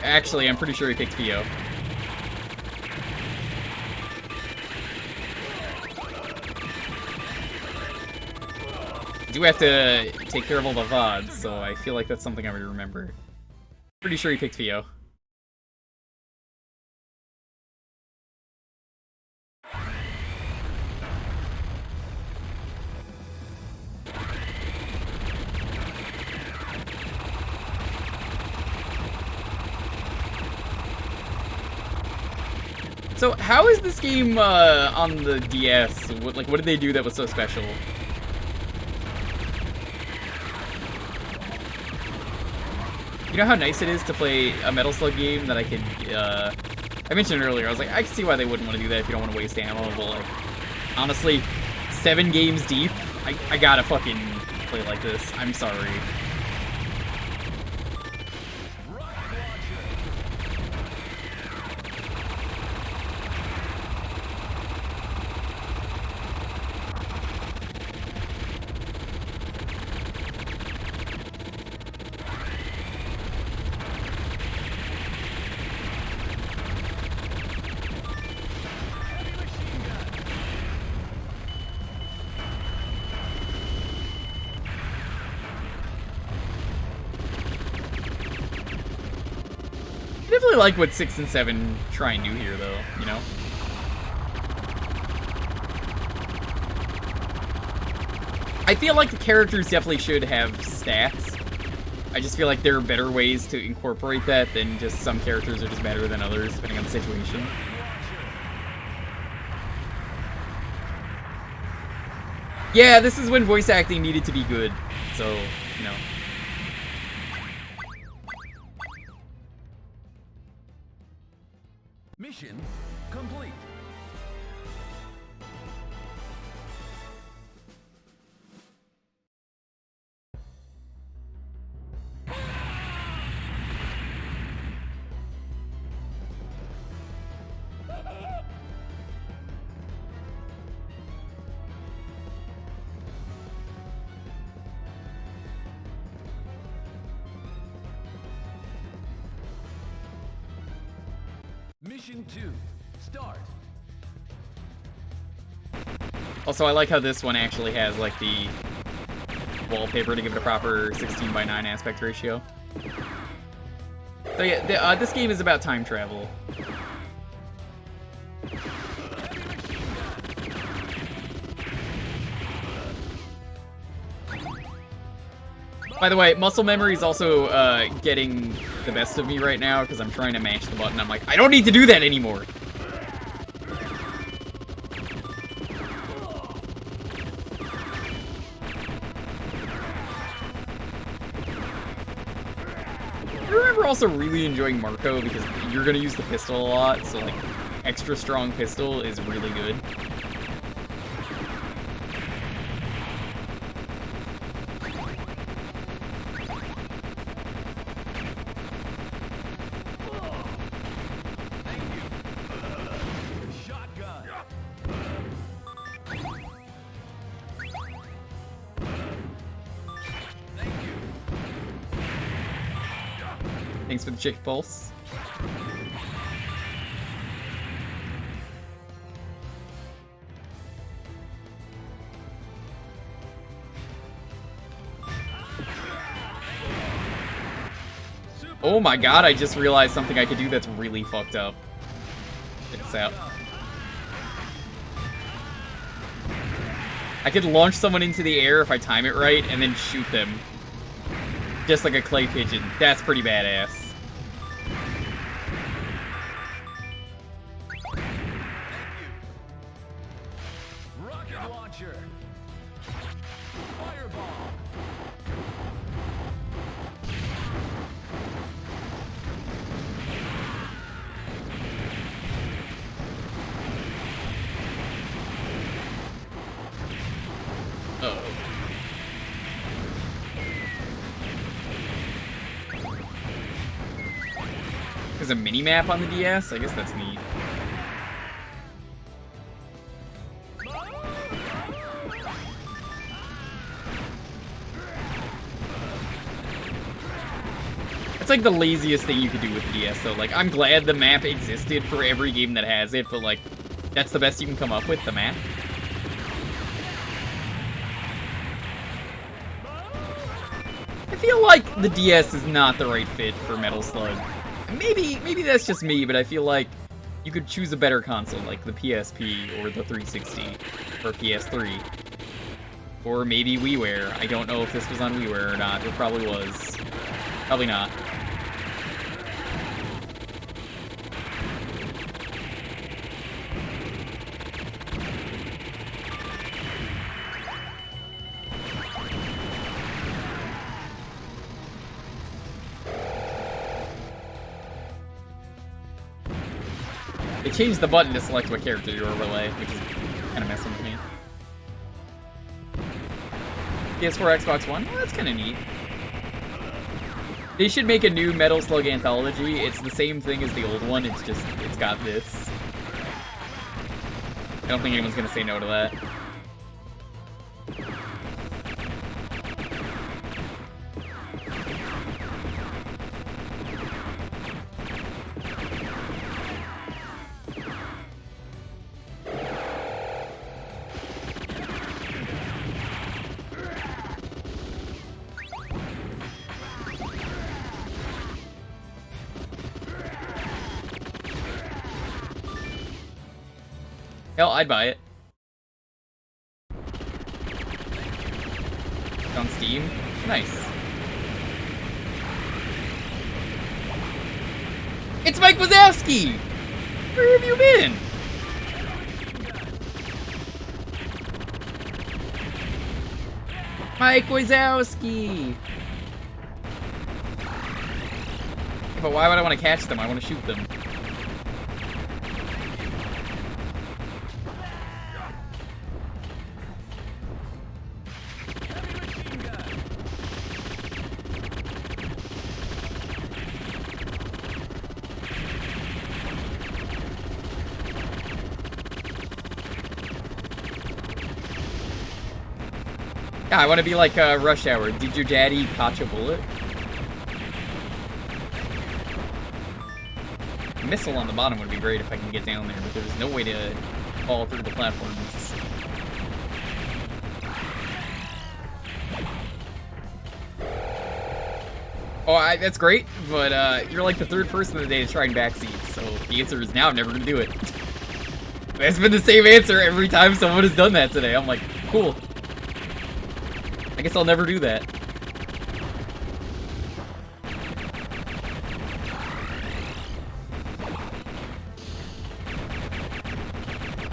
Actually, I'm pretty sure he picked Fio. I do have to take care of all the VODs, so I feel like that's something I would remember. Pretty sure he picked Fio. So, how is this game on the DS? What did they do that was so special? You know how nice it is to play a Metal Slug game that I could I mentioned earlier, I was like, I can see why they wouldn't want to do that if you don't want to waste ammo, but like, honestly, 7 games deep, I gotta fucking play like this. I'm sorry. I definitely like what 6 and 7 try and do here, though, you know? I feel like the characters definitely should have stats. I just feel like there are better ways to incorporate that than just some characters are just better than others, depending on the situation. Yeah, this is when voice acting needed to be good, so, you know.
Mission complete. Mission 2, start.
Also, I like how this one actually has, like, the wallpaper to give it a proper 16:9 aspect ratio. So yeah, this game is about time travel. By the way, muscle memory is also getting the best of me right now because I'm trying to mash the button. I'm like, I don't need to do that anymore. I remember also really enjoying Marco because you're gonna use the pistol a lot, so like extra strong pistol is really good. Thanks for the chick pulse. Oh my god, I just realized something I could do that's really fucked up. Check this out. I could launch someone into the air if I time it right, and then shoot them. Just like a clay pigeon. That's pretty badass.
Rocket launcher. Fireball.
Uh-oh. There's a mini-map on the DS? I guess that's neat. It's like the laziest thing you could do with the DS, though. Like, I'm glad the map existed for every game that has it, but, like, that's the best you can come up with, the map. I feel like the DS is not the right fit for Metal Slug. Maybe that's just me, but I feel like you could choose a better console, like the PSP or the 360 or PS3. Or maybe WiiWare. I don't know if this was on WiiWare or not. It probably was. Probably not. They changed the button to select what character you overlay, which is kind of messing with me. PS4, Xbox One? Well, that's kind of neat. They should make a new Metal Slug anthology. It's the same thing as the old one, it's just, it's got this. I don't think anyone's gonna say no to that. Hell, I'd buy it. On Steam? Nice. It's Mike Wazowski! Where have you been? Mike Wazowski! But why would I want to catch them? I want to shoot them. Yeah, I want to be like Rush Hour. Did your daddy catch a bullet? A missile on the bottom would be great if I can get down there, but there's no way to fall through the platforms. Oh, that's great, but you're like the third person of the day to try and backseat, so the answer is now I'm never gonna do it. That's been the same answer every time someone has done that today. I'm like, cool. I guess I'll never do that.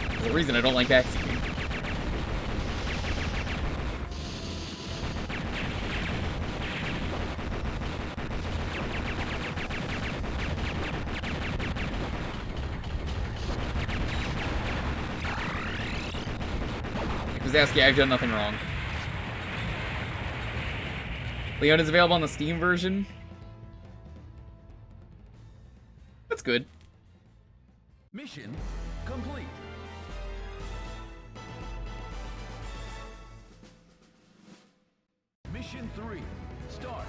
There's a reason I don't like backseating. Wazowski, I've done nothing wrong. Leon is available on the Steam version. That's good.
Mission complete. Mission 3, start.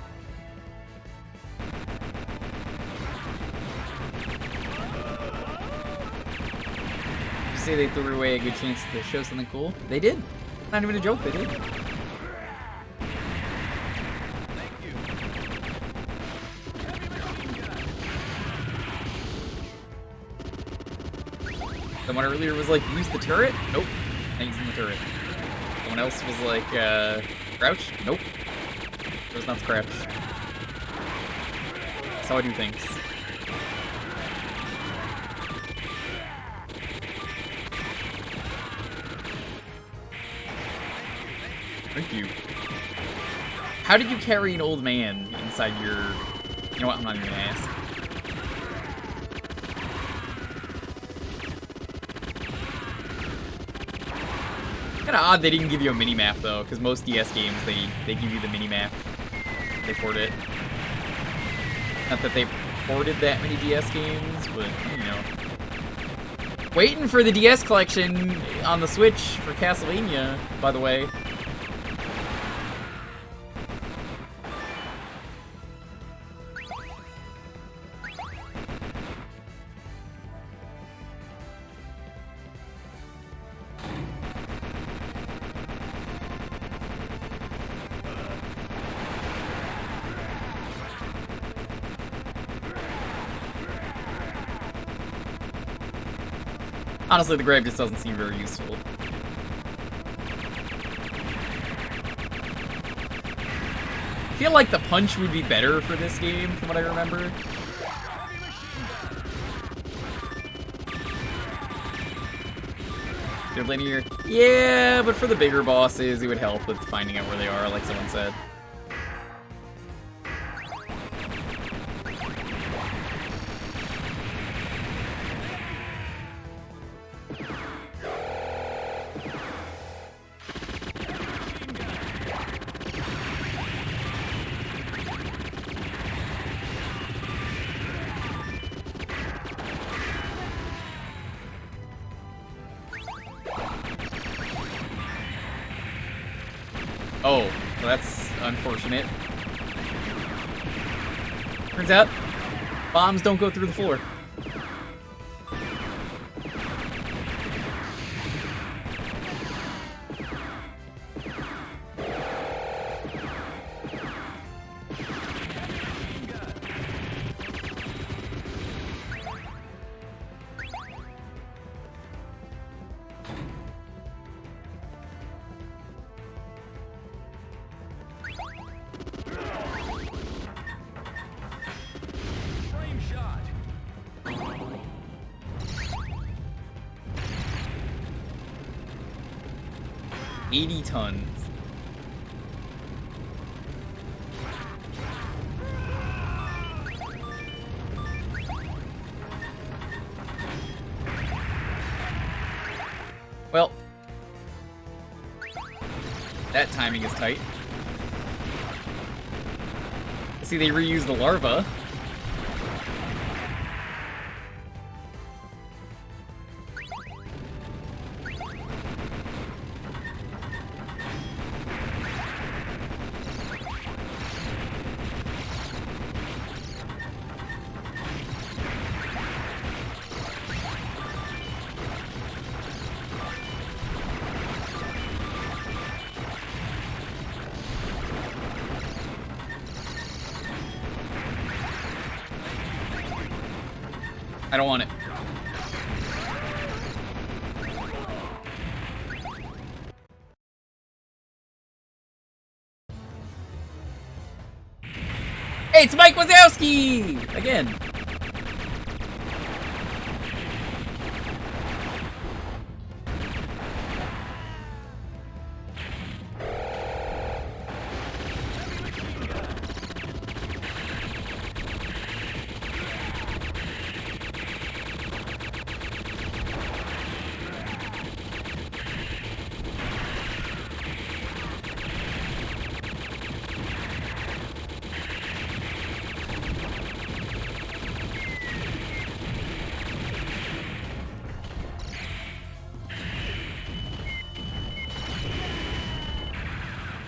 You say they threw away a good chance to show something cool? They did. Not even a joke, they did. Someone earlier was like, use the turret? Nope. Not using the turret. Someone else was like, crouch? Nope. It was not the crouch. That's how I do things. Thank you. How did you carry an old man inside your... You know what, I'm not even gonna ask. Kinda odd they didn't give you a mini-map though, because most DS games, they give you the mini-map. They port it. Not that they ported that many DS games, but, you know. Waiting for the DS collection on the Switch for Castlevania, by the way. Honestly, the grab just doesn't seem very useful. I feel like the punch would be better for this game, from what I remember. They're linear. Yeah, but for the bigger bosses, it would help with finding out where they are, like someone said. Oh, well, that's unfortunate. Turns out, bombs don't go through the floor.
Frame shot.
80 tons. Well, that timing is tight. See, they reused the larva. I don't want it. Hey, it's Mike Wazowski! Again.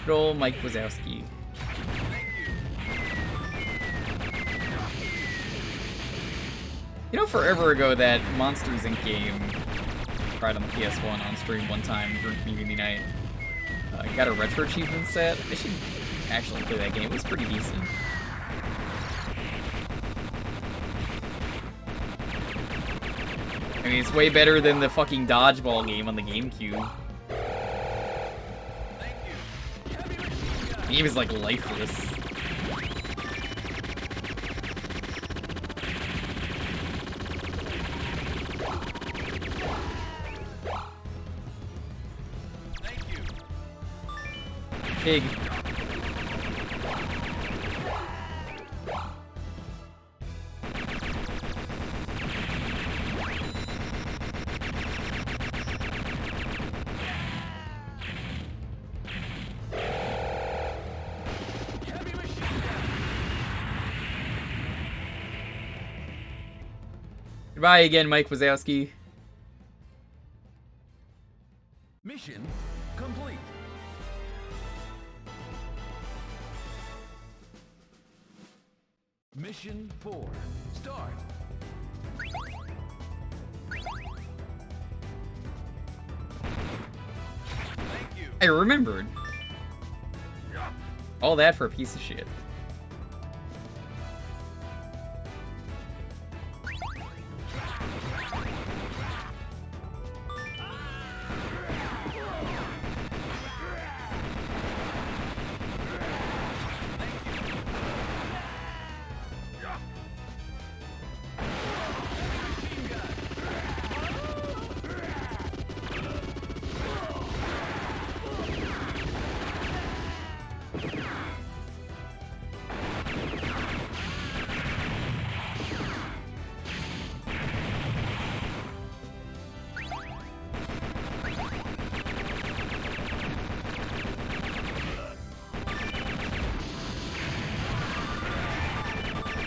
Good old Mike Wazowski. You know, forever ago, that Monsters Inc. game tried on the PS1 on stream one time during community night. Got a retro achievement set. I should actually play that game. It was pretty decent. I mean, it's way better than the fucking dodgeball game on the GameCube. The game is like lifeless. Pig. Goodbye again, Mike Wazowski.
Mission complete. Mission 4. Start. Thank you.
I remembered. All that for a piece of shit.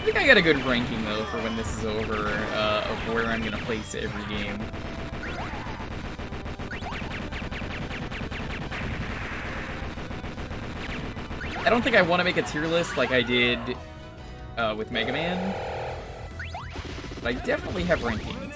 I think I got a good ranking though for when this is over of where I'm gonna place every game. I don't think I want to make a tier list like I did with Mega Man, but I definitely have rankings.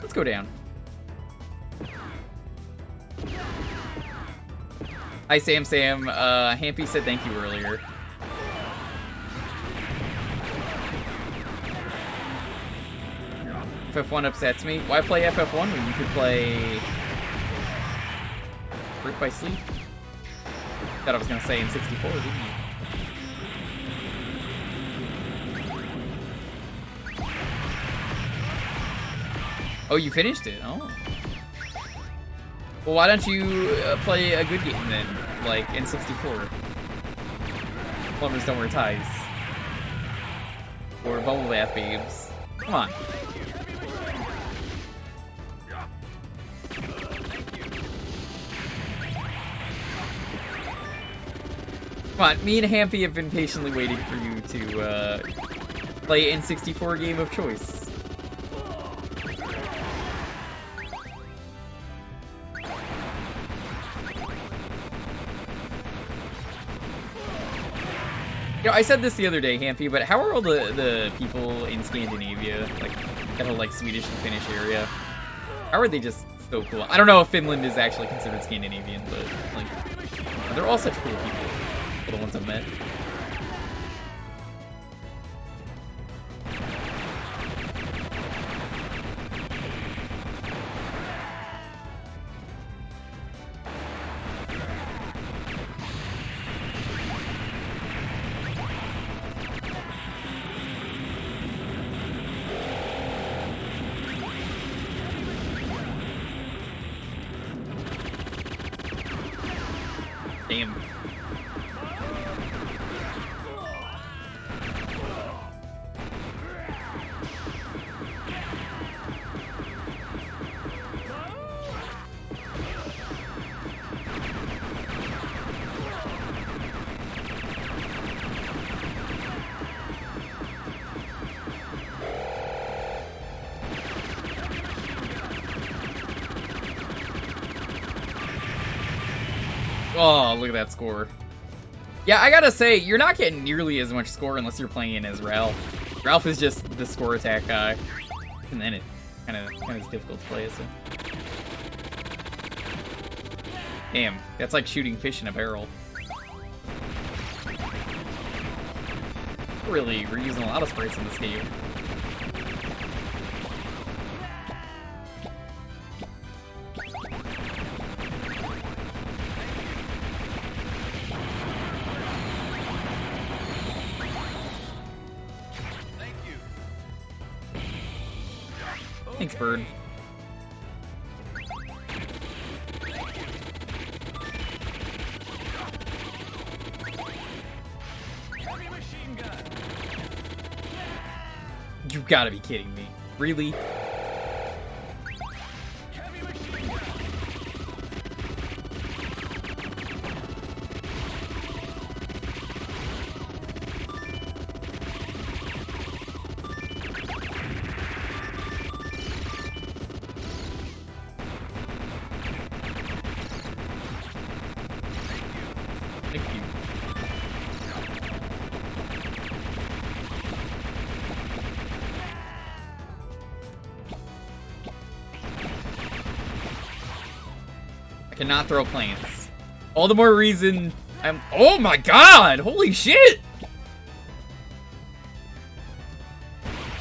Let's go down. Hi, Sam. Hampy said thank you earlier. FF1 upsets me. Why play FF1 when you could play Birth by Sleep? Thought I was gonna say in 64, didn't you? Oh, you finished it? Oh. Well, why don't you play a good game then? Like N64. Plumbers Don't Wear Ties. Or Bubble Bath Babes. Come on. Come on, me and Hampy have been patiently waiting for you to play N64 game of choice. You know, I said this the other day, Hampy, but how are all the people in Scandinavia, like, that whole, like, Swedish and Finnish area, how are they just so cool? I don't know if Finland is actually considered Scandinavian, but, like, they're all such cool people, the ones I've met. Damn. Oh, look at that score. Yeah, I gotta say, you're not getting nearly as much score unless you're playing as Ralph. Ralph is just the score attack guy. And then it kind of is difficult to play as him. Damn, that's like shooting fish in a barrel. Really, we're using a lot of sprites in this game. Thanks, Bird. You gotta be kidding me. Really? Thank you. I cannot throw plants. All the more reason I'm— oh my god! Holy shit!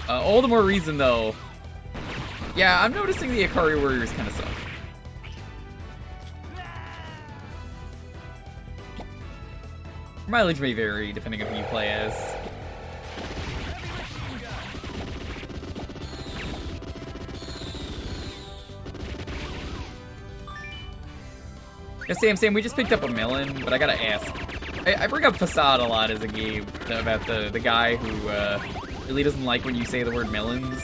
All the more reason though. Yeah, I'm noticing the Ikari Warriors kind of suck. Mileage may vary depending on who you play as. Yeah, Sam, we just picked up a melon, but I gotta ask. I bring up Facade a lot as a game about the guy who Really doesn't like when you say the word melons.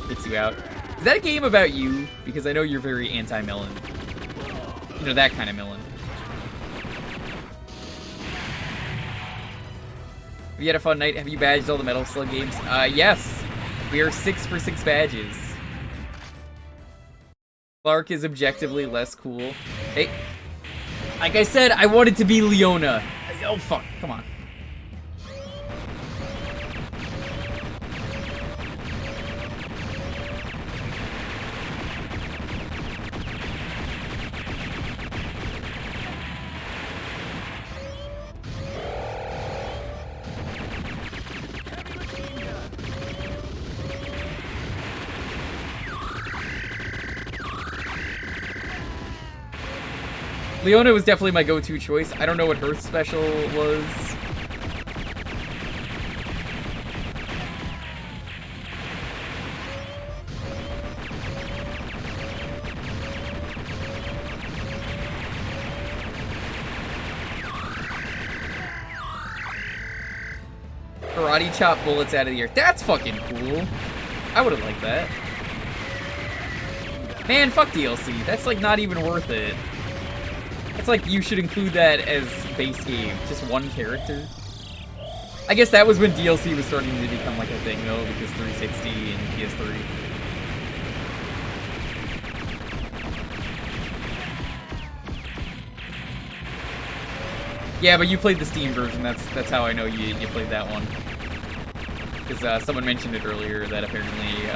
Kicks you out. Is that a game about you? Because I know you're very anti-melon. You know, that kind of melon. Have you had a fun night? Have you badged all the Metal Slug games? Yes. We are 6 for 6 badges. Clark is objectively less cool. Hey. Like I said, I wanted to be Leona. Oh, fuck. Come on. Leona was definitely my go-to choice. I don't know what her special was. Karate chop bullets out of the air. That's fucking cool. I would have liked that. Man, fuck DLC. That's like not even worth it. It's like you should include that as base game, just one character. I guess that was when DLC was starting to become like a thing though, because 360 and PS3. Yeah, but you played the Steam version, that's how I know you played that one. Because someone mentioned it earlier that apparently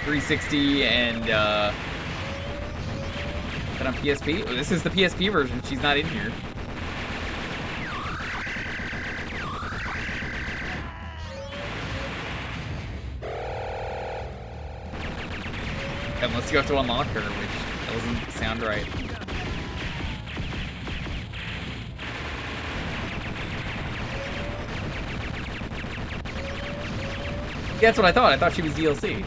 360 and but on PSP? Oh, this is the PSP version. She's not in here. Unless you have to unlock her, which doesn't sound right. Yeah, that's what I thought. I thought she was DLC.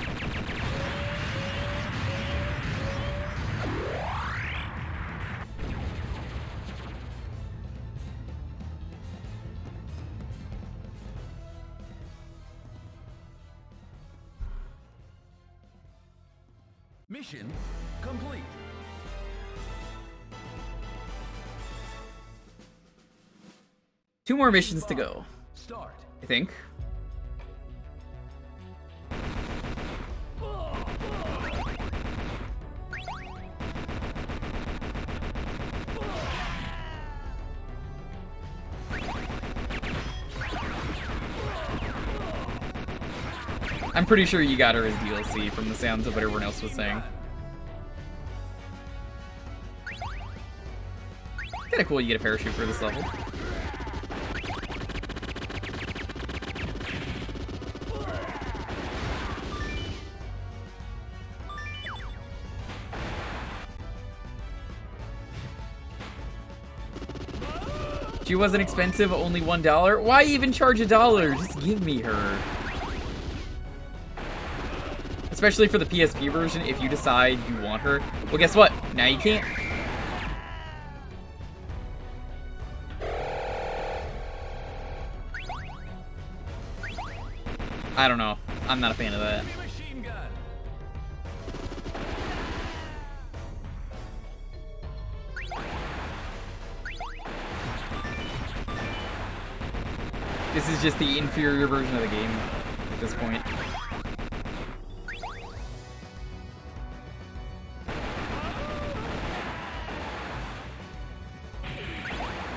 Mission complete.
Two more missions to go,
Start.
I think. I'm pretty sure you got her as DLC from the sounds of what everyone else was saying. Kinda cool you get a parachute for this level. She wasn't expensive, only $1. Why even charge $1? Just give me her. Especially for the PSP version, if you decide you want her. Well, guess what? Now you can't. I don't know. I'm not a fan of that.
Machine gun.
This is just the inferior version of the game at this point.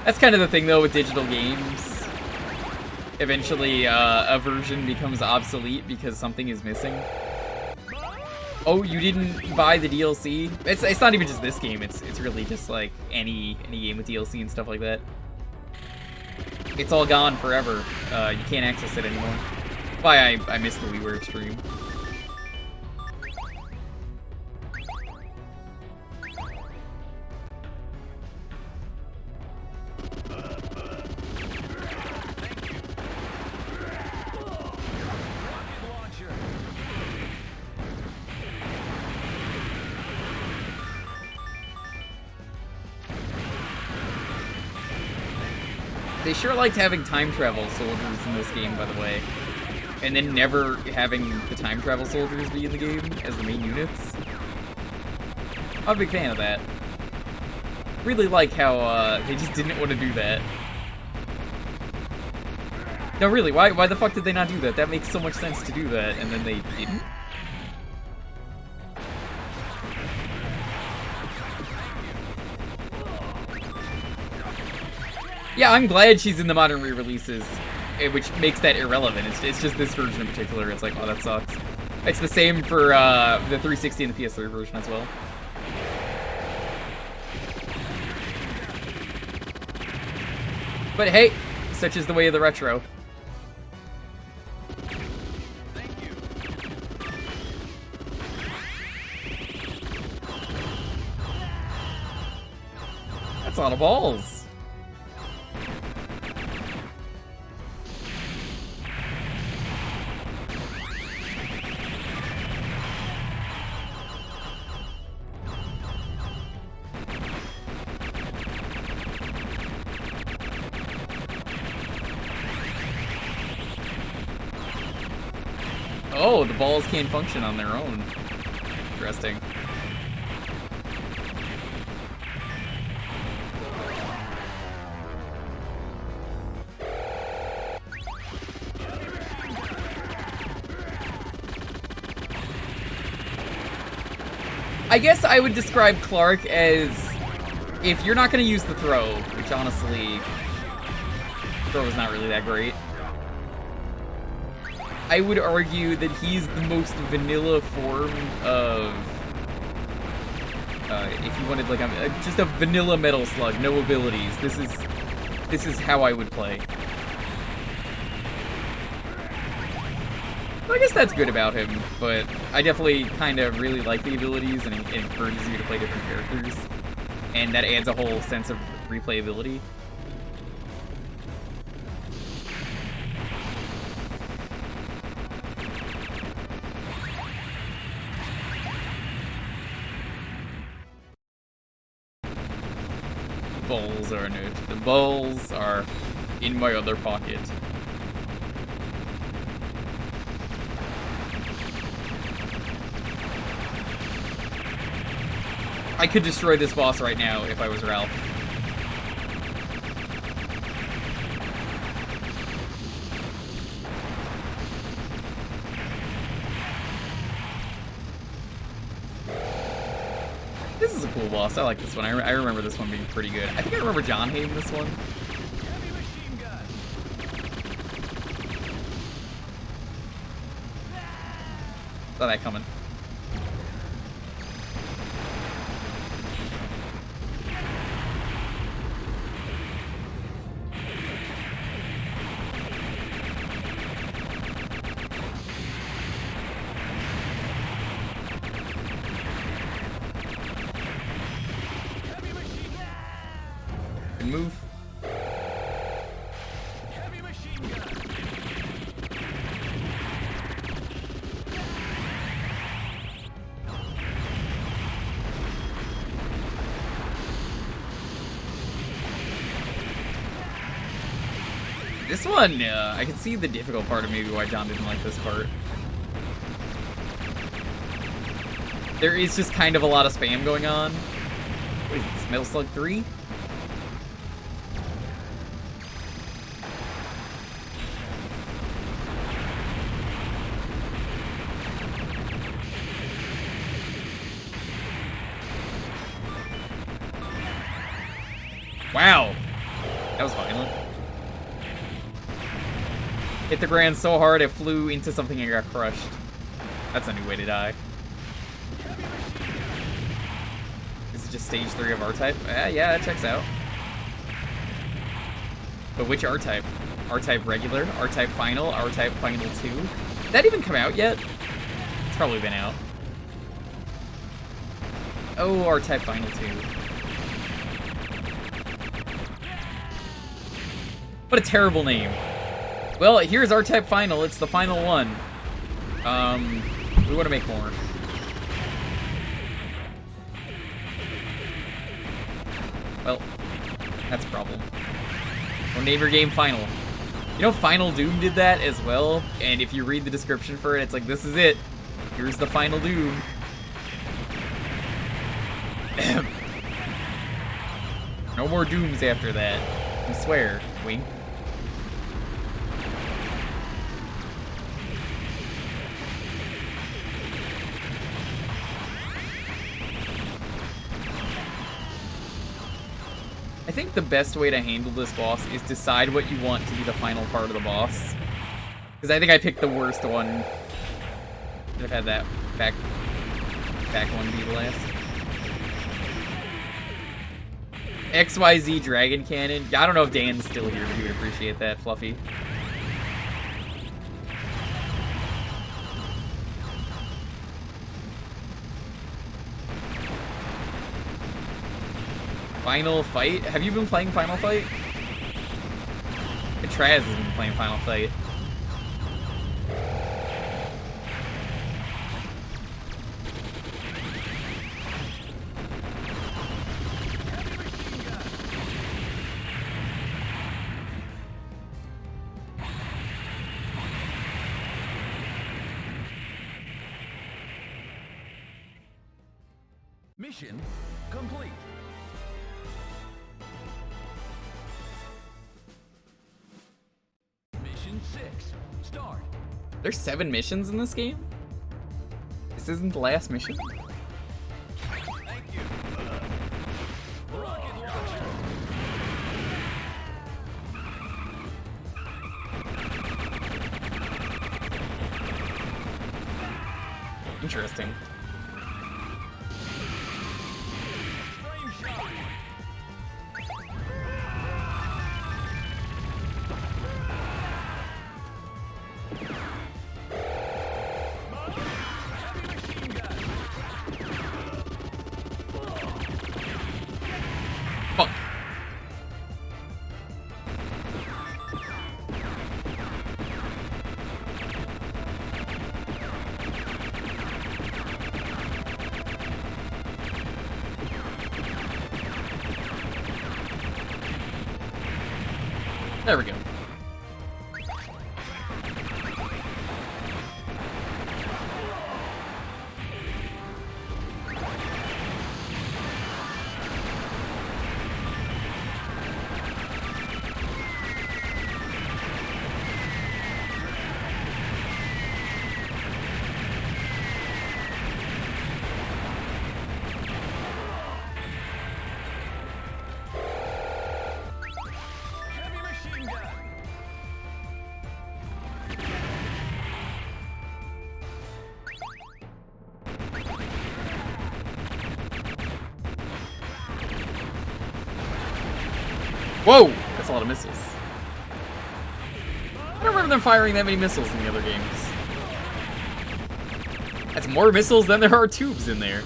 That's kind of the thing though with digital games. Eventually a version becomes obsolete because something is missing. Oh, you didn't buy the DLC? It's not even just this game, it's really just like any game with DLC and stuff like that. It's all gone forever. You can't access it anymore. That's why I missed the WiiWare stream. They sure liked having time travel soldiers in this game, by the way. And then never having the time travel soldiers be in the game as the main units. I'm a big fan of that. Really like how they just didn't want to do that. No, really, why the fuck did they not do that? That makes so much sense to do that, and then they didn't? Yeah, I'm glad she's in the modern re-releases, which makes that irrelevant. It's just this version in particular. It's like, oh, that sucks. It's the same for the 360 and the PS3 version as well. But hey, such is the way of the retro. That's a lot of balls. Oh, the balls can't function on their own. Interesting. I guess I would describe Clark as, if you're not going to use the throw, which honestly, throw is not really that great, I would argue that he's the most vanilla form of, if you wanted like just a vanilla Metal Slug, no abilities. This is how I would play. I guess that's good about him, but I definitely kind of really like the abilities, and it encourages you to play different characters, and that adds a whole sense of replayability. Balls are in it. The balls are in my other pocket. I could destroy this boss right now if I was Ralph. This is a cool boss. I like this one. I remember this one being pretty good. I think I remember John hating this one. Saw that coming. Move. This one, I can see the difficult part of maybe why John didn't like this part. There is just kind of a lot of spam going on. What is this, Metal Slug 3? Wow, that was violent. Hit the ground so hard it flew into something and got crushed. That's a new way to die. This is just stage 3 of R-Type? Yeah, that checks out. But which R-Type? R-Type regular? R-Type final? R-Type final 2? Did that even come out yet? It's probably been out. Oh, R-Type final 2. What a terrible name. Well, here's R-Type Final. It's the final one. We want to make more. Well, that's a problem. Or name your game Final. You know, Final Doom did that as well, and if you read the description for it, it's like, this is it. Here's the Final Doom. No more Dooms after that. I swear. Wink. I think the best way to handle this boss is decide what you want to be the final part of the boss. Because I think I picked the worst one. Should have had that back one be the last. XYZ Dragon Cannon. I don't know if Dan's still here, but he would appreciate that, Fluffy. Final Fight? Have you been playing Final Fight? Traz has been playing Final Fight.
Mission complete. Mission 6. Start.
There's 7 missions in this game? This isn't the last mission?
Thank you. Rocket launcher.
Interesting.
Flame shot. Heavy machine gun.
Fuck. There we go.
Heavy machine gun.
Whoa! That's a lot of missiles. I don't remember them firing that many missiles in the other games. That's more missiles than there are tubes in there.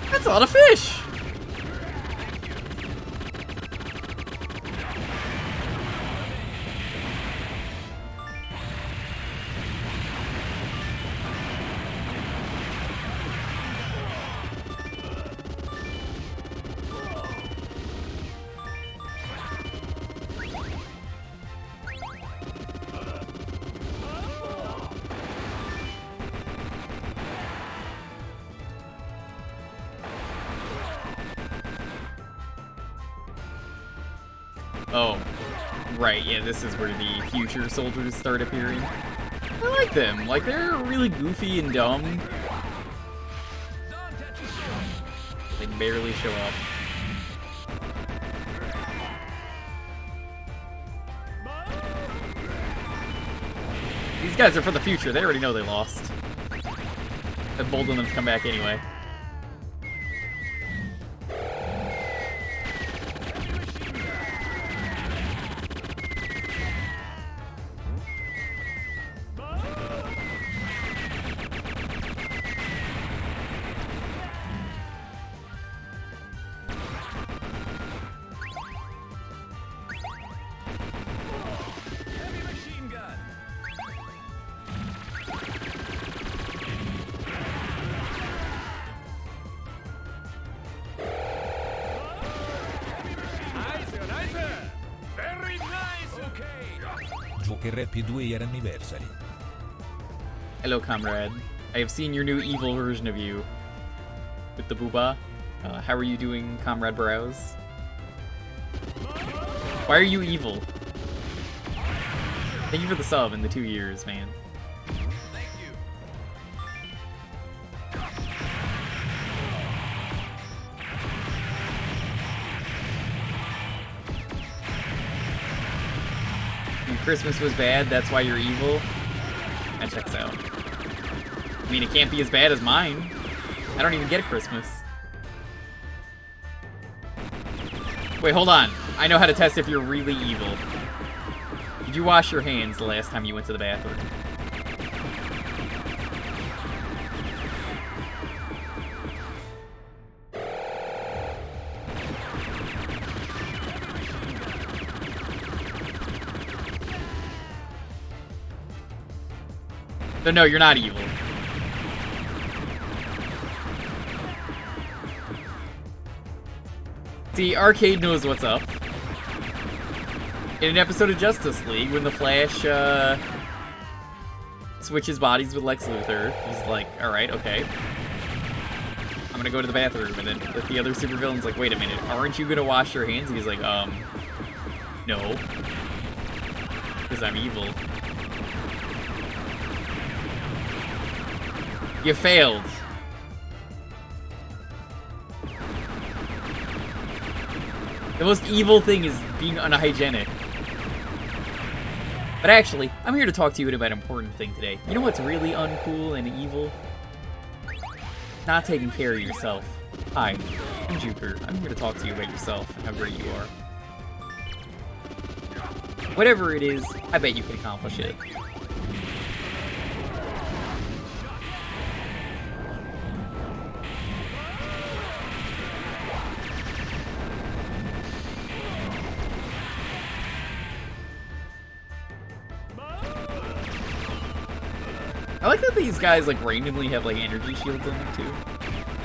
That's a lot of fish! Oh, right, yeah, this is where the future soldiers start appearing. I like them, like, they're really goofy and dumb. They barely show up. These guys are for the future, they already know they lost. That boldened them to come back anyway.
Jewker Happy 2-year anniversary.
Hello, comrade. I have seen your new evil version of you. With the booba. How are you doing, Comrade Browse? Why are you evil? Thank you for the sub in the 2 years, man. When Christmas was bad, that's why you're evil? That checks out. I mean, it can't be as bad as mine. I don't even get Christmas. Wait, hold on. I know how to test if you're really evil. Did you wash your hands the last time you went to the bathroom? No, you're not evil. See, Arcade knows what's up. In an episode of Justice League, when the Flash, switches bodies with Lex Luthor, he's like, alright, okay. I'm gonna go to the bathroom, and then the other supervillain's like, wait a minute, aren't you gonna wash your hands? And he's like, no. Because I'm evil. You failed. The most evil thing is being unhygienic. But actually, I'm here to talk to you about an important thing today. You know what's really uncool and evil? Not taking care of yourself. Hi, I'm Jewker. I'm here to talk to you about yourself and how great you are. Whatever it is, I bet you can accomplish it. I like that these guys like randomly have like energy shields in them too.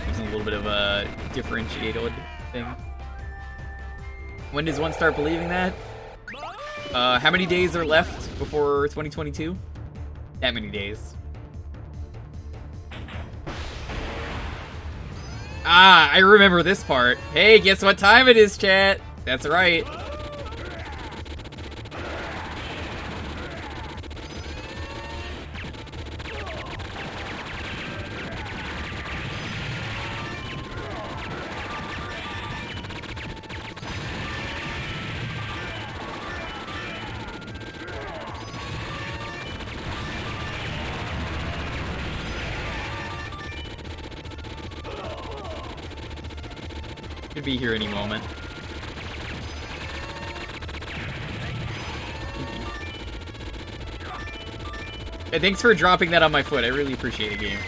Gives them a little bit of a differentiated thing. When does one start believing that? How many days are left before 2022? That many days. Ah, I remember this part. Hey, guess what time it is, chat? That's right. Could be here any moment. Hey, thanks for dropping that on my foot. I really appreciate it, game.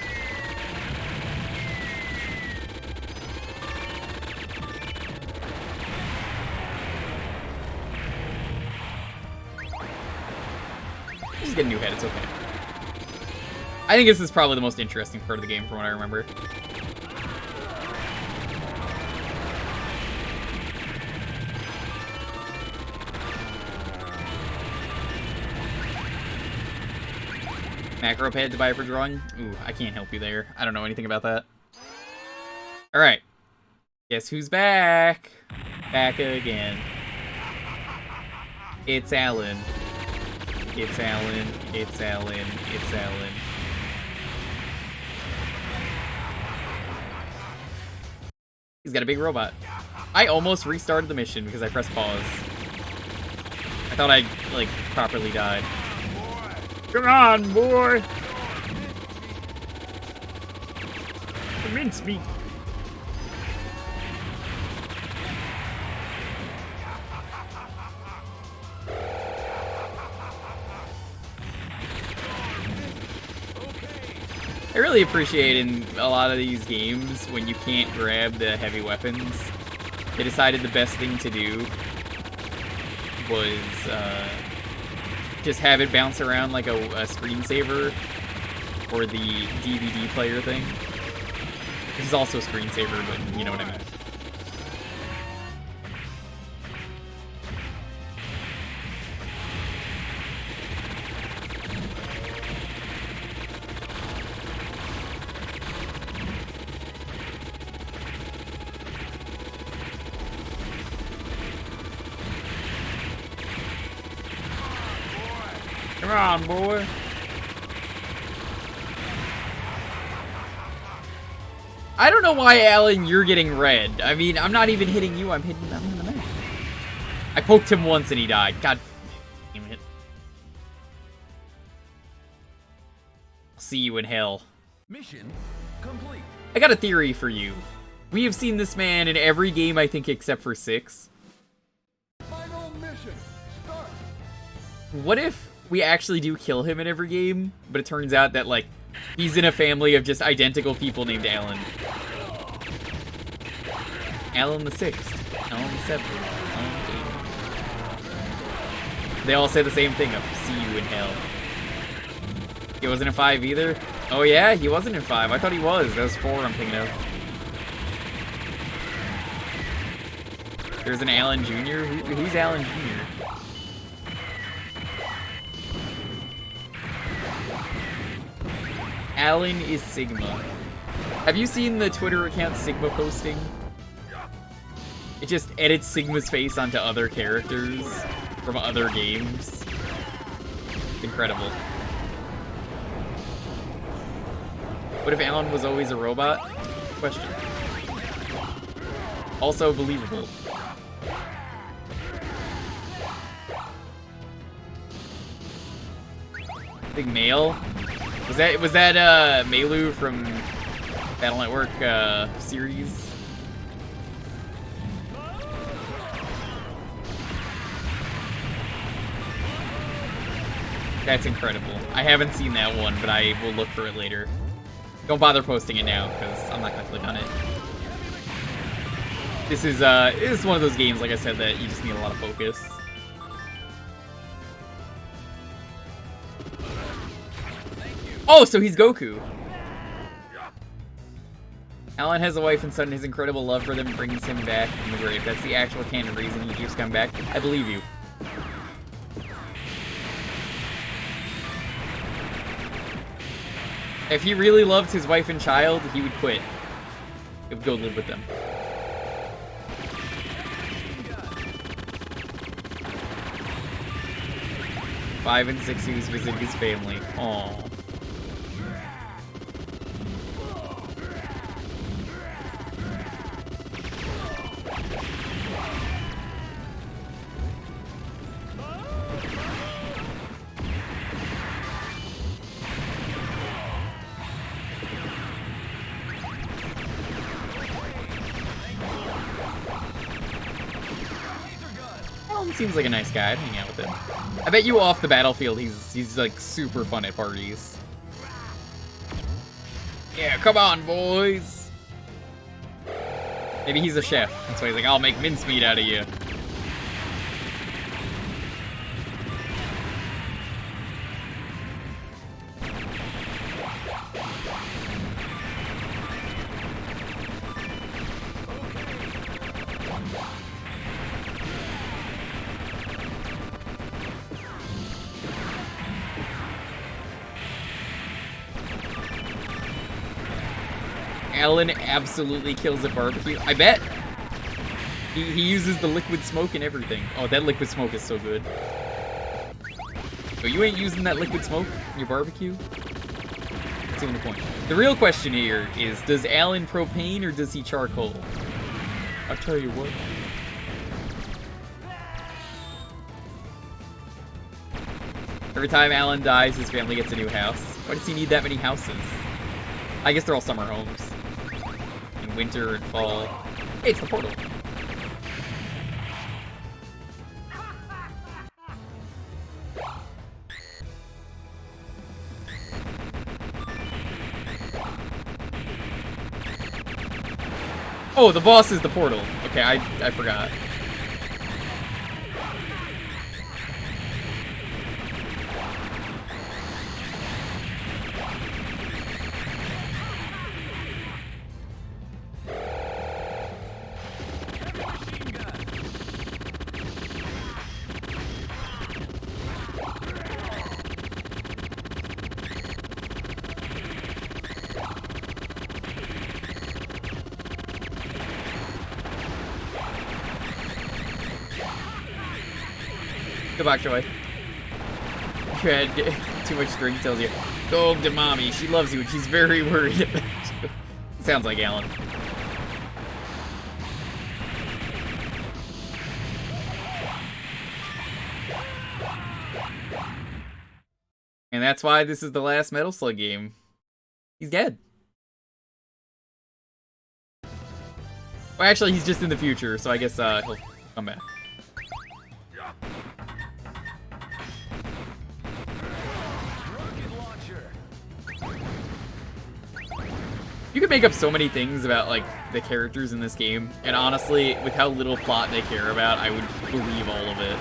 Just get a new head, it's okay. I think this is probably the most interesting part of the game from what I remember. Macro pad to buy for drawing? Ooh, I can't help you there. I don't know anything about that. Alright. Guess who's back? Back again. It's Alan. It's Alan. It's Alan. It's Alan. He's got a big robot. I almost restarted the mission because I pressed pause. I thought I, like, properly died. Come on, boy! Mince meat. I really appreciate in a lot of these games when you can't grab the heavy weapons. They decided the best thing to do was just have it bounce around like a screensaver or the DVD player thing. This is also a screensaver, but you know what I mean. Come on, boy. I don't know why, Alan, you're getting red. I mean, I'm not even hitting you. I'm hitting the man. I poked him once and he died. God damn it. I'll see you in hell.
Mission complete.
I got a theory for you. We have seen this man in every game, I think, except for 6.
Final mission. Start.
What if we actually do kill him in every game, but it turns out that, like, he's in a family of just identical people named Alan? Alan the 6th. Alan the 7th. Alan the 8th. They all say the same thing of, see you in hell. He wasn't in 5 either? Oh yeah, he wasn't in 5. I thought he was. That was 4 I'm thinking of. There's an Alan Jr.? Who's Alan Jr.? Alan is Sigma. Have you seen the Twitter account Sigma posting? It just edits Sigma's face onto other characters from other games. It's incredible. What if Alan was always a robot? Question. Also believable. Big male? Was that Melu from Battle Network series? That's incredible. I haven't seen that one, but I will look for it later. Don't bother posting it now, because I'm not gonna click on it. This is one of those games, like I said, that you just need a lot of focus. Oh, so he's Goku. Alan has a wife and son, and his incredible love for them brings him back from the grave. That's the actual canon reason he keeps coming back. I believe you. If he really loved his wife and child, he would quit. He would go live with them. Five and 6, he was visiting his family. Aww. Seems like a nice guy. I'd hang out with him. I bet you off the battlefield, he's like super fun at parties. Yeah, come on, boys. Maybe he's a chef. That's why he's like, I'll make mincemeat out of you. Alan absolutely kills at barbecue. I bet. He uses the liquid smoke and everything. Oh, that liquid smoke is so good. So you ain't using that liquid smoke in your barbecue? That's even the point. The real question here is, does Alan propane or does he charcoal? I'll tell you what. Every time Alan dies, his family gets a new house. Why does he need that many houses? I guess they're all summer homes. In winter and fall. Hey, it's the portal. Oh, the boss is the portal. Okay, I forgot. Go back, Joy. you had too much drink tells you, go home to mommy. She loves you and she's very worried about you. Sounds like Alan. And that's why this is the last Metal Slug game. He's dead. Well, actually, he's just in the future, so I guess he'll come back. You could make up so many things about, like, the characters in this game, and honestly, with how little plot they care about, I would believe all of it.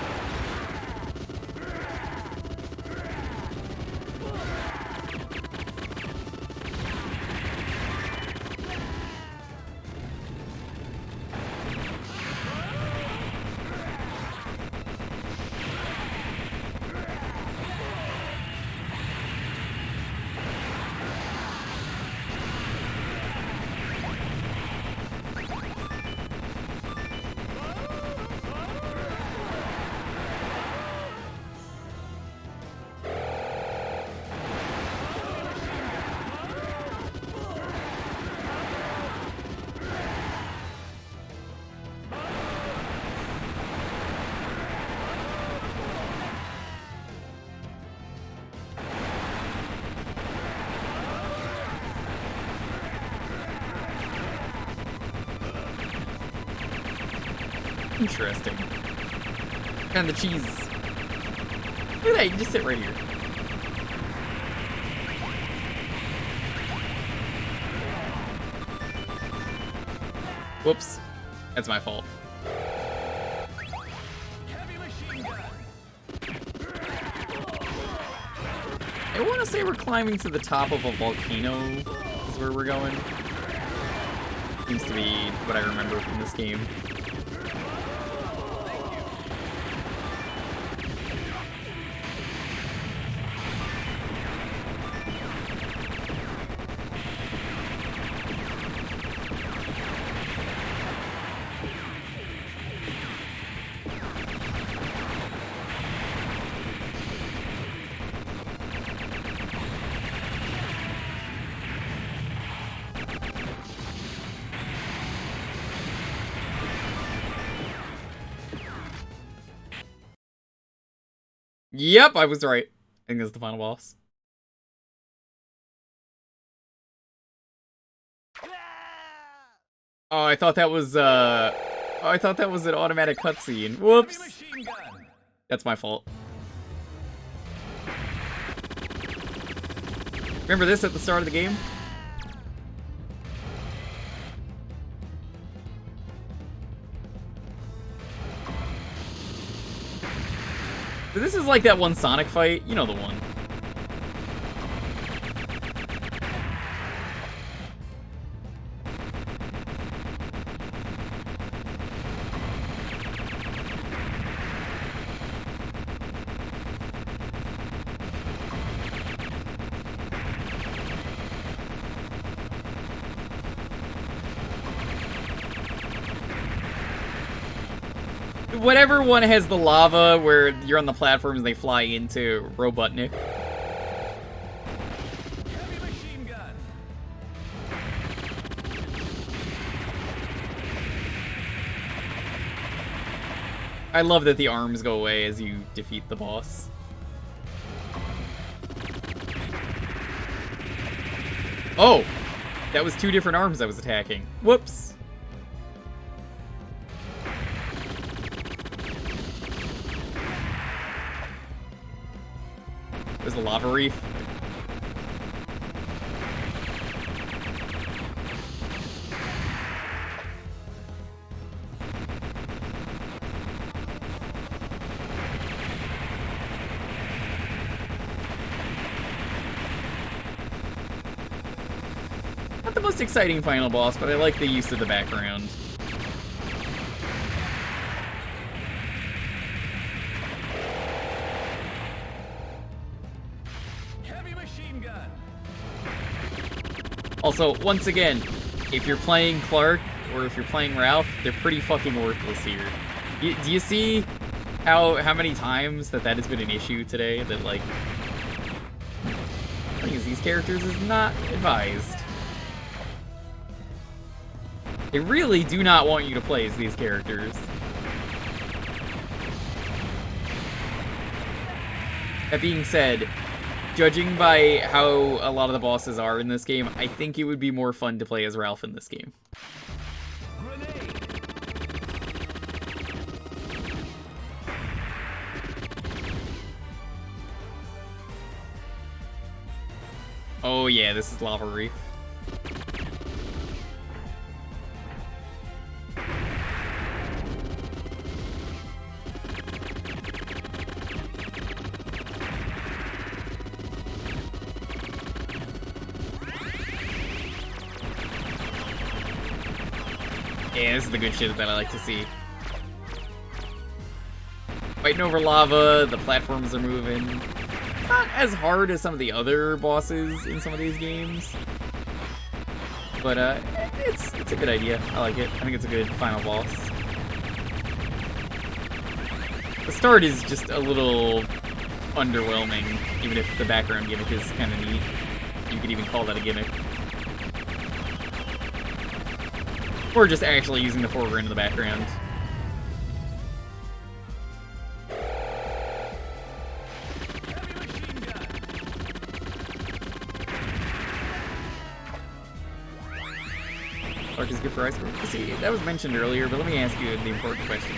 Interesting. And the cheese. Look at that, you can just sit right here. Whoops. That's my fault. I want to say we're climbing to the top of a volcano is where we're going. Seems to be what I remember from this game. Yep, I was right. I think that's the final boss. Oh, I thought that was, oh, I thought that was an automatic cutscene. Whoops. That's my fault. Remember this at the start of the game? This is like that one Sonic fight. You know the one. Whatever one has the lava where you're on the platforms and they fly into Robotnik. I love that the arms go away as you defeat the boss. Oh! That was two different arms I was attacking. Whoops. There's a lava reef. Not the most exciting final boss, but I like the use of the background. Also, once again, if you're playing Clark or if you're playing Ralph, they're pretty fucking worthless here. Do you see how many times that has been an issue today, that, like, playing as these characters is not advised. They really do not want you to play as these characters. That being said, judging by how a lot of the bosses are in this game, I think it would be more fun to play as Ralph in this game. Oh yeah, this is Lava Reef. Yeah, this is the good shit that I like to see. Fighting over lava, the platforms are moving. It's not as hard as some of the other bosses in some of these games. But, it's a good idea. I like it. I think it's a good final boss. The start is just a little underwhelming, even if the background gimmick is kind of neat. You could even call that a gimmick. Or just actually using the foreground in the background. Clark is good for ice cream. See, that was mentioned earlier, but let me ask you the important question.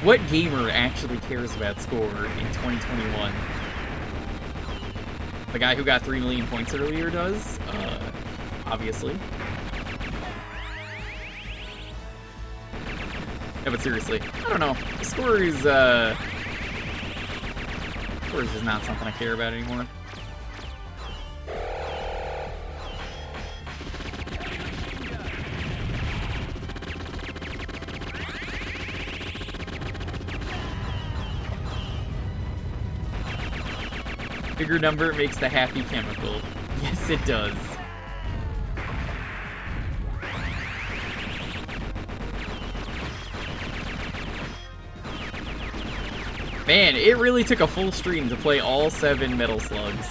What gamer actually cares about score in 2021? The guy who got 3 million points earlier does? Obviously. Yeah, but seriously, I don't know. The score is just not something I care about anymore. Bigger number makes the happy chemical. Yes, it does. Man, it really took a full stream to play all 7 Metal Slugs.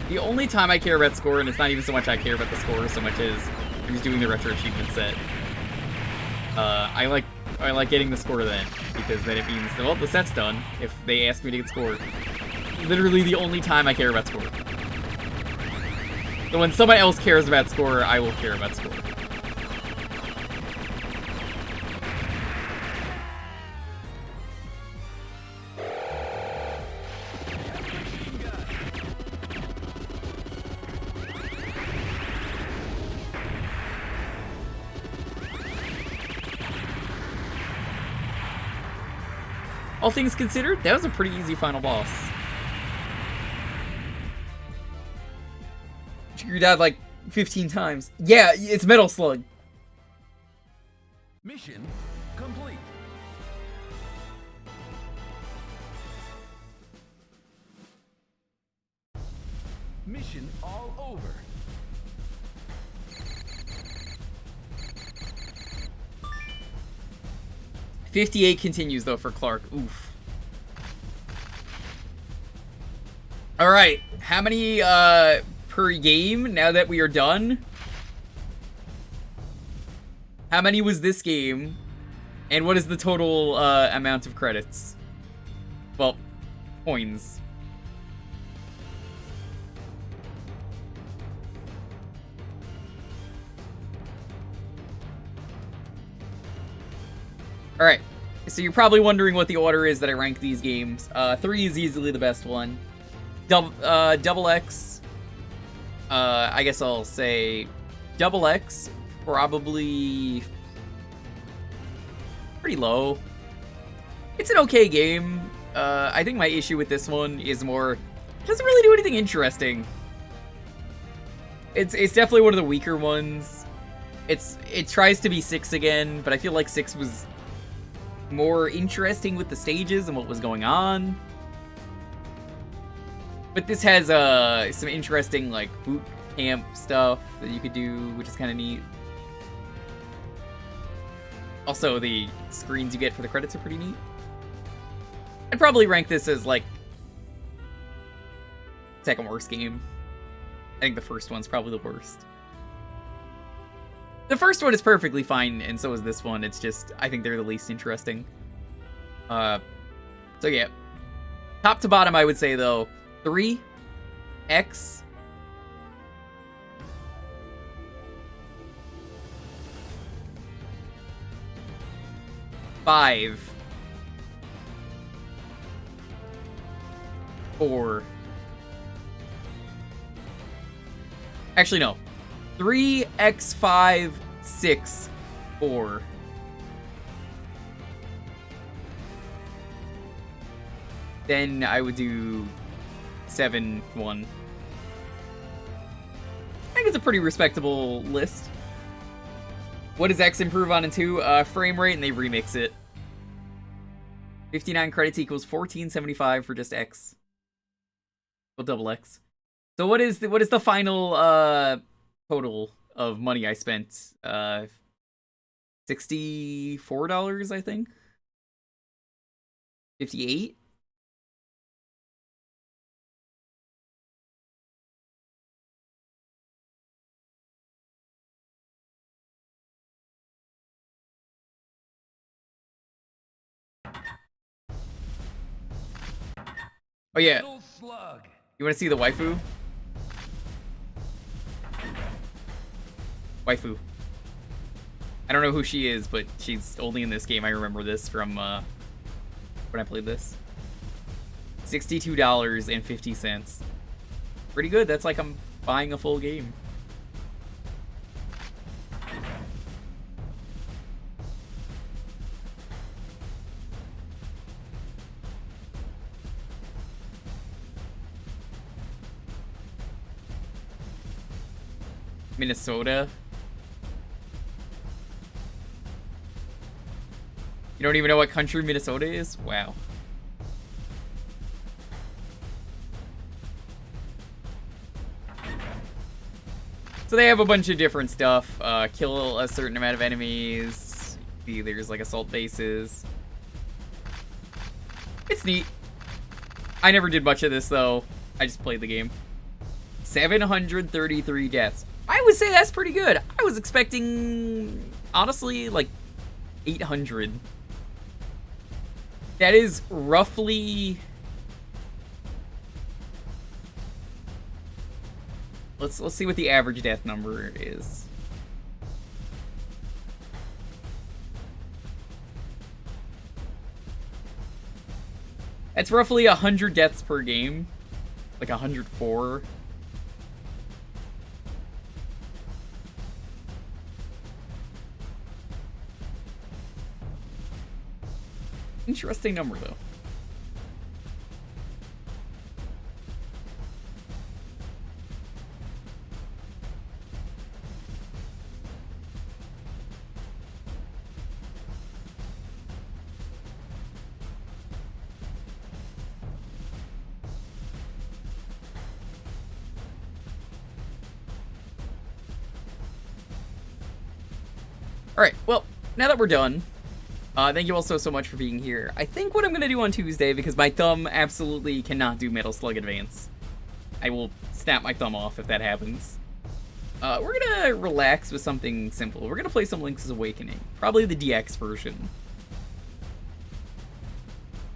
The only time I care about score, and it's not even so much I care about the score so much as I'm just doing the retro achievement set. I like getting the score then, because then it means that, well, the set's done if they ask me to get scored. Literally the only time I care about score. So when somebody else cares about score, I will care about score. All things considered, that was a pretty easy final boss. You died like 15 times. Yeah, it's Metal Slug.
Mission complete. Mission all over.
$58 continues though for Clark. Oof. All right, how many per game now that we are done? How many was this game? And what is the total amount of credits? Well, coins. Alright, so you're probably wondering what the order is that I rank these games. 3 is easily the best one. Double X, I guess I'll say Double X, probably pretty low. It's an okay game. I think my issue with this one is more, it doesn't really do anything interesting. It's definitely one of the weaker ones. It tries to be 6 again, but I feel like 6 was more interesting with the stages and what was going on. But this has some interesting like boot camp stuff that you could do, which is kind of neat. Also, the screens you get for the credits are pretty neat. I'd probably rank this as like second worst game. I think the first one's probably the worst. The first one is perfectly fine, and so is this one. It's just, I think they're the least interesting. So yeah. Top to bottom, I would say, though, 3, X, five, 4. Actually, no. 3, X, 5, 6, 4. Then I would do 7, 1. I think it's a pretty respectable list. What does X improve on in 2? Frame rate, and they remix it. 59 credits equals 1475 for just X. Well, double X. So what is the final total of money I spent? $64, I think. 58. Oh yeah.
Metal Slug.
You want to see the waifu? Waifu. I don't know who she is, but she's only in this game. I remember this from when I played this. $62.50. Pretty good. That's like I'm buying a full game. Minnesota. You don't even know what country Minnesota is? Wow. So they have a bunch of different stuff. Kill a certain amount of enemies. See, there's like assault bases. It's neat. I never did much of this though. I just played the game. 733 deaths. I would say that's pretty good. I was expecting, honestly, like 800. That is roughly... Let's see what the average death number is. That's roughly 100 deaths per game. Like 104. Interesting number, though. Alright, well, now that we're done, thank you all so much for being here. I think what I'm going to do on Tuesday, because my thumb absolutely cannot do Metal Slug Advance. I will snap my thumb off if that happens. We're going to relax with something simple. We're going to play some Link's Awakening. Probably the DX version.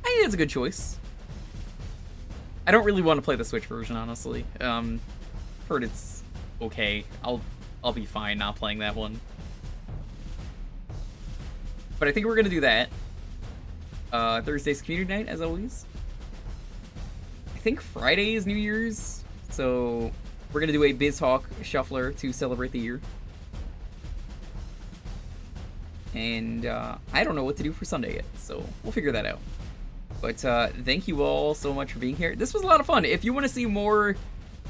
I think it's a good choice. I don't really want to play the Switch version, honestly. Heard it's okay. I'll be fine not playing that one. But I think we're going to do that. Thursday's community night, as always. I think Friday is New Year's. So we're going to do a BizHawk shuffler to celebrate the year. And I don't know what to do for Sunday yet. So we'll figure that out. But thank you all so much for being here. This was a lot of fun. If you want to see more,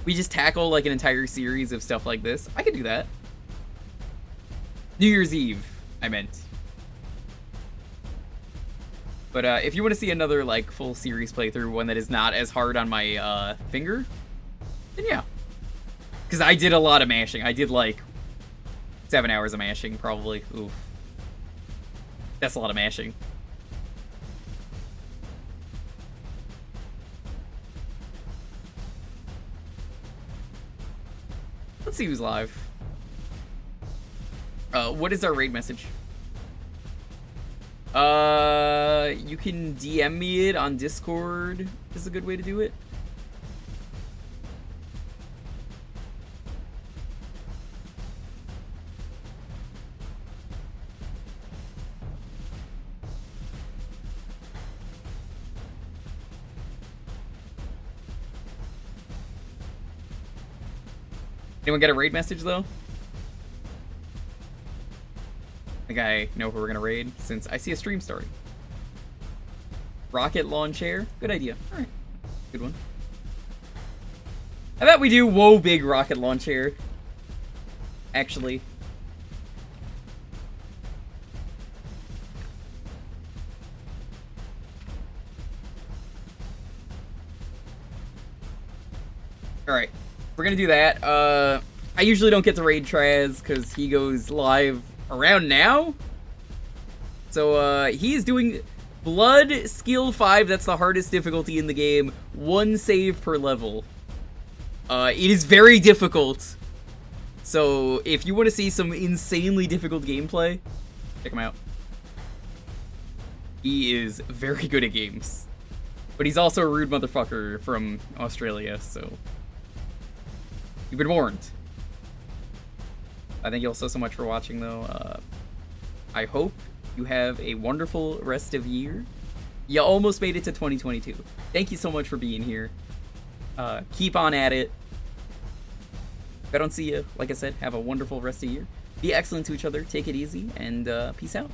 we just tackle like an entire series of stuff like this, I could do that. New Year's Eve, I meant. But if you want to see another like full series playthrough, one that is not as hard on my finger, then yeah. Because I did a lot of mashing. I did like 7 hours of mashing, probably. Oof. That's a lot of mashing. Let's see who's live. What is our raid message? You can DM me it on Discord is a good way to do it. Anyone get a raid message, though? I think I know who we're gonna raid, since I see a stream story. Rocket launcher? Good idea. Alright. Good one. How about we do WOAH BIG rocket launcher? Actually. Alright. We're gonna do that. I usually don't get to raid Traz because he goes live around now. So, he's doing Blood Skill 5. That's the hardest difficulty in the game. 1 save per level. It is very difficult. So, if you want to see some insanely difficult gameplay, check him out. He is very good at games. But he's also a rude motherfucker from Australia, so... You've been warned. I thank you all so much for watching, though. I hope you have a wonderful rest of year. You almost made it to 2022. Thank you so much for being here. Keep on at it. If I don't see you, like I said, have a wonderful rest of year. Be excellent to each other. Take it easy, and peace out.